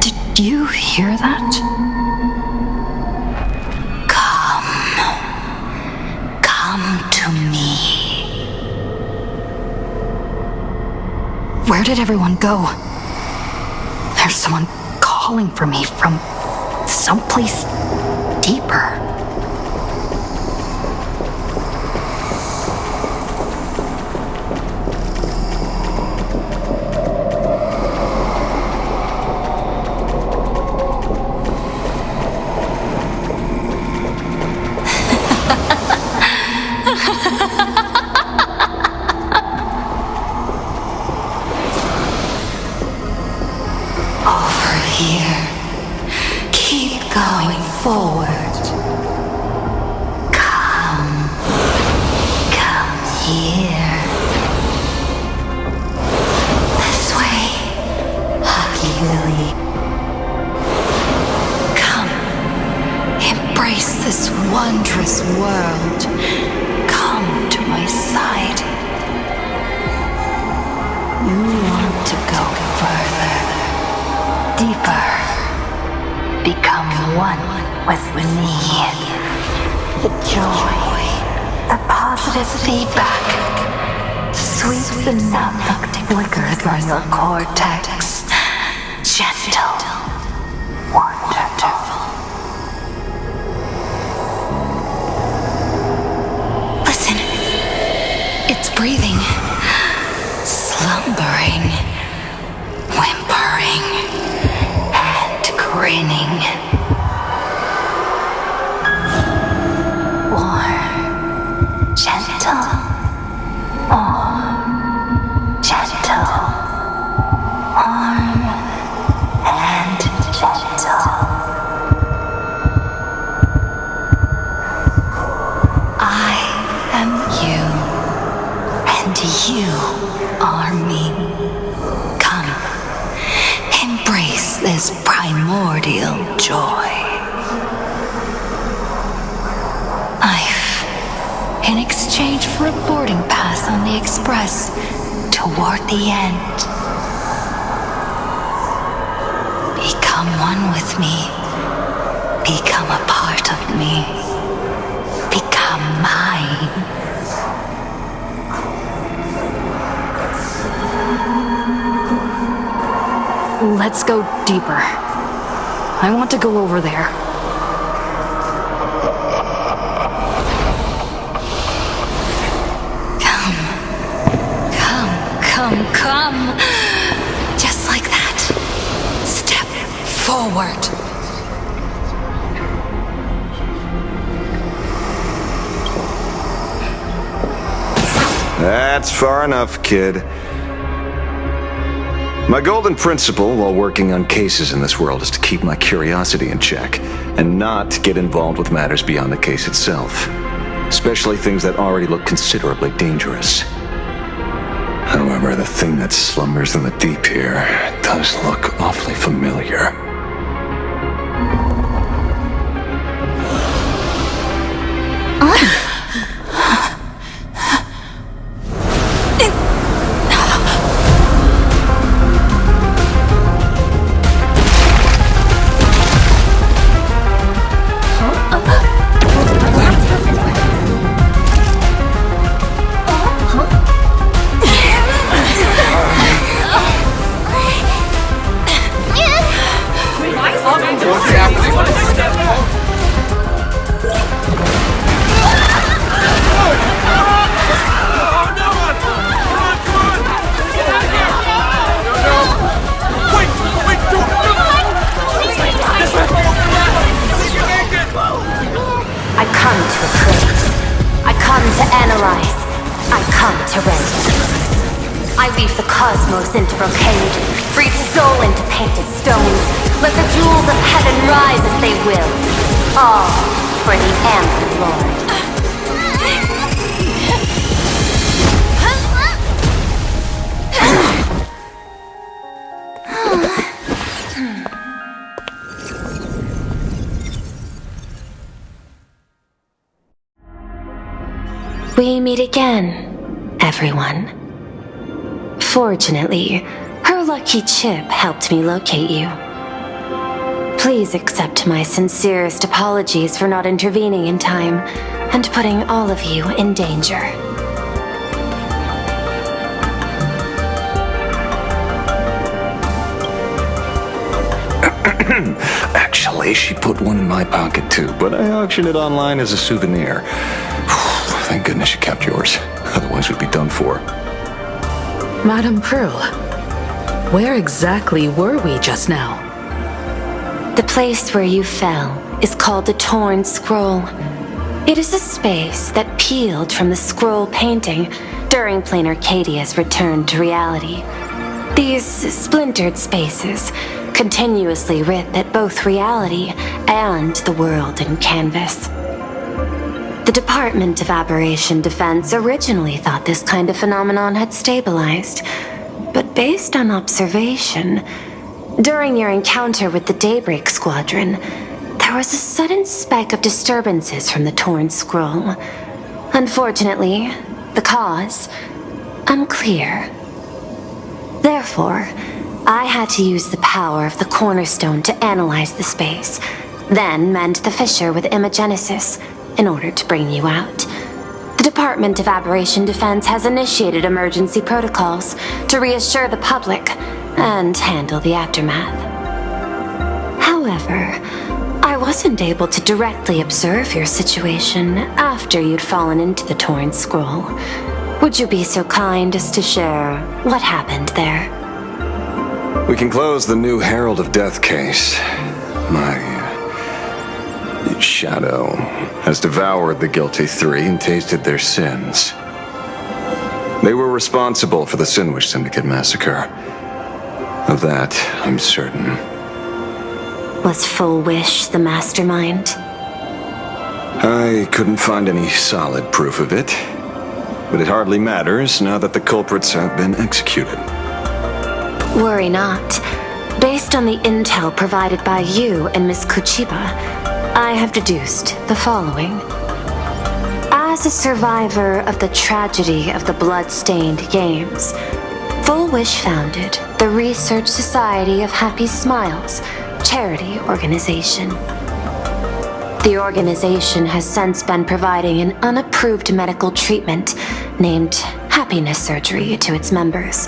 Did you hear that? Come to me. Where did everyone go? There's someone calling for me from someplace deeper. Over here. Keep going forward. Come. Come here. This way. Hockey Lily. Come. Embrace this wondrous world. Come to my side. You want to go further. Deeper. Become one with me. The joy, the positive feedback, sweet enough to flicker from your cortex. Gentle, wonderful. Listen, it's breathing, slumbering, whimpering, and grinning. Warm, gentle, gentle, warm, and gentle. I am you, and you are me. Come, this primordial joy. Life, in exchange for a boarding pass on the Express toward the end. Become one with me. Become a part of me. Become mine. Let's go deeper. I want to go over there. Come. Just like that. Step forward. That's far enough, kid. My golden principle while working on cases in this world is to keep my curiosity in check and not get involved with matters beyond the case itself, especially things that already look considerably dangerous. However, the thing that slumbers in the deep here does look awfully familiar. Into brocade, breathe soul into painted stones. Let the jewels of heaven rise as they will. All for the Amber Lord. We meet again, everyone. Fortunately, her lucky chip helped me locate you. Please accept my sincerest apologies for not intervening in time and putting all of you in danger. Actually, she put one in my pocket too, but I auctioned it online as a souvenir. Thank goodness you kept yours. Otherwise we'd be done for. Madame Pearl, where exactly were we just now? The place where you fell is called the Torn Scroll. It is a space that peeled from the scroll painting during Planarcadia's return to reality. These splintered spaces continuously rip at both reality and the world in canvas. The Department of Aberration Defense originally thought this kind of phenomenon had stabilized, but based on observation, during your encounter with the Daybreak Squadron, there was a sudden spike of disturbances from the Torn Scroll. Unfortunately, the cause, unclear. Therefore, I had to use the power of the Cornerstone to analyze the space, then mend the fissure with Imagenesis in order to bring you out. The Department of Aberration Defense has initiated emergency protocols to reassure the public and handle the aftermath. However, I wasn't able to directly observe your situation after you'd fallen into the Torn Scroll. Would you be so kind as to share what happened there? We can close the new Herald of Death case. My shadow has devoured the guilty three and tasted their sins. They were responsible for the Sinwish Syndicate massacre. Of that, I'm certain. Was Full Wish the mastermind? I couldn't find any solid proof of it, but it hardly matters now that the culprits have been executed. Worry not. Based on the intel provided by you and Miss Kuchiba, I have deduced the following. As a survivor of the tragedy of the Blood-Stained Games, Full Wish founded the Research Society of Happy Smiles, charity organization. The organization has since been providing an unapproved medical treatment named happiness surgery to its members,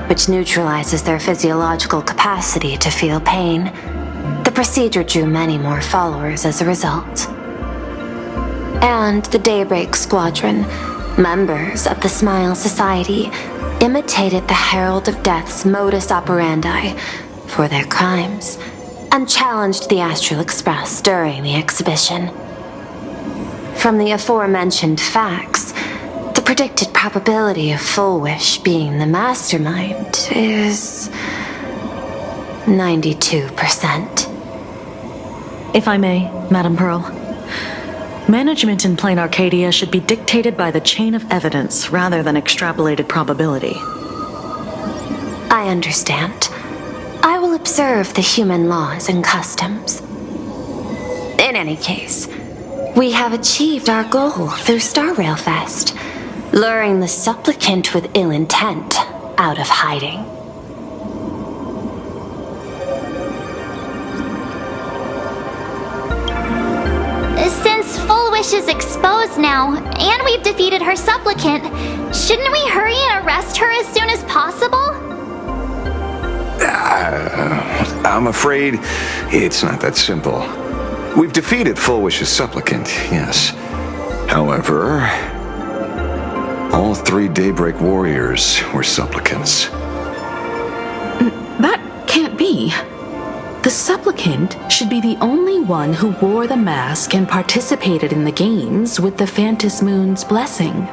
which neutralizes their physiological capacity to feel pain. The procedure drew many more followers as a result. And the Daybreak Squadron, members of the Smile Society, imitated the Herald of Death's modus operandi for their crimes, and challenged the Astral Express during the exhibition. From the aforementioned facts, the predicted probability of Full Wish being the mastermind is 92%. If I may, Madam Pearl, management in Planarcadia should be dictated by the chain of evidence rather than extrapolated probability. I understand. I will observe the human laws and customs. In any case, we have achieved our goal through Star Rail Fest, luring the supplicant with ill intent out of hiding. Since Full Wish is exposed now, and we've defeated her supplicant, shouldn't we hurry and arrest her as soon as possible? I'm afraid it's not that simple. We've defeated Full Wish's supplicant, yes. However, all 3 Daybreak warriors were supplicants. That can't be. The supplicant should be the only one who wore the mask and participated in the games with the Phantom Moon's blessing.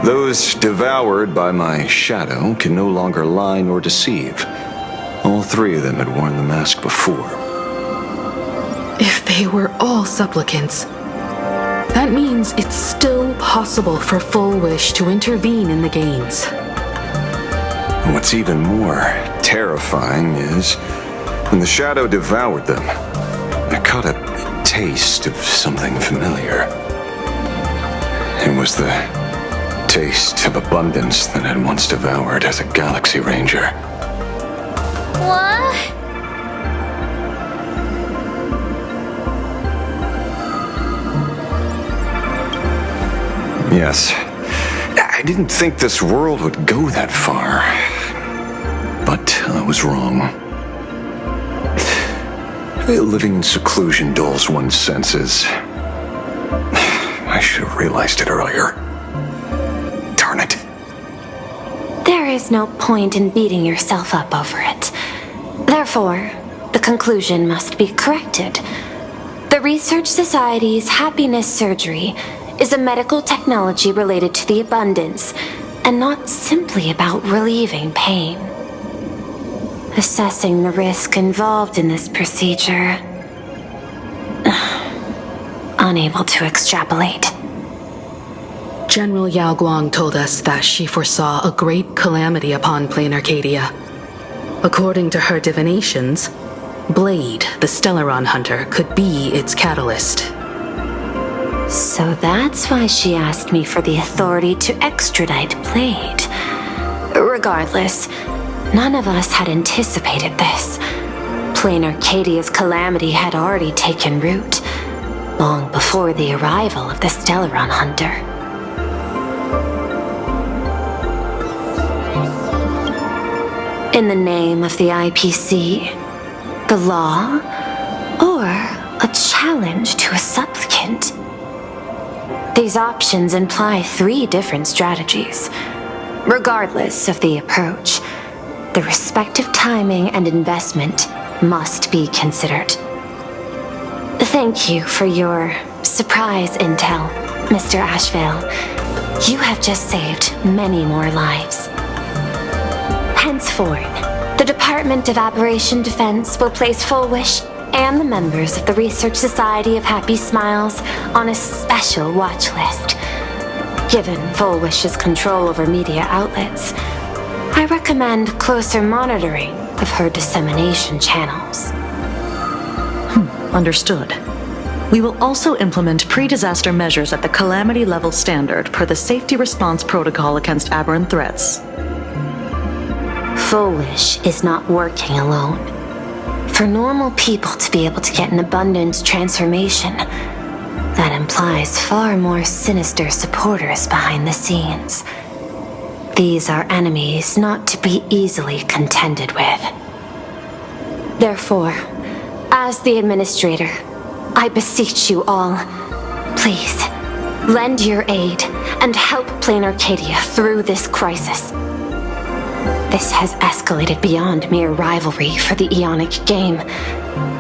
Those devoured by my shadow can no longer lie nor deceive. All 3 of them had worn the mask before. If they were all supplicants, that means it's still possible for Full Wish to intervene in the games. What's even more terrifying is, when the shadow devoured them, I caught a taste of something familiar. It was the taste of abundance that I'd once devoured as a Galaxy Ranger. What? Yes. I didn't think this world would go that far. But I was wrong. Living in seclusion dulls one's senses. I should have realized it earlier. Darn it. There is no point in beating yourself up over it. Therefore, the conclusion must be corrected. The Research Society's happiness surgery is a medical technology related to the abundance, and not simply about relieving pain. Assessing the risk involved in this procedure. Unable to extrapolate. General Yao Guang told us that she foresaw a great calamity upon Planarcadia. According to her divinations, Blade, the Stellaron hunter, could be its catalyst. So that's why she asked me for the authority to extradite Blade. Regardless, none of us had anticipated this. Planarcadia's calamity had already taken root, long before the arrival of the Stellaron hunter. In the name of the IPC, the law, or a challenge to a supplicant? These options imply 3 different strategies. Regardless of the approach, the respective timing and investment must be considered. Thank you for your surprise intel, Mr. Ashvale. You have just saved many more lives. Henceforth, the Department of Aberration Defense will place Full Wish and the members of the Research Society of Happy Smiles on a special watch list. Given Full Wish's control over media outlets, I recommend closer monitoring of her dissemination channels. Understood. We will also implement pre-disaster measures at the calamity level standard per the safety response protocol against aberrant threats. Full Wish is not working alone. For normal people to be able to get an abundance transformation, that implies far more sinister supporters behind the scenes. These are enemies not to be easily contended with. Therefore, as the administrator, I beseech you all, please, lend your aid and help Planarcadia through this crisis. This has escalated beyond mere rivalry for the Ionic game.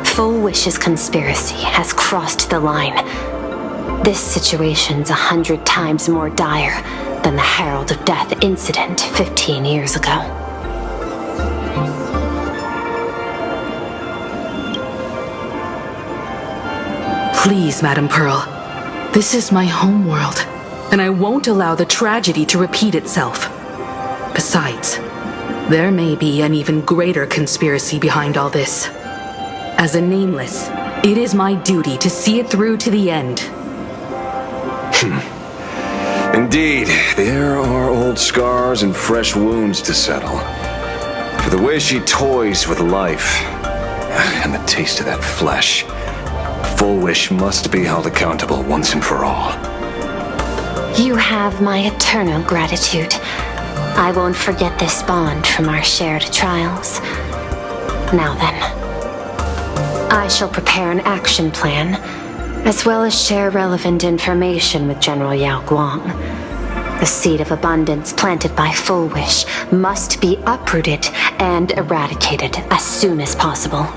Full Wish's conspiracy has crossed the line. This situation's 100 times more dire than the Herald of Death incident 15 years ago. Please, Madam Pearl. This is my homeworld, and I won't allow the tragedy to repeat itself. Besides, there may be an even greater conspiracy behind all this. As a Nameless, it is my duty to see it through to the end. Indeed, there are old scars and fresh wounds to settle. For the way she toys with life, and the taste of that flesh, Full Wish must be held accountable once and for all. You have my eternal gratitude. I won't forget this bond from our shared trials. Now then, I shall prepare an action plan, as well as share relevant information with General Yao Guang. The seed of abundance planted by Full Wish must be uprooted and eradicated as soon as possible.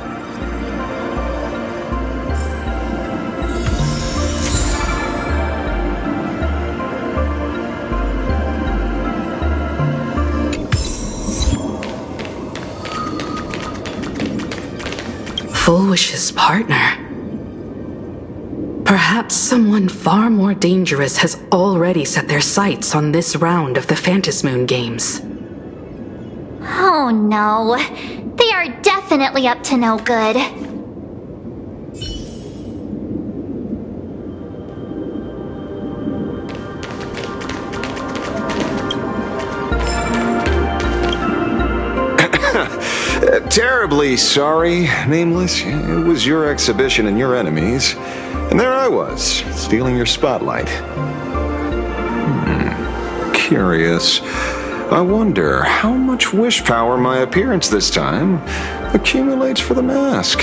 Full Wish's partner. Perhaps someone far more dangerous has already set their sights on this round of the Phantasmoon Games. Oh no. They are definitely up to no good. Terribly sorry, Nameless. It was your exhibition and your enemies. And there I was, stealing your spotlight. Curious. I wonder how much wish power my appearance this time accumulates for the mask.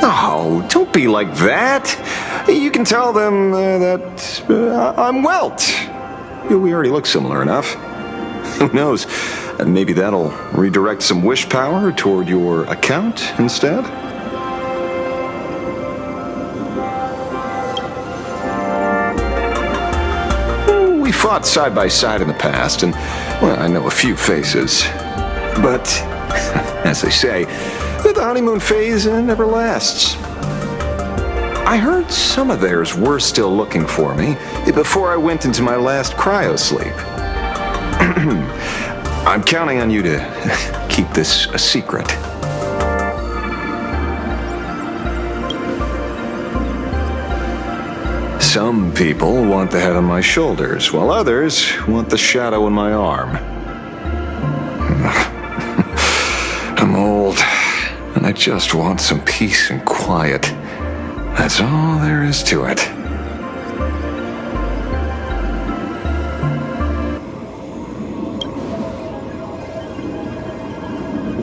Oh, don't be like that. You can tell them that I'm Welt. We already look similar enough. Who knows? Maybe that'll redirect some wish power toward your account instead? We fought side by side in the past, and, well, I know a few faces. But, as they say, the honeymoon phase never lasts. I heard some of theirs were still looking for me before I went into my last cryosleep. I'm counting on you to keep this a secret. Some people want the head on my shoulders, while others want the shadow in my arm. I'm old, and I just want some peace and quiet. That's all there is to it.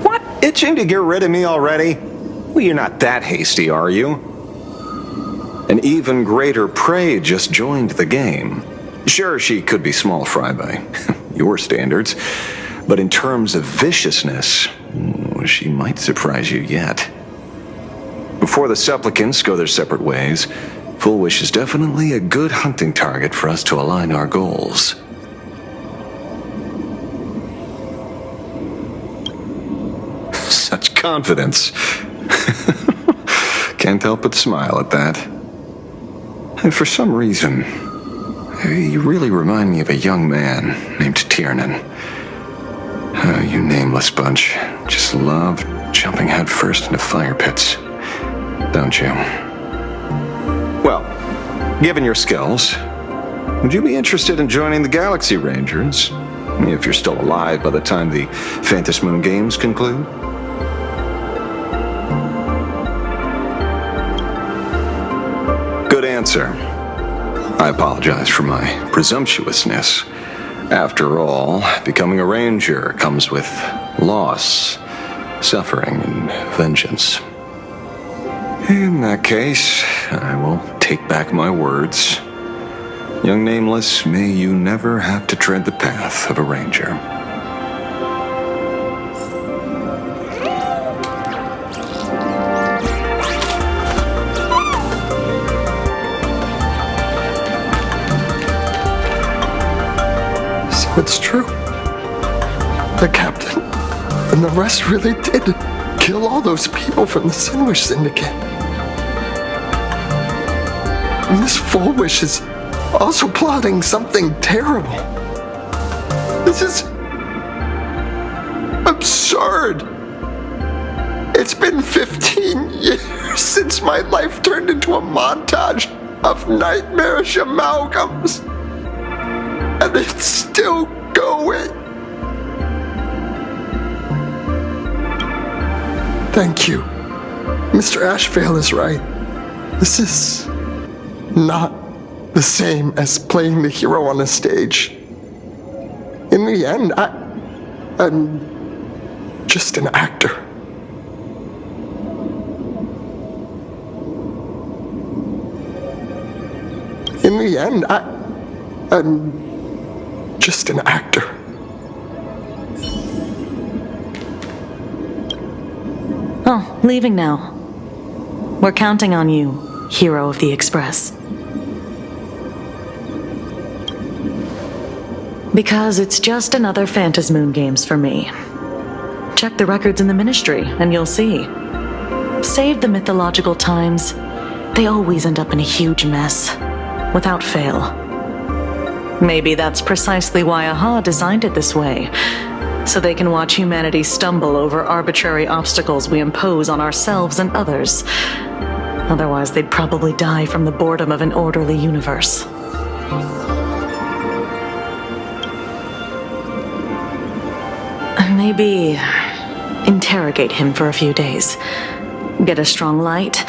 What? Itching to get rid of me already? Well, you're not that hasty, are you? An even greater prey just joined the game. Sure, she could be small fry by your standards, but in terms of viciousness, she might surprise you yet. Before the supplicants go their separate ways, Full Wish is definitely a good hunting target for us to align our goals. Such confidence. Can't help but smile at that. And for some reason, You really remind me of a young man named Tiernan. You nameless bunch just love jumping headfirst into fire pits, don't you? Well, given your skills, would you be interested in joining the Galaxy Rangers? If you're still alive by the time the Phantom Moon Games conclude? Good answer. I apologize for my presumptuousness. After all, becoming a ranger comes with loss, suffering, and vengeance. In that case, I will take back my words. Young Nameless, may you never have to tread the path of a ranger. So it's true. The captain and the rest really did kill all those people from the Sinwish Syndicate. And this Full Wish is also plotting something terrible. This is absurd. It's been 15 years since my life turned into a montage of nightmarish amalgams. And it's still going. Thank you. Mr. Ashvale is right. This is not the same as playing the hero on a stage. In the end, I'm just an actor. In the end, I'm just an actor. Oh, leaving now. We're counting on you, hero of the Express. Because it's just another Phantom Moon Games for me. Check the records in the Ministry, and you'll see. Save the mythological times, they always end up in a huge mess, without fail. Maybe that's precisely why AHA designed it this way, so they can watch humanity stumble over arbitrary obstacles we impose on ourselves and others. Otherwise, they'd probably die from the boredom of an orderly universe. Maybe interrogate him for a few days. Get a strong light,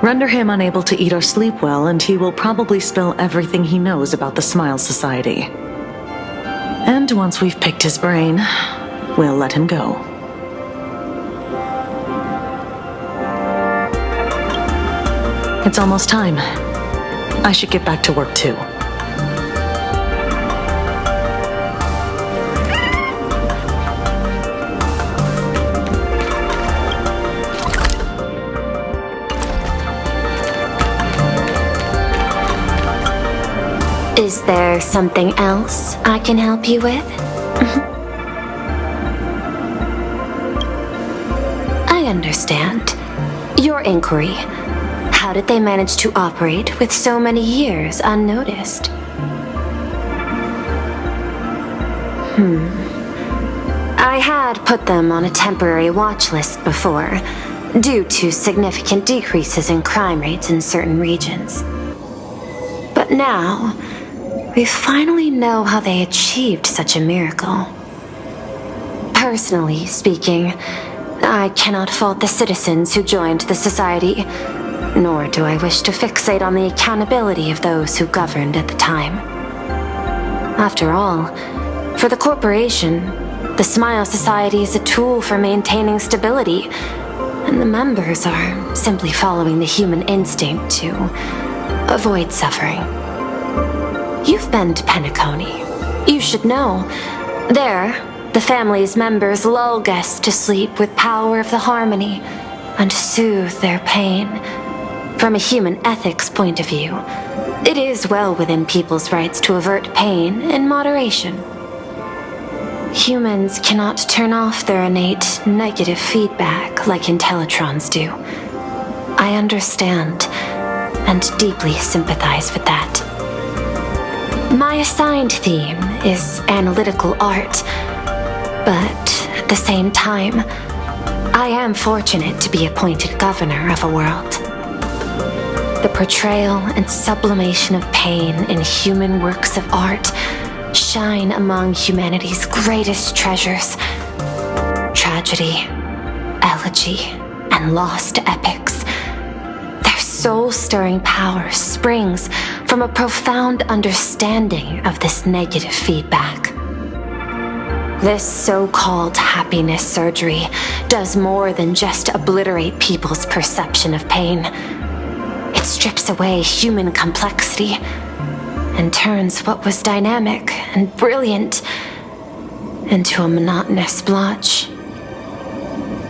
render him unable to eat or sleep well, and he will probably spill everything he knows about the Smile Society. And once we've picked his brain, we'll let him go. It's almost time. I should get back to work too. Is there something else I can help you with? I understand. Your inquiry. How did they manage to operate with so many years unnoticed? I had put them on a temporary watch list before, due to significant decreases in crime rates in certain regions. But now, we finally know how they achieved such a miracle. Personally speaking, I cannot fault the citizens who joined the society, nor do I wish to fixate on the accountability of those who governed at the time. After all, for the corporation, the Smile Society is a tool for maintaining stability, and the members are simply following the human instinct to avoid suffering. You've been to Penacony. You should know. There, the family's members lull guests to sleep with power of the harmony and soothe their pain. From a human ethics point of view, it is well within people's rights to avert pain in moderation. Humans cannot turn off their innate negative feedback like Intellitrons do. I understand and deeply sympathize with that. My assigned theme is analytical art, but at the same time, I am fortunate to be appointed governor of a world. The portrayal and sublimation of pain in human works of art shine among humanity's greatest treasures. Tragedy, elegy, and lost epics. Their soul-stirring power springs from a profound understanding of this negative feedback. This so-called happiness surgery does more than just obliterate people's perception of pain. It strips away human complexity and turns what was dynamic and brilliant into a monotonous blotch.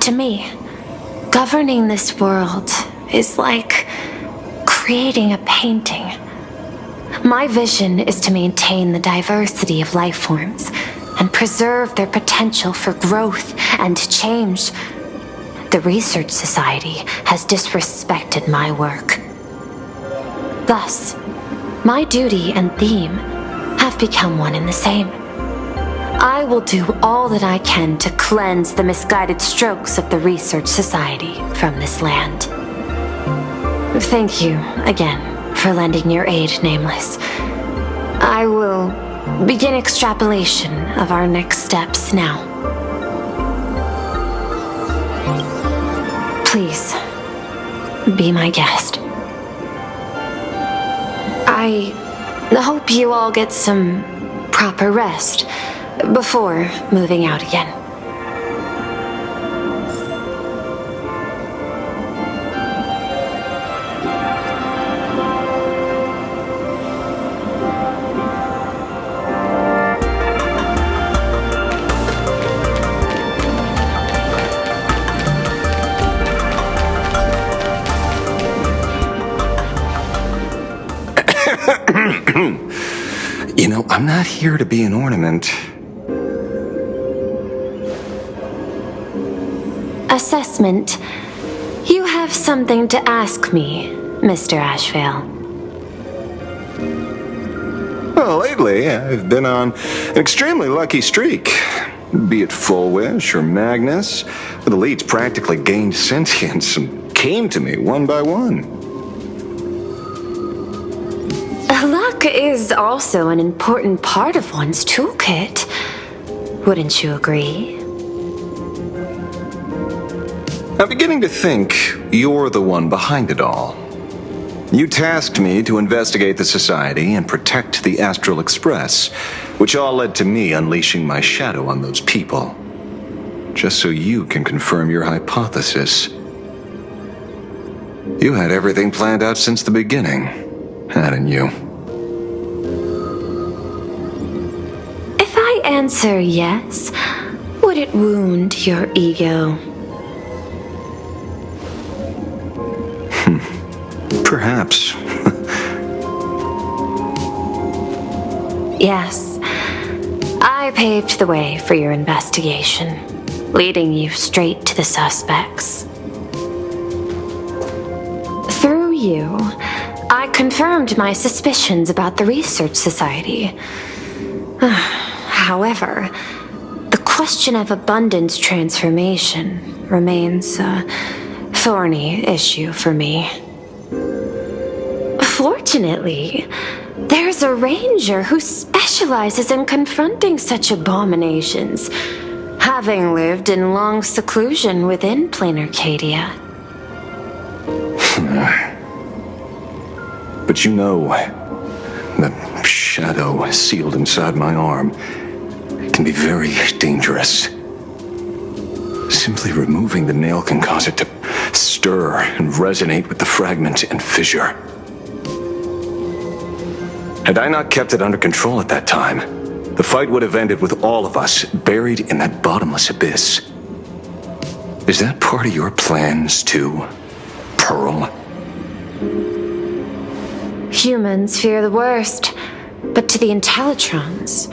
To me, governing this world is like creating a painting. My vision is to maintain the diversity of life forms and preserve their potential for growth and change. The Research Society has disrespected my work. Thus, my duty and theme have become one and the same. I will do all that I can to cleanse the misguided strokes of the Research Society from this land. Thank you again for lending your aid, Nameless. I will begin extrapolation of our next steps now. Please, be my guest. I hope you all get some proper rest before moving out again. You know, I'm not here to be an ornament. Assessment. You have something to ask me, Mr. Ashvale. Well, lately, I've been on an extremely lucky streak. Be it Full Wish or Magnus, the elites practically gained sentience and came to me one by one. Luck is also an important part of one's toolkit. Wouldn't you agree? I'm beginning to think you're the one behind it all. You tasked me to investigate the Society and protect the Astral Express, which all led to me unleashing my shadow on those people. Just so you can confirm your hypothesis. You had everything planned out since the beginning, hadn't you? If I answer yes, would it wound your ego? Perhaps. Yes. I paved the way for your investigation, leading you straight to the suspects. Through you, I confirmed my suspicions about the Research Society. However, the question of abundance transformation remains a thorny issue for me. Fortunately, there's a ranger who specializes in confronting such abominations, having lived in long seclusion within Planarcadia. But you know, the shadow sealed inside my arm can be very dangerous. Simply removing the nail can cause it to stir and resonate with the fragment and fissure. Had I not kept it under control at that time, the fight would have ended with all of us buried in that bottomless abyss. Is that part of your plans too, Pearl? Humans fear the worst, but to the Intellitrons,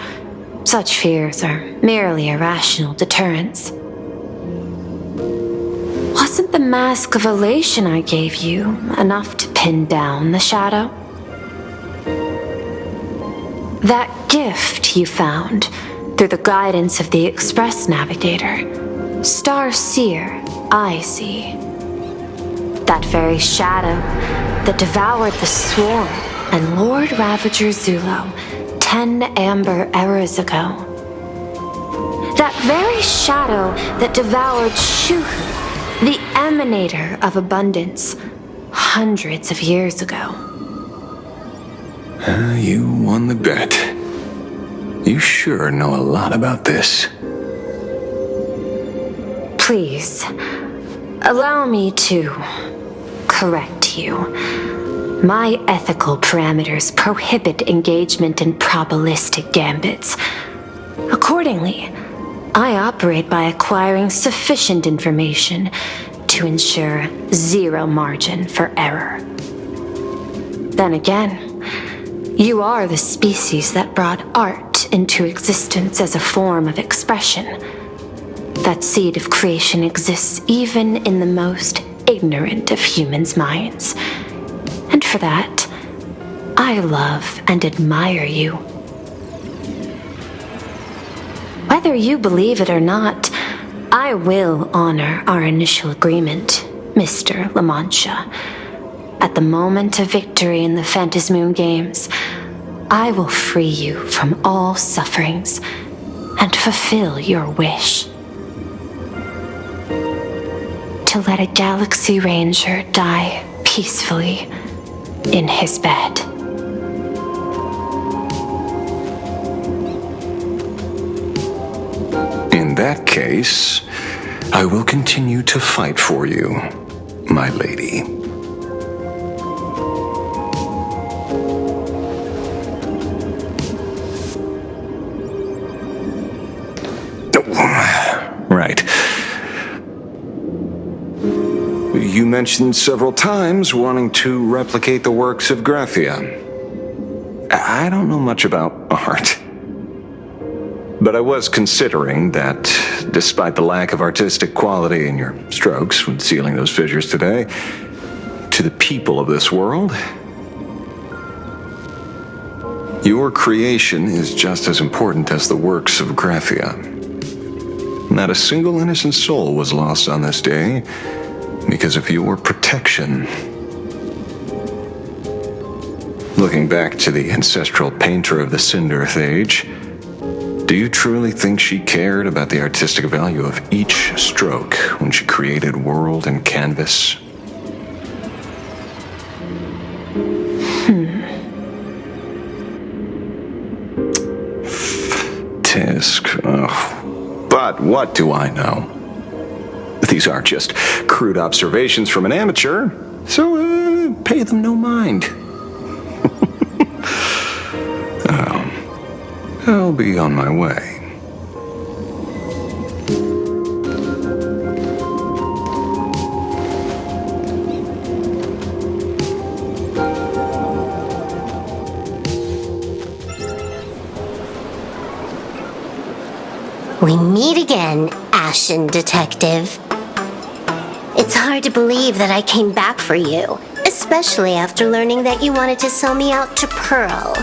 such fears are merely irrational deterrents. Wasn't the mask of elation I gave you enough to pin down the shadow? That gift you found through the guidance of the Express Navigator, Star Seer, I see. That very shadow that devoured the Swarm and Lord Ravager Zulo 10 amber eras ago. That very shadow that devoured Shuhu, the Emanator of Abundance, hundreds of years ago. You won the bet. You sure know a lot about this. Please, allow me to correct you. My ethical parameters prohibit engagement in probabilistic gambits. Accordingly, I operate by acquiring sufficient information to ensure zero margin for error. Then again, you are the species that brought art into existence as a form of expression. That seed of creation exists even in the most ignorant of humans' minds. And for that, I love and admire you. Whether you believe it or not, I will honor our initial agreement, Mr. La Mancha. At the moment of victory in the Phantasmoon Games, I will free you from all sufferings and fulfill your wish. To let a Galaxy Ranger die peacefully in his bed. In that case, I will continue to fight for you, my lady. Right. You mentioned several times wanting to replicate the works of Graphia. I don't know much about art. But I was considering that, despite the lack of artistic quality in your strokes when sealing those fissures today, to the people of this world, your creation is just as important as the works of Graphia. Not a single innocent soul was lost on this day because of your protection. Looking back to the ancestral painter of the Cinderearth Age, do you truly think she cared about the artistic value of each stroke when she created world and canvas? Tisk. But what do I know? These are just crude observations from an amateur, so pay them no mind. I'll be on my way. We meet again, Ashen Detective. It's hard to believe that I came back for you, especially after learning that you wanted to sell me out to Pearl.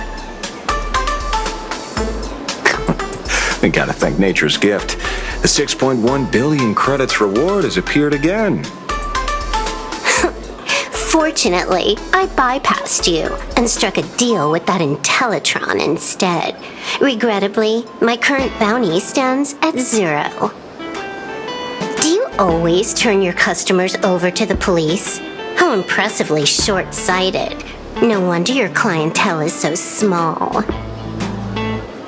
We gotta thank nature's gift. The 6.1 billion credits reward has appeared again. Fortunately, I bypassed you and struck a deal with that Intellitron instead. Regrettably, my current bounty stands at 0. Do you always turn your customers over to the police? How impressively short-sighted. No wonder your clientele is so small.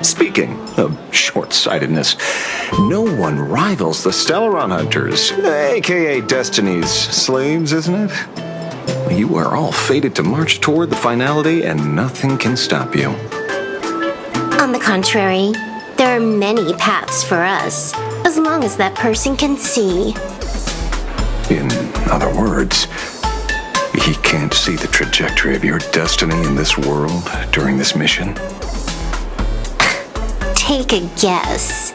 Speaking of short-sightedness, no one rivals the Stellaron Hunters, aka Destiny's slaves, isn't it? You are all fated to march toward the finality and nothing can stop you. On the contrary, there are many paths for us, as long as that person can see. In other words, he can't see the trajectory of your destiny in this world during this mission? Take a guess.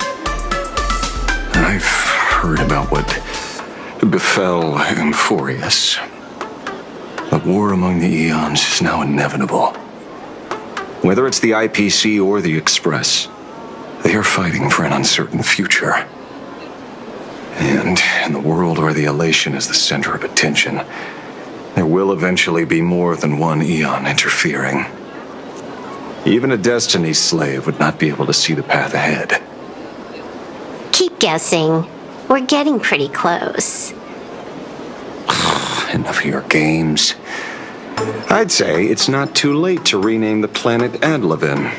I've heard about what befell Euphorius. The war among the eons is now inevitable. Whether it's the IPC or the Express, they are fighting for an uncertain future. And in the world where the elation is the center of attention, there will eventually be more than one Eon interfering. Even a Destiny slave would not be able to see the path ahead. Keep guessing. We're getting pretty close. Enough of your games. I'd say it's not too late to rename the planet Adlevin.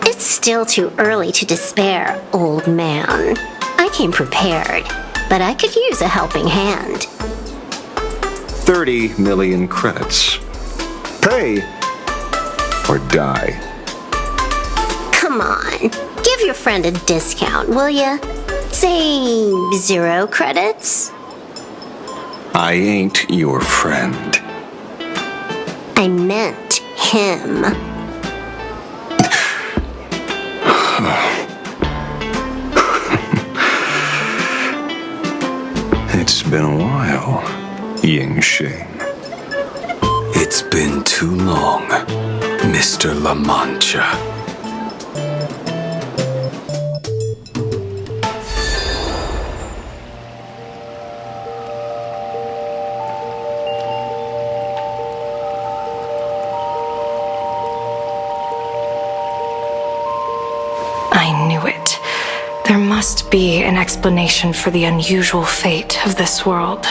It's still too early to despair, old man. I came prepared, but I could use a helping hand. 30 million credits. Pay or die. Come on, give your friend a discount, will ya? Say 0 credits? I ain't your friend. I meant him. It's been a while, Ying Shing. It's been too long, Mr. La Mancha. I knew it. There must be an explanation for the unusual fate of this world.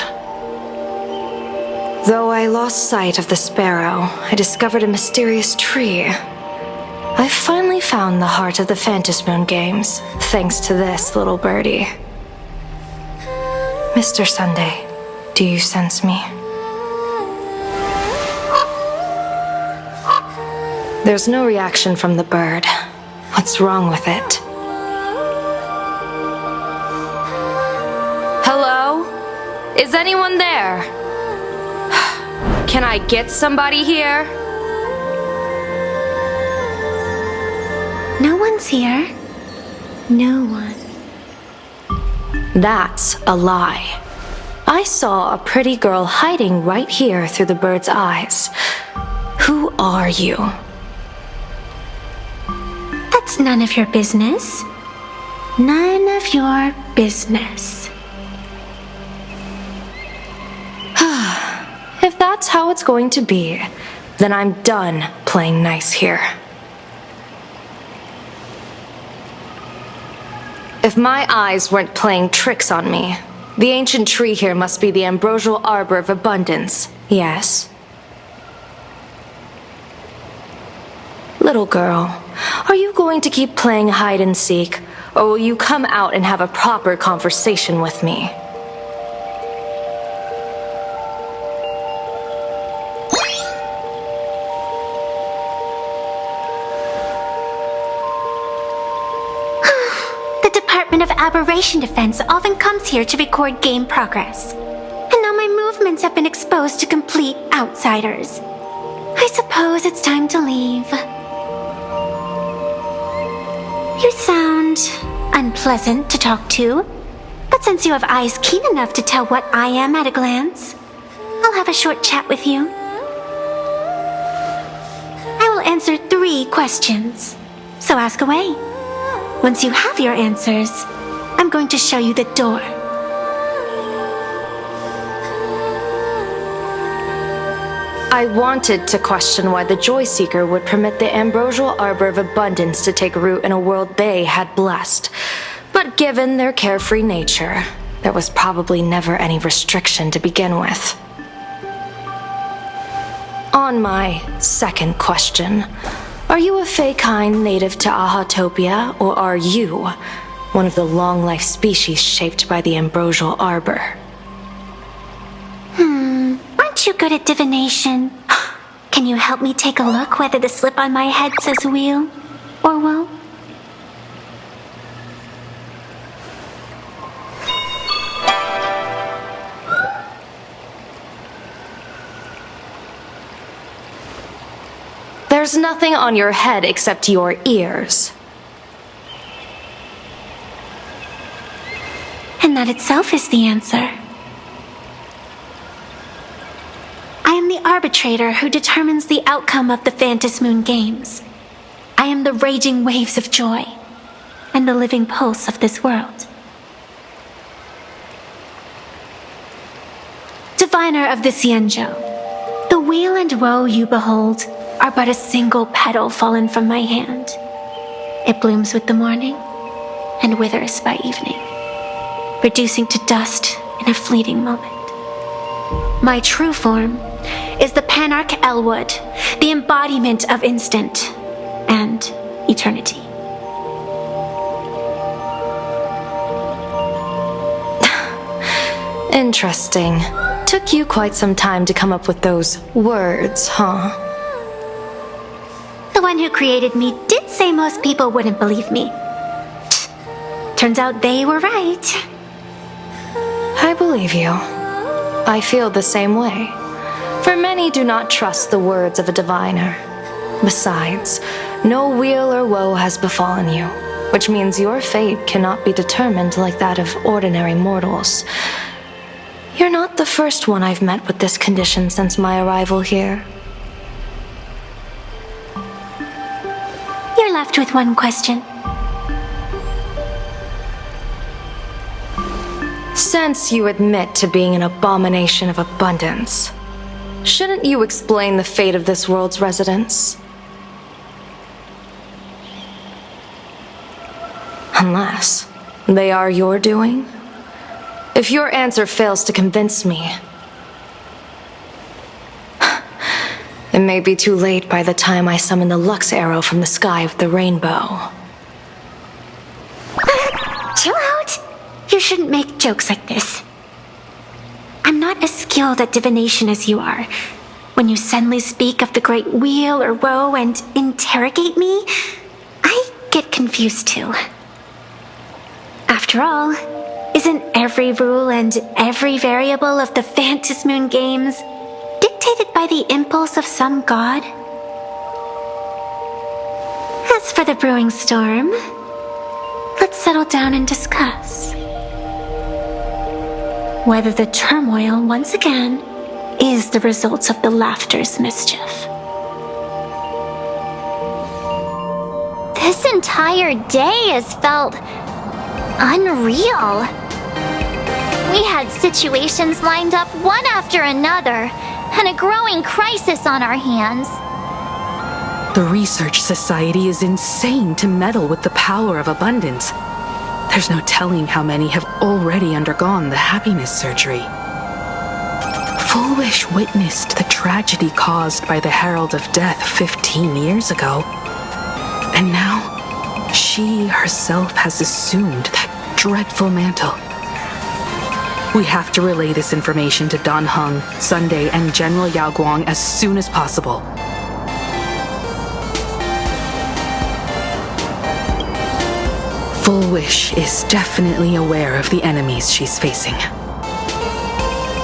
Though I lost sight of the sparrow, I discovered a mysterious tree. I finally found the heart of the Phantasm Moon games, thanks to this little birdie. Mr. Sunday, do you sense me? There's no reaction from the bird. What's wrong with it? Hello? Is anyone there? Can I get somebody here? No one's here. No one. That's a lie. I saw a pretty girl hiding right here through the bird's eyes. Who are you? That's none of your business. None of your business. If that's how it's going to be, then I'm done playing nice here. If my eyes weren't playing tricks on me, the ancient tree here must be the ambrosial arbor of abundance, yes? Little girl, are you going to keep playing hide and seek, or will you come out and have a proper conversation with me? The Department of Aberration Defense often comes here to record game progress. And now my movements have been exposed to complete outsiders. I suppose it's time to leave. You sound unpleasant to talk to, but since you have eyes keen enough to tell what I am at a glance, I'll have a short chat with you. I will answer 3 questions, so ask away. Once you have your answers, I'm going to show you the door. I wanted to question why the Joy Seeker would permit the ambrosial arbor of abundance to take root in a world they had blessed. But given their carefree nature, there was probably never any restriction to begin with. On my second question, are you a Feykind native to Ahatopia, or are you one of the long-life species shaped by the ambrosial arbor? Aren't you good at divination? Can you help me take a look whether the slip on my head says wheel or woe? There's nothing on your head except your ears. And that itself is the answer. I am the arbitrator who determines the outcome of the Phantom Moon Games. I am the raging waves of joy, and the living pulse of this world. Diviner of the Xianzhou, the weal and woe you behold are but a single petal fallen from my hand. It blooms with the morning, and withers by evening, reducing to dust in a fleeting moment. My true form is the Panarch Elwood, the embodiment of instant and eternity. Interesting. Took you quite some time to come up with those words, huh? The one who created me did say most people wouldn't believe me. Turns out they were right. I believe you. I feel the same way. For many do not trust the words of a diviner. Besides, no weal or woe has befallen you, which means your fate cannot be determined like that of ordinary mortals. You're not the first one I've met with this condition since my arrival here. You're left with one question. Since you admit to being an abomination of abundance, shouldn't you explain the fate of this world's residents? Unless they are your doing? If your answer fails to convince me, it may be too late by the time I summon the Lux Arrow from the sky of the rainbow. Chill out! You shouldn't make jokes like this. I'm not as skilled at divination as you are. When you suddenly speak of the great weal or woe and interrogate me, I get confused too. After all, isn't every rule and every variable of the Phantom Moon Games dictated by the impulse of some god? As for the brewing storm, let's settle down and discuss whether the turmoil once again is the result of the laughter's mischief. This entire day has felt unreal. We had situations lined up one after another, and a growing crisis on our hands. The Research Society is insane to meddle with the power of abundance. There's no telling how many have already undergone the happiness surgery. Full Wish witnessed the tragedy caused by the Herald of Death 15 years ago. And now, she herself has assumed that dreadful mantle. We have to relay this information to Dan Heng, Sunday, and General Yao Guang as soon as possible. Full Wish is definitely aware of the enemies she's facing.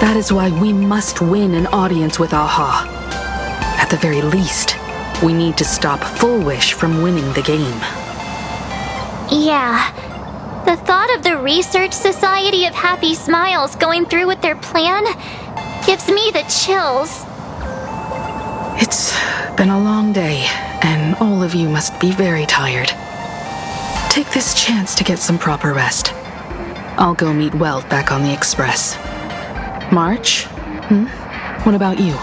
That is why we must win an audience with Aha. At the very least, we need to stop Full Wish from winning the game. Yeah. The thought of the Research Society of Happy Smiles going through with their plan gives me the chills. It's been a long day, and all of you must be very tired. Take this chance to get some proper rest. I'll go meet Weld back on the Express. March? What about you?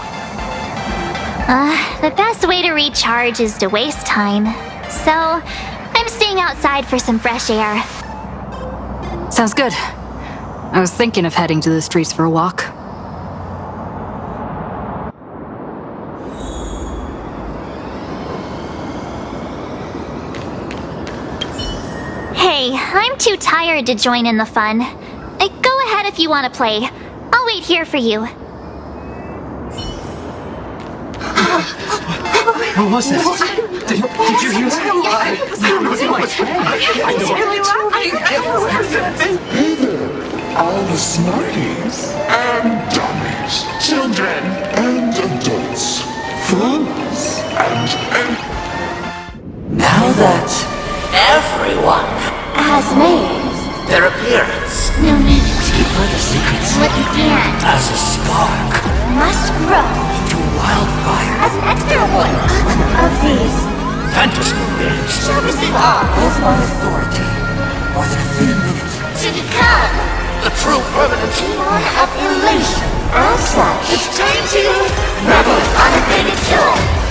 The best way to recharge is to waste time. So, I'm staying outside for some fresh air. Sounds good. I was thinking of heading to the streets for a walk. Hey, I'm too tired to join in the fun. Go ahead if you want to play. I'll wait here for you. What was that? Did you hear that? Hey there, all the smarties and dummies, children and adults, fools and Now that everyone has made their appearance, no need keep further secrets what you can as a spark must grow into wildfire. As an extra one of these Fantasy games. shall receive all Over authority. More than a few minutes. to become The true permanent. one of elation. As such, it's time to revel in unabated joy.